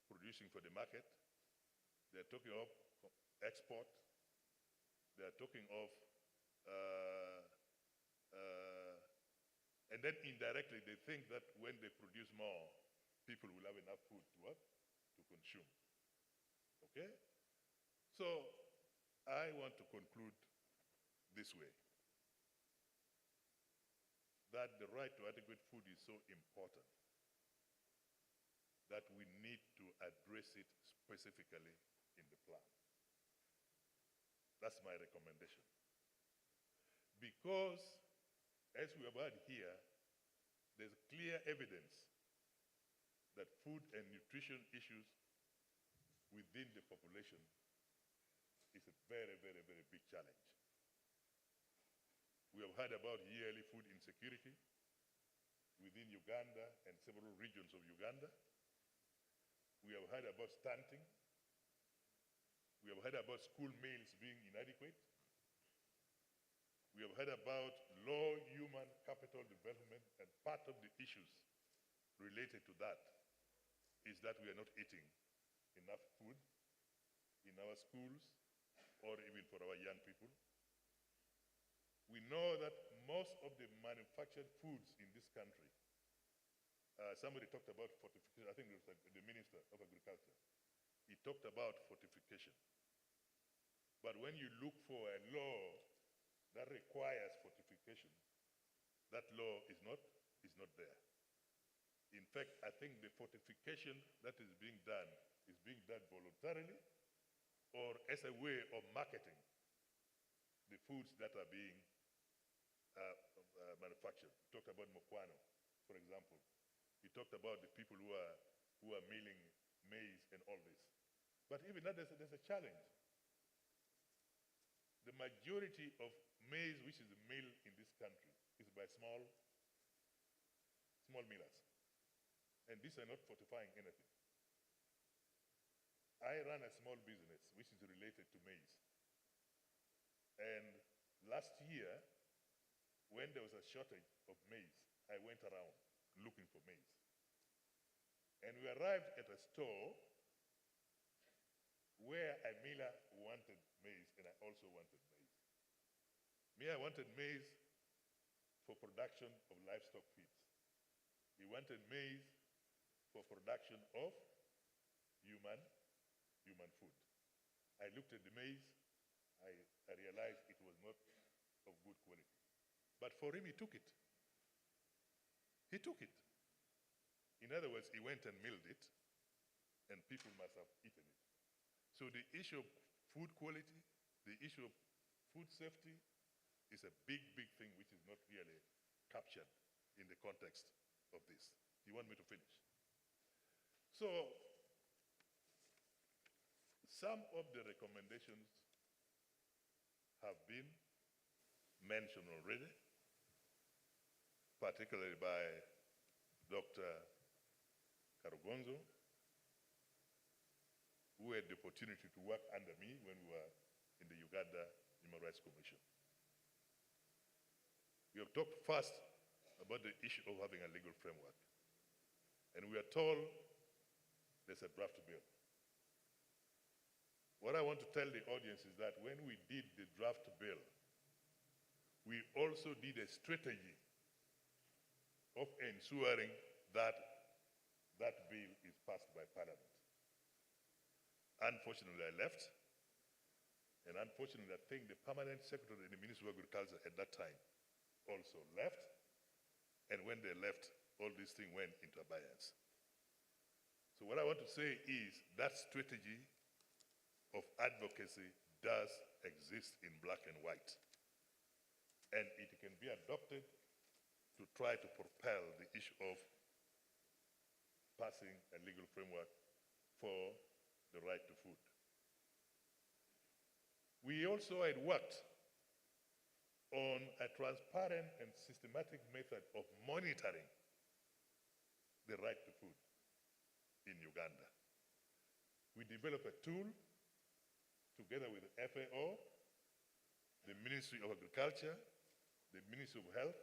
[SPEAKER 6] producing for the market, they are talking of export, they are talking of, and then indirectly they think that when they produce more, people will have enough food to what? To consume. Okay? So I want to conclude this way, that the right to adequate food is so important that we need to address it specifically in the plan. That's my recommendation. Because, as we have heard here, there's clear evidence that food and nutrition issues within the population is a very, very, very big challenge. We have heard about yearly food insecurity within Uganda and several regions of Uganda. We have heard about stunting We have heard about school meals being inadequate. We have heard about low human capital development, and part of the issues related to that is that we are not eating enough food in our schools or even for our young people. We know that most of the manufactured foods in this country, somebody talked about fortification, I think it was the Minister of Agriculture. He talked about fortification. But when you look for a law that requires fortification, that law is not there. In fact, I think the fortification that is being done voluntarily or as a way of marketing the foods that are being manufactured. He talked about Mokwano, for example. He talked about the people who are milling maize and all this. But even that, there's a challenge. The majority of maize which is milled in this country is by small millers. And these are not fortifying anything. I run a small business which is related to maize. And last year, when there was a shortage of maize, I went around looking for maize. And we arrived at a store where a miller wanted maize, and I also wanted maize. Me, I wanted maize for production of livestock feeds. He wanted maize for production of human food. I looked at the maize, I realized it was not of good quality. But for him, he took it. He took it. In other words, he went and milled it, and people must have eaten it. So the issue of food quality, the issue of food safety is a big, big thing which is not really captured in the context of this. You want me to finish? So, some of the recommendations have been mentioned already, particularly by Dr. Karugonzo, who had the opportunity to work under me when we were in the Uganda Human Rights Commission. We have talked first about the issue of having a legal framework. And we are told there's a draft bill. What I want to tell the audience is that when we did the draft bill, we also did a strategy of ensuring that that bill is passed by Parliament. Unfortunately, I left, and unfortunately, I think the permanent secretary in the Ministry of Agriculture at that time also left, and when they left, all this thing went into abeyance. So what I want to say is that strategy of advocacy does exist in black and white, and it can be adopted to try to propel the issue of passing a legal framework for the right to food. We also had worked on a transparent and systematic method of monitoring the right to food in Uganda. We developed a tool together with the FAO, the Ministry of Agriculture, the Ministry of Health.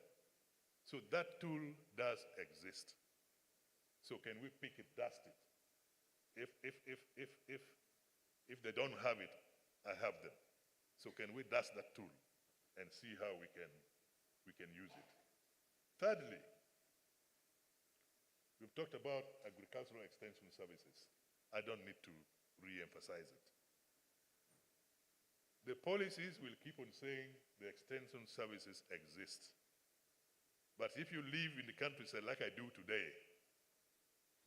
[SPEAKER 6] So that tool does exist. So can we pick it, dust it? If they don't have it, I have them. So can we dust that tool and see how we can use it? Thirdly, we've talked about agricultural extension services. I don't need to re-emphasize it. The policies will keep on saying the extension services exist. But if you live in the countryside like I do today,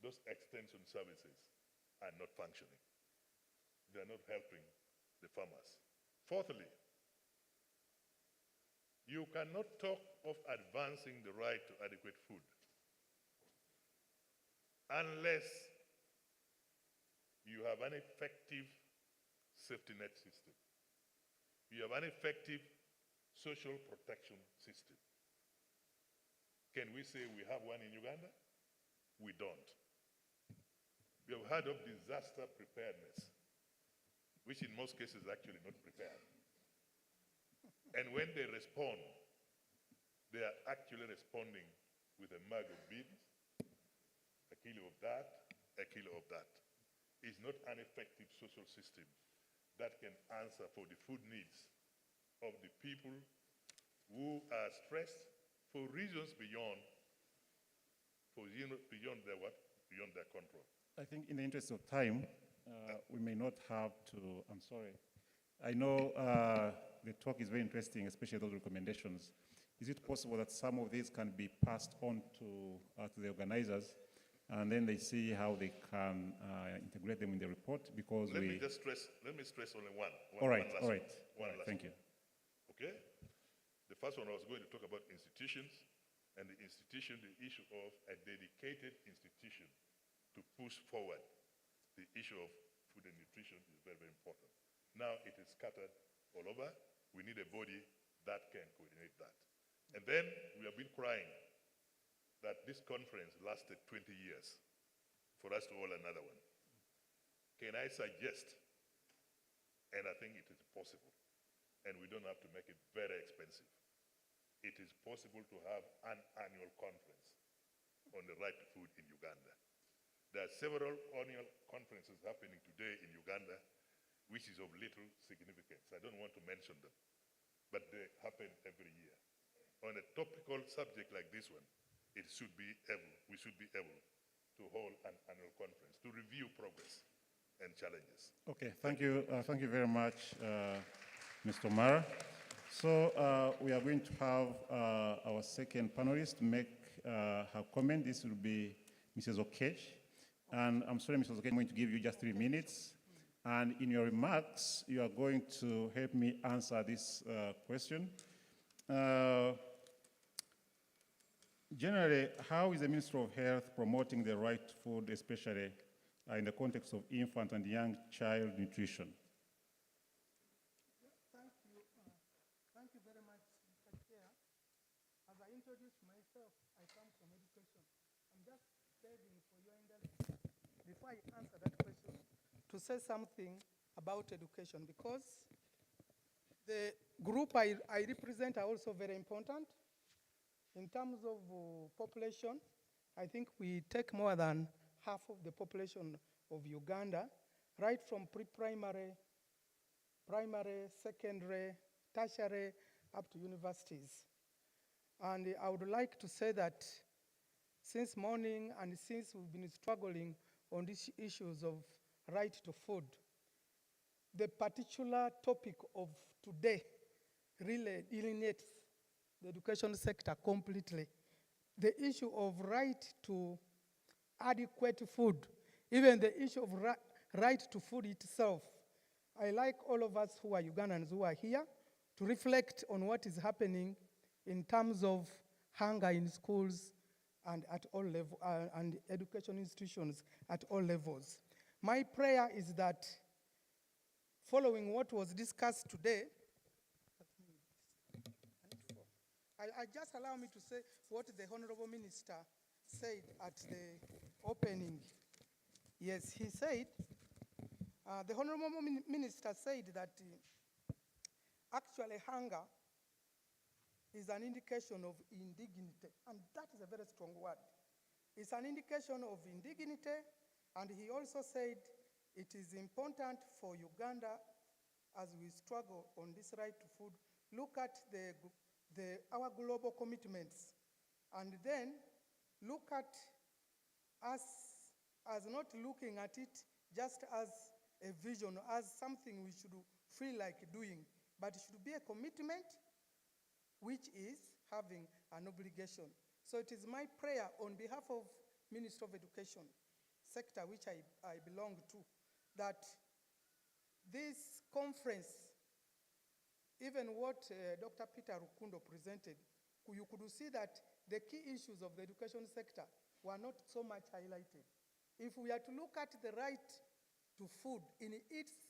[SPEAKER 6] those extension services are not functioning. They are not helping the farmers. Fourthly, you cannot talk of advancing the right to adequate food unless you have an effective safety net system. You have an effective social protection system. Can we say we have one in Uganda? We don't. We have heard of disaster preparedness. which in most cases is actually not prepared. And when they respond, they are actually responding with a mug of beans, a kilo of that, a kilo of that. It's not an effective social system that can answer for the food needs of the people who are stressed for reasons beyond their what? Beyond their control.
[SPEAKER 1] I think in the interest of time, we may not have to, I'm sorry. I know the talk is very interesting, especially those recommendations. Is it possible that some of these can be passed on to the organizers, and then they see how they can integrate them in the report? Because
[SPEAKER 6] let me stress only one.
[SPEAKER 1] All right.
[SPEAKER 6] Thank you. Okay? The first one I was going to talk about institutions, and the issue of a dedicated institution to push forward the issue of food and nutrition is very, very important. Now it is scattered all over. We need a body that can coordinate that. And then we have been crying that this conference lasted 20 years for us to hold another one. Can I suggest, and I think it is possible, and we don't have to make it very expensive, it is possible to have an annual conference on the right to food in Uganda. There are several annual conferences happening today in Uganda, which is of little significance. I don't want to mention them, but they happen every year. On a topical subject like this one, we should be able to hold an annual conference to review progress and challenges.
[SPEAKER 1] Okay, thank you very much, Mr. Mara. So we are going to have our second panelist make her comment. This will be Mrs. Okesh. And I'm sorry, Mrs. Okesh, I'm going to give you just 3 minutes. And in your remarks, you are going to help me answer this question. Generally, how is the Ministry of Health promoting the right to food, especially in the context of infant and young child nutrition?
[SPEAKER 5] Thank you very much, Mr. Chair. As I introduce myself, I come from education. I'm just begging for your indulgence before I answer that question to say something about education, because the group I represent are also very important. In terms of population, I think we take more than half of the population of Uganda, right from pre-primary, primary, secondary, tertiary, up to universities. And I would like to say that since morning and since we've been struggling on these issues of right to food, the particular topic of today really delineates the education sector completely. The issue of right to adequate food, even the issue of right to food itself. I like all of us who are Ugandans who are here to reflect on what is happening in terms of hunger in schools and at all levels, and education institutions at all levels. My prayer is that following what was discussed today, I just allow me to say what the Honorable Minister said at the opening. Yes, he said, the Honorable Minister said that actually hunger is an indication of indignity, and that is a very strong word. It's an indication of indignity, and he also said it is important for Uganda, as we struggle on this right to food, look at our global commitments, and then look at us as not looking at it just as a vision, as something we should feel like doing, but it should be a commitment which is having an obligation. So it is my prayer on behalf of Ministry of Education sector, which I belong to, that this conference, even what Dr. Peter Rukundo presented, you could see that the key issues of the education sector were not so much highlighted. If we are to look at the right to food in its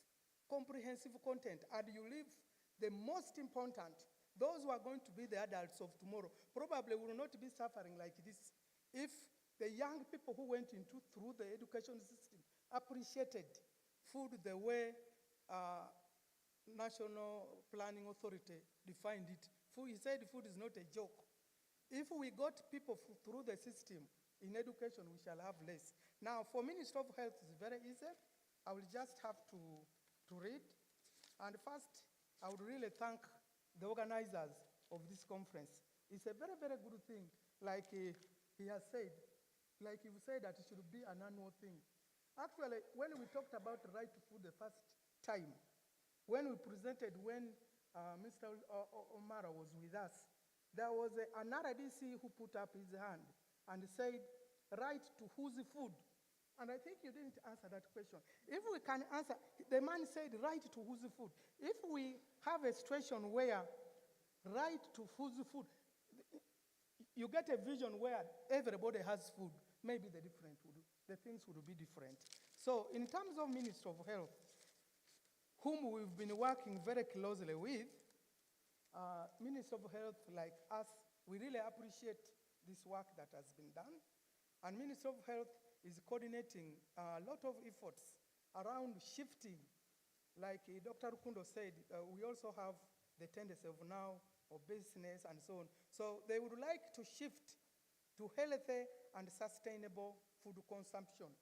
[SPEAKER 5] comprehensive content, and you leave the most important, those who are going to be the adults of tomorrow, probably will not be suffering like this if the young people who went through the education system appreciated food the way National Planning Authority defined it. He said food is not a joke. If we got people through the system in education, we shall have less. Now, for Minister of Health, it's very easy. I will just have to read. And first, I would really thank the organizers of this conference. It's a very, very good thing. Like he has said, like you said that it should be an annual thing. Actually, when we talked about right to food the first time, when we presented, when Mr. Omara was with us, there was an RDC who put up his hand and said, right to whose food? And I think you didn't answer that question. If we can answer, the man said, right to whose food? If we have a situation where right to whose food, you get a vision where everybody has food, maybe the things would be different. So in terms of Minister of Health, whom we've been working very closely with, Minister of Health like us, we really appreciate this work that has been done. And Minister of Health is coordinating a lot of efforts around shifting. Like Dr. Rukundo said, we also have the tendency of now of business and so on. So they would like to shift to healthy and sustainable food consumption.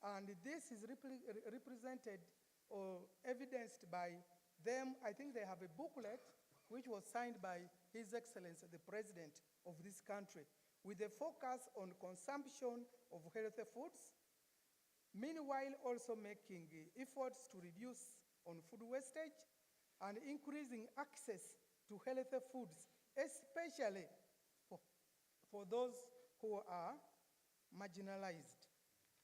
[SPEAKER 5] And this is represented or evidenced by them. I think they have a booklet which was signed by His Excellency, the President of this country, with a focus on consumption of healthy foods, meanwhile also making efforts to reduce on food wastage and increasing access to healthy foods, especially for those who are marginalized.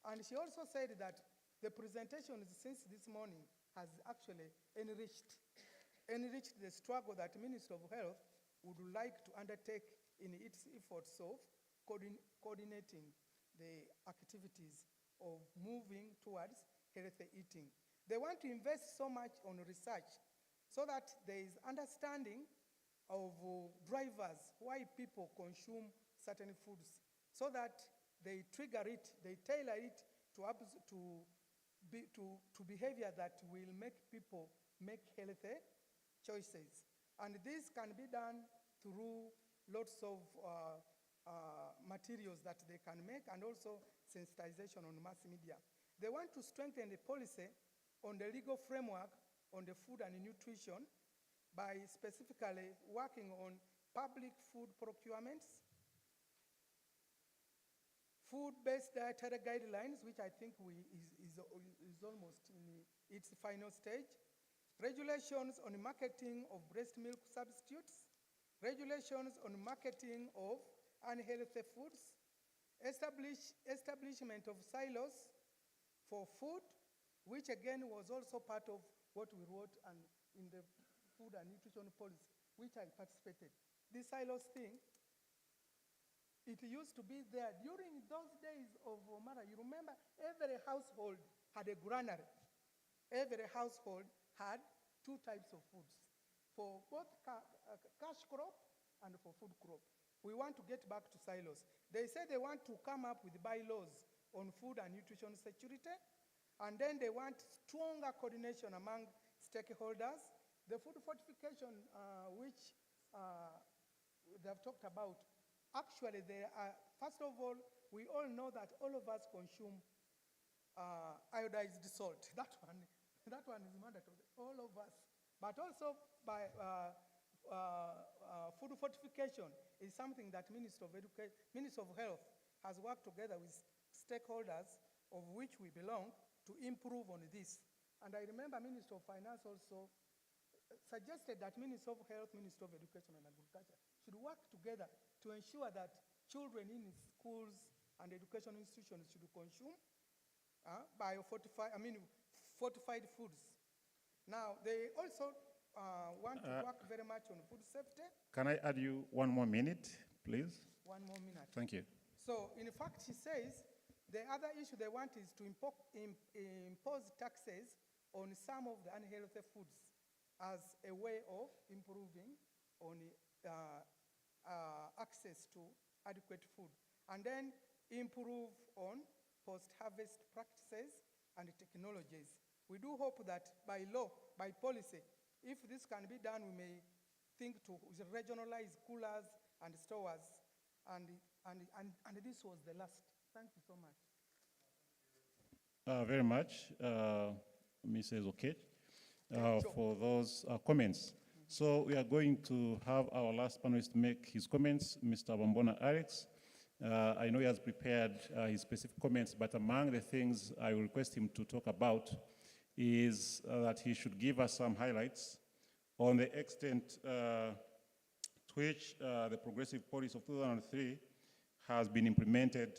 [SPEAKER 5] And she also said that the presentation since this morning has actually enriched the struggle that Ministry of Health would like to undertake in its efforts of coordinating the activities of moving towards healthy eating. They want to invest so much on research so that there is understanding of drivers, why people consume certain foods, so that they trigger it, they tailor it to behavior that will make people make healthy choices. And this can be done through lots of materials that they can make and also sensitization on mass media. They want to strengthen the policy on the legal framework on the food and nutrition by specifically working on public food procurements, food-based dietary guidelines, which I think is almost in its final stage, regulations on marketing of breast milk substitutes, regulations on marketing of unhealthy foods, establishment of silos for food, which again was also part of what we wrote in the food and nutrition policy, which I participated. The silos thing, it used to be there during those days of Omara. You remember every household had a granary. Every household had two types of foods, for both cash crop and for food crop. We want to get back to silos. They say they want to come up with bylaws on food and nutrition security, and then they want stronger coordination among stakeholders. The food fortification, which they've talked about, actually there are, first of all, we all know that all of us consume iodized salt. That one is mandatory, all of us. But also by food fortification is something that Ministry of Health has worked together with stakeholders of which we belong to improve on this. And I remember Ministry of Finance also suggested that Ministry of Health, Ministry of Education and Agriculture should work together to ensure that children in schools and education institutions should consume fortified foods. Now, they also want to work very much on food safety.
[SPEAKER 1] Can I add you 1 more minute, please?
[SPEAKER 5] 1 more minute.
[SPEAKER 1] Thank you.
[SPEAKER 5] So, in fact, she says the other issue they want is to impose taxes on some of the unhealthy foods as a way of improving on access to adequate food, and then improve on post-harvest practices and technologies. We do hope that by law, by policy, if this can be done, we may think to regionalize coolers and stores, and this was the last. Thank you so much.
[SPEAKER 1] Very much, Mrs. Okech, for those comments. So we are going to have our last panelist make his comments, Mr. Bambona Alex. I know he has prepared his specific comments, but among the things I will request him to talk about is that he should give us some highlights on the extent to which the progressive policy of 2003 has been implemented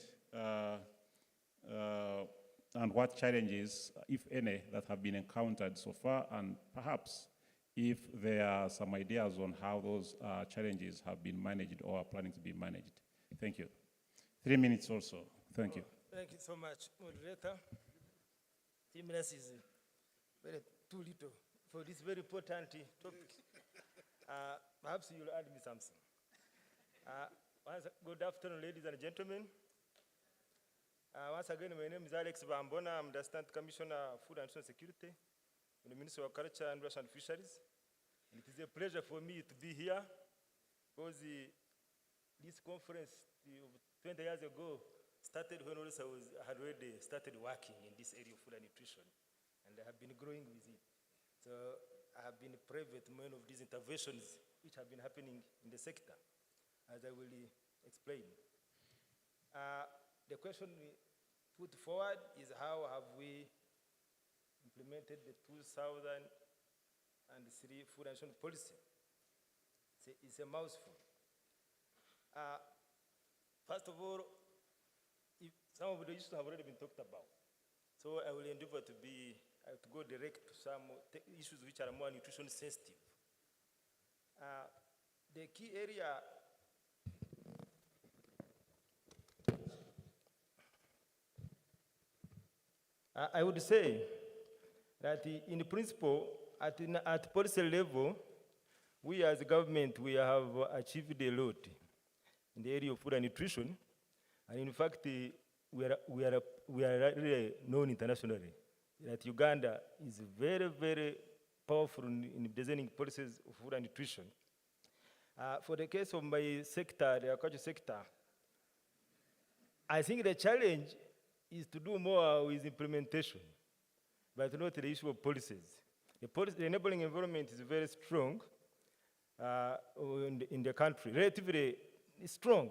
[SPEAKER 1] and what challenges, if any, that have been encountered so far, and perhaps if there are some ideas on how those challenges have been managed or are planning to be managed. Thank you. 3 minutes or so. Thank you.
[SPEAKER 7] Thank you so much, moderator. 3 minutes is too little for this very important topic. Perhaps you'll add me something. Good afternoon, ladies and gentlemen. Once again, my name is Alex Bambona. I'm the Assistant Commissioner of Food and Social Security in the Ministry of Culture and Russian Fisheries. And it is a pleasure for me to be here because this conference 20 years ago started when also I had already started working in this area of food and nutrition, and I have been growing with it. So I have been privy to many of these interventions which have been happening in the sector, as I will explain. The question we put forward is how have we implemented the 2003 food and nutrition policy? It's a mouthful. First of all, some of the issues have already been talked about. So I will endeavor to go direct to some issues which are more nutrition sensitive. The key area I would say that in principle, at policy level, we as a government, we have achieved a lot in the area of food and nutrition. And in fact, we are really known internationally that Uganda is very, very powerful in designing policies of food and nutrition. For the case of my sector, the agriculture sector, I think the challenge is to do more with implementation, but not the issue of policies. The enabling environment is very strong in the country, relatively strong.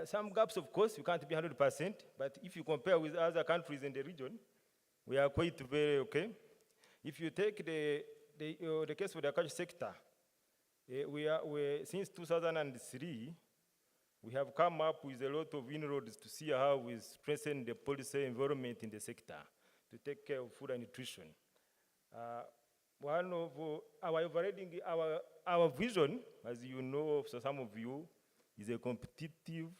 [SPEAKER 7] Some gaps, of course, you can't be 100%, but if you compare with other countries in the region, we are quite very okay. If you take the case of the agriculture sector, since 2003, we have come up with a lot of inroads to see how we strengthen the policy environment in the sector to take care of food and nutrition. One of our vision, as you know, so some of you, is a competitive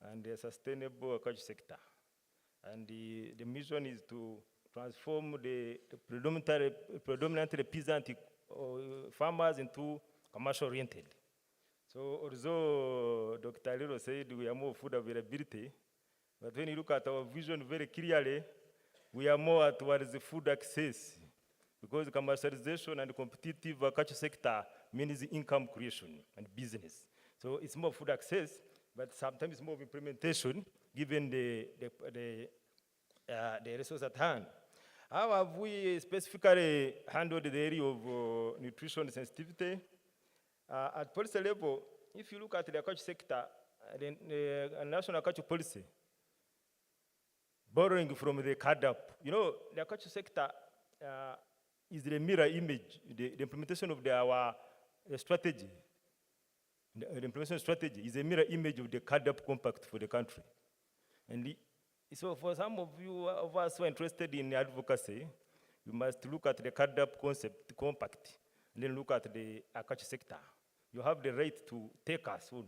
[SPEAKER 7] and a sustainable agriculture sector. And the mission is to transform the predominantly peasant farmers into commercial oriented. So although Dr. Lilo said we are more food availability, but when you look at our vision very clearly, we are more towards the food access, because commercialization and competitive agriculture sector means income creation and business. So it's more food access, but sometimes it's more of implementation, given the resource at hand. How have we specifically handled the area of nutrition sensitivity? At policy level, if you look at the agriculture sector, the national agriculture policy, borrowing from the CADAP, you know, the agriculture sector is the mirror image, the implementation of our strategy. The implementation strategy is a mirror image of the CADAP compact for the country. And so for some of you of us who are interested in advocacy, you must look at the CADAP compact, and then look at the agriculture sector. You have the right to take us on,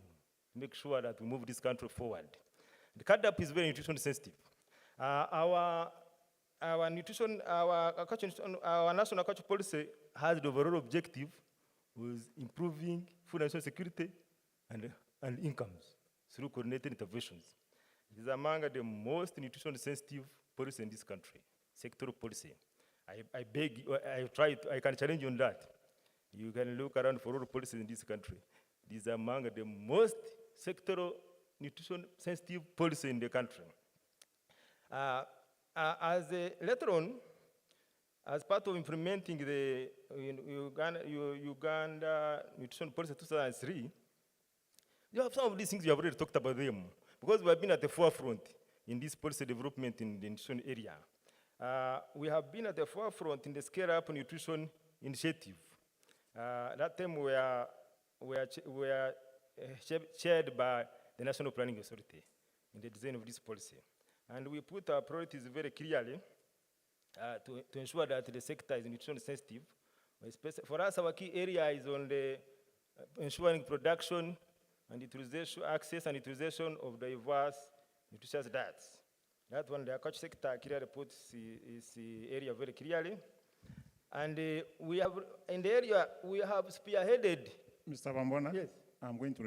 [SPEAKER 7] make sure that we move this country forward. The CADAP is very nutrition sensitive. Our national agriculture policy has the overall objective with improving food and social security and incomes through coordinated interventions. It is among the most nutrition sensitive policy in this country, sectoral policy. I beg you, I can challenge you on that. You can look around for all policies in this country. These are among the most sectoral nutrition sensitive policy in the country. Later on, as part of implementing the Uganda Nutrition Policy 2003, you have some of these things you have already talked about them, because we have been at the forefront in this policy development in the nutrition area. We have been at the forefront in the scale-up nutrition initiative. That time we were chaired by the National Planning Authority in the design of this policy. And we put our priorities very clearly to ensure that the sector is nutrition sensitive. For us, our key area is on the ensuring production and utilization, access and utilization of diverse nutritious diets. That one, the agriculture sector clearly puts its area very clearly. And we have, in the area, we have spearheaded.
[SPEAKER 1] Mr. Bambona?
[SPEAKER 7] Yes.
[SPEAKER 1] I'm going to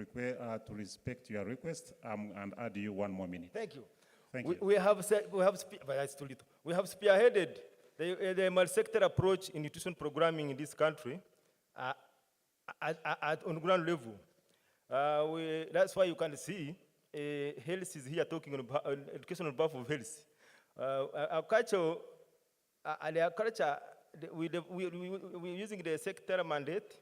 [SPEAKER 1] respect your request and add you 1 more minute.
[SPEAKER 7] Thank you.
[SPEAKER 1] Thank you.
[SPEAKER 7] We have spearheaded the multi-sector approach in nutrition programming in this country on ground level. That's why you can see health is here talking on education on behalf of health. We're using the sector mandate.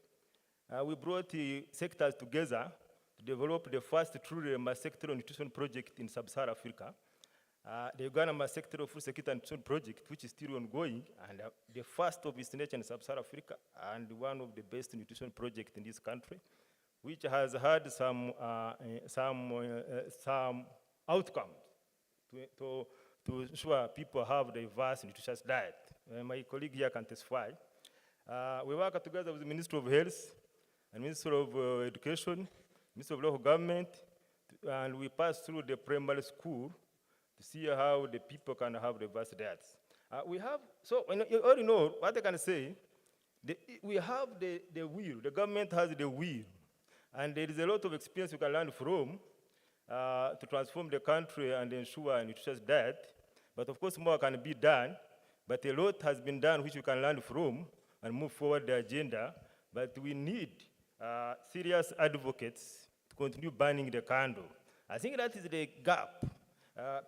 [SPEAKER 7] We brought the sectors together to develop the first truly multi-sectoral nutrition project in sub-Saharan Africa. The Uganda multi-sectoral food security and nutrition project, which is still ongoing, and the first of its nature in sub-Saharan Africa, and one of the best nutrition projects in this country, which has had some outcomes to ensure people have diverse nutritious diet. My colleague here can testify. We work together with the Ministry of Health and Ministry of Education, Ministry of Local Government, and we pass through the primary school to see how the people can have diverse diets. We have, so you already know what I can say, we have the will, the government has the will, and there is a lot of experience you can learn from to transform the country and ensure a nutritious diet. But of course, more can be done, but a lot has been done which you can learn from and move forward the agenda, but we need serious advocates to continue burning the candle. I think that is the gap.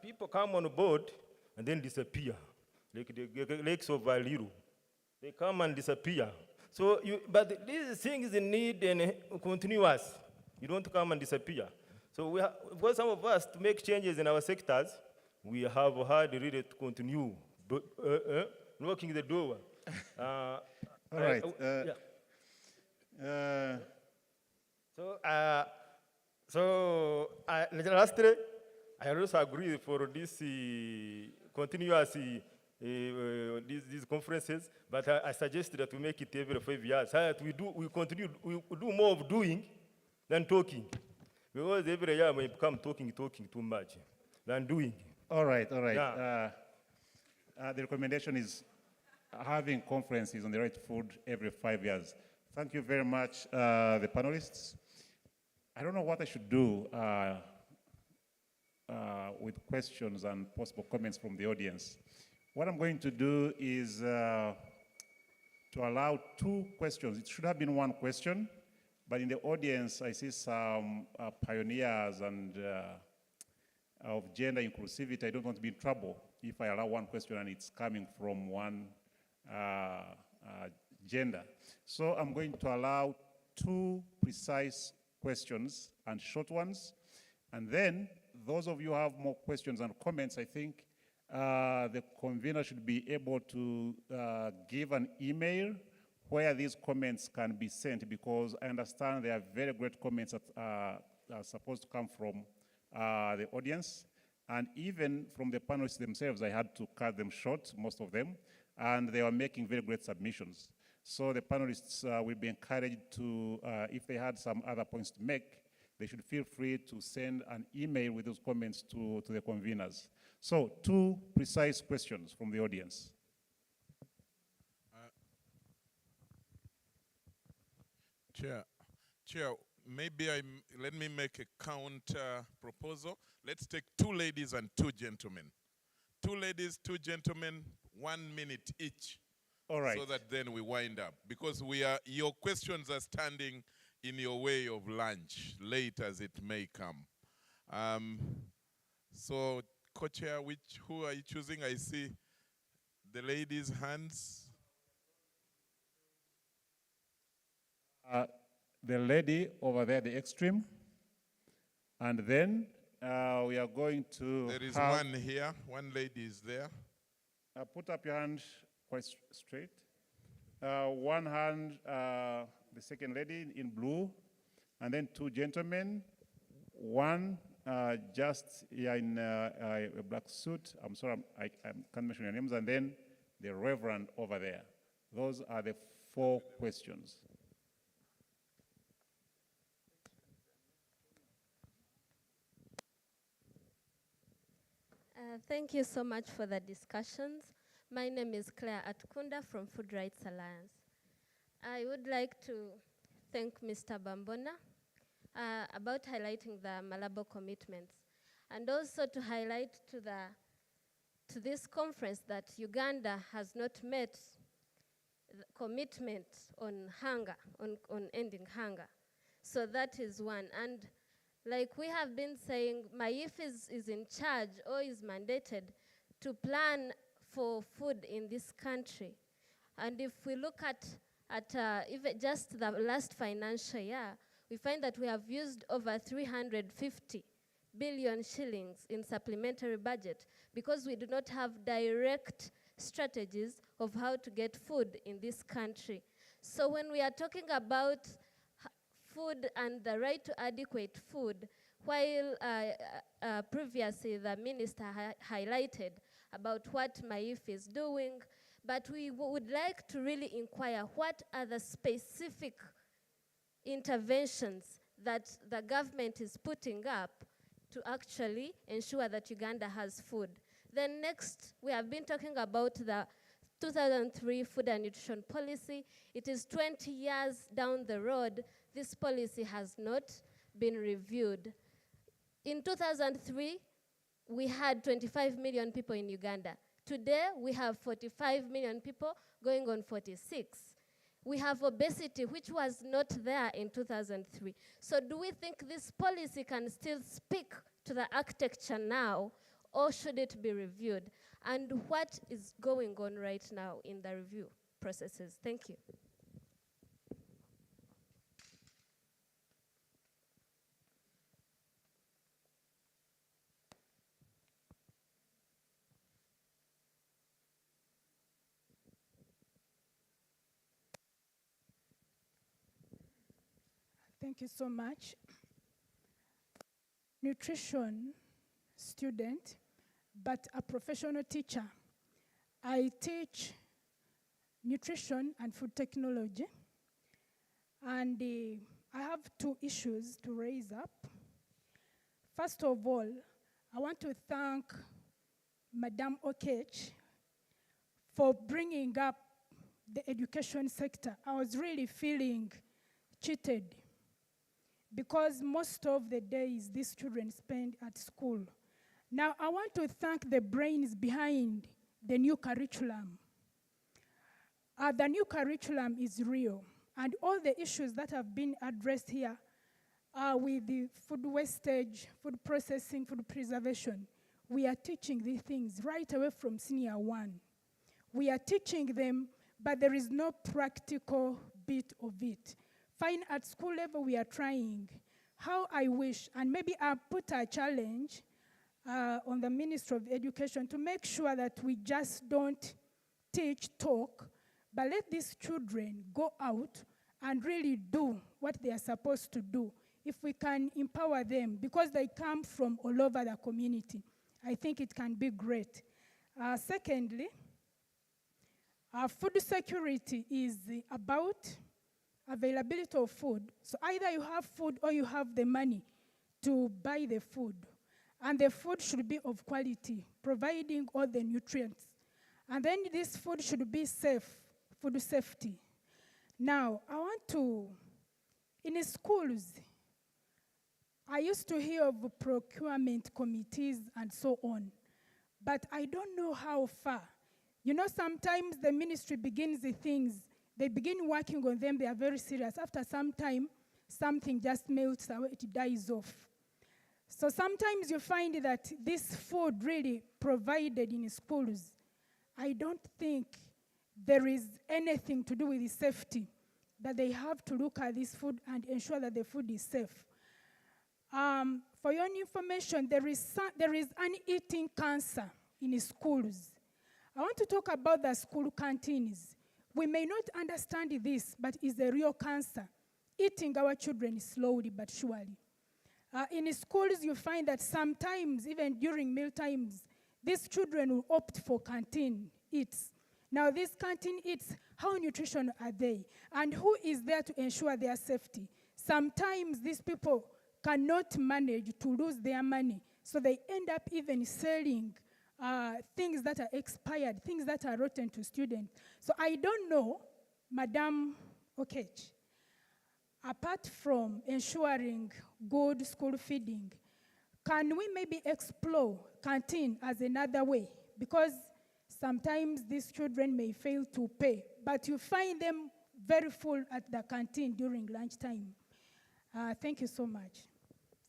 [SPEAKER 7] People come on board and then disappear, like the lakes of Valiru. They come and disappear. So, but these things need and continuous. You don't come and disappear. So we have, for some of us to make changes in our sectors, we have had really to continue knocking the door.
[SPEAKER 1] All right.
[SPEAKER 7] Lastly, I also agree for this continuous these conferences, but I suggest that we make it every 5 years. We do more of doing than talking, because every year we become talking too much than doing.
[SPEAKER 1] All right, all right.
[SPEAKER 7] Yeah.
[SPEAKER 1] The recommendation is having conferences on the right food every 5 years. Thank you very much, the panelists. I don't know what I should do with questions and possible comments from the audience. What I'm going to do is to allow 2 questions. It should have been 1 question, but in the audience, I see some pioneers and of gender inclusivity. I don't want to be in trouble if I allow 1 question and it's coming from 1 gender. So I'm going to allow 2 precise questions and short ones. And then those of you who have more questions and comments, I think the convener should be able to give an email where these comments can be sent, because I understand there are very great comments that are supposed to come from the audience. And even from the panelists themselves, I had to cut them short, most of them, and they were making very great submissions. So the panelists will be encouraged to, if they had some other points to make, they should feel free to send an email with those comments to the conveners. So 2 precise questions from the audience.
[SPEAKER 18] Chair, maybe let me make a counter proposal. Let's take 2 ladies and 2 gentlemen. 2 ladies, 2 gentlemen, 1 minute each.
[SPEAKER 1] All right.
[SPEAKER 18] So that then we wind up. Because your questions are standing in your way of lunch, late as it may come. So, co-chair, who are you choosing? I see the ladies' hands.
[SPEAKER 1] The lady over there, the extreme. And then we are going to
[SPEAKER 18] There is
[SPEAKER 1] have,
[SPEAKER 18] one here. One lady is there.
[SPEAKER 1] put up your hand quite straight. One hand, the second lady in blue, and then two gentlemen. One just here in a black suit. I'm sorry, I can't mention your names. And then the reverend over there. Those are the 4 questions.
[SPEAKER 8] Thank you so much for the discussions. My name is Claire Atkunda from Food Rights Alliance. I would like to thank Mr. Bambona about highlighting the Malabo commitments, and also to highlight to this conference that Uganda has not met the commitment on hunger, on ending hunger. So that is one. And like we have been saying, MAIF is in charge or is mandated to plan for food in this country. And if we look at even just the last financial year, we find that we have used over 350 billion shillings in supplementary budget because we do not have direct strategies of how to get food in this country. So when we are talking about food and the right to adequate food, while previously the minister highlighted about what MAIF is doing, but we would like to really inquire what are the specific interventions that the government is putting up to actually ensure that Uganda has food. Then next, we have been talking about the 2003 Food and Nutrition Policy. It is 20 years down the road. This policy has not been reviewed. In 2003, we had 25 million people in Uganda. Today, we have 45 million people going on 46. We have obesity, which was not there in 2003. So do we think this policy can still speak to the architecture now, or should it be reviewed? And what is going on right now in the review processes? Thank you.
[SPEAKER 22] Thank you so much. Nutrition student, but a professional teacher. I teach nutrition and food technology, and I have 2 issues to raise up. First of all, I want to thank Madame Okech for bringing up the education sector. I was really feeling cheated because most of the days these children spend at school. Now, I want to thank the brains behind the new curriculum. The new curriculum is real, and all the issues that have been addressed here with the food wastage, food processing, food preservation, we are teaching these things right away from senior 1. We are teaching them, but there is no practical bit of it. Fine, at school level, we are trying. How I wish, and maybe I'll put a challenge on the Ministry of Education to make sure that we just don't teach, talk, but let these children go out and really do what they are supposed to do. If we can empower them, because they come from all over the community, I think it can be great. Secondly, food security is about availability of food. So either you have food or you have the money to buy the food. And the food should be of quality, providing all the nutrients. And then this food should be safe, food safety. Now, I want to, in schools, I used to hear of procurement committees and so on, but I don't know how far You know, sometimes the ministry begins the things, they begin working on them, they are very serious. After some time, something just melts away, it dies off. So sometimes you find that this food really provided in schools, I don't think there is anything to do with the safety, that they have to look at this food and ensure that the food is safe. For your information, there is an eating cancer in schools. I want to talk about the school canteens. We may not understand this, but it's a real cancer, eating our children slowly but surely. In schools, you find that sometimes, even during meal times, these children will opt for canteen eats. Now, these canteen eats, how nutritional are they? And who is there to ensure their safety? Sometimes these people cannot manage to lose their money, so they end up even selling things that are expired, things that are rotten to students. So I don't know, Madam Okech, apart from ensuring good school feeding, can we maybe explore canteen as another way? Because sometimes these children may fail to pay, but you find them very full at the canteen during lunchtime. Thank you so much.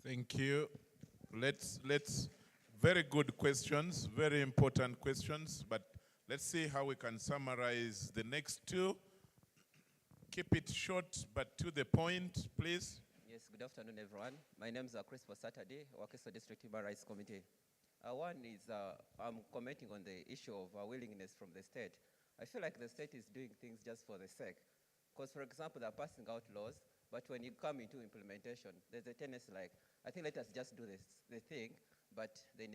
[SPEAKER 18] Thank you. Let's very good questions, very important questions, but let's see how we can summarize the next two. Keep it short, but to the point, please.
[SPEAKER 3] Yes, good afternoon, everyone. My name is Chris for Saturday, Wakiso District Human Rights Committee. One is, I'm commenting on the issue of willingness from the state. I feel like the state is doing things just for the sake. Because, for example, they're passing out laws, but when you come into implementation, there's a tendency like, I think let us just do the thing, but they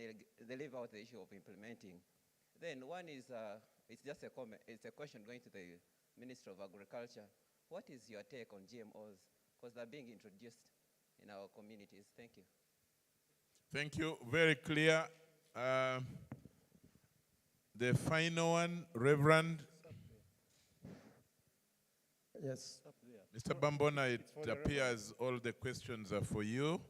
[SPEAKER 3] leave out the issue of implementing. Then one is, it's just a comment, it's a question going to the Minister of Agriculture. What is your take on GMOs? Because they're being introduced in our communities. Thank you.
[SPEAKER 18] Thank you, very clear. The final one, Reverend.
[SPEAKER 9] Yes.
[SPEAKER 18] Mr. Bambona, it appears all the questions are for you,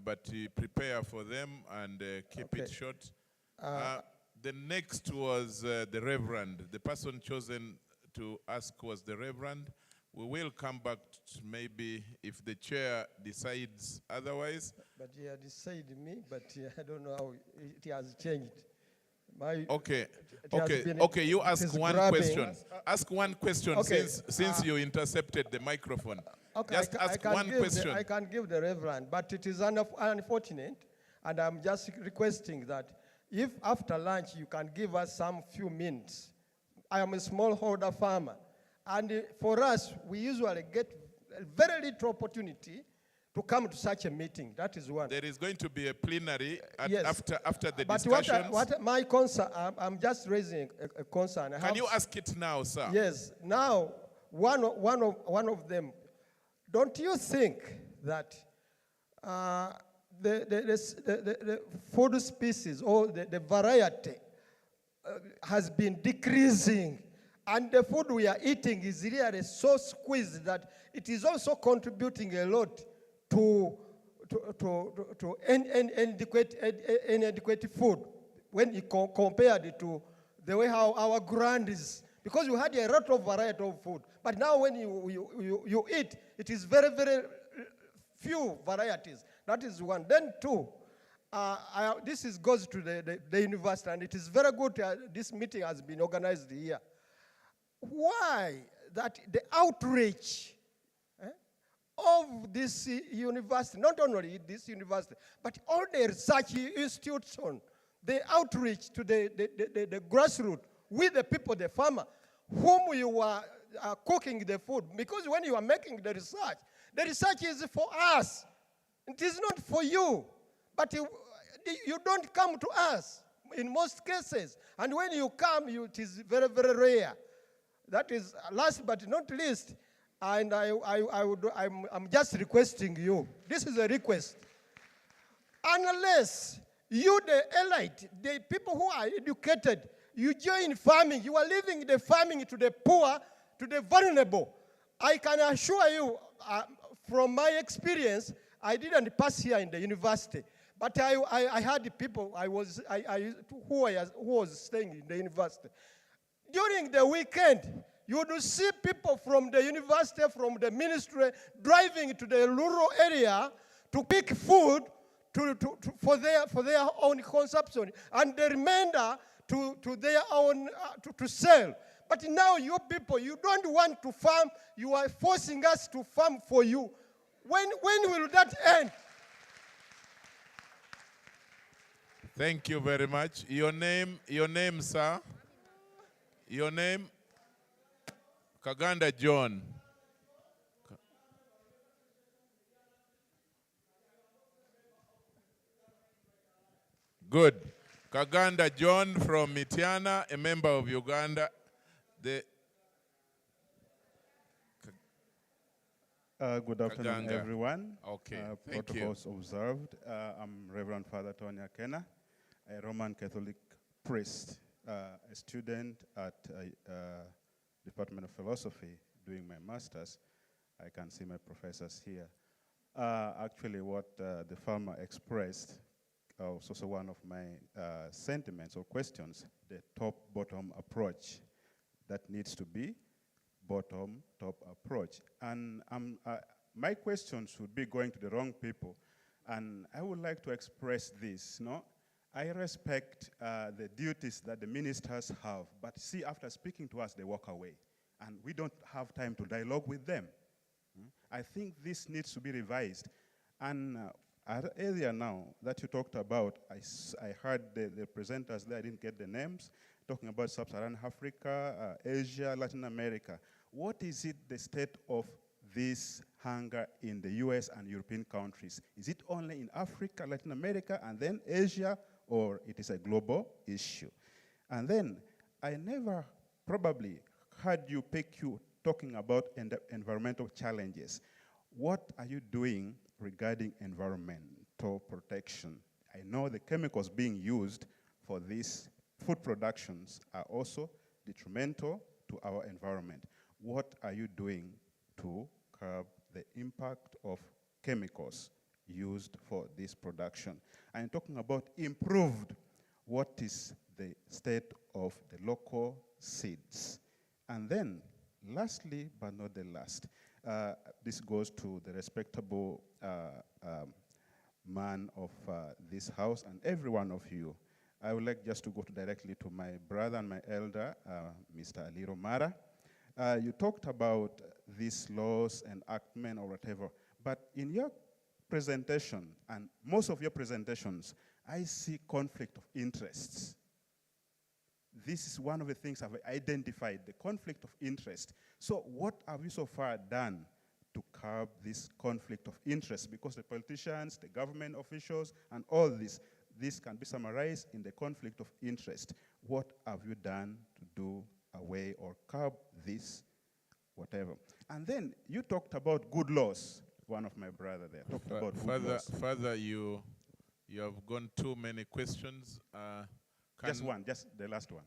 [SPEAKER 18] but prepare for them and keep it short. The next was the Reverend. The person chosen to ask was the Reverend. We will come back to maybe if the chair decides otherwise.
[SPEAKER 9] But he had decided me, but I don't know how it has changed.
[SPEAKER 18] Okay, you ask one question. Ask one question since you intercepted the microphone.
[SPEAKER 9] Okay,
[SPEAKER 18] just ask one question.
[SPEAKER 9] I can give the Reverend, but it is unfortunate, and I'm just requesting that if after lunch you can give us some few minutes. I am a smallholder farmer, and for us, we usually get a very little opportunity to come to such a meeting. That is one.
[SPEAKER 18] There is going to be a plenary
[SPEAKER 9] yes.
[SPEAKER 18] after the
[SPEAKER 9] but
[SPEAKER 18] discussions.
[SPEAKER 9] What my concern, I'm just raising a concern.
[SPEAKER 18] Can you ask it now, sir?
[SPEAKER 9] Yes. Now, one of them, don't you think that the food species or the variety has been decreasing, and the food we are eating is really so squeezed that it is also contributing a lot to inadequate food when you compare it to the way how our ground is. Because you had a lot of variety of food, but now when you eat, it is very, very few varieties. That is one. Then two, this goes to the university, and it is very good this meeting has been organized here. Why that the outreach of this university, not only this university, but all the research institutions, the outreach to the grassroots with the people, the farmer, whom you are cooking the food. Because when you are making the research is for us. It is not for you. But you don't come to us in most cases. And when you come, it is very, very rare. That is last but not least. And I'm just requesting you. This is a request. Unless you, the elite, the people who are educated, you join farming, you are leaving the farming to the poor, to the vulnerable. I can assure you, from my experience, I didn't pass here in the university. But I had people who was staying in the university. During the weekend, you would see people from the university, from the ministry, driving to the rural area to pick food for their own consumption, and the remainder to their own to sell. But now you people, you don't want to farm. You are forcing us to farm for you. When will that end?
[SPEAKER 18] Thank you very much. Your name, sir? Your name? Kaganda John. Good. Kaganda John from Mitiana, a member of Uganda.
[SPEAKER 10] Good afternoon,
[SPEAKER 18] Kaganga.
[SPEAKER 10] everyone.
[SPEAKER 18] Okay, thank
[SPEAKER 10] protocols observed. I'm Reverend Father Tony Akena, a Roman Catholic priest, a student at Department of Philosophy doing my master's. I can see my professors here. Actually, what the farmer expressed was also one of my sentiments or questions, the top-bottom approach that needs to be bottom-top approach. And my questions would be going to the wrong people. And I would like to express this, no? I respect the duties that the ministers have, but see, after speaking to us, they walk away. And we don't have time to dialogue with them. I think this needs to be revised. And earlier now that you talked about, I heard the presenters there, I didn't get the names, talking about Sub-Saharan Africa, Asia, Latin America. What is it, the state of this hunger in the US and European countries? Is it only in Africa, Latin America, and then Asia, or it is a global issue? And then I never probably heard you talking about environmental challenges. What are you doing regarding environmental protection? I know the chemicals being used for these food productions are also detrimental to our environment. What are you doing to curb the impact of chemicals used for this production? I'm talking about improved. What is the state of the local seeds? And then, lastly, but not the last, this goes to the respectable man of this house and every one of you. I would like just to go directly to my brother and my elder, Mr. Aliro Mara. You talked about these laws, enactment, or whatever, but in your presentation, and most of your presentations, I see conflict of interests. This is one of the things I've identified, the conflict of interest. So what have you so far done to curb this conflict of interest? Because the politicians, the government officials, and all this can be summarized in the conflict of interest. What have you done to do away or curb this, whatever? And then you talked about good laws. One of my brother there talked about good laws.
[SPEAKER 18] Father, you have gone too many questions.
[SPEAKER 10] Just one, just the last one.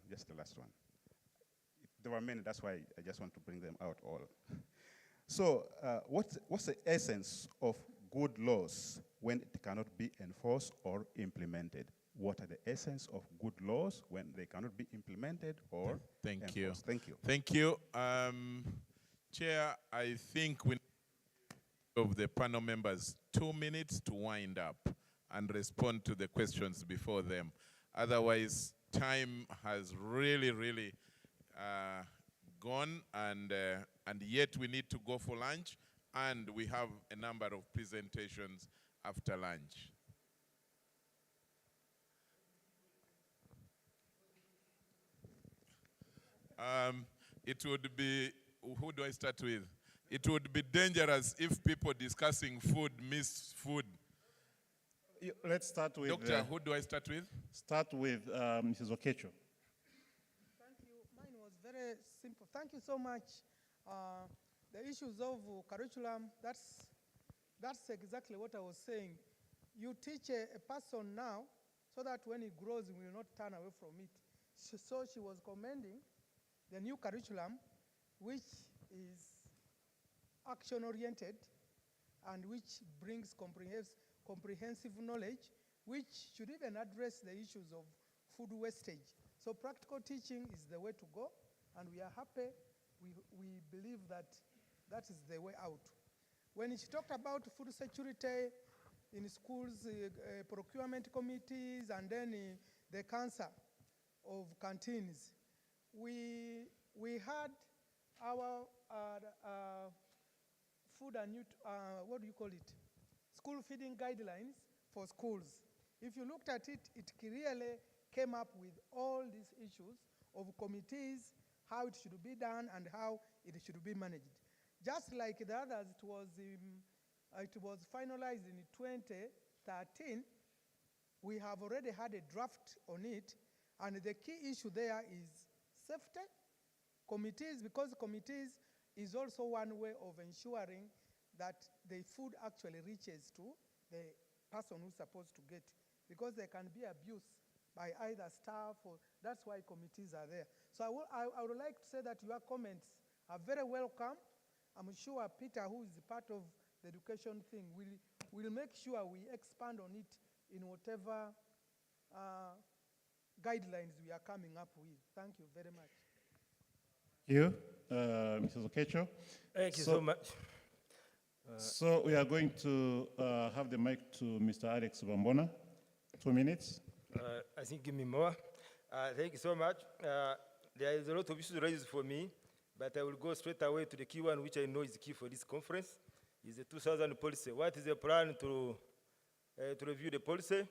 [SPEAKER 10] There were many, that's why I just want to bring them out all. So what's the essence of good laws when it cannot be enforced or implemented? What are the essence of good laws when they cannot be implemented or enforced? Thank you.
[SPEAKER 18] Thank you. Chair, I think we of the panel members 2 minutes to wind up and respond to the questions before them. Otherwise, time has really gone, and yet we need to go for lunch, and we have a number of presentations after lunch. It would be, who do I start with? It would be dangerous if people discussing food miss food.
[SPEAKER 1] Let's start with...
[SPEAKER 18] Doctor, who do I start with?
[SPEAKER 1] Start with Mrs. Okecho.
[SPEAKER 5] Thank you. Mine was very simple. Thank you so much. The issues of curriculum, that's exactly what I was saying. You teach a person now so that when he grows, he will not turn away from it. So she was commending the new curriculum, which is action-oriented and which brings comprehensive knowledge which should even address the issues of food wastage. So practical teaching is the way to go, and we are happy. We believe that that is the way out. When she talked about food security in schools, procurement committees, and then the cancer of canteens, we had our food and what do you call it? School feeding guidelines for schools. If you looked at it, it clearly came up with all these issues of committees, how it should be done and how it should be managed. Just like the others, it was finalized in 2013. We have already had a draft on it, and the key issue there is safety. Committees, because committees is also one way of ensuring that the food actually reaches to the person who's supposed to get, because there can be abuse by either staff, or that's why committees are there. So I would like to say that your comments are very welcome. I'm sure Peter, who is part of the education thing, will make sure we expand on it in whatever guidelines we are coming up with. Thank you very much.
[SPEAKER 1] Thank you, Mrs. Okecho.
[SPEAKER 7] Thank you so much.
[SPEAKER 1] So we are going to have the mic to Mr. Alex Bambona. 2 minutes.
[SPEAKER 7] I think give me more. Thank you so much. There is a lot of issues raised for me, but I will go straight away to the key one, which I know is key for this conference, is the 2000 policy. What is the plan to review the policy?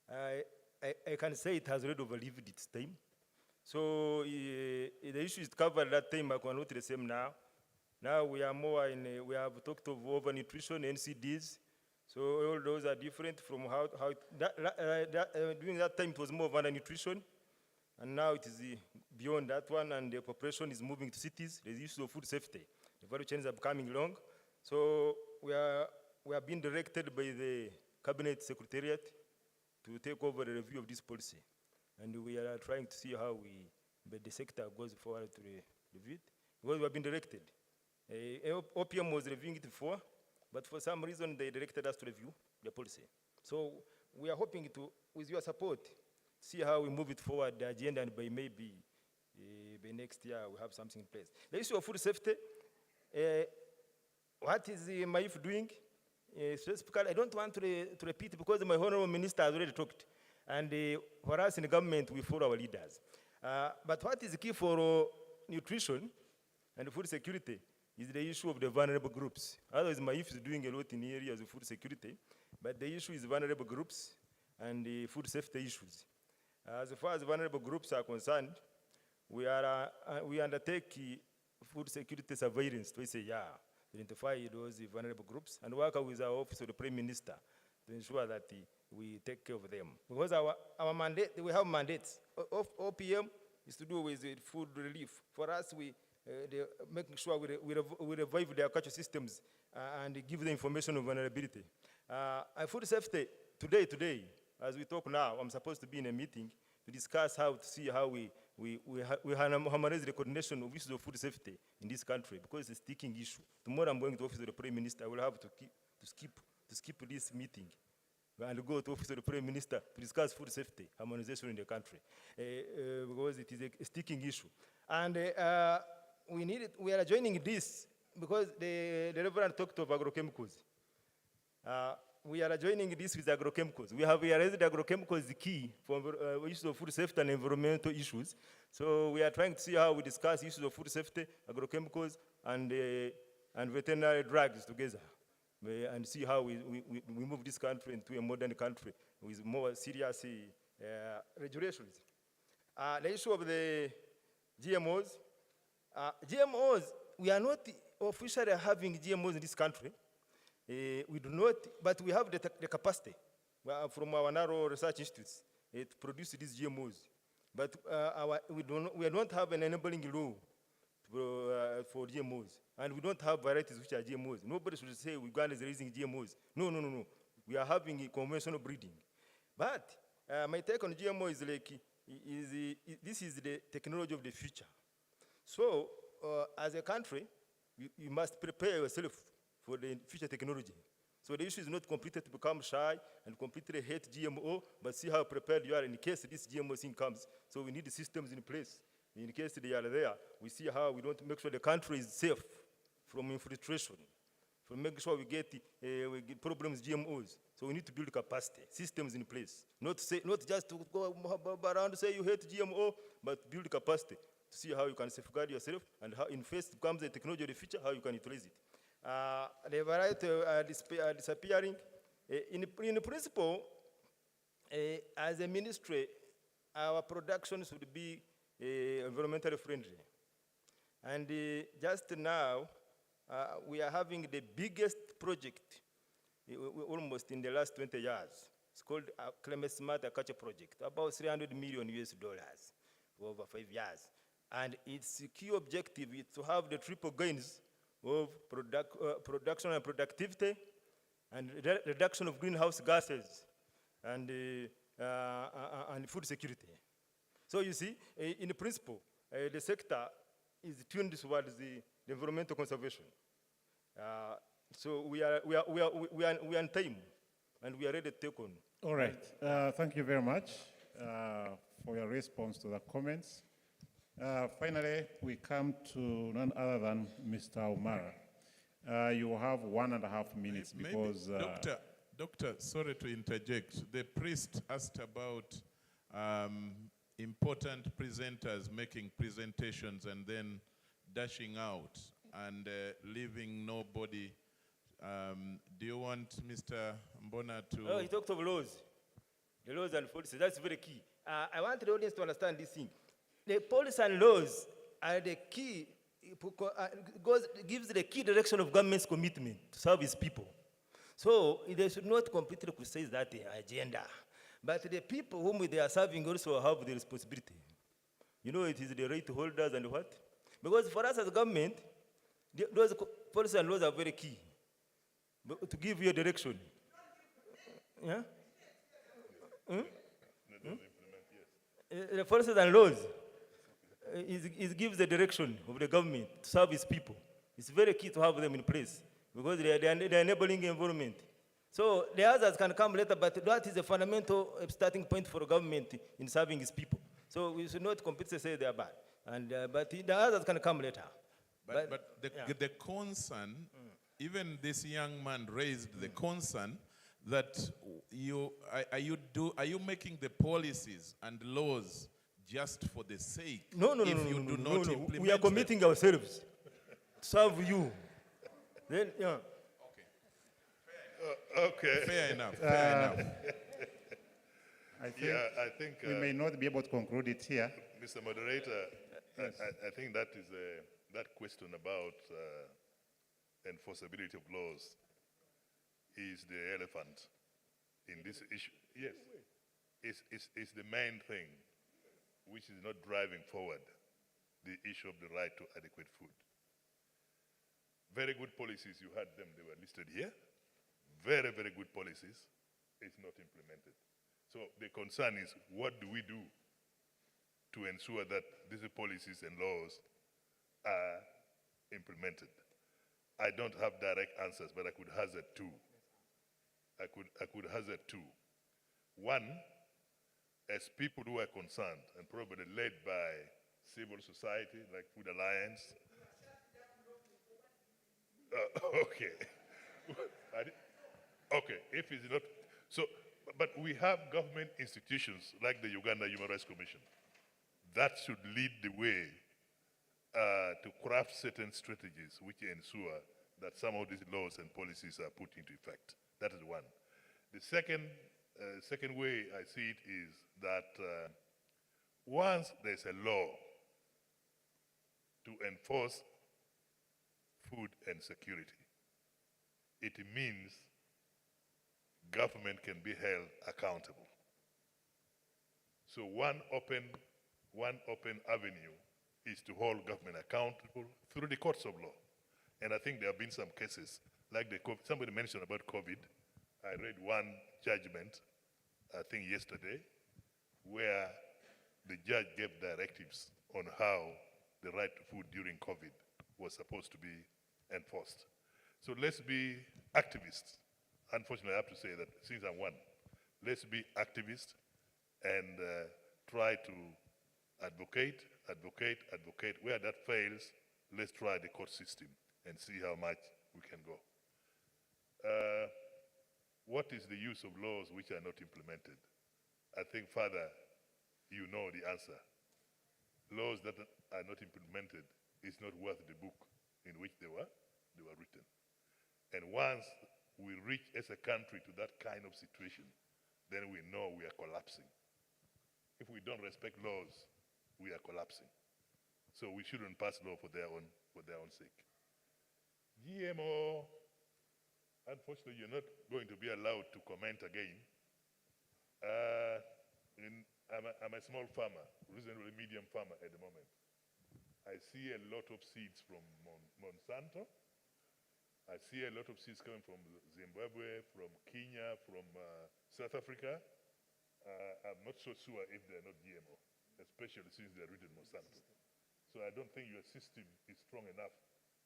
[SPEAKER 7] I can say it has already overlived its time. So the issue is covered that time, but not the same now. Now we are more in, we have talked of overnutrition, NCDs. So all those are different from how during that time it was more of undernutrition, and now it is beyond that one, and the population is moving to cities. The issue of food safety, the value chains are becoming long. So we are being directed by the Cabinet Secretariat to take over the review of this policy. And we are trying to see how the sector goes forward to review it. Because we have been directed. OPM was reviewing it before, but for some reason they directed us to review the policy. So we are hoping to, with your support, see how we move it forward, the agenda, and by maybe by next year we have something in place. The issue of food safety, what is MAIF doing? Specifically, I don't want to repeat because my honorable minister has already talked. And for us in the government, we follow our leaders. But what is key for nutrition and food security is the issue of the vulnerable groups. Otherwise, MAIF is doing a lot in areas of food security, but the issue is vulnerable groups and the food safety issues. As far as vulnerable groups are concerned, we undertake food security surveillance to say, identify those vulnerable groups and work with our office of the Prime Minister to ensure that we take care of them. Because our mandate, we have mandates. OPM is to do with food relief. For us, making sure we revive their culture systems and give the information of vulnerability. Food safety, today, as we talk now, I'm supposed to be in a meeting to discuss how to see how we harmonize the coordination of issues of food safety in this country, because it's a sticking issue. Tomorrow I'm going to the office of the Prime Minister. I will have to skip this meeting and go to the office of the Prime Minister to discuss food safety harmonization in the country, because it is a sticking issue. And we are joining this because the Reverend talked of agrochemicals. We are joining this with agrochemicals. We have realized agrochemicals is the key for issues of food safety and environmental issues. So we are trying to see how we discuss issues of food safety, agrochemicals, and veterinary drugs together, and see how we move this country into a modern country with more serious regulations. The issue of the GMOs. GMOs, we are not officially having GMOs in this country. We do not, but we have the capacity from our narrow research institutes to produce these GMOs. But we don't have an enabling law for GMOs. And we don't have varieties which are GMOs. Nobody should say Uganda is raising GMOs. No. We are having conventional breeding. But my take on GMO is like, this is the technology of the future. So as a country, you must prepare yourself for the future technology. So the issue is not completely to become shy and completely hate GMO, but see how prepared you are in case this GMO thing comes. So we need the systems in place. In case they are there, we see how we don't make sure the country is safe from infiltration, from making sure we get problems GMOs. So we need to build capacity, systems in place. Not just to go around and say you hate GMO, but build capacity to see how you can safeguard yourself and how in face comes the technology of the future, how you can utilize it. The variety are disappearing. In principle, as a ministry, our production should be environmentally friendly. And just now, we are having the biggest project almost in the last 20 years. It's called Climate Smart Agriculture Project, about $300 million for over 5 years. And its key objective is to have the triple gains of production and productivity and reduction of greenhouse gases and food security. So you see, in principle, the sector is tuned towards the environmental conservation. So we are on time, and we are ready to take on.
[SPEAKER 1] All right. Thank you very much for your response to the comments. Finally, we come to none other than Mr. Umara. You have 1.5 minutes because...
[SPEAKER 18] Doctor, sorry to interject. The priest asked about important presenters making presentations and then dashing out and leaving nobody. Do you want Mr. Mbona to...
[SPEAKER 7] Oh, he talked of laws. The laws and policies, that's very key. I want the audience to understand this thing. The policies and laws are the key, gives the key direction of government's commitment to serve its people. So they should not completely criticize that agenda. But the people whom they are serving also have the responsibility. You know, it is the right holders and what? Because for us as government, those policies and laws are very key to give you a direction. Yeah? The policies and laws it gives the direction of the government to serve its people. It's very key to have them in place because they are enabling environment. So the others can come later, but that is a fundamental starting point for government in serving its people. So we should not completely say they are bad. And, but the others can come later.
[SPEAKER 18] But the concern, even this young man raised the concern that are you making the policies and laws just for the sake?
[SPEAKER 7] No, we are committing ourselves to serve you. Then, yeah.
[SPEAKER 6] Okay.
[SPEAKER 18] Fair enough. Fair enough.
[SPEAKER 1] I think we may not be able to conclude it here.
[SPEAKER 6] Mr. Moderator, yes. I think that is that question about enforceability of laws is the elephant in this issue. Yes, it's the main thing which is not driving forward the issue of the right to adequate food. Very good policies, you had them, they were listed here. Very, very good policies, it's not implemented. So the concern is, what do we do to ensure that these policies and laws are implemented? I don't have direct answers, but I could hazard two. I could hazard two. One, as people who are concerned, and probably led by civil society, like Food Alliance. Okay. Okay, if it's not, so, but we have government institutions like the Uganda Human Rights Commission that should lead the way to craft certain strategies which ensure that some of these laws and policies are put into effect. That is one. The second way I see it is that once there's a law to enforce food and security, it means government can be held accountable. So one open avenue is to hold government accountable through the courts of law. And I think there have been some cases, like somebody mentioned about COVID. I read one judgment, I think yesterday, where the judge gave directives on how the right to food during COVID was supposed to be enforced. So let's be activists unfortunately, I have to say that since I'm one, let's be activists and try to advocate. Where that fails, let's try the court system and see how much we can go. What is the use of laws which are not implemented? I think, Father, you know the answer. Laws that are not implemented is not worth the book in which they were written. And once we reach as a country to that kind of situation, then we know we are collapsing. If we don't respect laws, we are collapsing. So we shouldn't pass law for their own sake. GMO, unfortunately, you're not going to be allowed to comment again. I'm a small farmer, reasonably medium farmer at the moment. I see a lot of seeds from Monsanto. I see a lot of seeds coming from Zimbabwe, from Kenya, from South Africa. I'm not so sure if they're not GMO, especially since they're written Monsanto. So I don't think your system is strong enough,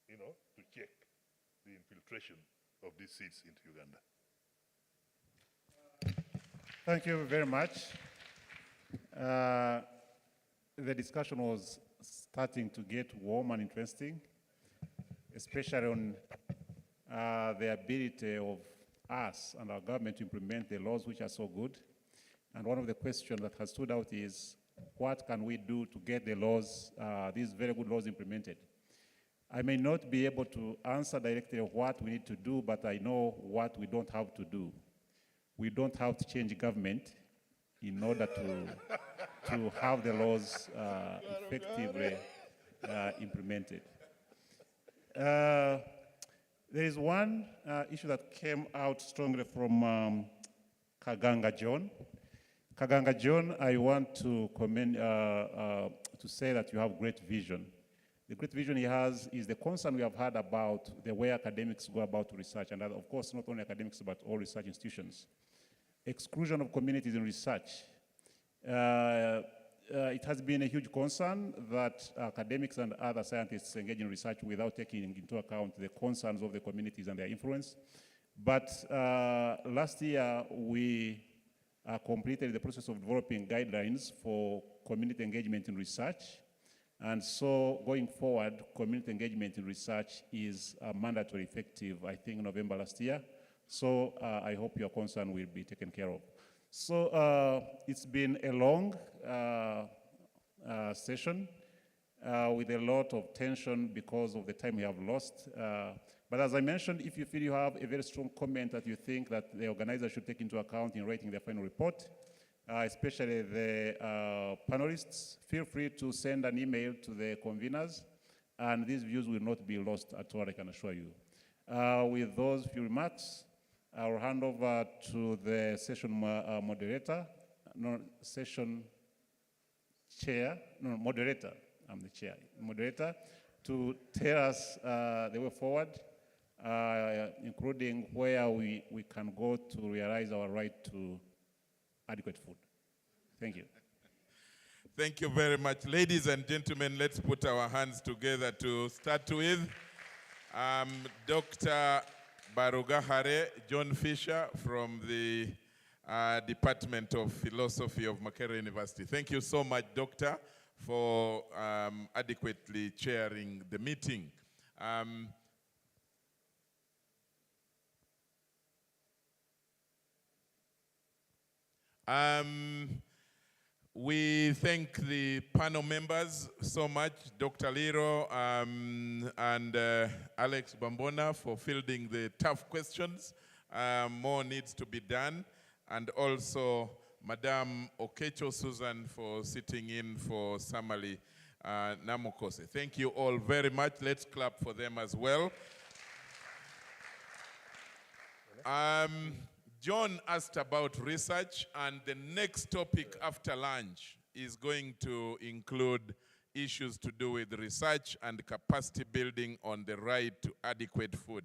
[SPEAKER 6] to check the infiltration of these seeds into Uganda.
[SPEAKER 1] Thank you very much. The discussion was starting to get warm and interesting, especially on the ability of us and our government to implement the laws which are so good. And one of the questions that has stood out is, what can we do to get the laws, these very good laws, implemented? I may not be able to answer directly what we need to do, but I know what we don't have to do. We don't have to change government in order to have the laws effectively implemented. There is one issue that came out strongly from Kaganga John. Kaganga John, I want to commend, to say that you have great vision. The great vision he has is the concern we have had about the way academics go about research, and of course not only academics but all research institutions. Exclusion of communities in research. It has been a huge concern that academics and other scientists engage in research without taking into account the concerns of the communities and their influence. But last year, we completed the process of developing guidelines for community engagement in research. And so going forward, community engagement in research is mandatory, effective, I think, November last year. So I hope your concern will be taken care of. So it's been a long session with a lot of tension because of the time we have lost. But as I mentioned, if you feel you have a very strong comment that you think that the organizer should take into account in writing their final report, especially the panelists, feel free to send an email to the conveners, and these views will not be lost at all, I can assure you. With those few remarks, I'll hand over to the session moderator, moderator, I'm the chair, moderator, to tell us the way forward, including where we can go to realize our right to adequate food. Thank you.
[SPEAKER 18] Thank you very much. Ladies and gentlemen, let's put our hands together to start with. Dr. Barugahare John Fisher from the Department of Philosophy of Makerere University. Thank you so much, Doctor, for adequately chairing the meeting. We thank the panel members so much, Dr. Liro and Alex Bambona, for fielding the tough questions. More needs to be done. And also Madame Okecho Susan for sitting in for Samali Namokose. Thank you all very much. Let's clap for them as well. John asked about research, and the next topic after lunch is going to include issues to do with research and capacity building on the right to adequate food.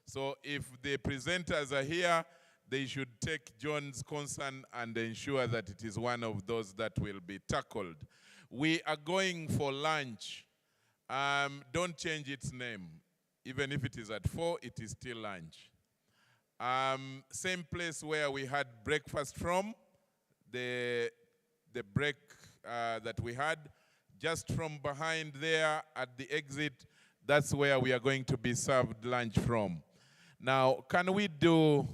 [SPEAKER 18] So if the presenters are here, they should take John's concern and ensure that it is one of those that will be tackled. We are going for lunch. Don't change its name. Even if it is at 4, it is still lunch. Same place where we had breakfast from, the break that we had, just from behind there at the exit, that's where we are going to be served lunch from. Now, can we do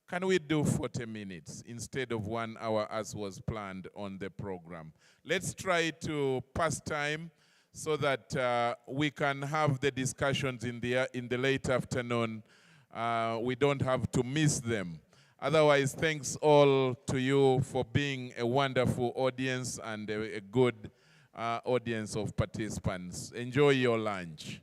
[SPEAKER 18] 40 minutes instead of 1 hour as was planned on the program? Let's try to pass time so that we can have the discussions in the late afternoon. We don't have to miss them. Otherwise, thanks all to you for being a wonderful audience and a good audience of participants. Enjoy your lunch.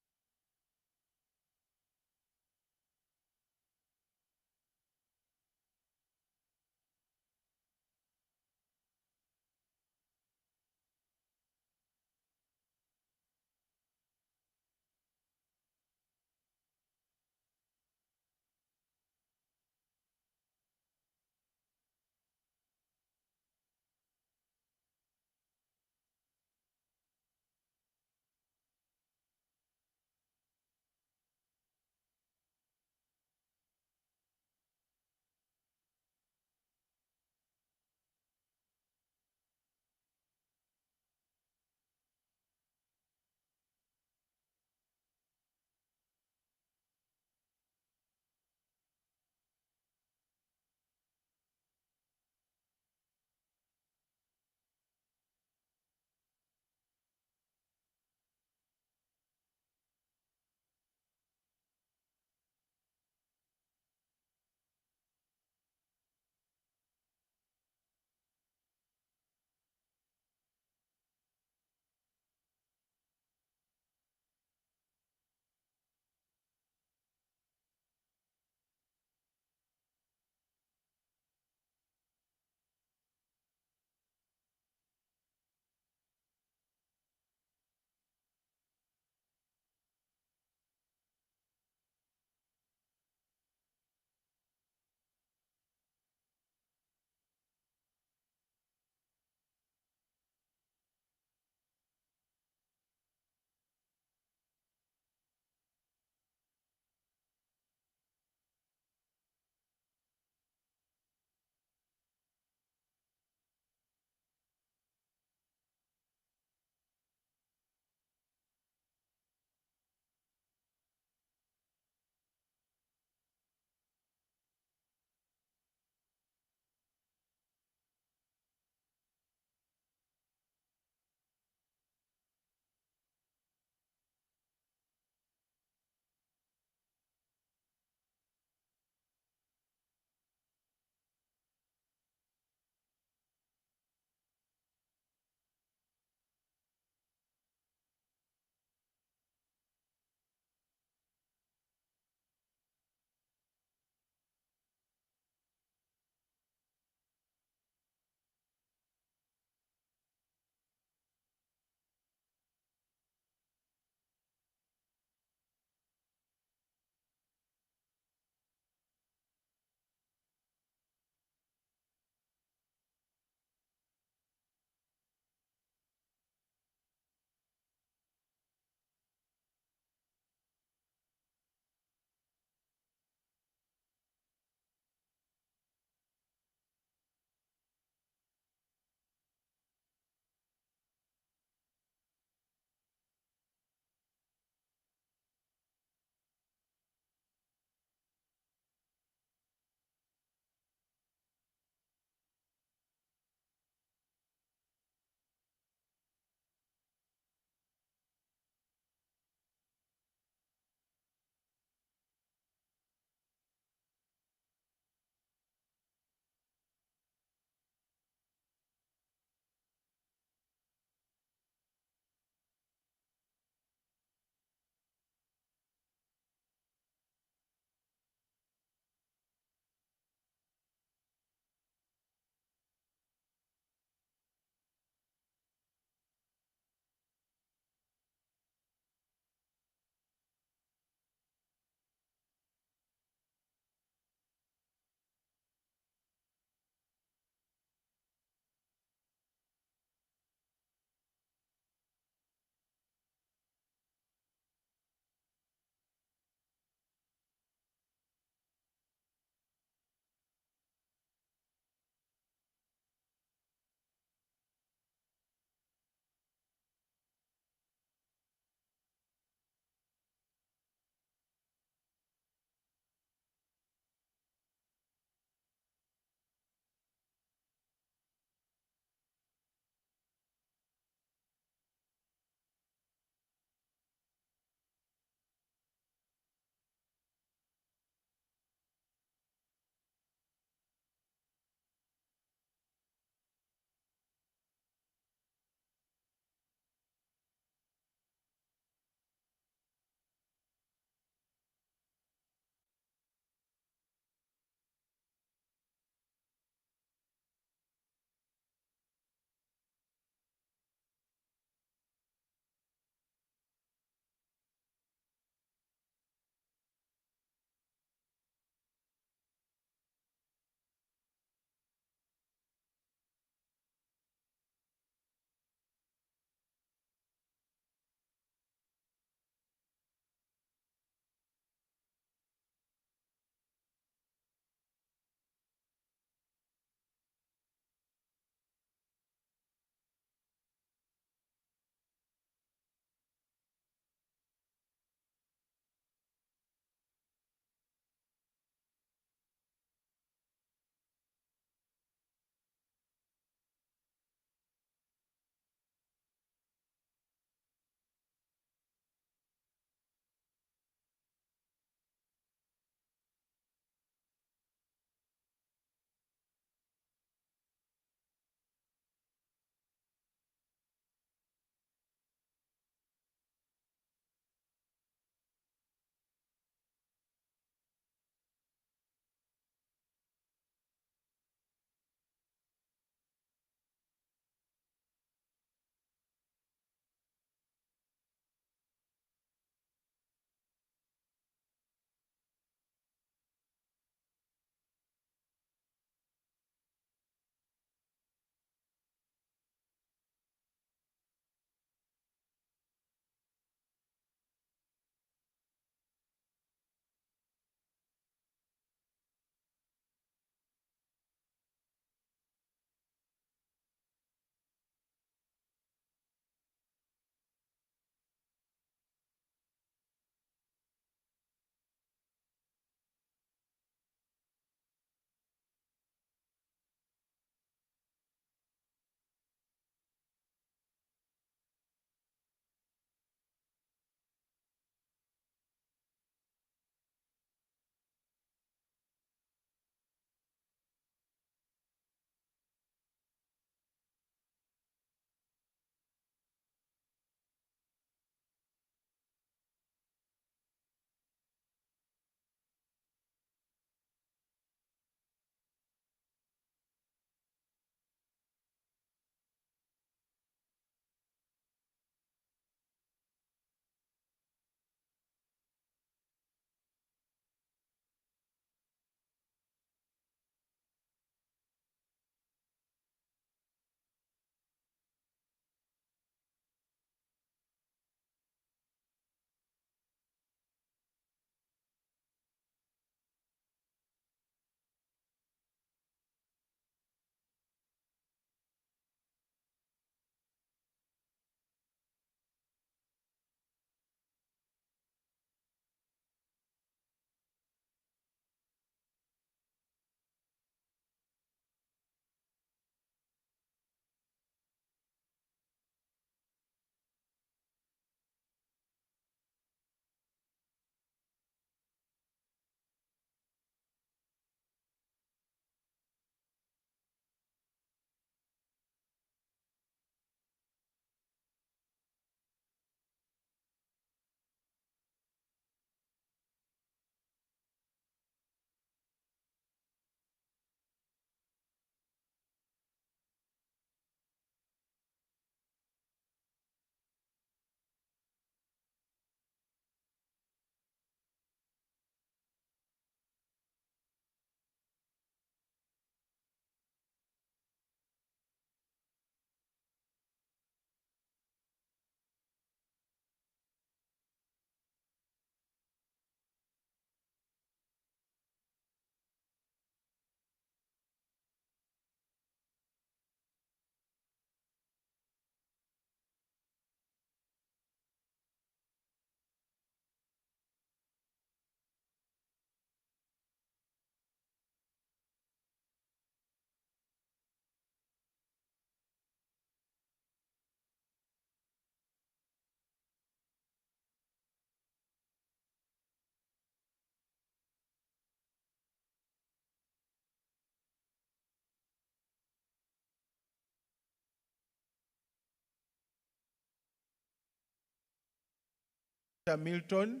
[SPEAKER 11] Dr. Milton,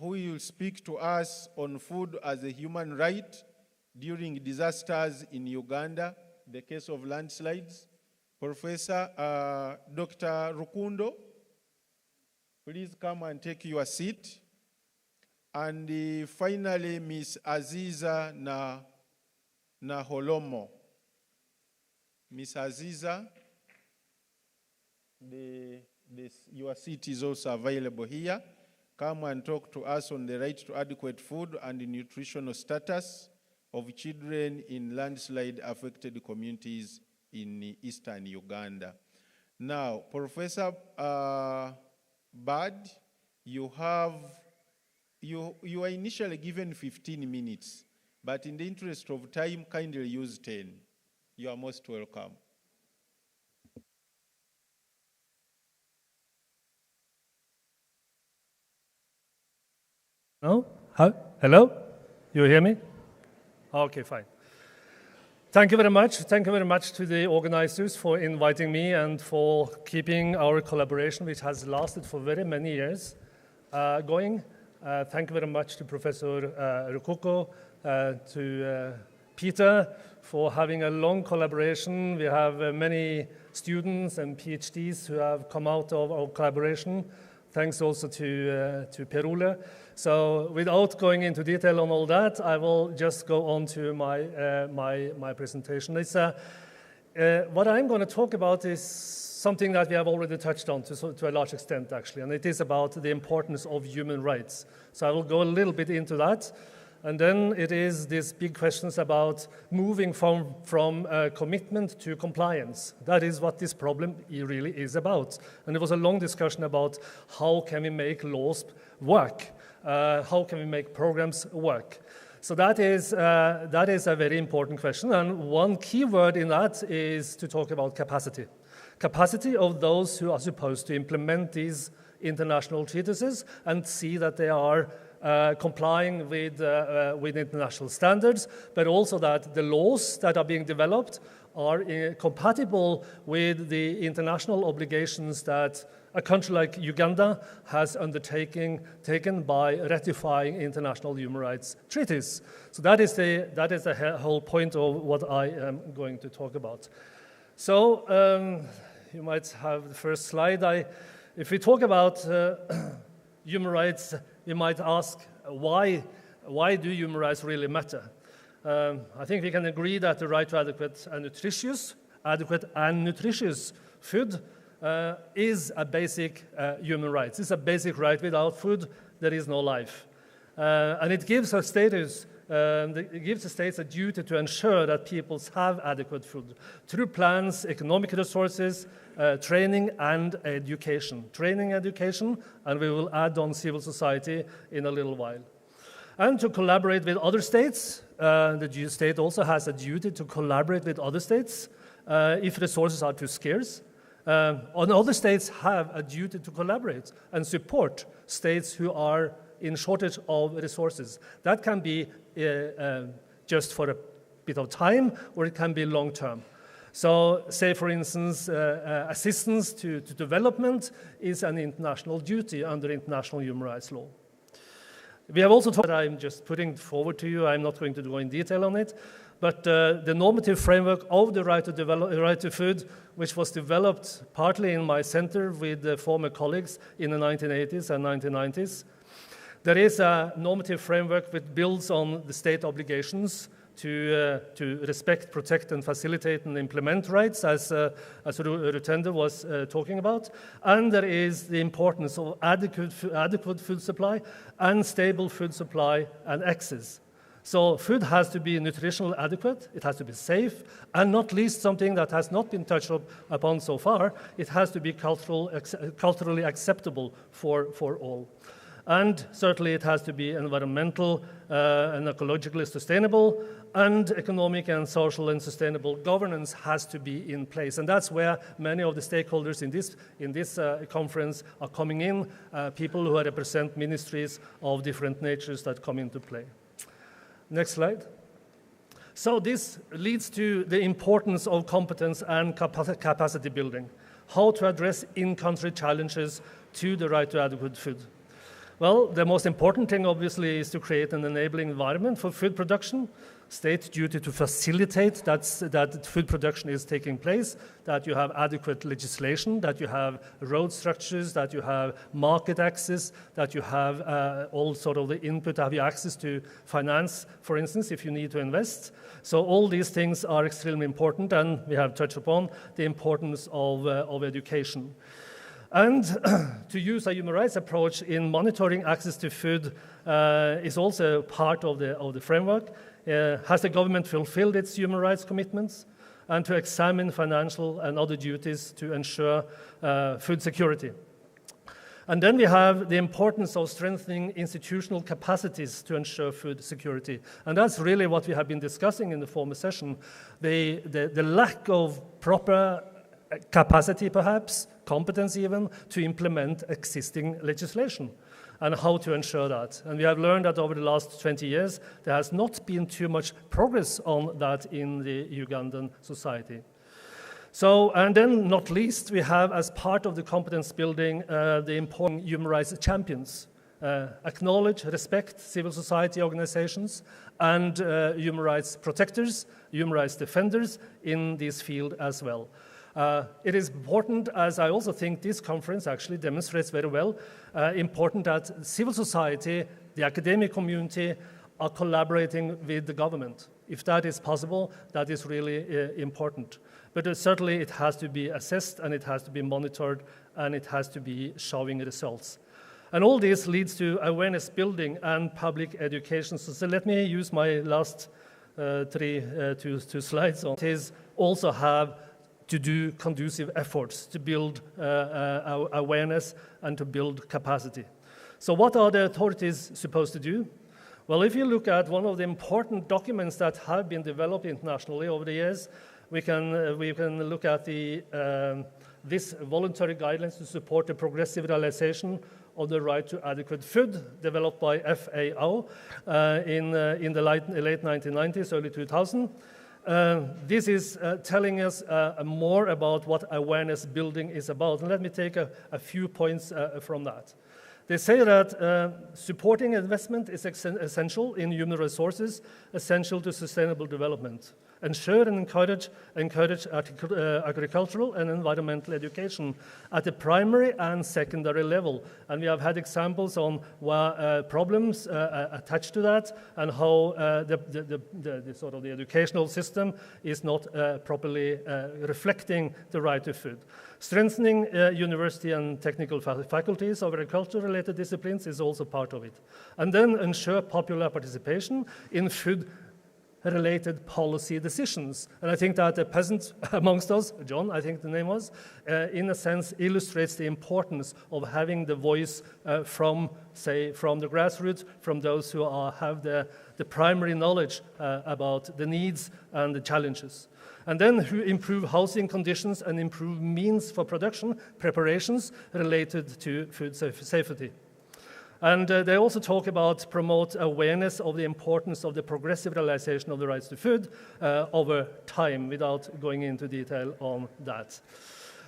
[SPEAKER 11] who will speak to us on food as a human right during disasters in Uganda, the case of landslides. Professor Dr. Rukundo, please come and take your seat. And finally, Ms. Aziza Naholomo. Ms. Aziza, your seat is also available here. Come and talk to us on the right to adequate food and the nutritional status of children in landslide-affected communities in eastern Uganda. Now, Professor Bad, you are initially given 15 minutes, but in the interest of time, kindly use 10. You are most welcome.
[SPEAKER 12] No? Hello? You hear me? Okay, fine. Thank you very much. Thank you very much to the organizers for inviting me and for keeping our collaboration, which has lasted for very many years, going. Thank you very much to Professor Rukuko, to Peter for having a long collaboration. We have many students and PhDs who have come out of our collaboration. Thanks also to Perule. So without going into detail on all that, I will just go on to my presentation. What I'm going to talk about is something that we have already touched on to a large extent, actually, and it is about the importance of human rights. So I will go a little bit into that. And then it is these big questions about moving from commitment to compliance. That is what this problem really is about. And there was a long discussion about how can we make laws work? How can we make programs work? So that is a very important question. And one key word in that is to talk about capacity. Capacity of those who are supposed to implement these international treatises and see that they are complying with international standards, but also that the laws that are being developed are compatible with the international obligations that a country like Uganda has taken by ratifying international human rights treaties. So that is the whole point of what I am going to talk about. So you might have the first slide. If we talk about human rights, you might ask, why do human rights really matter? I think we can agree that the right to adequate and nutritious food is a basic human right. It's a basic right. Without food, there is no life. And it gives a status, it gives the states a duty to ensure that people have adequate food through plans, economic resources, training and education. Training, education, and we will add on civil society in a little while. And to collaborate with other states, the state also has a duty to collaborate with other states if resources are too scarce. And other states have a duty to collaborate and support states who are in shortage of resources. That can be just for a bit of time, or it can be long term. So, say for instance, assistance to development is an international duty under international human rights law. We have also talked, I'm just putting forward to you, I'm not going to go in detail on it, but the normative framework of the right to food, which was developed partly in my center with former colleagues in the 1980s and 1990s. There is a normative framework which builds on the state obligations to respect, protect, and facilitate and implement rights, as Rutender was talking about. And there is the importance of adequate food supply and stable food supply and access. So food has to be nutritionally adequate, it has to be safe, and not least something that has not been touched upon so far, it has to be culturally acceptable for all. And certainly it has to be environmental and ecologically sustainable, and economic and social and sustainable governance has to be in place. And that's where many of the stakeholders in this conference are coming in, people who represent ministries of different natures that come into play. Next slide. So this leads to the importance of competence and capacity building, how to address in-country challenges to the right to adequate food. Well, the most important thing, obviously, is to create an enabling environment for food production. State duty to facilitate that food production is taking place, that you have adequate legislation, that you have road structures, that you have market access, that you have all sort of the input, have you access to finance, for instance, if you need to invest. So all these things are extremely important, and we have touched upon the importance of education. And to use a human rights approach in monitoring access to food is also part of the framework. Has the government fulfilled its human rights commitments? And to examine financial and other duties to ensure food security. And then we have the importance of strengthening institutional capacities to ensure food security. And that's really what we have been discussing in the former session. The lack of proper capacity, perhaps, competence even, to implement existing legislation and how to ensure that. And we have learned that over the last 20 years, there has not been too much progress on that in the Ugandan society. So, and then not least, we have as part of the competence building, the important human rights champions. Acknowledge, respect civil society organizations and human rights protectors, human rights defenders in this field as well. It is important, as I also think this conference actually demonstrates very well, important that civil society, the academic community are collaborating with the government. If that is possible, that is really important. But certainly it has to be assessed and it has to be monitored and it has to be showing results. And all this leads to awareness building and public education. So let me use my last two slides on. It is also have to do conducive efforts to build awareness and to build capacity. So what are the authorities supposed to do? Well, if you look at one of the important documents that have been developed internationally over the years, we can look at this voluntary guidelines to support the progressive realization of the right to adequate food, developed by FAO in the late 1990s, early 2000. This is telling us more about what awareness building is about. And let me take a few points from that. They say that supporting investment is essential in human resources, essential to sustainable development. Ensure and encourage agricultural and environmental education at the primary and secondary level. And we have had examples on problems attached to that and how the sort of the educational system is not properly reflecting the right to food. Strengthening university and technical faculties of agriculture-related disciplines is also part of it. And then ensure popular participation in food-related policy decisions. And I think that the peasant amongst us, John, I think the name was, in a sense illustrates the importance of having the voice from the grassroots, from those who have the primary knowledge about the needs and the challenges. And then who improve housing conditions and improve means for production, preparations related to food safety. And they also talk about promote awareness of the importance of the progressive realization of the rights to food over time, without going into detail on that.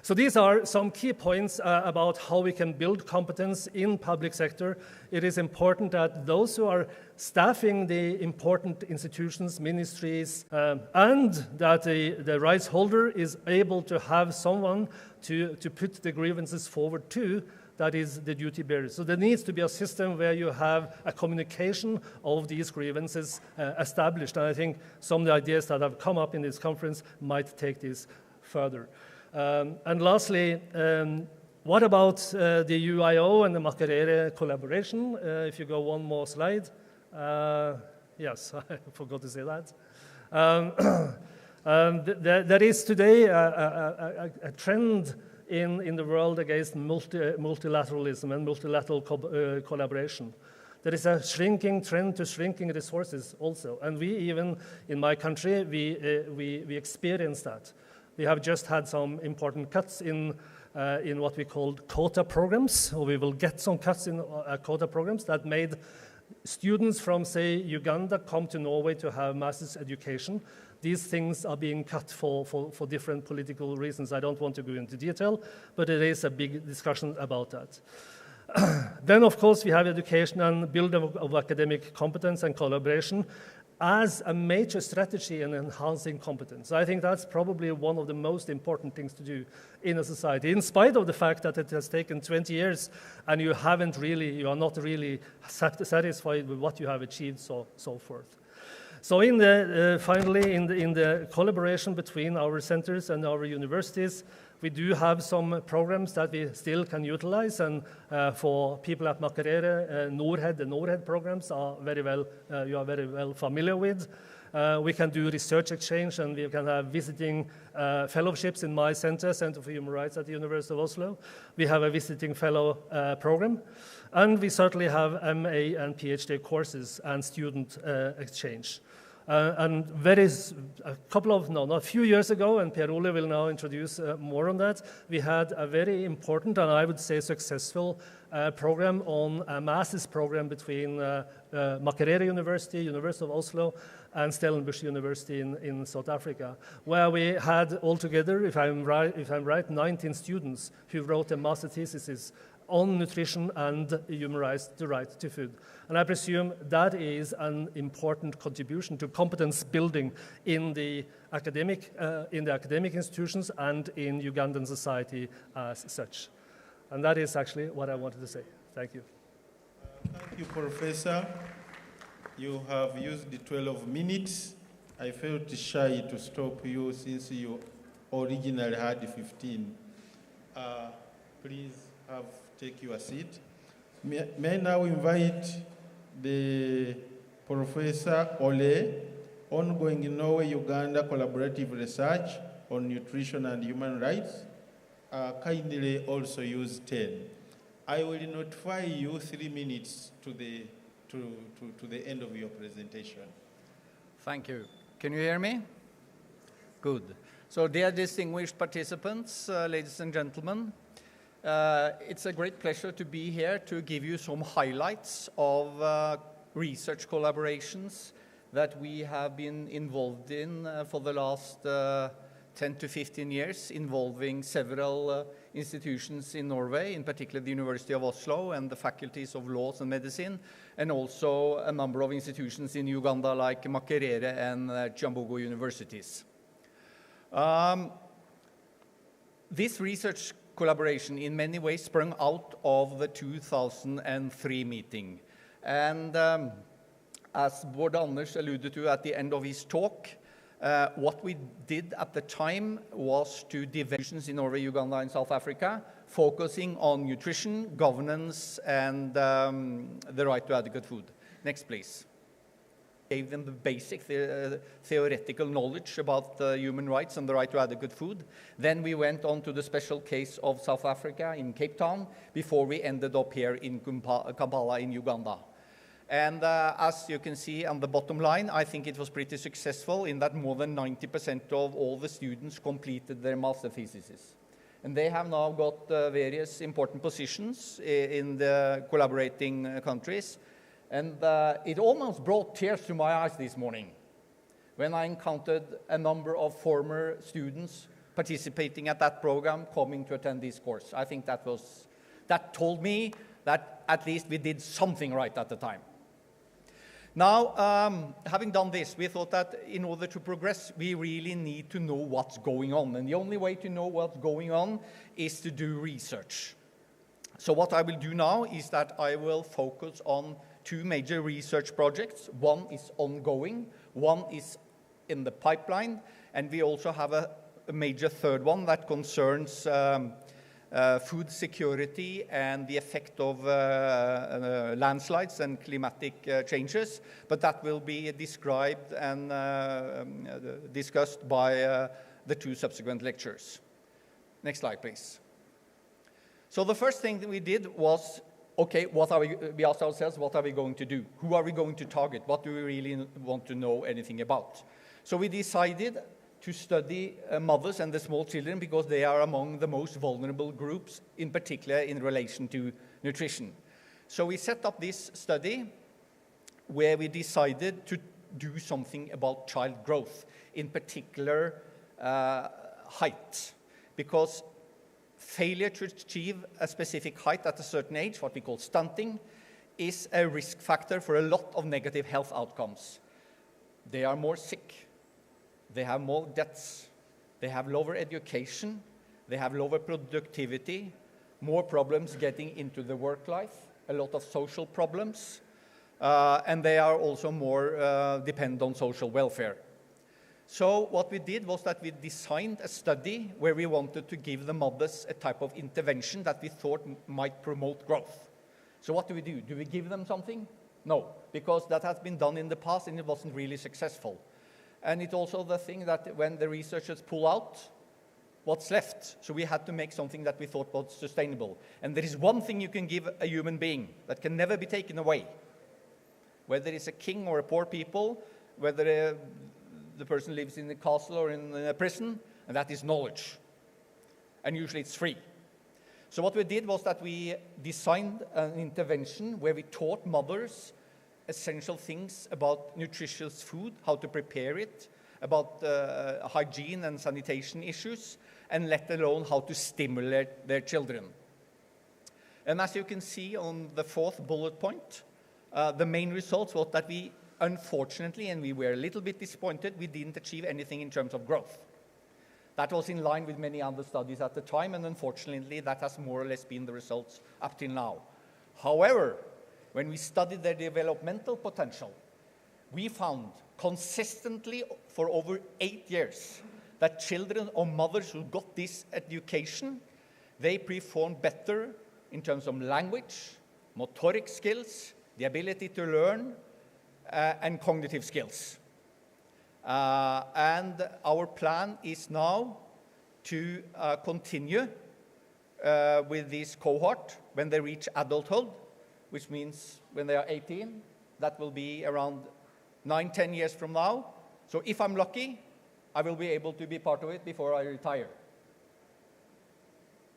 [SPEAKER 12] So these are some key points about how we can build competence in public sector. It is important that those who are staffing the important institutions, ministries, and that the rights holder is able to have someone to put the grievances forward to, that is the duty bearer. So there needs to be a system where you have a communication of these grievances established. And I think some of the ideas that have come up in this conference might take this further. And lastly, what about the UIO and the Makerere collaboration? If you go one more slide. Yes, I forgot to say that. There is today a trend in the world against multilateralism and multilateral collaboration. There is a shrinking trend to shrinking resources also. And we even, in my country, we experience that. We have just had some important cuts in what we called quota programs, or we will get some cuts in quota programs that made students from, say, Uganda come to Norway to have master's education. These things are being cut for different political reasons. I don't want to go into detail, but there is a big discussion about that. Then, of course, we have education and building of academic competence and collaboration as a major strategy in enhancing competence. I think that's probably one of the most important things to do in a society, in spite of the fact that it has taken 20 years and you are not really satisfied with what you have achieved, so forth. So finally, in the collaboration between our centers and our universities, we do have some programs that we still can utilize, and for people at Makerere, the NORHED programs are you are very well familiar with. We can do research exchange, and we can have visiting fellowships in my center, Center for Human Rights at the University of Oslo. We have a visiting fellow program, and we certainly have MA and PhD courses and student exchange. And a few years ago, and Per Ole will now introduce more on that, we had a very important and I would say successful program on a master's program between Makerere University, University of Oslo, and Stellenbosch University in South Africa, where we had altogether, if I'm right, 19 students who wrote a master thesis on nutrition and human rights, the right to food. And I presume that is an important contribution to competence building in the academic institutions and in Ugandan society as such. And that is actually what I wanted to say. Thank you.
[SPEAKER 11] Thank you, Professor. You have used the 12 minutes. I felt shy to stop you since you originally had 15. Please take your seat. May I now invite the Professor Ole, ongoing Norway-Uganda collaborative research on nutrition and human rights. Kindly also use 10. I will notify you 3 minutes to the end of your presentation.
[SPEAKER 13] Thank you. Can you hear me? Good. So, dear distinguished participants, ladies and gentlemen, it's a great pleasure to be here to give you some highlights of research collaborations that we have been involved in for the last 10 to 15 years, involving several institutions in Norway, in particular the University of Oslo and the faculties of laws and medicine, and also a number of institutions in Uganda like Makerere and Chambogo universities. This research collaboration in many ways sprung out of the 2003 meeting. And as Bård Anders alluded to at the end of his talk, what we did at the time was to develop institutions in Norway, Uganda, and South Africa, focusing on nutrition, governance, and the right to adequate food. Next, please. Gave them the basic theoretical knowledge about human rights and the right to adequate food. Then we went on to the special case of South Africa in Cape Town before we ended up here in Kampala in Uganda. And as you can see on the bottom line, I think it was pretty successful in that more than 90% of all the students completed their master theses. And they have now got various important positions in the collaborating countries. And it almost brought tears to my eyes this morning when I encountered a number of former students participating at that program coming to attend this course. I think that told me that at least we did something right at the time. Now, having done this, we thought that in order to progress, we really need to know what's going on. And the only way to know what's going on is to do research. So what I will do now is that I will focus on 2 major research projects. One is ongoing, one is in the pipeline, and we also have a major third one that concerns food security and the effect of landslides and climatic changes, but that will be described and discussed by the 2 subsequent lectures. Next slide, please. So the first thing that we did was, okay, we asked ourselves, what are we going to do? Who are we going to target? What do we really want to know anything about? So we decided to study mothers and the small children because they are among the most vulnerable groups, in particular in relation to nutrition. So we set up this study where we decided to do something about child growth, in particular height, because failure to achieve a specific height at a certain age, what we call stunting, is a risk factor for a lot of negative health outcomes. They are more sick, they have more deaths, they have lower education, they have lower productivity, more problems getting into the work life, a lot of social problems, and they are also more dependent on social welfare. So what we did was that we designed a study where we wanted to give the mothers a type of intervention that we thought might promote growth. So what do? Do we give them something? No, because that has been done in the past and it wasn't really successful. And it's also the thing that when the researchers pull out, what's left? So we had to make something that we thought was sustainable. And there is one thing you can give a human being that can never be taken away. Whether it's a king or a poor people, whether the person lives in a castle or in a prison, and that is knowledge. And usually it's free. So what we did was that we designed an intervention where we taught mothers essential things about nutritious food, how to prepare it, about hygiene and sanitation issues, and let alone how to stimulate their children. And as you can see on the fourth bullet point, the main results was that we, unfortunately, and we were a little bit disappointed, we didn't achieve anything in terms of growth. That was in line with many other studies at the time, and unfortunately, that has more or less been the results up till now. However, when we studied their developmental potential, we found consistently for over 8 years that children or mothers who got this education, they performed better in terms of language, motoric skills, the ability to learn, and cognitive skills. And our plan is now to continue with this cohort when they reach adulthood, which means when they are 18, that will be around 9-10 years from now. So if I'm lucky, I will be able to be part of it before I retire.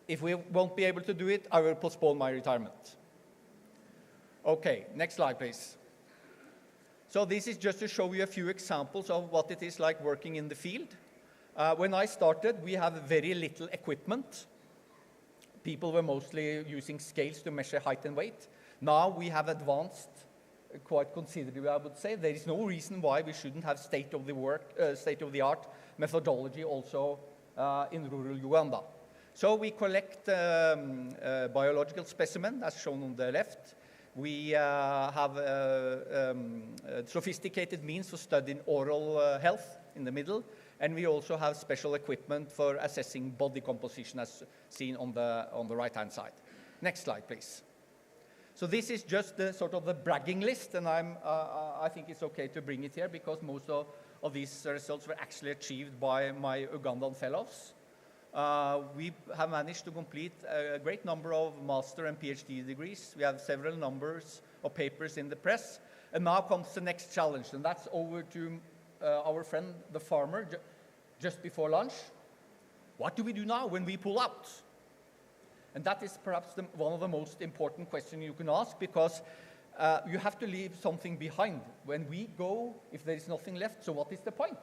[SPEAKER 13] If we won't be able to do it, I will postpone my retirement. Okay, next slide, please. So this is just to show you a few examples of what it is like working in the field. When I started, we had very little equipment. People were mostly using scales to measure height and weight. Now we have advanced quite considerably, I would say. There is no reason why we shouldn't have state-of-the-art methodology also in rural Uganda. So we collect biological specimen, as shown on the left. We have sophisticated means for studying oral health in the middle, and we also have special equipment for assessing body composition, as seen on the right-hand side. Next slide, please. So this is just the sort of the bragging list, and I think it's okay to bring it here because most of these results were actually achieved by my Ugandan fellows. We have managed to complete a great number of master and PhD degrees. We have several numbers of papers in the press. And now comes the next challenge, and that's over to our friend, the farmer, just before lunch. What do we do now when we pull out? And that is perhaps one of the most important questions you can ask, because you have to leave something behind. When we go, if there is nothing left, so what is the point?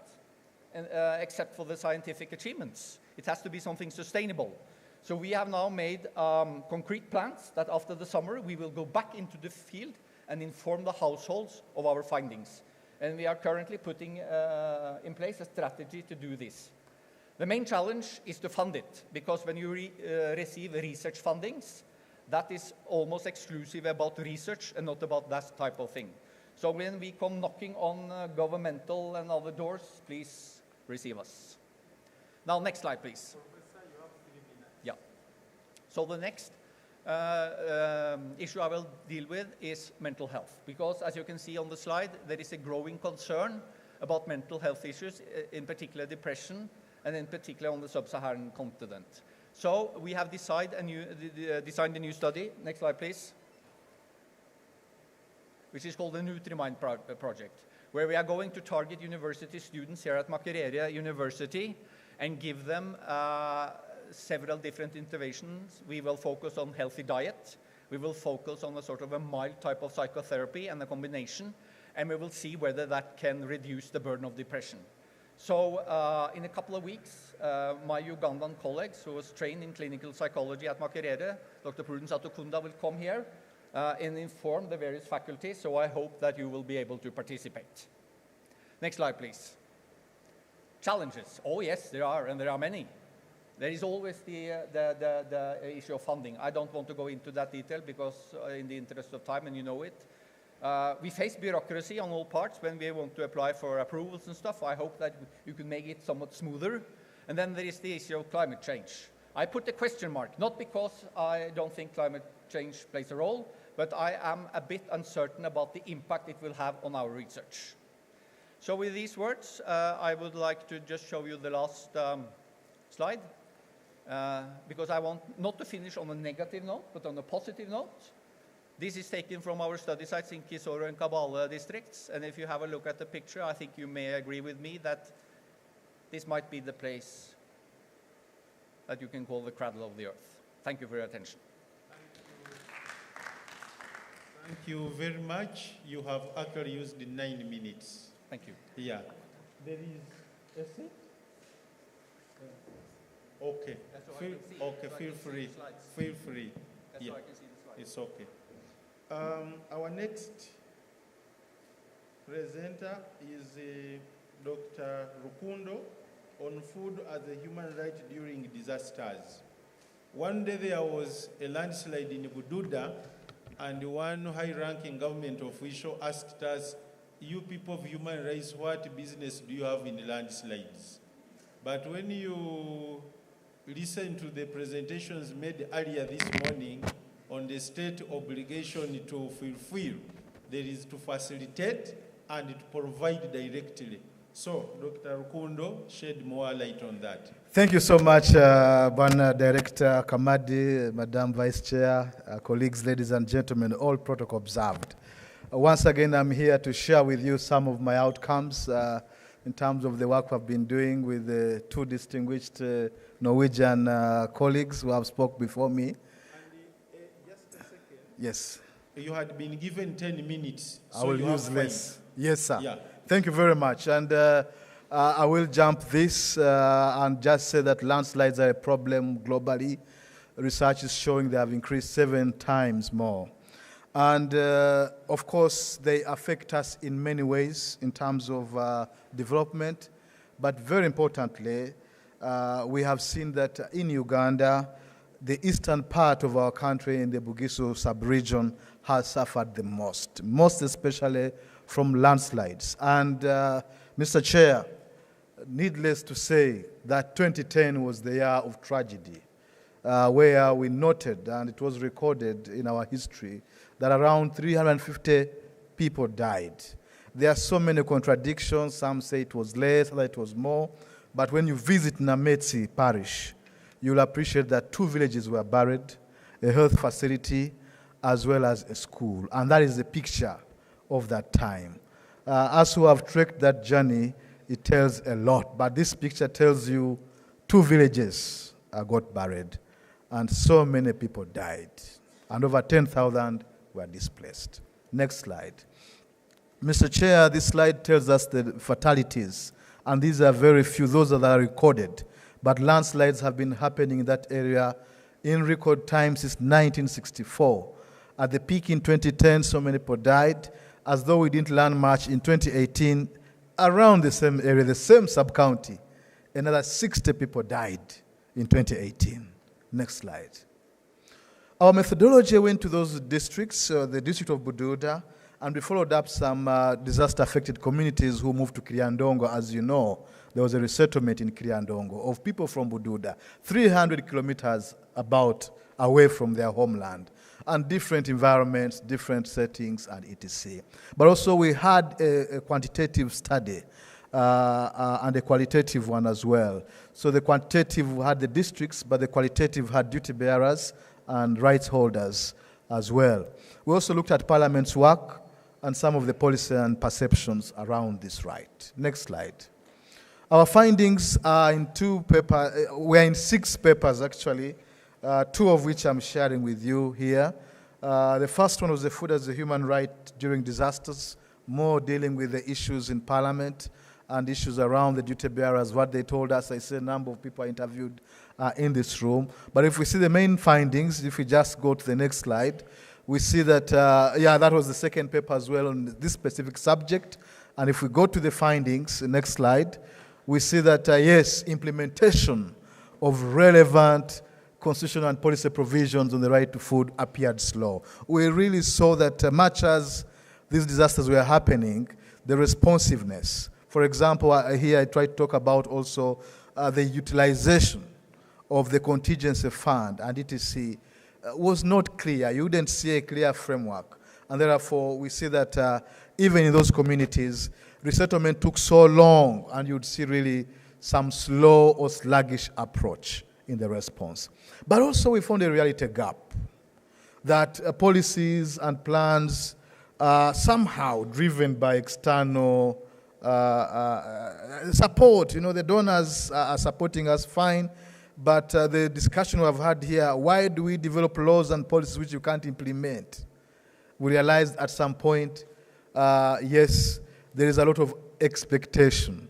[SPEAKER 13] And, except for the scientific achievements. It has to be something sustainable. So we have now made concrete plans that after the summer we will go back into the field and inform the households of our findings. And we are currently putting in place a strategy to do this. The main challenge is to fund it, because when you receive research fundings, that is almost exclusive about research and not about that type of thing. So when we come knocking on governmental and other doors, please receive us. Now, next slide, please. Yeah. So the next issue I will deal with is mental health, because as you can see on the slide, there is a growing concern about mental health issues, in particular depression, and in particular on the sub-Saharan continent. So we have designed a new study. Next slide, please. Which is called the NutriMind project, where we are going to target university students here at Makerere University and give them several different interventions. We will focus on healthy diet. We will focus on a sort of a mild type of psychotherapy and a combination, and we will see whether that can reduce the burden of depression. So in a couple of weeks, my Ugandan colleagues who was trained in clinical psychology at Makerere, Dr. Prudence Atokunda, will come here and inform the various faculties, so I hope that you will be able to participate. Next slide, please. Challenges. Oh yes, there are, and there are many. There is always the issue of funding. I don't want to go into that detail because in the interest of time, and you know it. We face bureaucracy on all parts when we want to apply for approvals and stuff. I hope that you can make it somewhat smoother. And then there is the issue of climate change. I put a question mark, not because I don't think climate change plays a role, but I am a bit uncertain about the impact it will have on our research. So with these words, I would like to just show you the last slide, because I want not to finish on a negative note, but on a positive note. This is taken from our study sites in Kisoro and Kabale districts, and if you have a look at the picture, I think you may agree with me that this might be the place that you can call the cradle of the earth. Thank you for your attention.
[SPEAKER 11] Thank you very much. You have actually used 9 minutes.
[SPEAKER 13] Thank you.
[SPEAKER 11] Yeah. There is a seat? Okay. Feel free. Feel free.
[SPEAKER 13] That's so I can see the slides.
[SPEAKER 11] It's okay. Our next presenter is Dr. Rukundo on food as a human right during disasters. One day there was a landslide in Bududa, and one high-ranking government official asked us, "You people of human rights, what business do you have in landslides?" But when you listen to the presentations made earlier this morning on the state obligation to fulfill, there is to facilitate and to provide directly. So, Dr. Rukundo, shed more light on that.
[SPEAKER 15] Thank you so much, Bwana Director Kamadi, Madam Vice Chair, colleagues, ladies and gentlemen, all protocol observed. Once again, I'm here to share with you some of my outcomes in terms of the work I've been doing with the 2 distinguished Norwegian colleagues who have spoke before me.
[SPEAKER 11] And just a second.
[SPEAKER 15] Yes.
[SPEAKER 11] You had been given 10 minutes.
[SPEAKER 15] I will use less. Yes, sir.
[SPEAKER 11] Yeah.
[SPEAKER 15] Thank you very much. And I will jump this and just say that landslides are a problem globally. Research is showing they have increased 7 times more. And of course, they affect us in many ways in terms of development. But very importantly, we have seen that in Uganda, the eastern part of our country in the Bugisu sub-region has suffered the most especially from landslides. And Mr. Chair, needless to say that 2010 was the year of tragedy, where we noted, and it was recorded in our history, that around 350 people died. There are so many contradictions. Some say it was less, others it was more. But when you visit Nametsi parish, you'll appreciate that 2 villages were buried, a health facility, as well as a school. And that is the picture of that time. As who have trekked that journey, it tells a lot. But this picture tells you 2 villages got buried, and so many people died. And over 10,000 were displaced. Next slide. Mr. Chair, this slide tells us the fatalities, and these are very few, those that are recorded. But landslides have been happening in that area in record time since 1964. At the peak in 2010, so many people died. As though we didn't learn much, in 2018, around the same area, the same sub-county, another 60 people died in 2018. Next slide. Our methodology went to those districts, the district of Bududa, and we followed up some disaster-affected communities who moved to Kiryandongo. As you know, there was a resettlement in Kiryandongo of people from Bududa, 300 kilometers about away from their homeland, and different environments, different settings, and etc. But also we had a quantitative study and a qualitative one as well. So the quantitative had the districts, but the qualitative had duty bearers and rights holders as well. We also looked at Parliament's work and some of the policy and perceptions around this right. Next slide. Our findings are in 2 papers, we're in 6 papers actually, 2 of which I'm sharing with you here. The first one was the food as a human right during disasters, more dealing with the issues in Parliament, and issues around the duty bearers, what they told us. I see a number of people are interviewed in this room. But if we see the main findings, if we just go to the next slide, we see that, that was the second paper as well on this specific subject. And if we go to the findings, the next slide, we see that, yes, implementation of relevant constitutional and policy provisions on the right to food appeared slow. We really saw that much as these disasters were happening, the responsiveness. For example, here I try to talk about also the utilization of the contingency fund and etc. Was not clear. You wouldn't see a clear framework. And therefore, we see that even in those communities, resettlement took so long, and you'd see really some slow or sluggish approach in the response. But also we found a reality gap, that policies and plans are somehow driven by external support. You know, the donors are supporting us fine, but the discussion we have had here, why do we develop laws and policies which you can't implement? We realized at some point, yes, there is a lot of expectation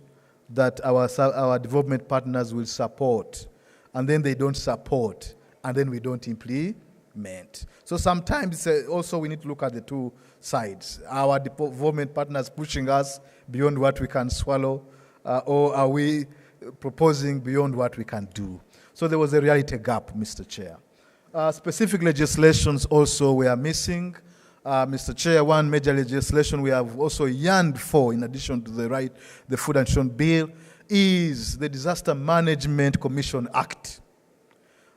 [SPEAKER 15] that our development partners will support, and then they don't support, and then we don't implement. So sometimes also we need to look at the two sides. Our development partners pushing us beyond what we can swallow, or are we proposing beyond what we can do? So there was a reality gap, Mr. Chair. Specific legislations also were missing. Mr. Chair, one major legislation we have also yearned for, in addition to the Food and Nutrition Bill, is the Disaster Management Commission Act.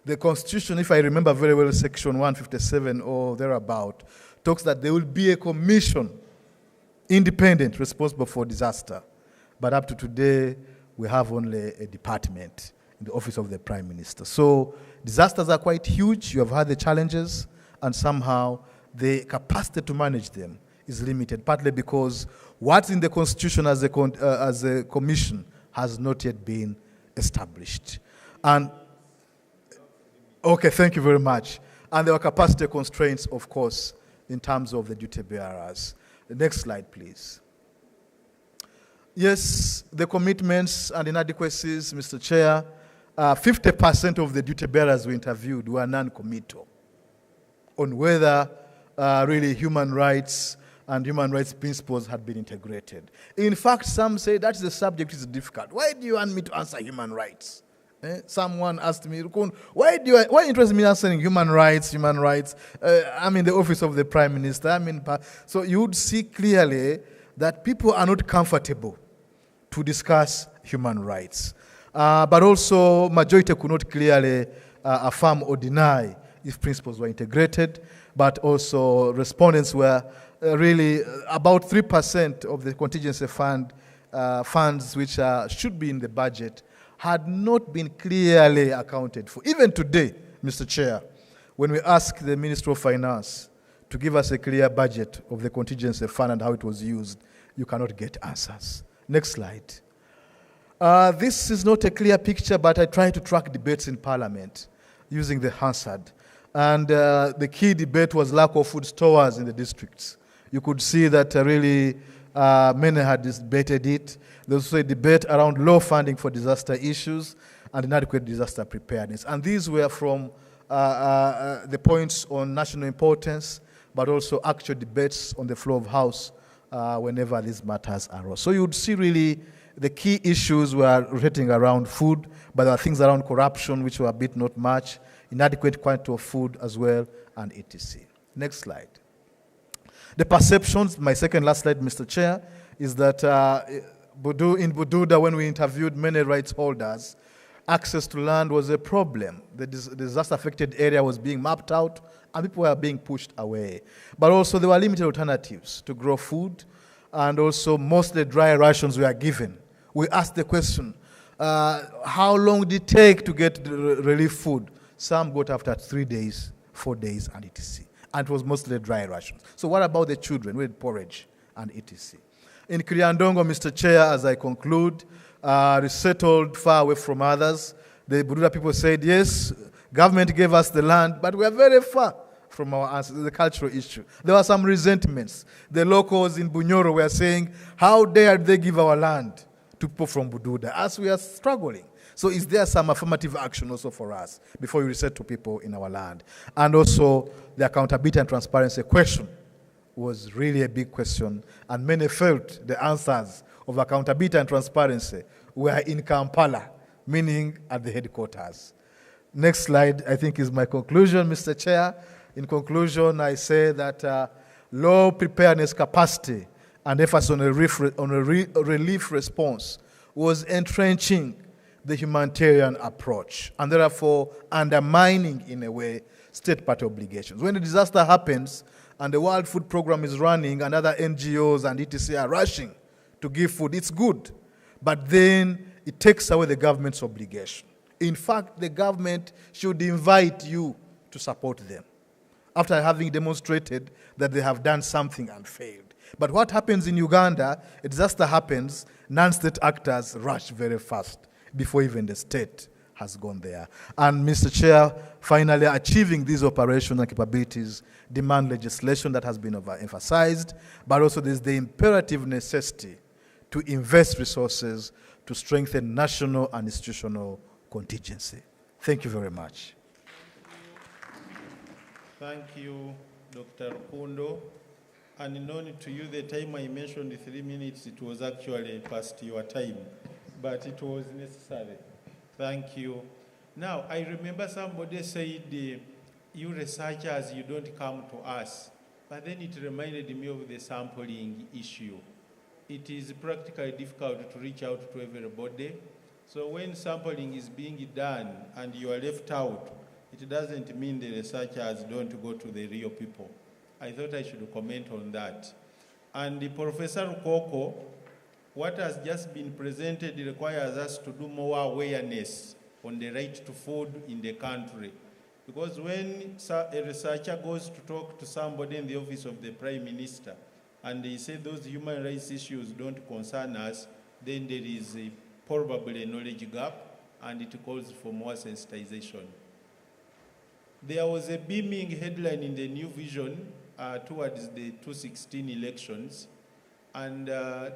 [SPEAKER 15] The Constitution, if I remember very well, Section 157 or thereabout, talks that there will be a commission, independent, responsible for disaster. But up to today, we have only a department in the Office of the Prime Minister. So disasters are quite huge. You have had the challenges, and somehow the capacity to manage them is limited, partly because what's in the Constitution as a commission has not yet been established. And, okay, thank you very much. And there were capacity constraints, of course, in terms of the duty bearers. The next slide, please. Yes, the commitments and inadequacies, Mr. Chair, 50% of the duty bearers we interviewed were non-committal on whether really human rights and human rights principles had been integrated. In fact, some say that the subject is difficult. Why do you want me to answer human rights? Someone asked me, why interest me answering human rights? I'm in the office of the Prime Minister. So you would see clearly that people are not comfortable to discuss human rights. But also, majority could not clearly affirm or deny if principles were integrated, but also respondents were really about 3% of the contingency funds which should be in the budget had not been clearly accounted for. Even today, Mr. Chair, when we ask the Minister of Finance to give us a clear budget of the contingency fund and how it was used, you cannot get answers. Next slide. This is not a clear picture, but I try to track debates in Parliament using the Hansard. And the key debate was lack of food stores in the districts. You could see that really many had debated it. There was also a debate around low funding for disaster issues and inadequate disaster preparedness. And these were from the points on national importance, but also actual debates on the floor of House whenever these matters arose. So you would see really the key issues were rotating around food, but there are things around corruption which were a bit not much, inadequate quantity of food as well, and etc. Next slide. The perceptions, my second last slide, Mr. Chair, is that in Bududa, when we interviewed many rights holders, access to land was a problem. The disaster-affected area was being mapped out, and people were being pushed away. But also there were limited alternatives to grow food, and also mostly dry rations were given. We asked the question, how long did it take to get relief food? Some got after 3 days, 4 days, and etc. And it was mostly dry rations. So what about the children with porridge and etc.? In Kriandongo, Mr. Chair, as I conclude, resettled far away from others. The Bududa people said, yes, government gave us the land, but we are very far from our answer, the cultural issue. There were some resentments. The locals in Bunyoro were saying, how dare they give our land to people from Bududa as we are struggling. So is there some affirmative action also for us before we reset to people in our land? And also the accountability and transparency question was really a big question, and many felt the answers of accountability and transparency were in Kampala, meaning at the headquarters. Next slide, I think, is my conclusion, Mr. Chair. In conclusion, I say that low preparedness capacity and emphasis on a relief response was entrenching the humanitarian approach and therefore undermining, in a way, state party obligations. When a disaster happens and the World Food Program is running and other NGOs and etc. are rushing to give food, it's good. But then it takes away the government's obligation. In fact, the government should invite you to support them after having demonstrated that they have done something and failed. But what happens in Uganda, a disaster happens, non-state actors rush very fast before even the state has gone there. And Mr. Chair, finally, achieving these operational capabilities demand legislation that has been overemphasized, but also there's the imperative necessity to invest resources to strengthen national and institutional contingency. Thank you very much.
[SPEAKER 11] Thank you, Dr. Kundo. And known to you, the time I mentioned 3 minutes, it was actually past your time, but it was necessary. Thank you. Now, I remember somebody said, you researchers, you don't come to us. But then it reminded me of the sampling issue. It is practically difficult to reach out to everybody. So when sampling is being done and you are left out, it doesn't mean the researchers don't go to the real people. I thought I should comment on that. And Professor Rukoko, what has just been presented requires us to do more awareness on the right to food in the country. Because when a researcher goes to talk to somebody in the office of the Prime Minister and they say those human rights issues don't concern us, then there is probably a knowledge gap and it calls for more sensitization. There was a beaming headline in the New Vision towards the 2016 elections, and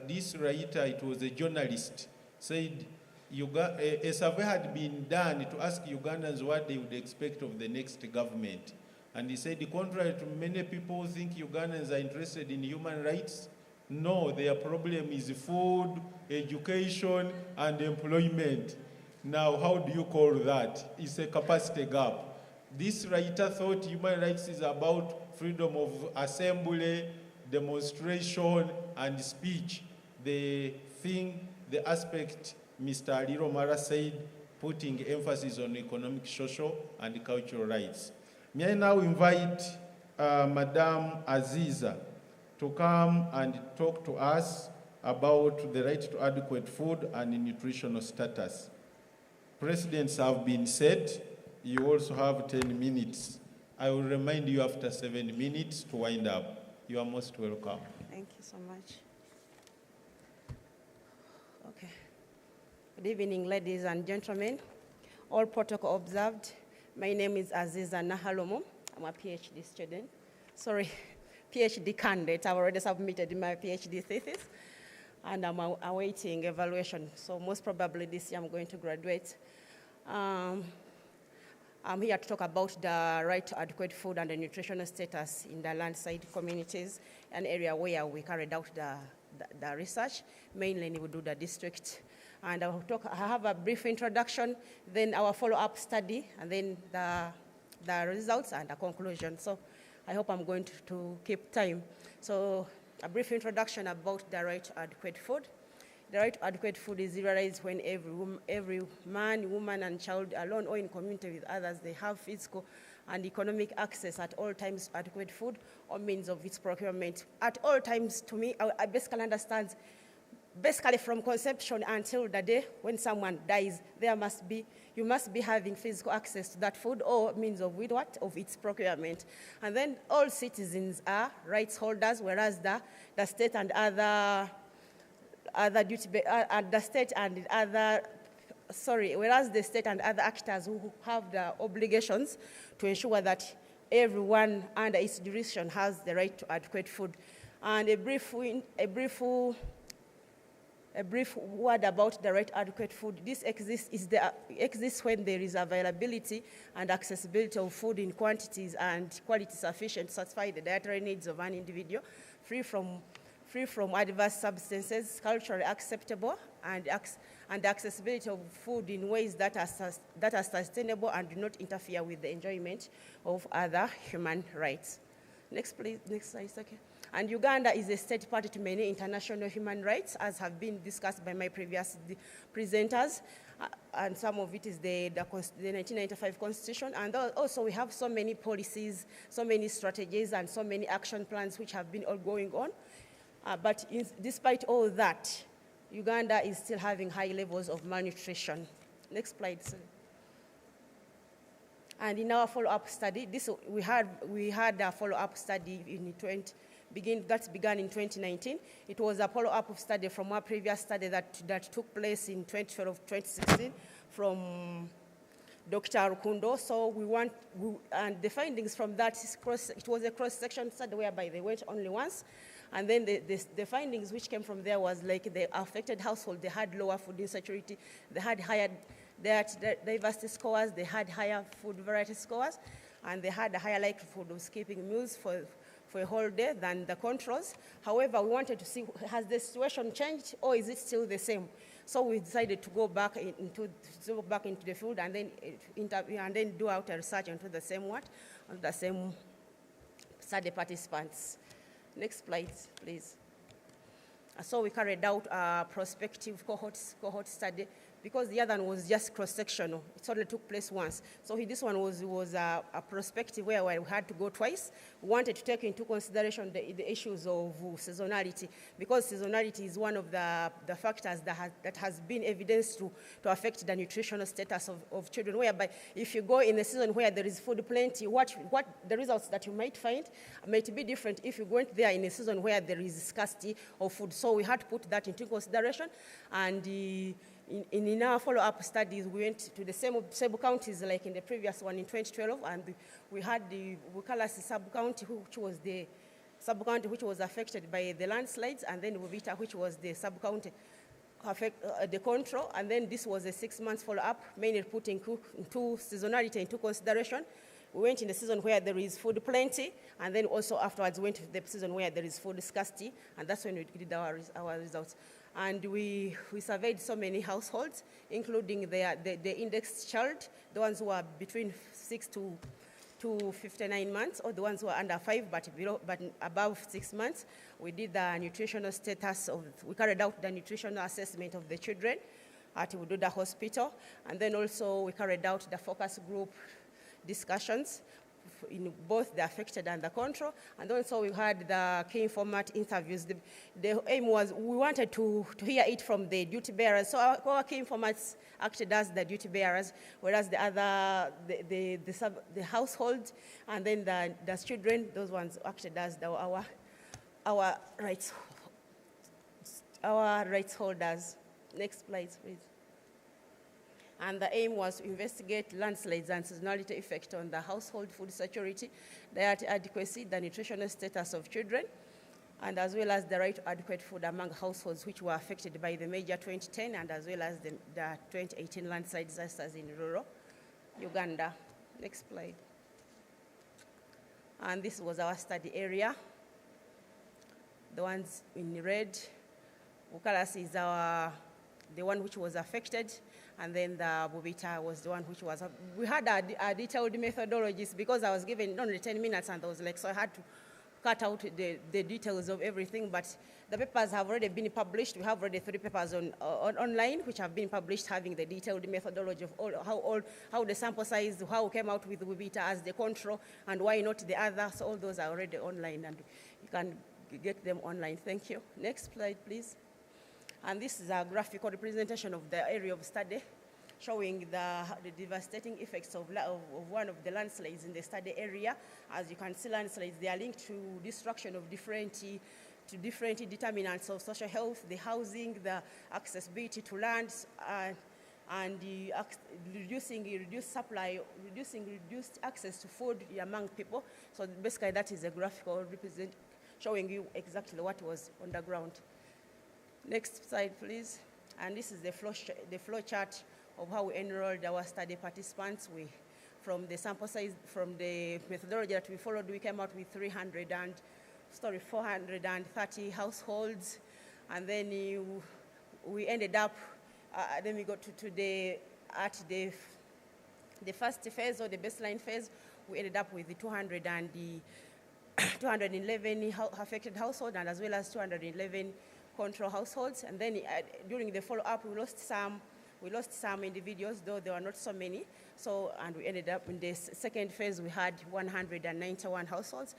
[SPEAKER 11] this writer, it was a journalist, said a survey had been done to ask Ugandans what they would expect of the next government. And he said, contrary to many people who think Ugandans are interested in human rights, no, their problem is food, education, and employment. Now, how do you call that? It's a capacity gap. This writer thought human rights is about freedom of assembly, demonstration, and speech. The aspect Mr. Aliro Mara said, putting emphasis on economic, social, and cultural rights. May I now invite Madame Aziza to come and talk to us about the right to adequate food and nutritional status. Precedents have been set. You also have 10 minutes. I will remind you after 7 minutes to wind up. You are most welcome.
[SPEAKER 14] Thank you so much. Okay. Good evening, ladies and gentlemen. All protocol observed. My name is Aziza Nahalomo. I'm a PhD student. Sorry, PhD candidate. I've already submitted my PhD thesis, and I'm awaiting evaluation. So most probably this year I'm going to graduate. I'm here to talk about the right to adequate food and the nutritional status in the landside communities, an area where we carried out the research, mainly in Bududa district. And I have a brief introduction, then our follow-up study, and then the results and the conclusion. So I hope I'm going to keep time. So a brief introduction about the right to adequate food. The right to adequate food is realized when every man, woman, and child, alone or in community with others, they have physical and economic access at all times to adequate food or means of its procurement. At all times, to me, I basically understand, basically from conception until the day when someone dies, you must be having physical access to that food or means of of its procurement. And then all citizens are rights holders, whereas the state and whereas the state and other actors who have the obligations to ensure that everyone under its jurisdiction has the right to adequate food. And a brief a brief word about the right adequate food. This exists when there is availability and accessibility of food in quantities and quality sufficient to satisfy the dietary needs of an individual, free from adverse substances, culturally acceptable, and accessibility of food in ways that are sustainable and do not interfere with the enjoyment of other human rights. Next, please. Next slide, okay. And Uganda is a state party to many international human rights, as have been discussed by my previous presenters. And some of it is the 1995 Constitution. And also we have so many policies, so many strategies, and so many action plans which have been all going on. But despite all that, Uganda is still having high levels of malnutrition. Next slide, sir. And in our follow-up study, we had a follow-up study that began in 2019. It was a follow-up study from our previous study that took place in 2012-2016 from Dr. Rukundo. So and the findings from that, it was a cross-section study whereby they went only once. And then the findings which came from there was like the affected household, they had lower food insecurity, they had higher diversity scores, they had higher food variety scores, and they had a higher likelihood of skipping meals for a whole day than the controls. However, we wanted to see, has the situation changed or is it still the same? So we decided to go back into the field and then do out a research onto the same study participants. Next slide, please. So we carried out a prospective cohort study because the other one was just cross-sectional. It only took place once. So this one was a prospective where we had to go twice. We wanted to take into consideration the issues of seasonality, because seasonality is one of the factors that has been evidenced to affect the nutritional status of children, whereby if you go in a season where there is food plenty, what the results that you might find might be different if you went there in a season where there is scarcity of food. So we had to put that into consideration, and in our follow-up studies, we went to the same sub-counties like in the previous one in 2012, and we had the Wukalasi sub-county, which was the sub-county which was affected by the landslides, and then Wuvita, which was the sub-county the control, and then this was a 6-month follow-up, mainly putting seasonality into consideration. We went in the season where there is food plenty, and then also afterwards went to the season where there is food scarcity, and that's when we did our results. And we surveyed so many households, including the indexed child, the ones who are between 6 to 59 months, or the ones who are under 5 but above 6 months. We did the nutritional status we carried out the nutritional assessment of the children at Ududa Hospital, and then also we carried out the focus group discussions in both the affected and the control, and also we had the key informant interviews. The aim was we wanted to hear it from the duty bearers. So our key informants acted as the duty bearers, whereas the other, the household, and then the children, those ones acted as our rights holders. Next slide, please. And the aim was to investigate landslides and seasonality effect on the household food security, diet adequacy, the nutritional status of children, and as well as the right to adequate food among households which were affected by the major 2010 and as well as the 2018 landslide disasters in rural Uganda. Next slide. And this was our study area. The ones in red, Wukalasi is the one which was affected, and then the Bubita was the one which was, we had a detailed methodologies because I was given only 10 minutes and I was like, so I had to cut out the details of everything, but the papers have already been published. We have already 3 papers online which have been published having the detailed methodology of how the sample size, how we came out with Bubita as the control and why not the other. So all those are already online and you can get them online. Thank you. Next slide, please. And this is a graphical representation of the area of study showing the devastating effects of one of the landslides in the study area. As you can see, landslides, they are linked to destruction of different determinants of social health, the housing, the accessibility to lands, and the reduced access to food among people. So basically that is a graphical representation showing you exactly what was on the ground. Next slide, please. And this is the flow chart of how we enrolled our study participants. From the sample size, from the methodology that we followed, we came out with 430 households. And then we ended up, then we got to the first phase or the baseline phase, we ended up with the 211 affected households and as well as 211 control households. And then during the follow-up, we lost some individuals, though there were not so many. So, and we ended up in the second phase, we had 191 households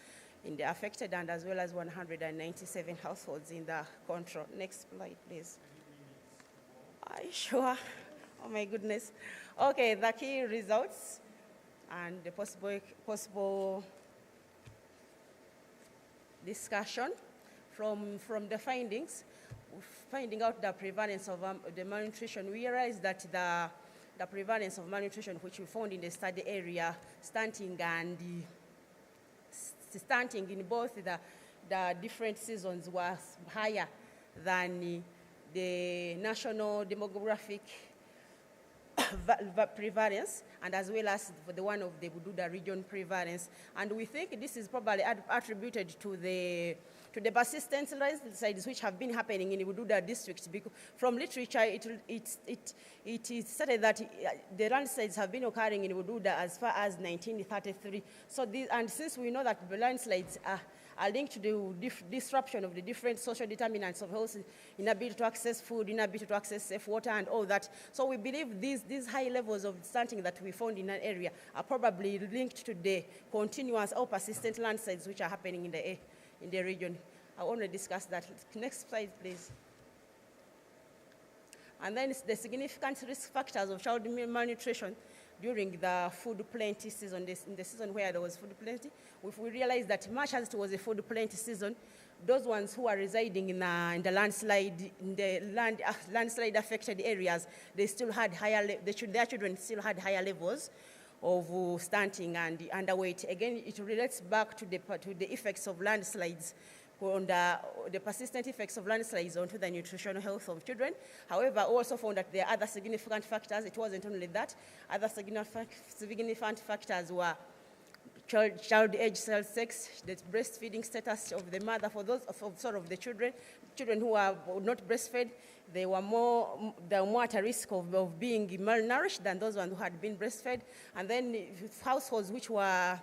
[SPEAKER 14] in the affected and as well as 197 households in the control. Next slide, please. Are you sure? Oh my goodness. Okay, the key results and the possible discussion from the findings. Finding out the prevalence of the malnutrition, we realized that the prevalence of malnutrition, which we found in the study area, stunting in both the different seasons, was higher than the national demographic prevalence, and as well as the one of the Bududa region prevalence. And we think this is probably attributed to the persistent landslides which have been happening in the Bududa district. Because from literature, it is stated that the landslides have been occurring in Bududa as far as 1933. So and since we know that the landslides are linked to the disruption of the different social determinants of health, inability to access food, inability to access safe water, and all that. So we believe these high levels of stunting that we found in that area are probably linked to the continuous or persistent landslides which are happening in the region. I want to discuss that. Next slide, please. And then it's the significant risk factors of child malnutrition during the food plenty season, in the season where there was food plenty. If we realize that much as it was a food plenty season, those ones who are residing in the landslide affected areas, they still had their children still had higher levels of stunting and underweight. Again, it relates back to the effects of landslides, on the persistent effects of landslides onto the nutritional health of children. However, also found that there are other significant factors. It wasn't only that. Other significant factors were child age, cell sex, the breastfeeding status of the mother. For those of the children who are not breastfed, they were more at a risk of being malnourished than those ones who had been breastfed. And then households which were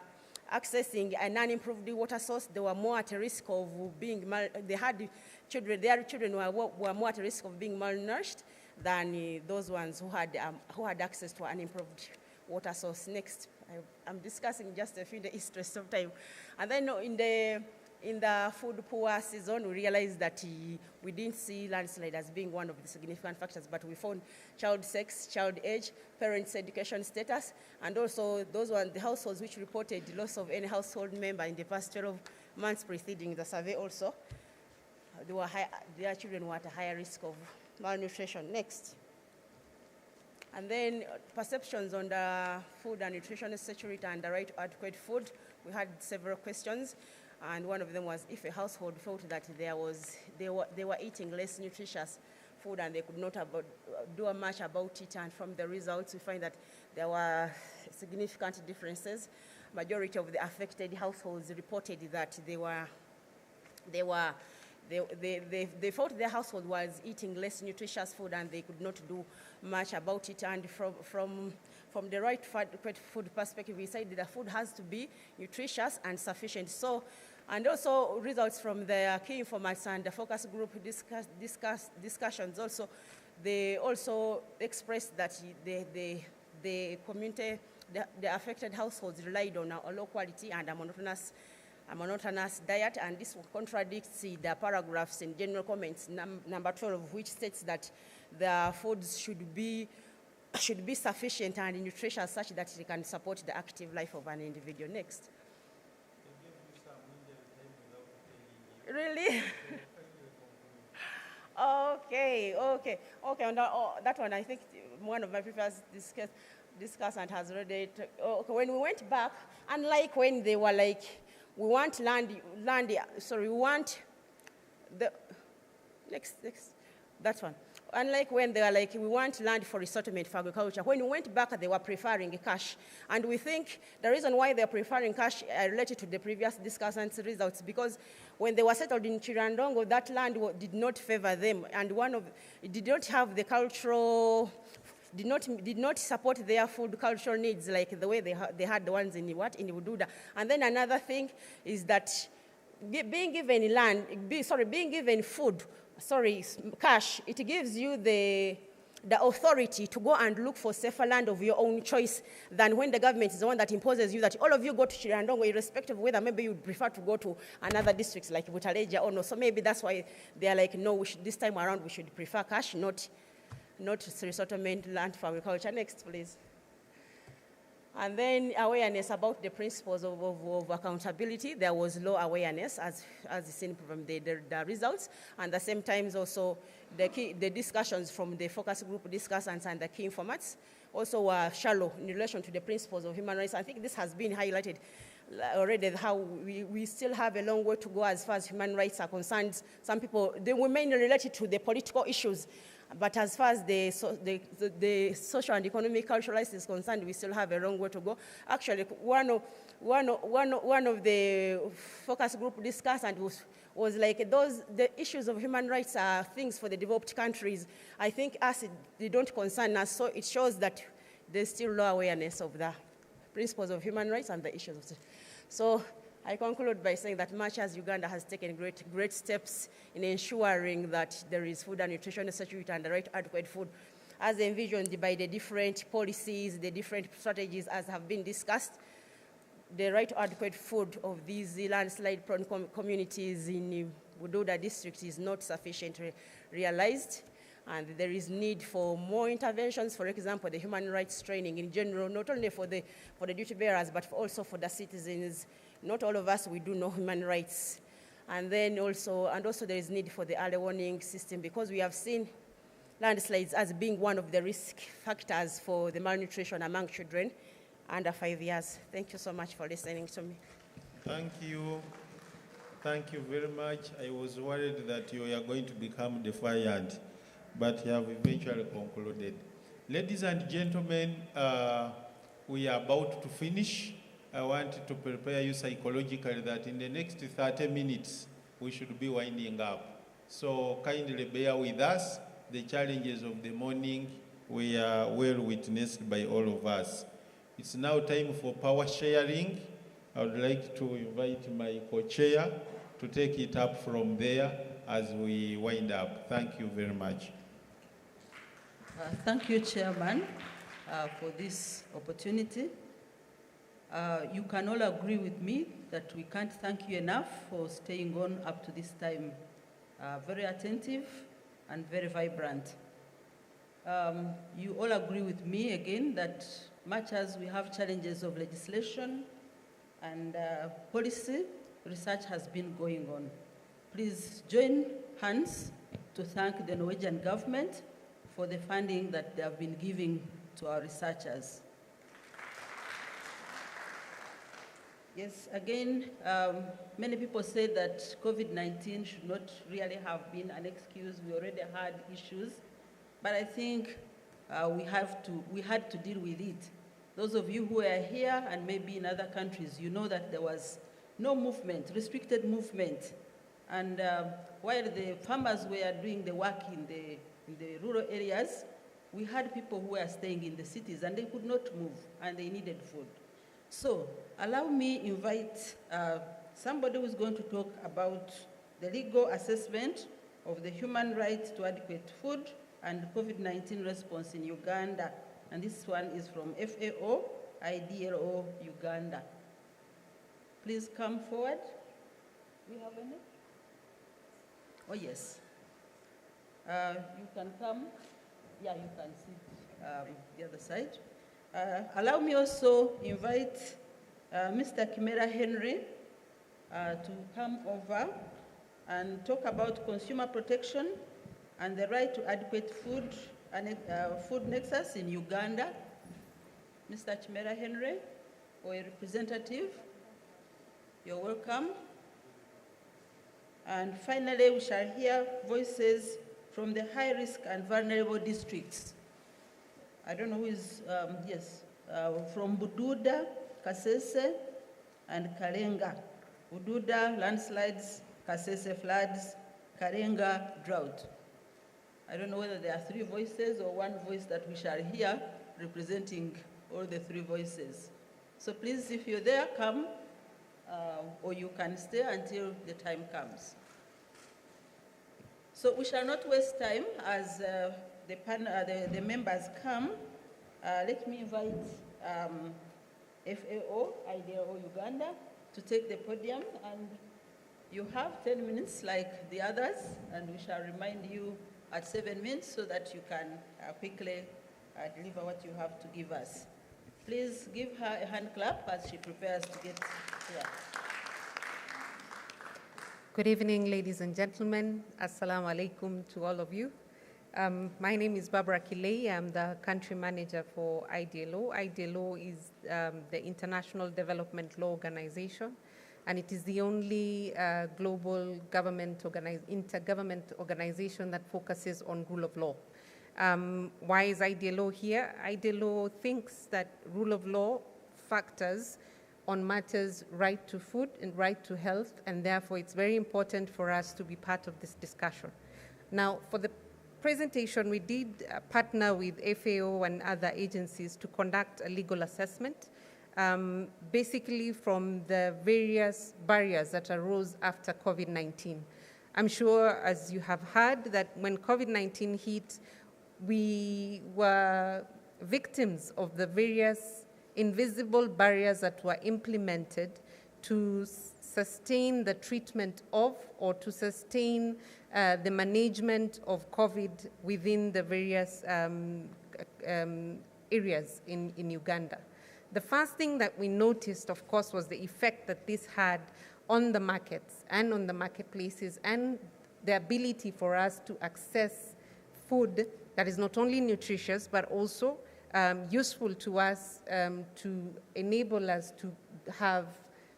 [SPEAKER 14] accessing an unimproved water source, they were more at a risk of being their children were more at a risk of being malnourished than those ones who had access to an improved water source. Next, I'm discussing just a few in the interest of time. And then in the food poor season, we realized that we didn't see landslide as being one of the significant factors, but we found child sex, child age, parents' education status, and also those were the households which reported the loss of any household member in the past 12 months preceding the survey also. Their children were at a higher risk of malnutrition. Next. And then perceptions on the food and nutritional security and the right to adequate food. We had several questions. And one of them was if a household felt that they were eating less nutritious food and they could not do much about it. And from the results, we find that there were significant differences. Majority of the affected households reported that they felt their household was eating less nutritious food and they could not do much about it. And from the right food perspective, we said that the food has to be nutritious and sufficient. So, and also results from the key informants and the focus group discussions also, they also expressed that the community, the affected households relied on a low quality and a monotonous diet, and this contradicts the paragraphs in general comments number 12, which states that the foods should be sufficient and nutritious such that it can support the active life of an individual. Next. Really? Okay. On that one, I think one of my previous discussant has already. When we went back, unlike when they were like, we want land. Sorry, we want the next. That one. Unlike when they were like, we want land for resettlement for agriculture. When we went back, they were preferring cash. And we think the reason why they're preferring cash related to the previous discussants' results, because when they were settled in Chirandongo, that land did not favor them. And it did not have the cultural, did not support their food cultural needs like the way they had the ones in Ududa. And then another thing is that being given food, cash, it gives you the authority to go and look for safer land of your own choice than when the government is the one that imposes you that all of you go to Chirandongo, irrespective of whether maybe you prefer to go to another districts like Butaleja or no. So maybe that's why they are like, no, this time around we should prefer cash, not resettlement land for agriculture. Next, please. And then awareness about the principles of accountability. There was low awareness, as seen from the results. And at the same time, also the discussions from the focus group discussants and the key informats also were shallow in relation to the principles of human rights. I think this has been highlighted already, how we still have a long way to go as far as human rights are concerned. Some people, they remain related to the political issues. But as far as the social and economic cultural rights is concerned, we still have a long way to go. Actually, one of the focus group discussants was like the issues of human rights are things for the developed countries. I think they don't concern us, so it shows that there's still low awareness of the principles of human rights and the issues of. So I conclude by saying that much as Uganda has taken great steps in ensuring that there is food and nutrition security and the right adequate food, as envisioned by the different policies, the different strategies as have been discussed, the right to adequate food of these landslide-prone communities in Bududa district is not sufficiently realized. And there is need for more interventions, for example, the human rights training in general, not only for the duty bearers, but also for the citizens. Not all of us, we do know human rights. And then also there is need for the early warning system, because we have seen landslides as being one of the risk factors for the malnutrition among children under 5 years. Thank you so much for listening to me.
[SPEAKER 11] Thank you. Thank you very much. I was worried that you are going to become defiant, but you have eventually concluded. Ladies and gentlemen, we are about to finish. I want to prepare you psychologically that in the next 30 minutes, we should be winding up. So kindly bear with us. The challenges of the morning were well witnessed by all of us. It's now time for power sharing. I would like to invite my co-chair to take it up from there as we wind up. Thank you very much.
[SPEAKER 16] Thank you, Chairman, for this opportunity. You can all agree with me that we can't thank you enough for staying on up to this time. Very attentive and very vibrant. You all agree with me again that much as we have challenges of legislation and policy, research has been going on. Please join hands to thank the Norwegian government for the funding that they have been giving to our researchers. Yes, again, many people say that COVID-19 should not really have been an excuse. We already had issues, but I think we had to deal with it. Those of you who are here and maybe in other countries, you know that there was no movement, restricted movement. And while the farmers were doing the work in the rural areas, we had people who were staying in the cities and they could not move and they needed food. So allow me invite somebody who's going to talk about the legal assessment of the human right to adequate food and COVID-19 response in Uganda. And this one is from FAO, IDLO, Uganda. Please come forward. Do we have any? Oh, yes. You can come. Yeah, you can sit the other side. Allow me also invite Mr. Kimera Henry to come over and talk about consumer protection and the right to adequate food and food nexus in Uganda. Mr. Kimera Henry, or a representative, you're welcome. And finally, we shall hear voices from the high-risk and vulnerable districts. I don't know who is, from Bududa, Kasese, and Karenga. Bududa, landslides, Kasese, floods, Karenga, drought. I don't know whether there are three voices or one voice that we shall hear representing all the three voices. So please, if you're there, come, or you can stay until the time comes. So we shall not waste time as the members come. Let me invite FAO, IDLO Uganda, to take the podium, and you have 10 minutes like the others, and we shall remind you at 7 minutes so that you can quickly deliver what you have to give us. Please give her a hand clap as she prepares to get here.
[SPEAKER 4] Good evening, ladies and gentlemen. Assalamu alaikum to all of you. My name is Barbara Kilei. I'm the country manager for IDLO. IDLO is the International Development Law Organization, and it is the only global intergovernment organization that focuses on rule of law. Why is IDLO here? IDLO thinks that rule of law factors on matters right to food and right to health, and therefore it's very important for us to be part of this discussion. Now, for the presentation, we did partner with FAO and other agencies to conduct a legal assessment, basically from the various barriers that arose after COVID-19. I'm sure, as you have heard, that when COVID-19 hit, we were victims of the various invisible barriers that were implemented to sustain the treatment of or to sustain the management of COVID within the various areas in Uganda. The first thing that we noticed, of course, was the effect that this had on the markets and on the marketplaces and the ability for us to access food that is not only nutritious but also useful to us to enable us to have,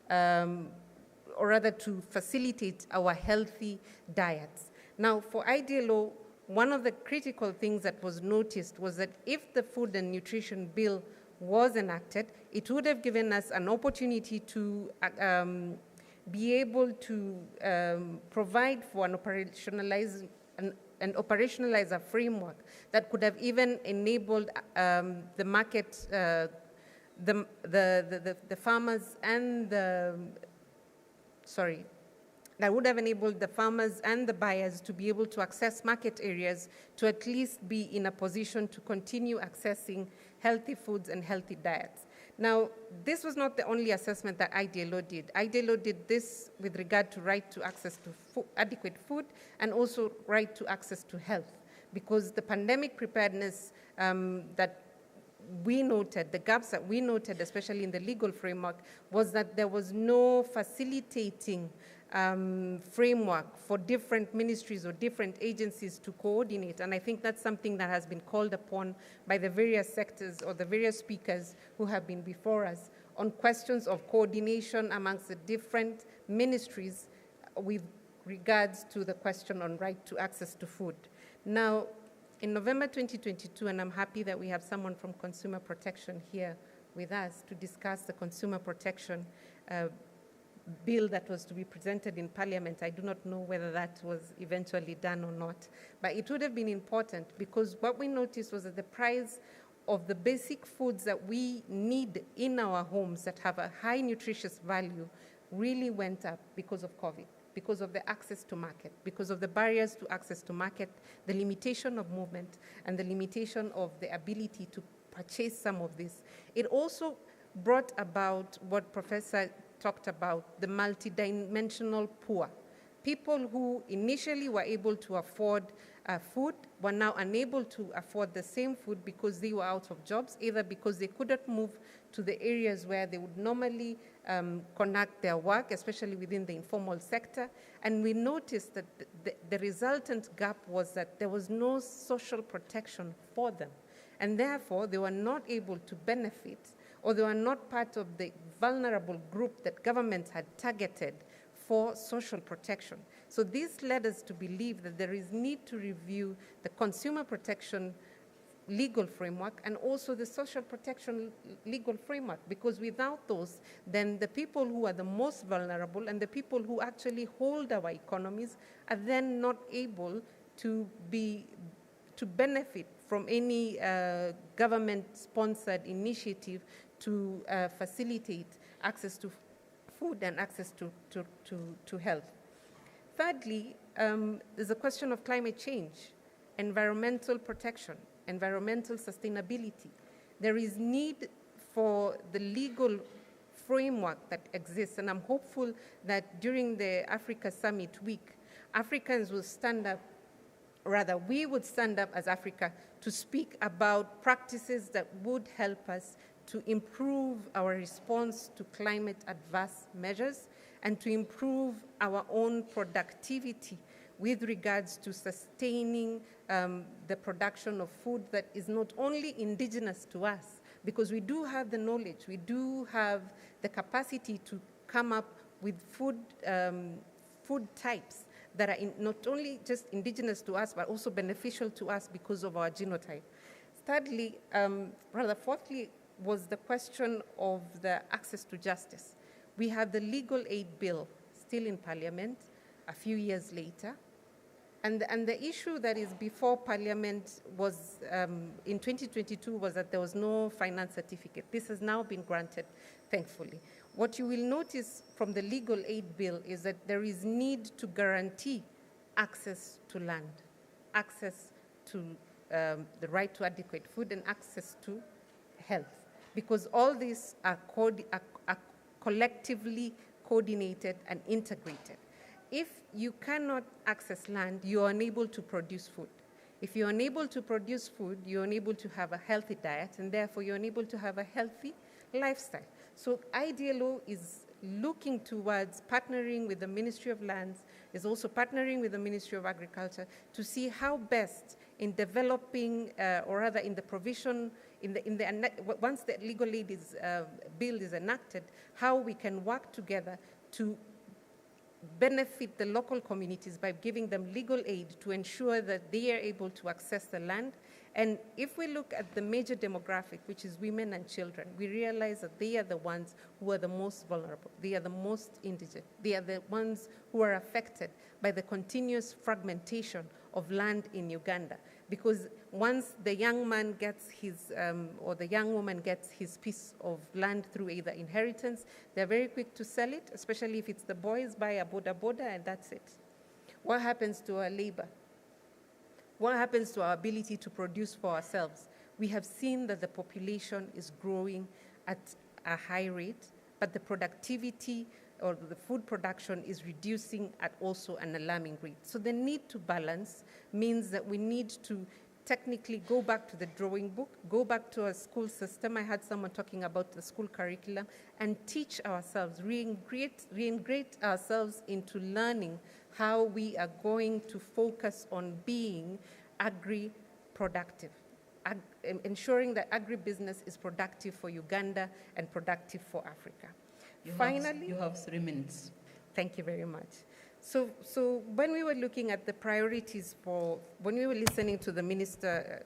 [SPEAKER 4] or rather to facilitate our healthy diets. Now, for IDLO, one of the critical things that was noticed was that if the Food and Nutrition Bill was enacted, it would have given us an opportunity to be able to provide for an operationalize a framework that could have even enabled the market, the farmers and that would have enabled the farmers and the buyers to be able to access market areas to at least be in a position to continue accessing healthy foods and healthy diets. Now, this was not the only assessment that IDLO did. IDLO did this with regard to right to access to adequate food and also right to access to health, because the pandemic preparedness that we noted, the gaps that we noted, especially in the legal framework, was that there was no facilitating framework for different ministries or different agencies to coordinate. And I think that's something that has been called upon by the various sectors or the various speakers who have been before us on questions of coordination amongst the different ministries with regards to the question on right to access to food. Now, in November 2022, and I'm happy that we have someone from Consumer Protection here with us to discuss the Consumer Protection bill that was to be presented in Parliament. I do not know whether that was eventually done or not, but it would have been important because what we noticed was that the price of the basic foods that we need in our homes that have a high nutritious value really went up because of COVID, because of the access to market, because of the barriers to access to market, the limitation of movement, and the limitation of the ability to purchase some of this. It also brought about what Professor talked about, the multidimensional poor. People who initially were able to afford food were now unable to afford the same food because they were out of jobs, either because they couldn't move to the areas where they would normally conduct their work, especially within the informal sector. And we noticed that the resultant gap was that there was no social protection for them. And therefore, they were not able to benefit, or they were not part of the vulnerable group that governments had targeted for social protection. So this led us to believe that there is need to review the consumer protection legal framework and also the social protection legal framework, because without those, then the people who are the most vulnerable and the people who actually hold our economies are then not able to benefit from any government-sponsored initiative to facilitate access to food and access to health. Thirdly, there's a question of climate change, environmental protection, environmental sustainability. There is need for the legal framework that exists, and I'm hopeful that during the Africa Summit week, Africans will stand up, rather we would stand up as Africa to speak about practices that would help us to improve our response to climate adverse measures and to improve our own productivity with regards to sustaining the production of food that is not only indigenous to us, because we do have the knowledge, we do have the capacity to come up with food types that are not only just indigenous to us, but also beneficial to us because of our genotype. Fourthly, was the question of the access to justice. We have the legal aid bill still in Parliament a few years later. And the issue that is before Parliament was, in 2022, was that there was no finance certificate. This has now been granted, thankfully. What you will notice from the legal aid bill is that there is need to guarantee access to land, access to the right to adequate food, and access to health, because all these are collectively coordinated and integrated. If you cannot access land, you are unable to produce food. If you're unable to produce food, you're unable to have a healthy diet, and therefore you're unable to have a healthy lifestyle. So IDLO is looking towards partnering with the Ministry of Lands, is also partnering with the Ministry of Agriculture to see how best in developing, or rather in the provision, once the legal aid bill is enacted, how we can work together to benefit the local communities by giving them legal aid to ensure that they are able to access the land. And if we look at the major demographic, which is women and children, we realize that they are the ones who are the most vulnerable. They are the most indigent. They are the ones who are affected by the continuous fragmentation of land in Uganda. Because once the young man gets his, or the young woman gets his piece of land through either inheritance, they're very quick to sell it, especially if it's the boys, buy a boda, and that's it. What happens to our labor? What happens to our ability to produce for ourselves? We have seen that the population is growing at a high rate, but the productivity or the food production is reducing at also an alarming rate. So the need to balance means that we need to technically go back to the drawing book, go back to our school system. I had someone talking about the school curriculum, and teach ourselves, reintegrate ourselves into learning how we are going to focus on being agri-productive, ensuring that agribusiness is productive for Uganda and productive for Africa. Finally,
[SPEAKER 16] you have 3 minutes.
[SPEAKER 4] Thank you very much. So when we were looking at the priorities when we were listening to the minister,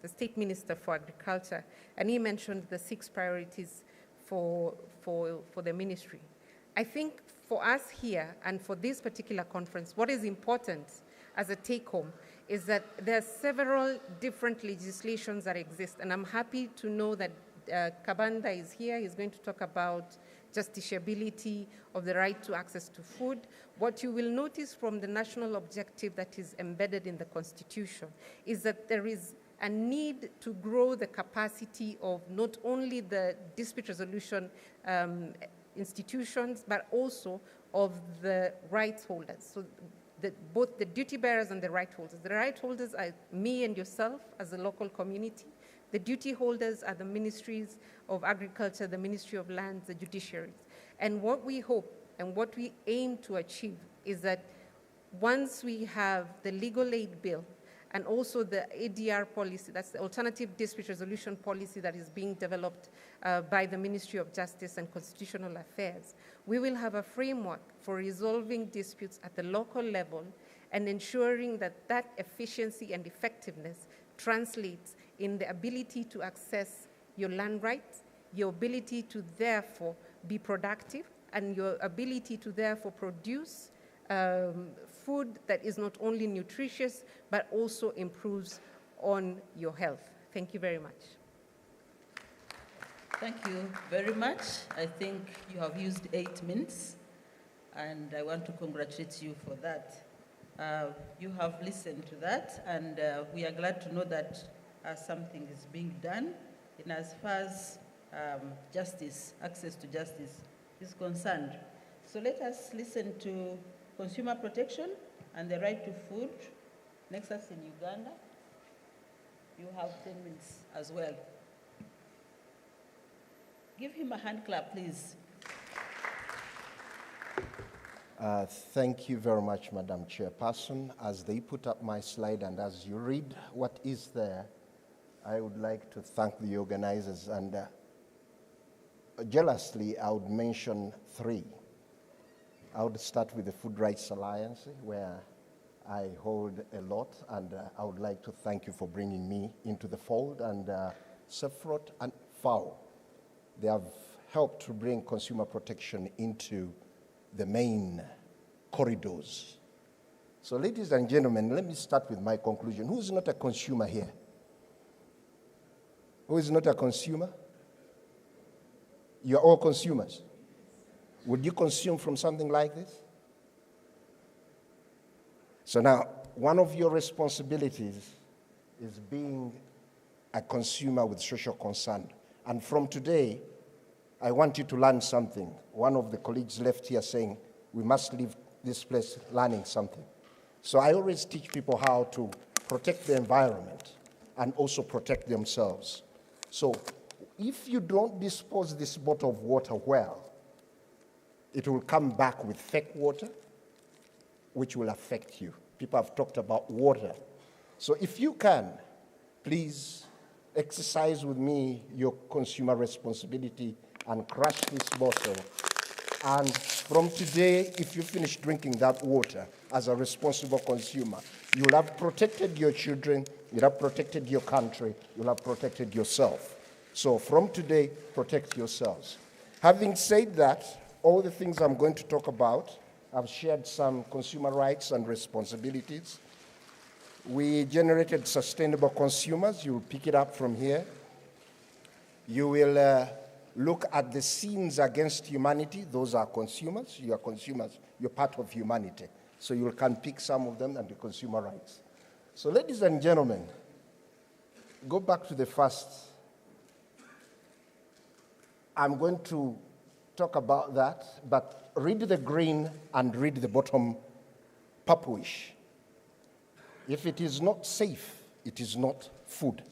[SPEAKER 4] the State Minister for Agriculture, and he mentioned the 6 priorities for the ministry. I think for us here and for this particular conference, what is important as a take-home is that there are several different legislations that exist, and I'm happy to know that Kabanda is here. He's going to talk about justiciability of the right to access to food. What you will notice from the national objective that is embedded in the Constitution is that there is a need to grow the capacity of not only the dispute resolution institutions, but also of the rights holders. So both the duty bearers and the right holders. The right holders are me and yourself as a local community. The duty holders are the ministries of agriculture, the Ministry of Lands, the judiciaries. And what we hope and what we aim to achieve is that once we have the legal aid bill and also the ADR policy, that's the Alternative Dispute Resolution Policy that is being developed by the Ministry of Justice and Constitutional Affairs, we will have a framework for resolving disputes at the local level and ensuring that that efficiency and effectiveness translates in the ability to access your land rights, your ability to therefore be productive, and your ability to therefore produce food that is not only nutritious, but also improves on your health. Thank you very much.
[SPEAKER 16] Thank you very much. I think you have used 8 minutes, and I want to congratulate you for that. You have listened to that, and we are glad to know that something is being done in as far as justice, access to justice is concerned. So let us listen to consumer protection and the right to food. Next us in Uganda. You have 10 minutes as well. Give him a hand clap, please.
[SPEAKER 17] Thank you very much, Madam Chairperson. As they put up my slide and as you read what is there, I would like to thank the organizers, and jealously, I would mention 3. I would start with the Food Rights Alliance, where I hold a lot, and I would like to thank you for bringing me into the fold, and Sefrot and FAO. They have helped to bring consumer protection into the main corridors. So ladies and gentlemen, let me start with my conclusion. Who is not a consumer here? Who is not a consumer? You're all consumers. Would you consume from something like this? So now, one of your responsibilities is being a consumer with social concern. And from today, I want you to learn something. One of the colleagues left here saying, we must leave this place learning something. So I always teach people how to protect the environment and also protect themselves. So if you don't dispose this bottle of water well, it will come back with fake water, which will affect you. People have talked about water. So if you can, please exercise with me your consumer responsibility and crush this bottle. And from today, if you finish drinking that water as a responsible consumer, you'll have protected your children, you'll have protected your country, you'll have protected yourself. So from today, protect yourselves. Having said that, all the things I'm going to talk about, I've shared some consumer rights and responsibilities. We generated sustainable consumers. You'll pick it up from here. You will look at the sins against humanity. Those are consumers. You are consumers. You're part of humanity. So you can pick some of them and the consumer rights. So ladies and gentlemen, go back to the first. I'm going to talk about that, but read the green and read the bottom purplish. If it is not safe, it is not food.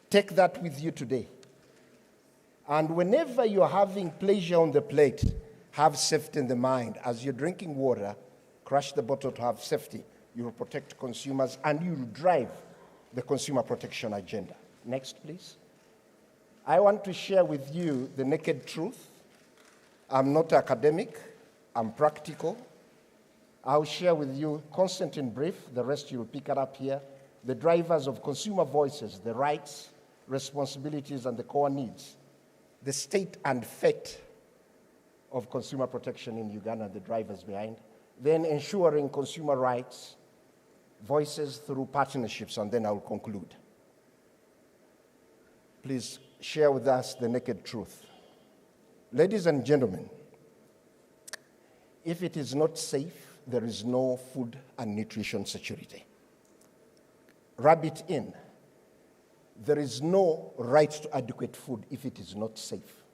[SPEAKER 17] Take that with you today. And whenever you're having pleasure on the plate, have safety in the mind. As you're drinking water, crush the bottle to have safety. You will protect consumers and you will drive the consumer protection agenda. Next, please. I want to share with you the naked truth. I'm not academic, I'm practical. I'll share with you, constant in brief, the rest you'll pick it up here, the drivers of consumer voices, the rights, responsibilities, and the core needs, the state and fate of consumer protection in Uganda, the drivers behind, then ensuring consumer rights, voices through partnerships, and then I'll conclude. Please share with us the naked truth. Ladies and gentlemen, if it is not safe, there is no food and nutrition security. Rub it in. There is no right to adequate food if it is not safe.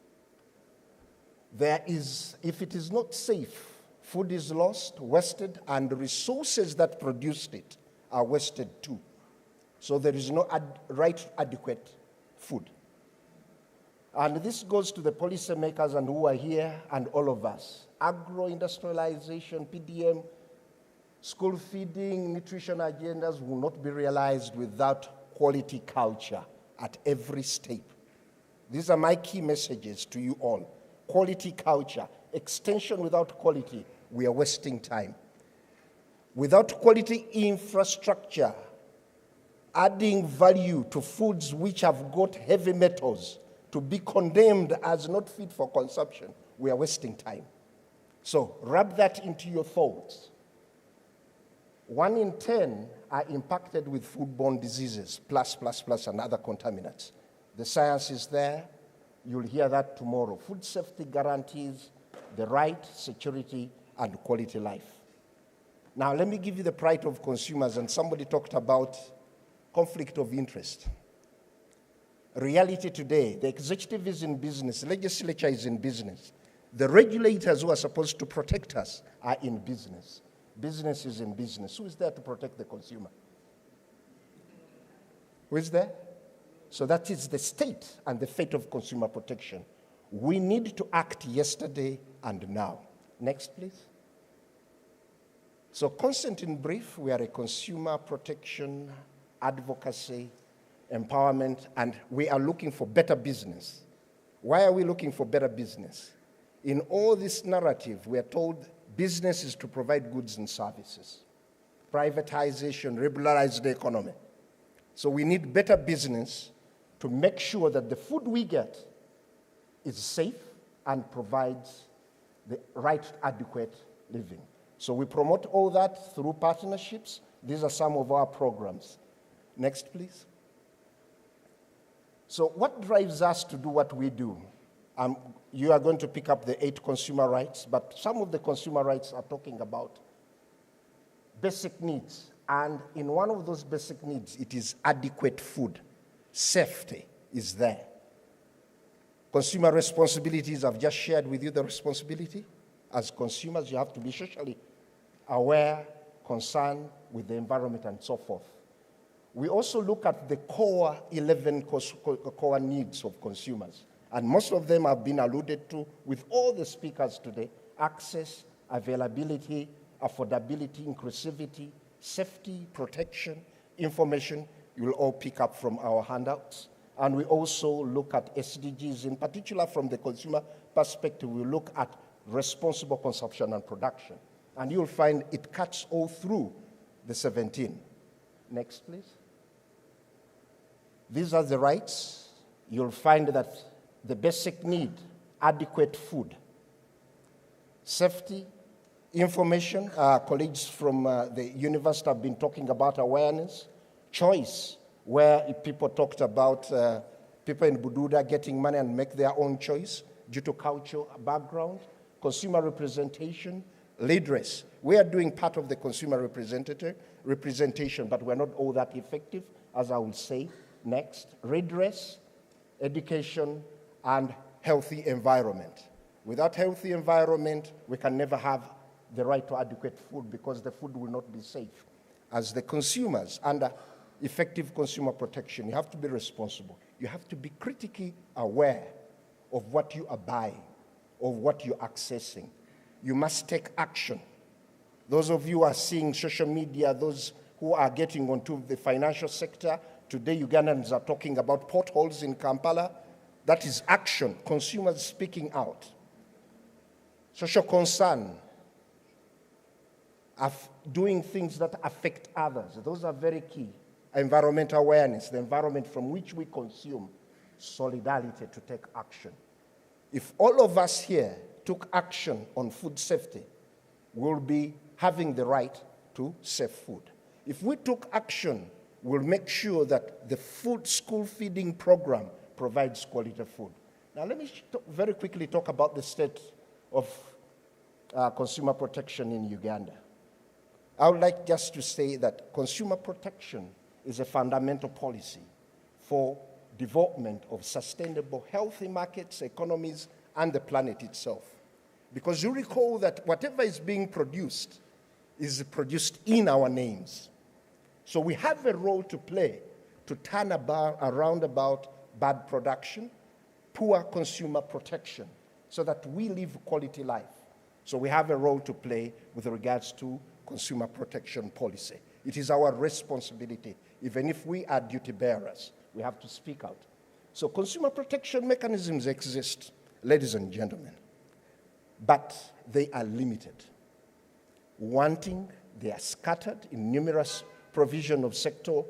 [SPEAKER 17] If it is not safe, food is lost, wasted, and the resources that produced it are wasted too. So there is no right to adequate food. And this goes to the policymakers and who are here and all of us. Agro-industrialization, PDM, School feeding, nutrition agendas will not be realized without quality culture at every step. These are my key messages to you all. Quality culture. Extension without quality, we are wasting time. Without quality infrastructure, adding value to foods which have got heavy metals to be condemned as not fit for consumption, we are wasting time. So wrap that into your thoughts. 1 in 10 are impacted with foodborne diseases, plus, and other contaminants. The science is there. You'll hear that tomorrow. Food safety guarantees the right, security, and quality life. Now, let me give you the plight of consumers, and somebody talked about conflict of interest. Reality today, the executive is in business, the legislature is in business. The regulators who are supposed to protect us are in business. Business is in business. Who is there to protect the consumer? Who is there? So that is the state and the fate of consumer protection. We need to act yesterday and now. Next, please. So consent in brief, we are a consumer protection, advocacy, empowerment, and we are looking for better business. Why are we looking for better business? In all this narrative, we are told business is to provide goods and services. Privatization, liberalize the economy. So we need better business to make sure that the food we get is safe and provides the right, adequate living. So we promote all that through partnerships. These are some of our programs. Next, please. So what drives us to do what we do? You are going to pick up the 8 consumer rights, but some of the consumer rights are talking about basic needs. And in one of those basic needs, it is adequate food. Safety is there. Consumer responsibilities, I've just shared with you the responsibility. As consumers, you have to be socially aware, concerned with the environment, and so forth. We also look at the core 11 core needs of consumers. And most of them have been alluded to with all the speakers today: access, availability, affordability, inclusivity, safety, protection, information. You will all pick up from our handouts. And we also look at SDGs, in particular from the consumer perspective. We look at responsible consumption and production. And you'll find it cuts all through the 17. Next, please. These are the rights. You'll find that the basic need, adequate food, safety, information. Colleagues from the university have been talking about awareness, choice, where people talked about people in Bududa getting money and make their own choice due to cultural background, consumer representation, redress. We are doing part of the consumer representation, but we're not all that effective, as I will say next. Redress, education, and healthy environment. Without healthy environment, we can never have the right to adequate food, because the food will not be safe. As the consumers, under effective consumer protection, you have to be responsible. You have to be critically aware of what you are buying, of what you're accessing. You must take action. Those of you who are seeing social media, those who are getting onto the financial sector, today Ugandans are talking about potholes in Kampala. That is action, consumers speaking out. Social concern, doing things that affect others. Those are very key. Environmental awareness, the environment from which we consume. Solidarity to take action. If all of us here took action on food safety, we'll be having the right to safe food. If we took action, we'll make sure that the food school feeding program provides quality food. Now let me very quickly talk about the state of consumer protection in Uganda. I would like just to say that consumer protection is a fundamental policy for development of sustainable, healthy markets, economies, and the planet itself. Because you recall that whatever is being produced is produced in our names. So we have a role to play to turn around about bad production, poor consumer protection, so that we live quality life. So we have a role to play with regards to consumer protection policy. It is our responsibility. Even if we are duty bearers, we have to speak out. So consumer protection mechanisms exist, ladies and gentlemen, but they are limited. They are scattered in numerous provision of sector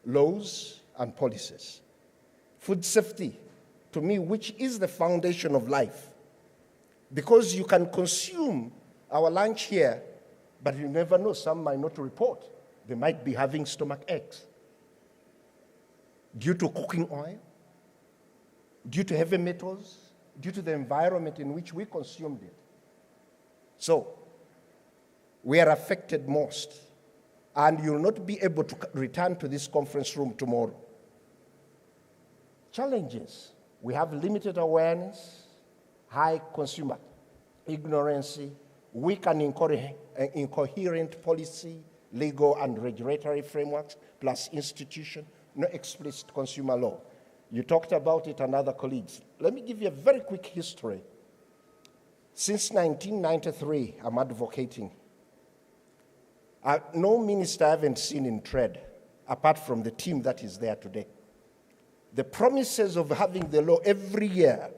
[SPEAKER 17] laws and policies. Food safety, to me, which is the foundation of life, because you can consume our lunch here, but you never know, some might not report. They might be having stomach aches due to cooking oil, due to heavy metals, due to the environment in which we consumed it. So, we are affected most, and you'll not be able to return to this conference room tomorrow. Challenges: we have limited awareness, high consumer ignorance, weak and incoherent policy, legal and regulatory frameworks, plus institution, no explicit consumer law. You talked about it and other colleagues. Let me give you a very quick history. Since 1993, I'm advocating. No minister I haven't seen in trade, apart from the team that is there today. The promises of having the law every year,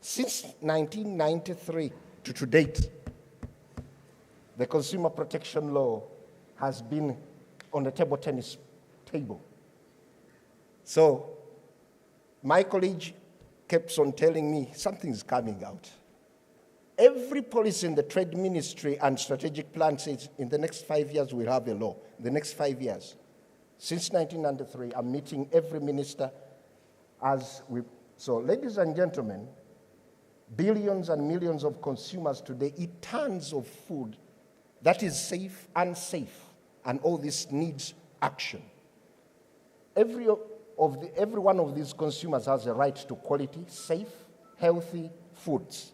[SPEAKER 17] since 1993 to date, the consumer protection law has been on the table tennis table. So my colleague keeps on telling me something's coming out. Every policy in the trade ministry and strategic plan says in the next 5 years we'll have a law. In the next 5 years. Since 1993, I'm meeting every minister So ladies and gentlemen, billions and millions of consumers today eat tons of food that is safe, unsafe, and all this needs action. Every one of these consumers has a right to quality, safe, healthy foods.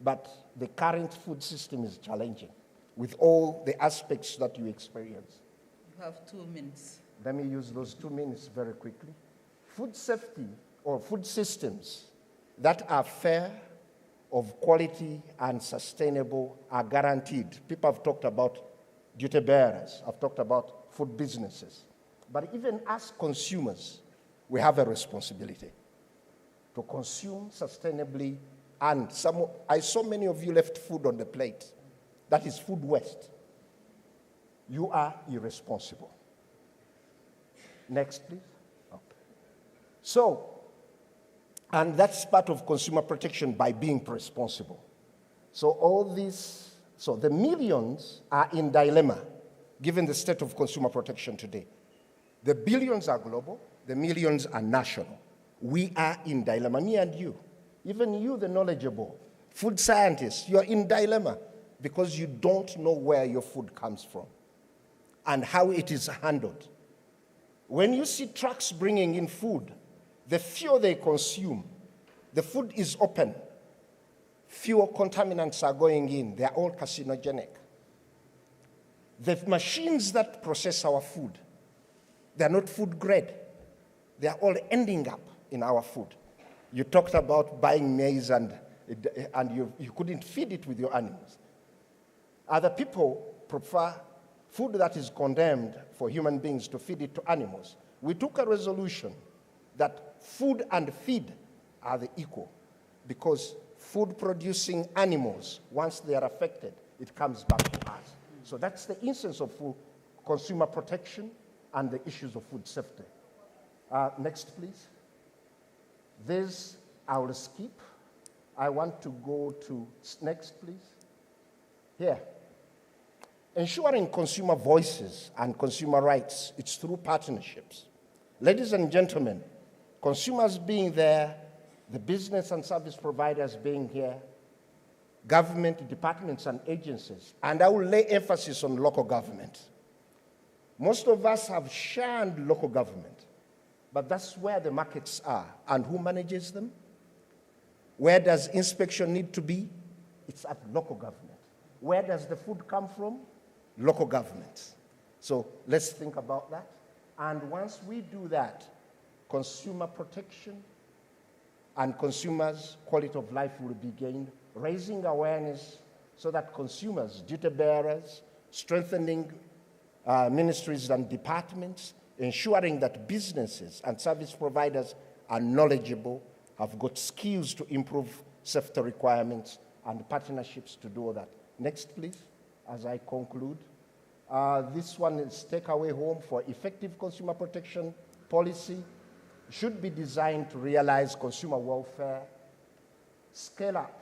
[SPEAKER 17] But the current food system is challenging with all the aspects that you experience.
[SPEAKER 16] You have 2 minutes.
[SPEAKER 17] Let me use those 2 minutes very quickly. Food safety or food systems that are fair, of quality, and sustainable are guaranteed. People have talked about duty bearers. I've talked about food businesses. But even as consumers, we have a responsibility to consume sustainably. And I saw many of you left food on the plate. That is food waste. You are irresponsible. Next, please. Okay. So, and that's part of consumer protection by being responsible. So the millions are in dilemma given the state of consumer protection today. The billions are global, the millions are national. We are in dilemma, me and you. Even you, the knowledgeable food scientists, you're in dilemma because you don't know where your food comes from and how it is handled. When you see trucks bringing in food, the fuel they consume, the food is open. Fewer contaminants are going in. They are all carcinogenic. The machines that process our food, they are not food grade. They are all ending up in our food. You talked about buying maize and you couldn't feed it with your animals. Other people prefer food that is condemned for human beings to feed it to animals. We took a resolution that food and feed are the equal because food-producing animals, once they are affected, it comes back to us. So that's the instance of food consumer protection and the issues of food safety. Next, please. This I will skip. I want to go to next, please. Here. Ensuring consumer voices and consumer rights, it's through partnerships. Ladies and gentlemen, consumers being there, the business and service providers being here, government departments and agencies, and I will lay emphasis on local government. Most of us have shunned local government, but that's where the markets are. And who manages them? Where does inspection need to be? It's at local government. Where does the food come from? Local governments. So let's think about that. And once we do that, consumer protection and consumers' quality of life will be gained, raising awareness so that consumers, duty bearers, strengthening ministries and departments, ensuring that businesses and service providers are knowledgeable, have got skills to improve safety requirements, and partnerships to do that. Next, please, as I conclude. This one is takeaway home for effective consumer protection policy should be designed to realize consumer welfare, scale up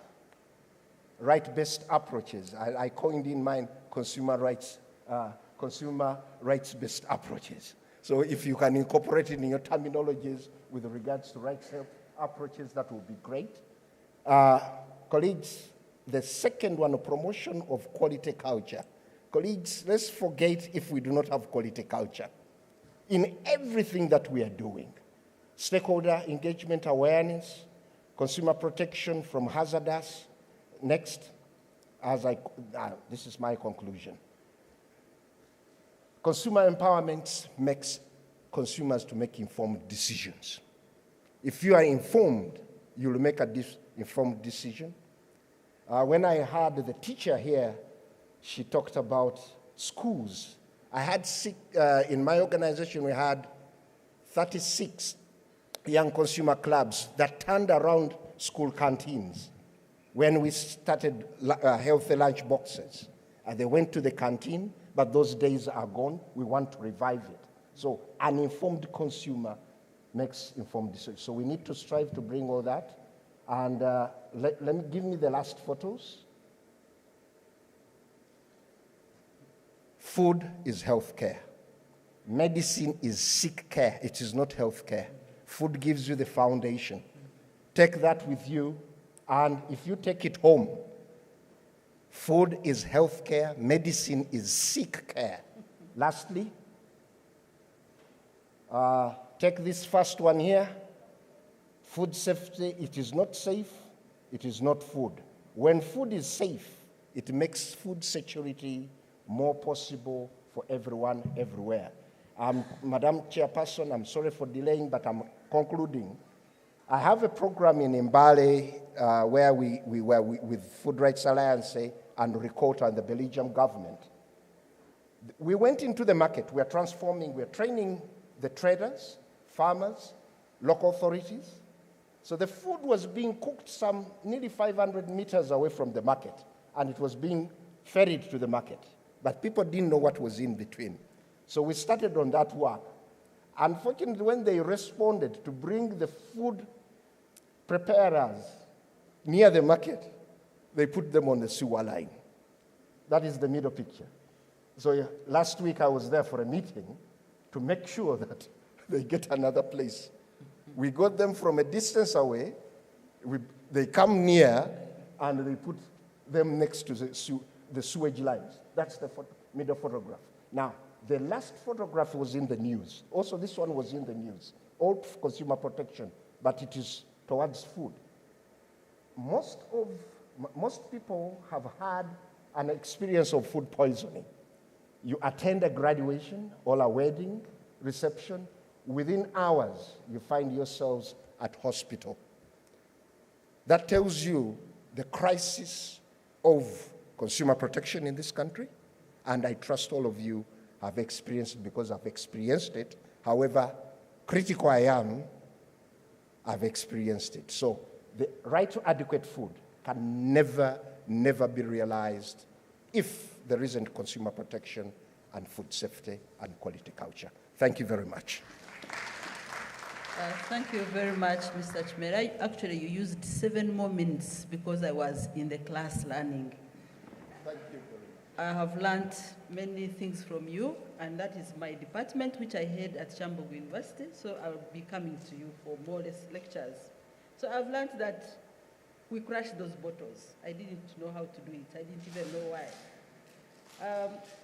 [SPEAKER 17] right-based approaches. I coined in mind consumer rights-based approaches. So if you can incorporate it in your terminologies with regards to rights approaches, that would be great. Colleagues, the second one, promotion of quality culture. Colleagues, let's forget if we do not have quality culture in everything that we are doing. Stakeholder engagement awareness, consumer protection from hazardous. Next, this is my conclusion. Consumer empowerment makes consumers to make informed decisions. If you are informed, you will make an informed decision. When I heard the teacher here, she talked about schools. In my organization, we had 36 young consumer clubs that turned around school canteens when we started healthy lunch boxes. They went to the canteen, but those days are gone. We want to revive it. So an informed consumer makes informed decisions. So we need to strive to bring all that. And give me the last photos. Food is health care. Medicine is sick care. It is not health care. Food gives you the foundation. Take that with you, and if you take it home, food is health care, medicine is sick care. Lastly, take this first one here. Food safety, it is not safe, it is not food. When food is safe, it makes food security more possible for everyone, everywhere. Madam Chairperson, I'm sorry for delaying, but I'm concluding. I have a program in Mbale where we were with Food Rights Alliance and Ricota and the Belgium government. We went into the market. We are transforming, we are training the traders, farmers, local authorities. So the food was being cooked some nearly 500 meters away from the market, and it was being ferried to the market. But people didn't know what was in between. So we started on that work. Unfortunately, when they responded to bring the food preparers near the market, they put them on the sewer line. That is the middle picture. So last week I was there for a meeting to make sure that they get another place. We got them from a distance away. They come near, and they put them next to the sewage lines. That's the middle photograph. Now, the last photograph was in the news. Also, this one was in the news. All consumer protection, but it is towards food. Most people have had an experience of food poisoning. You attend a graduation or a wedding reception, within hours, you find yourselves at hospital. That tells you the crisis of consumer protection in this country, and I trust all of you have experienced it because I've experienced it. However critical I am, I've experienced it. So the right to adequate food can never be realized if there isn't consumer protection and food safety and quality culture. Thank you very much.
[SPEAKER 16] Thank you very much, Mr. Chimera. Actually, you used 7 more minutes because I was in the class learning.
[SPEAKER 17] Thank you very much.
[SPEAKER 16] I have learned many things from you, and that is my department, which I head at Chambogo University, so I'll be coming to you for more lectures. So I've learned that we crushed those bottles. I didn't know how to do it. I didn't even know why.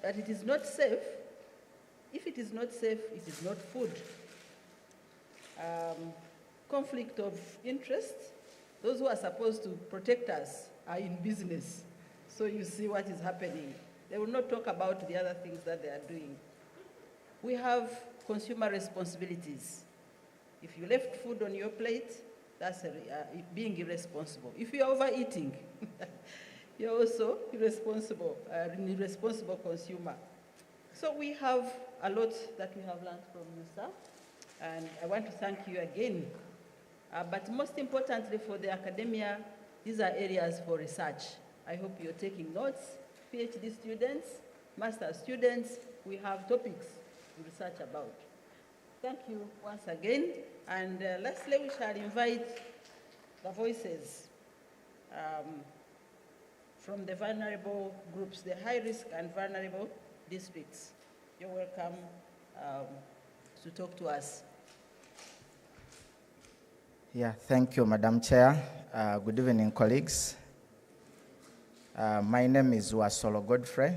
[SPEAKER 16] That it is not safe. If it is not safe, it is not food. Conflict of interest. Those who are supposed to protect us are in business. So you see what is happening. They will not talk about the other things that they are doing. We have consumer responsibilities. If you left food on your plate, that's being irresponsible. If you're overeating, you're also irresponsible, an irresponsible consumer. So we have a lot that we have learned from you, sir, and I want to thank you again. But most importantly for the academia, these are areas for research. I hope you're taking notes. PhD students, master students, we have topics to research about. Thank you once again, and lastly, we shall invite the voices from the vulnerable groups, the high-risk and vulnerable districts. You're welcome to talk to us.
[SPEAKER 19] Yeah, thank you, Madam Chair. Good evening, colleagues. My name is Wasolo Godfrey.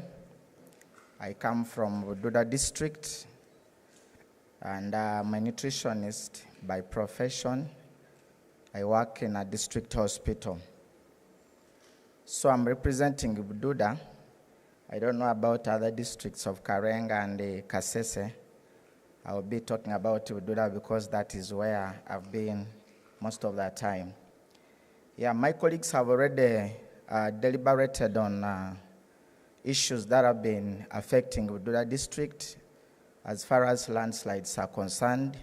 [SPEAKER 19] I come from Bududa district, and I'm a nutritionist by profession. I work in a district hospital. So I'm representing Bududa. I don't know about other districts of Karenga and Kasese. I will be talking about Bududa because that is where I've been most of the time. Yeah, my colleagues have already deliberated on issues that have been affecting Bududa district as far as landslides are concerned.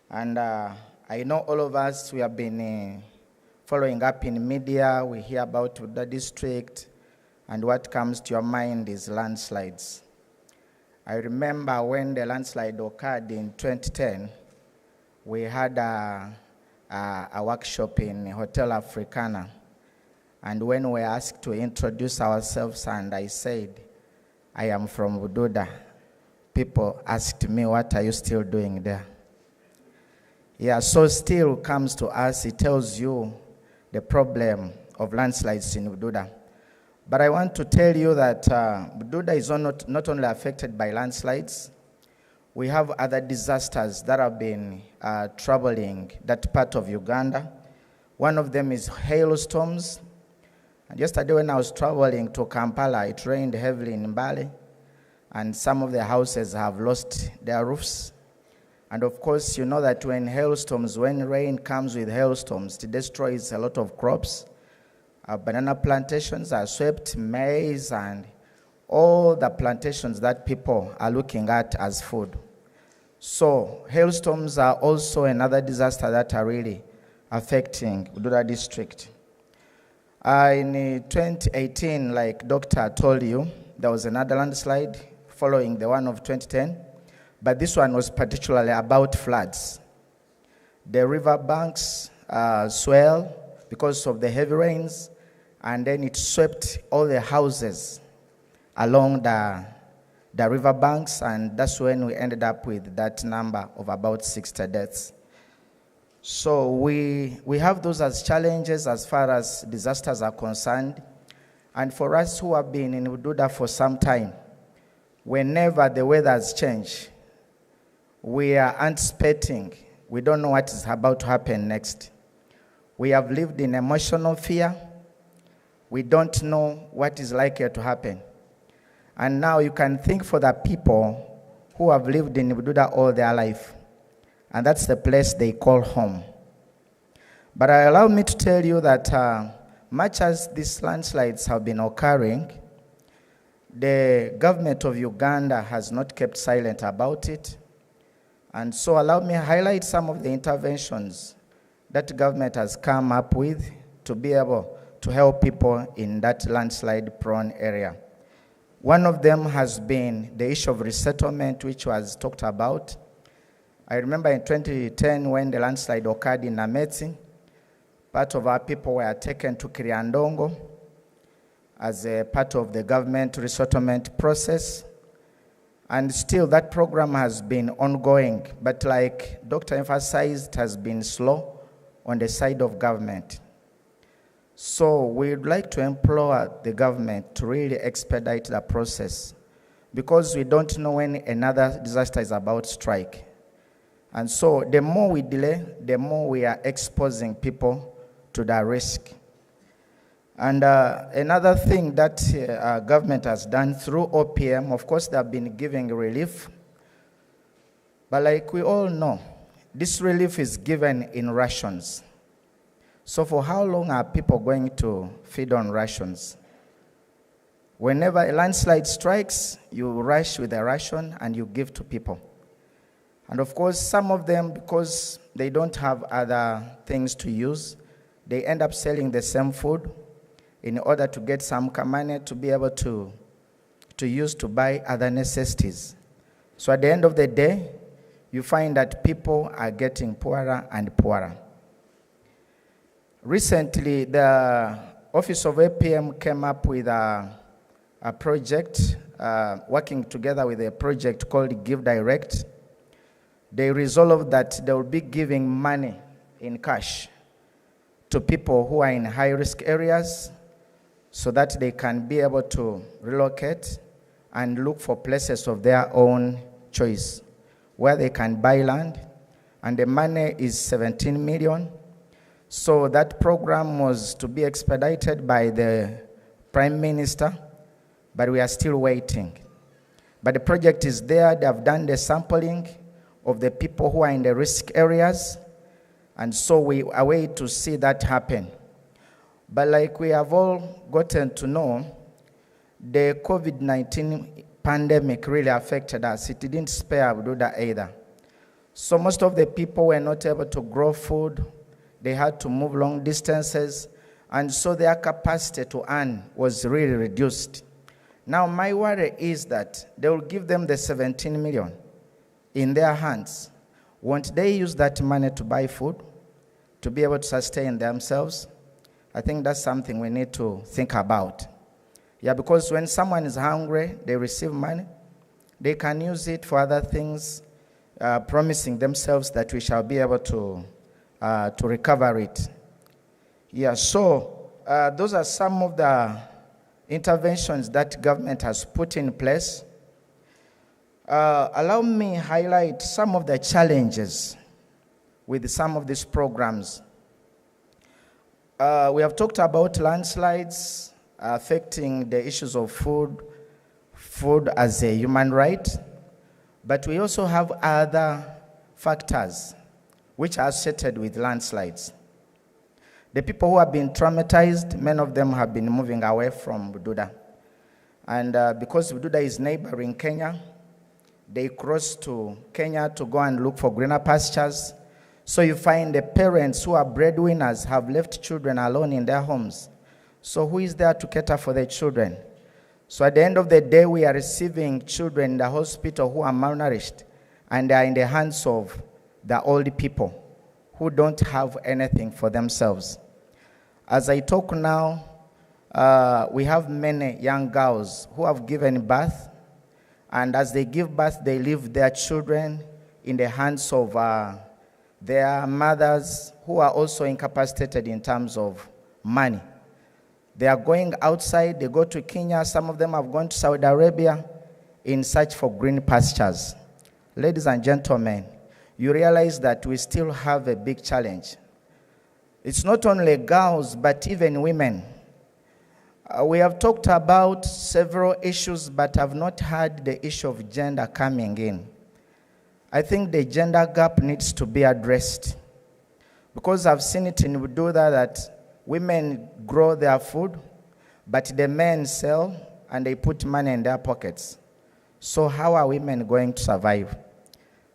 [SPEAKER 19] And I know all of us, we have been following up in media, we hear about Bududa district, and what comes to your mind is landslides. I remember when the landslide occurred in 2010, we had a workshop in Hotel Africana. And when we were asked to introduce ourselves, and I said, I am from Bududa, people asked me, what are you still doing there? Yeah, so still comes to us, it tells you the problem of landslides in Bududa. But I want to tell you that Bududa is not only affected by landslides, we have other disasters that have been troubling that part of Uganda. One of them is hailstorms. And yesterday when I was traveling to Kampala, it rained heavily in Mbale, and some of the houses have lost their roofs. And of course, you know that when rain comes with hailstorms, it destroys a lot of crops. Banana plantations are swept, maize, and all the plantations that people are looking at as food. So hailstorms are also another disaster that are really affecting Bududa district. In 2018, like Doctor told you, there was another landslide following the one of 2010, but this one was particularly about floods. The river banks swell because of the heavy rains, and then it swept all the houses along the river banks, and that's when we ended up with that number of about 60 deaths. So we have those as challenges as far as disasters are concerned. And for us who have been in Bududa for some time, whenever the weather's change, we are anticipating. We don't know what is about to happen next. We have lived in emotional fear. We don't know what is likely to happen. And now you can think for the people who have lived in Bududa all their life. And that's the place they call home. But allow me to tell you that much as these landslides have been occurring, the government of Uganda has not kept silent about it. And so allow me to highlight some of the interventions that government has come up with to be able to help people in that landslide-prone area. One of them has been the issue of resettlement, which was talked about. I remember in 2010 when the landslide occurred in Nametsi, part of our people were taken to Kiriandongo as a part of the government resettlement process. And still that program has been ongoing, but like Dr. emphasized, it has been slow on the side of government. So we'd like to implore the government to really expedite the process because we don't know when another disaster is about to strike. And so the more we delay, the more we are exposing people to the risk. And another thing that government has done through OPM, of course, they have been giving relief. But like we all know, this relief is given in rations. So for how long are people going to feed on rations? Whenever a landslide strikes, you rush with a ration and you give to people. And of course, some of them, because they don't have other things to use, they end up selling the same food in order to get some money to be able to use to buy other necessities. So at the end of the day, you find that people are getting poorer and poorer. Recently, the Office of APM came up with a project, working together with a project called Give Direct. They resolved that they will be giving money in cash to people who are in high-risk areas so that they can be able to relocate and look for places of their own choice where they can buy land, and the money is 17 million. So that program was to be expedited by the Prime Minister, but we are still waiting. But the project is there. They have done the sampling of the people who are in the risk areas, and so we are waiting to see that happen. But like we have all gotten to know, the COVID-19 pandemic really affected us. It didn't spare Bududa either. So most of the people were not able to grow food. They had to move long distances, and so their capacity to earn was really reduced. Now my worry is that they will give them the 17 million in their hands. Won't they use that money to buy food, to be able to sustain themselves? I think that's something we need to think about. Yeah, because when someone is hungry, they receive money. They can use it for other things, promising themselves that we shall be able to recover it. Yeah, so those are some of the interventions that government has put in place. Allow me highlight some of the challenges with some of these programs. We have talked about landslides affecting the issues of food as a human right, but we also have other factors which are associated with landslides. The people who have been traumatized, many of them have been moving away from Bududa. And because Bududa is neighboring Kenya, they cross to Kenya to go and look for greener pastures. So you find the parents who are breadwinners have left children alone in their homes. So who is there to cater for their children? So at the end of the day, we are receiving children in the hospital who are malnourished, and they are in the hands of the old people who don't have anything for themselves. As I talk now, we have many young girls who have given birth, and as they give birth, they leave their children in the hands of their mothers who are also incapacitated in terms of money. They are going outside, they go to Kenya, some of them have gone to Saudi Arabia in search for green pastures. Ladies and gentlemen, you realize that we still have a big challenge. It's not only girls, but even women. We have talked about several issues, but have not had the issue of gender coming in. I think the gender gap needs to be addressed, because I've seen it in Bududa that women grow their food, but the men sell and they put money in their pockets. So how are women going to survive?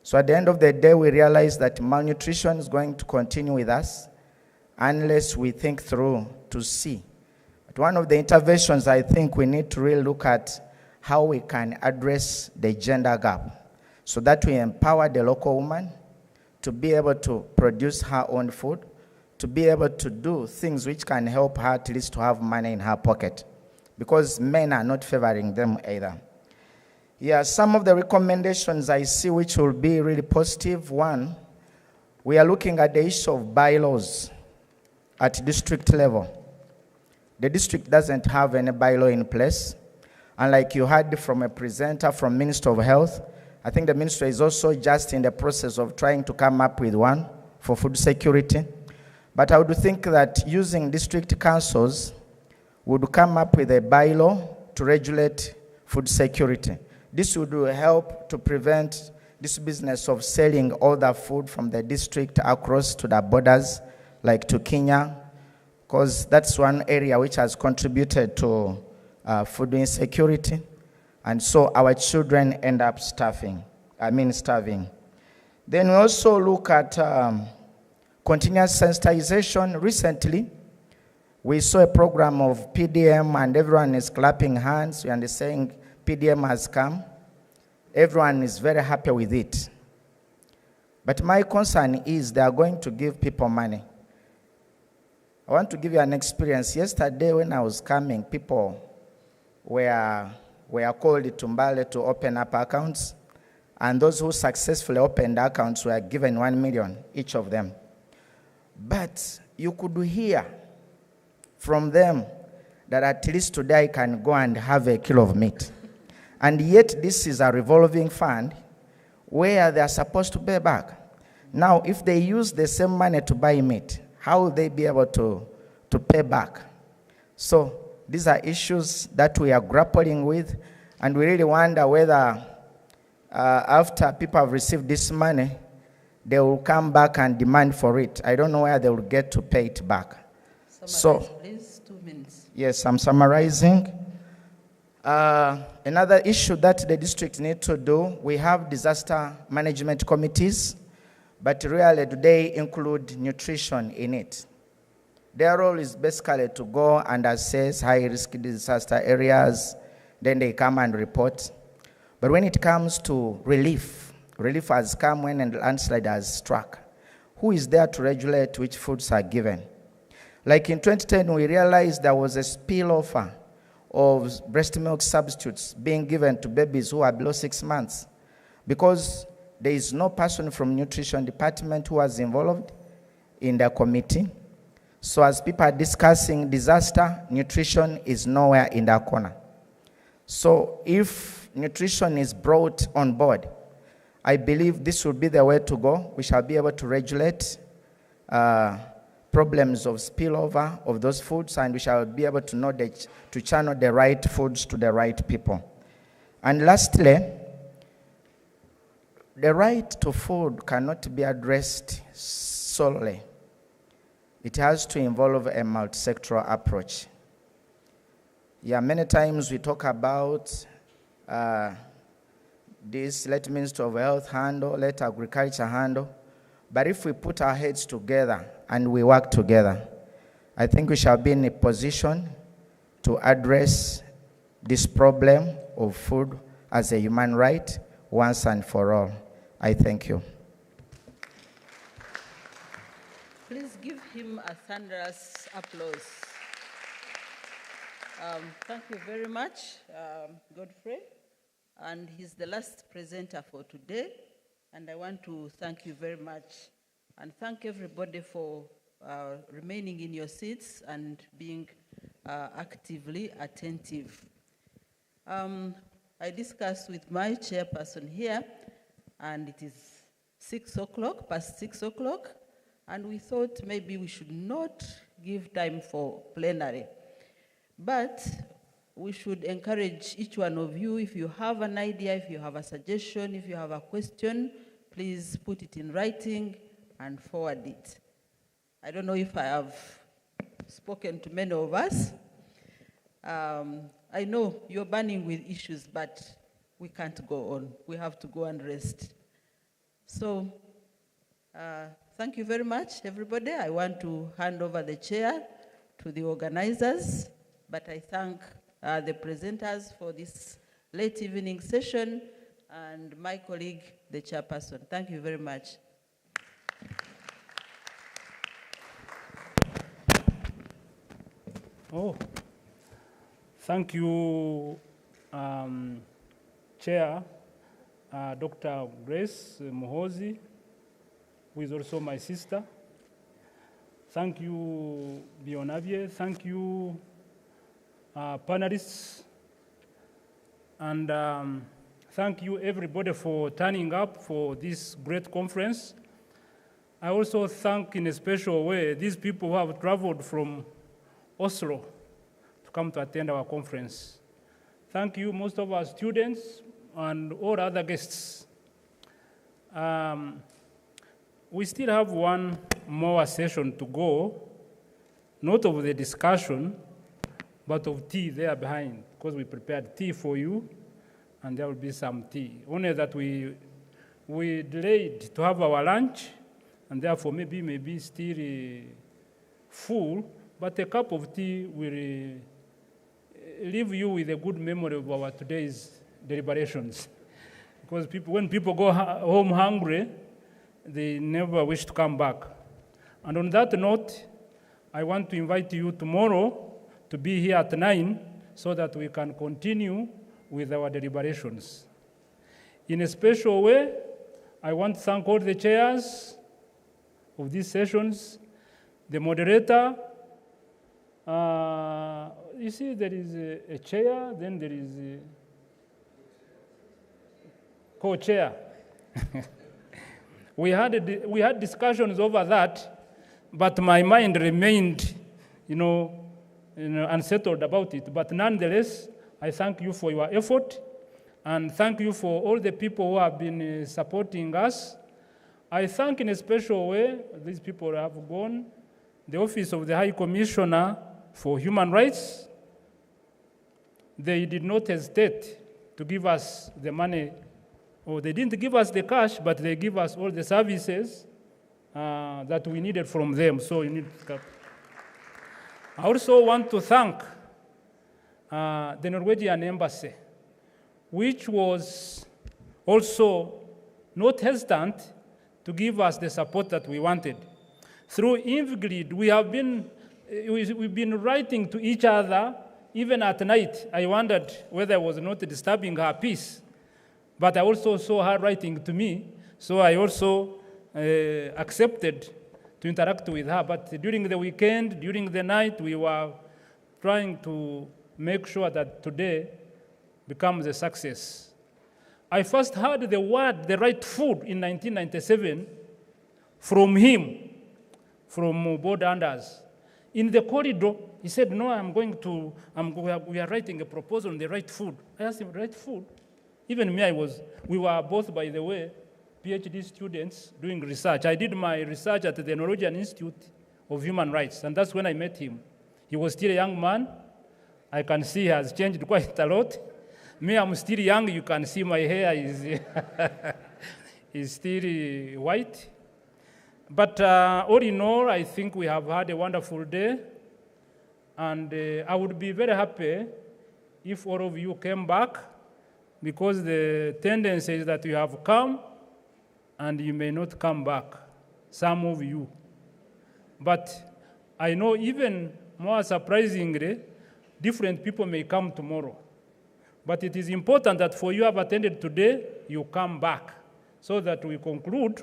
[SPEAKER 19] So at the end of the day, we realize that malnutrition is going to continue with us unless we think through to see. But one of the interventions, I think we need to really look at how we can address the gender gap so that we empower the local woman to be able to produce her own food, to be able to do things which can help her at least to have money in her pocket, because men are not favoring them either. Yeah, some of the recommendations I see which will be really positive. One, we are looking at the issue of bylaws at district level. The district doesn't have any bylaw in place. And like you heard from a presenter from Minister of Health, I think the minister is also just in the process of trying to come up with one for food security. But I would think that using district councils would come up with a bylaw to regulate food security. This would help to prevent this business of selling all the food from the district across to the borders, like to Kenya because that's one area which has contributed to food insecurity. And so our children end up starving. Then we also look at continuous sensitization. Recently, we saw a program of PDM and everyone is clapping hands and saying PDM has come. Everyone is very happy with it. But my concern is they are going to give people money. I want to give you an experience. Yesterday when I was coming, people were called to Mbale to open up accounts, and those who successfully opened accounts were given 1 million, each of them. But you could hear from them that at least today I can go and have a kilo of meat. And yet this is a revolving fund where they are supposed to pay back. Now, if they use the same money to buy meat, how will they be able to pay back? So these are issues that we are grappling with, and we really wonder whether after people have received this money, they will come back and demand for it. I don't know where they will get to pay it back.
[SPEAKER 16] Summarize, please, 2 minutes.
[SPEAKER 19] Yes, I'm summarizing. Another issue that the district needs to do, we have disaster management committees, but really do they include nutrition in it? Their role is basically to go and assess high-risk disaster areas, then they come and report. But when it comes to relief has come when a landslide has struck. Who is there to regulate which foods are given? Like in 2010, we realized there was a spillover of breast milk substitutes being given to babies who are below 6 months because there is no person from nutrition department who was involved in the committee. So as people are discussing disaster, nutrition is nowhere in the corner. So if nutrition is brought on board, I believe this will be the way to go. We shall be able to regulate problems of spillover of those foods, and we shall be able to know to channel the right foods to the right people. And lastly, the right to food cannot be addressed solely. It has to involve a multi-sectoral approach. Yeah, many times we talk about this, let Ministry of Health handle, let Agriculture handle. But if we put our heads together and we work together, I think we shall be in a position to address this problem of food as a human right once and for all. I thank you.
[SPEAKER 16] Please give him a thunderous applause. Thank you very much, Godfrey. And he's the last presenter for today. And I want to thank you very much and thank everybody for remaining in your seats and being actively attentive. I discussed with my chairperson here, and it is 6 o'clock, past 6 o'clock, and we thought maybe we should not give time for plenary. But we should encourage each one of you, if you have an idea, if you have a suggestion, if you have a question, please put it in writing and forward it. I don't know if I have spoken to many of us. I know you're burning with issues, but we can't go on. We have to go and rest. So, thank you very much, everybody. I want to hand over the chair to the organizers, but I thank the presenters for this late evening session and my colleague, the chairperson. Thank you very much.
[SPEAKER 20] Oh, thank you, Chair, Dr. Grace Mohozi, who is also my sister. Thank you, Bionavie. Thank you, panelists. And thank you, everybody, for turning up for this great conference. I also thank in a special way these people who have traveled from Oslo to come to attend our conference. Thank you, most of our students and all other guests. We still have one more session to go, not of the discussion, but of tea there behind, because we prepared tea for you, and there will be some tea. Only that we delayed to have our lunch, and therefore maybe still full, but a cup of tea will leave you with a good memory of our today's deliberations. Because when people go home hungry, they never wish to come back. And on that note, I want to invite you tomorrow to be here at 9 so that we can continue with our deliberations. In a special way, I want to thank all the chairs of these sessions, the moderator. You see, there is a chair, then there is a co-chair. We had discussions over that, but my mind remained, unsettled about it. But nonetheless, I thank you for your effort, and thank you for all the people who have been supporting us. I thank in a special way, these people have gone, the Office of the High Commissioner for Human Rights. They did not hesitate to give us the money, or they didn't give us the cash, but they give us all the services that we needed from them. So you need to. I also want to thank the Norwegian Embassy, which was also not hesitant to give us the support that we wanted. Through Ingrid, we've been writing to each other, even at night. I wondered whether I was not disturbing her peace. But I also saw her writing to me, so I also accepted to interact with her. But during the weekend, during the night, we were trying to make sure that today becomes a success. I first heard the word, the right food, in 1997 from him, from board Anders. In the corridor, he said, no, we are writing a proposal on the right food. I asked him, right food? Even me, we were both, by the way, PhD students doing research. I did my research at the Norwegian Institute of Human Rights, and that's when I met him. He was still a young man. I can see he has changed quite a lot. Me, I'm still young. You can see my hair is still white. But all in all, I think we have had a wonderful day. And I would be very happy if all of you came back, because the tendency is that you have come and you may not come back, some of you. But I know even more surprisingly, different people may come tomorrow. But it is important that for you have attended today, you come back so that we conclude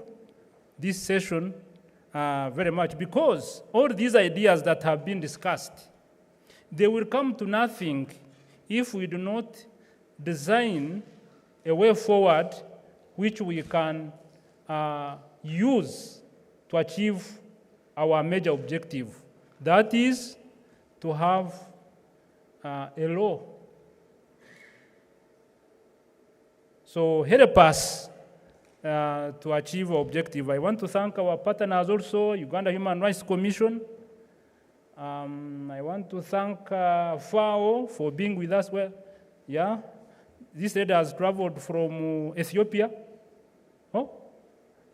[SPEAKER 20] this session very much, because all these ideas that have been discussed, they will come to nothing if we do not design a way forward which we can use to achieve our major objective. That is to have a law. So help us to achieve our objective. I want to thank our partners also, Uganda Human Rights Commission. I want to thank FAO for being with us. Well, yeah, this lady has traveled from Ethiopia. Oh,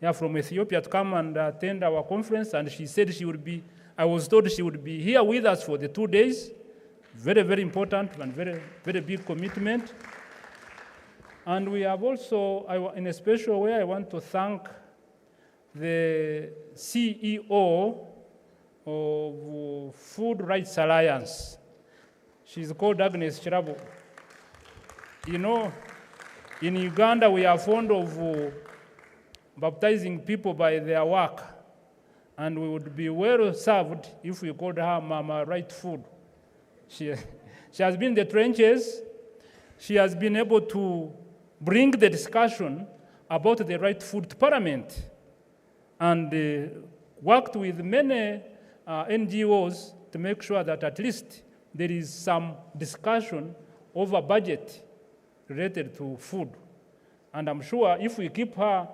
[SPEAKER 20] yeah, from Ethiopia to come and attend our conference, and she said she would be, I was told she would be here with us for the 2 days. Very, very important and very, very big commitment. And we have also, in a special way, I want to thank the CEO of Food Rights Alliance. She's called Agnes Chirabo. You know, in Uganda, we are fond of baptizing people by their work, and we would be well served if we called her Mama Right Food. She has been in the trenches. She has been able to bring the discussion about the right food to Parliament, and worked with many NGOs to make sure that at least there is some discussion over budget related to food. And I'm sure if we keep her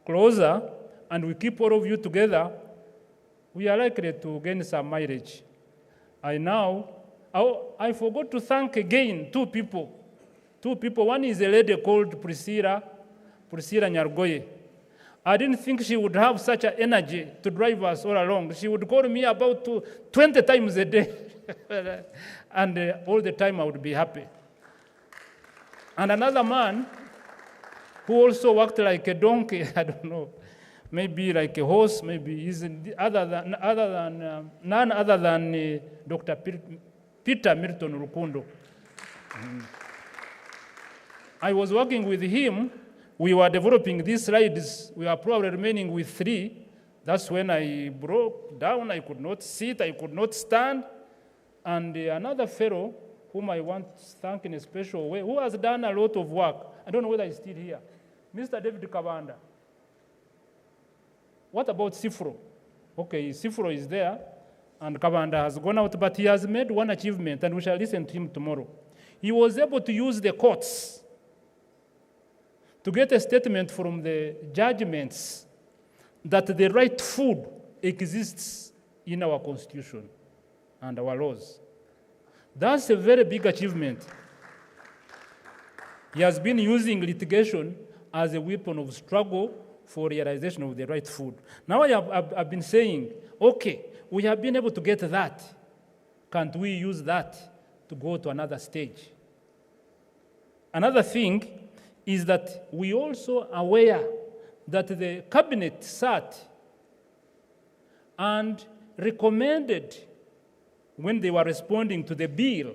[SPEAKER 20] closer and we keep all of you together, we are likely to gain some mileage. I forgot to thank again two people. One is a lady called Priscilla Nyargoye. I didn't think she would have such an energy to drive us all along. She would call me about 20 times a day. And all the time I would be happy. And another man who also worked like a donkey, I don't know, maybe like a horse, maybe he's none other than Dr. Peter Milton Rukundo. I was working with him. We were developing these slides. We are probably remaining with 3. That's when I broke down. I could not sit. I could not stand. And another fellow, whom I want to thank in a special way, who has done a lot of work. I don't know whether he's still here. Mr. David Kabanda. What about Sifro? Okay, Sifro is there, and Kabanda has gone out, but he has made one achievement, and we shall listen to him tomorrow. He was able to use the courts to get a statement from the judgments that the right food exists in our Constitution and our laws. That's a very big achievement. He has been using litigation as a weapon of struggle for realization of the right food. Now I've been saying, okay, we have been able to get that. Can't we use that to go to another stage? Another thing is that we also are aware that the cabinet sat and recommended, when they were responding to the bill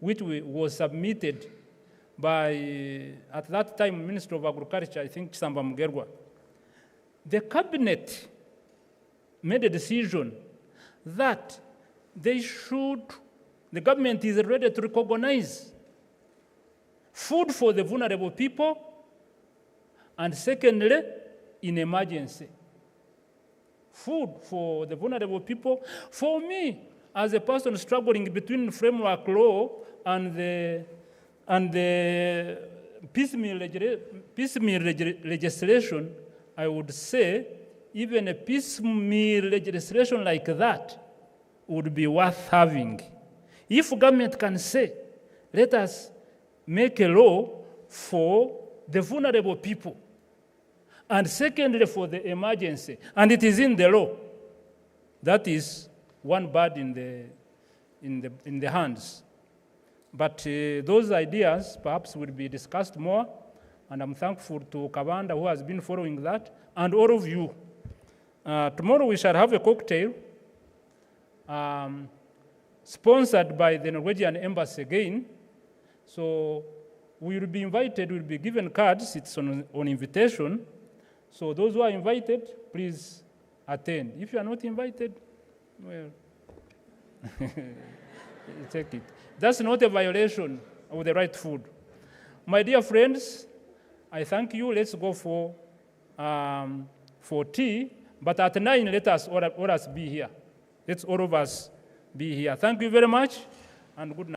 [SPEAKER 20] which was submitted by, at that time, Minister of Agriculture, I think Samba Mugerwa, the cabinet made a decision that the government is ready to recognize food for the vulnerable people, and secondly, in emergency. Food for the vulnerable people. For me, as a person struggling between framework law and the piecemeal legislation, I would say even a piecemeal legislation like that would be worth having. If government can say, let us make a law for the vulnerable people, and secondly for the emergency, and it is in the law, that is one bird in the hands. But those ideas perhaps will be discussed more, and I'm thankful to Kabanda who has been following that, and all of you. Tomorrow we shall have a cocktail sponsored by the Norwegian Embassy again. So we will be invited, we'll be given cards, it's on invitation. So those who are invited, please attend. If you are not invited, well, take it. That's not a violation of the right food. My dear friends, I thank you. Let's go for tea, but at 9, let us all of us be here. Let's all of us be here. Thank you very much, and good night.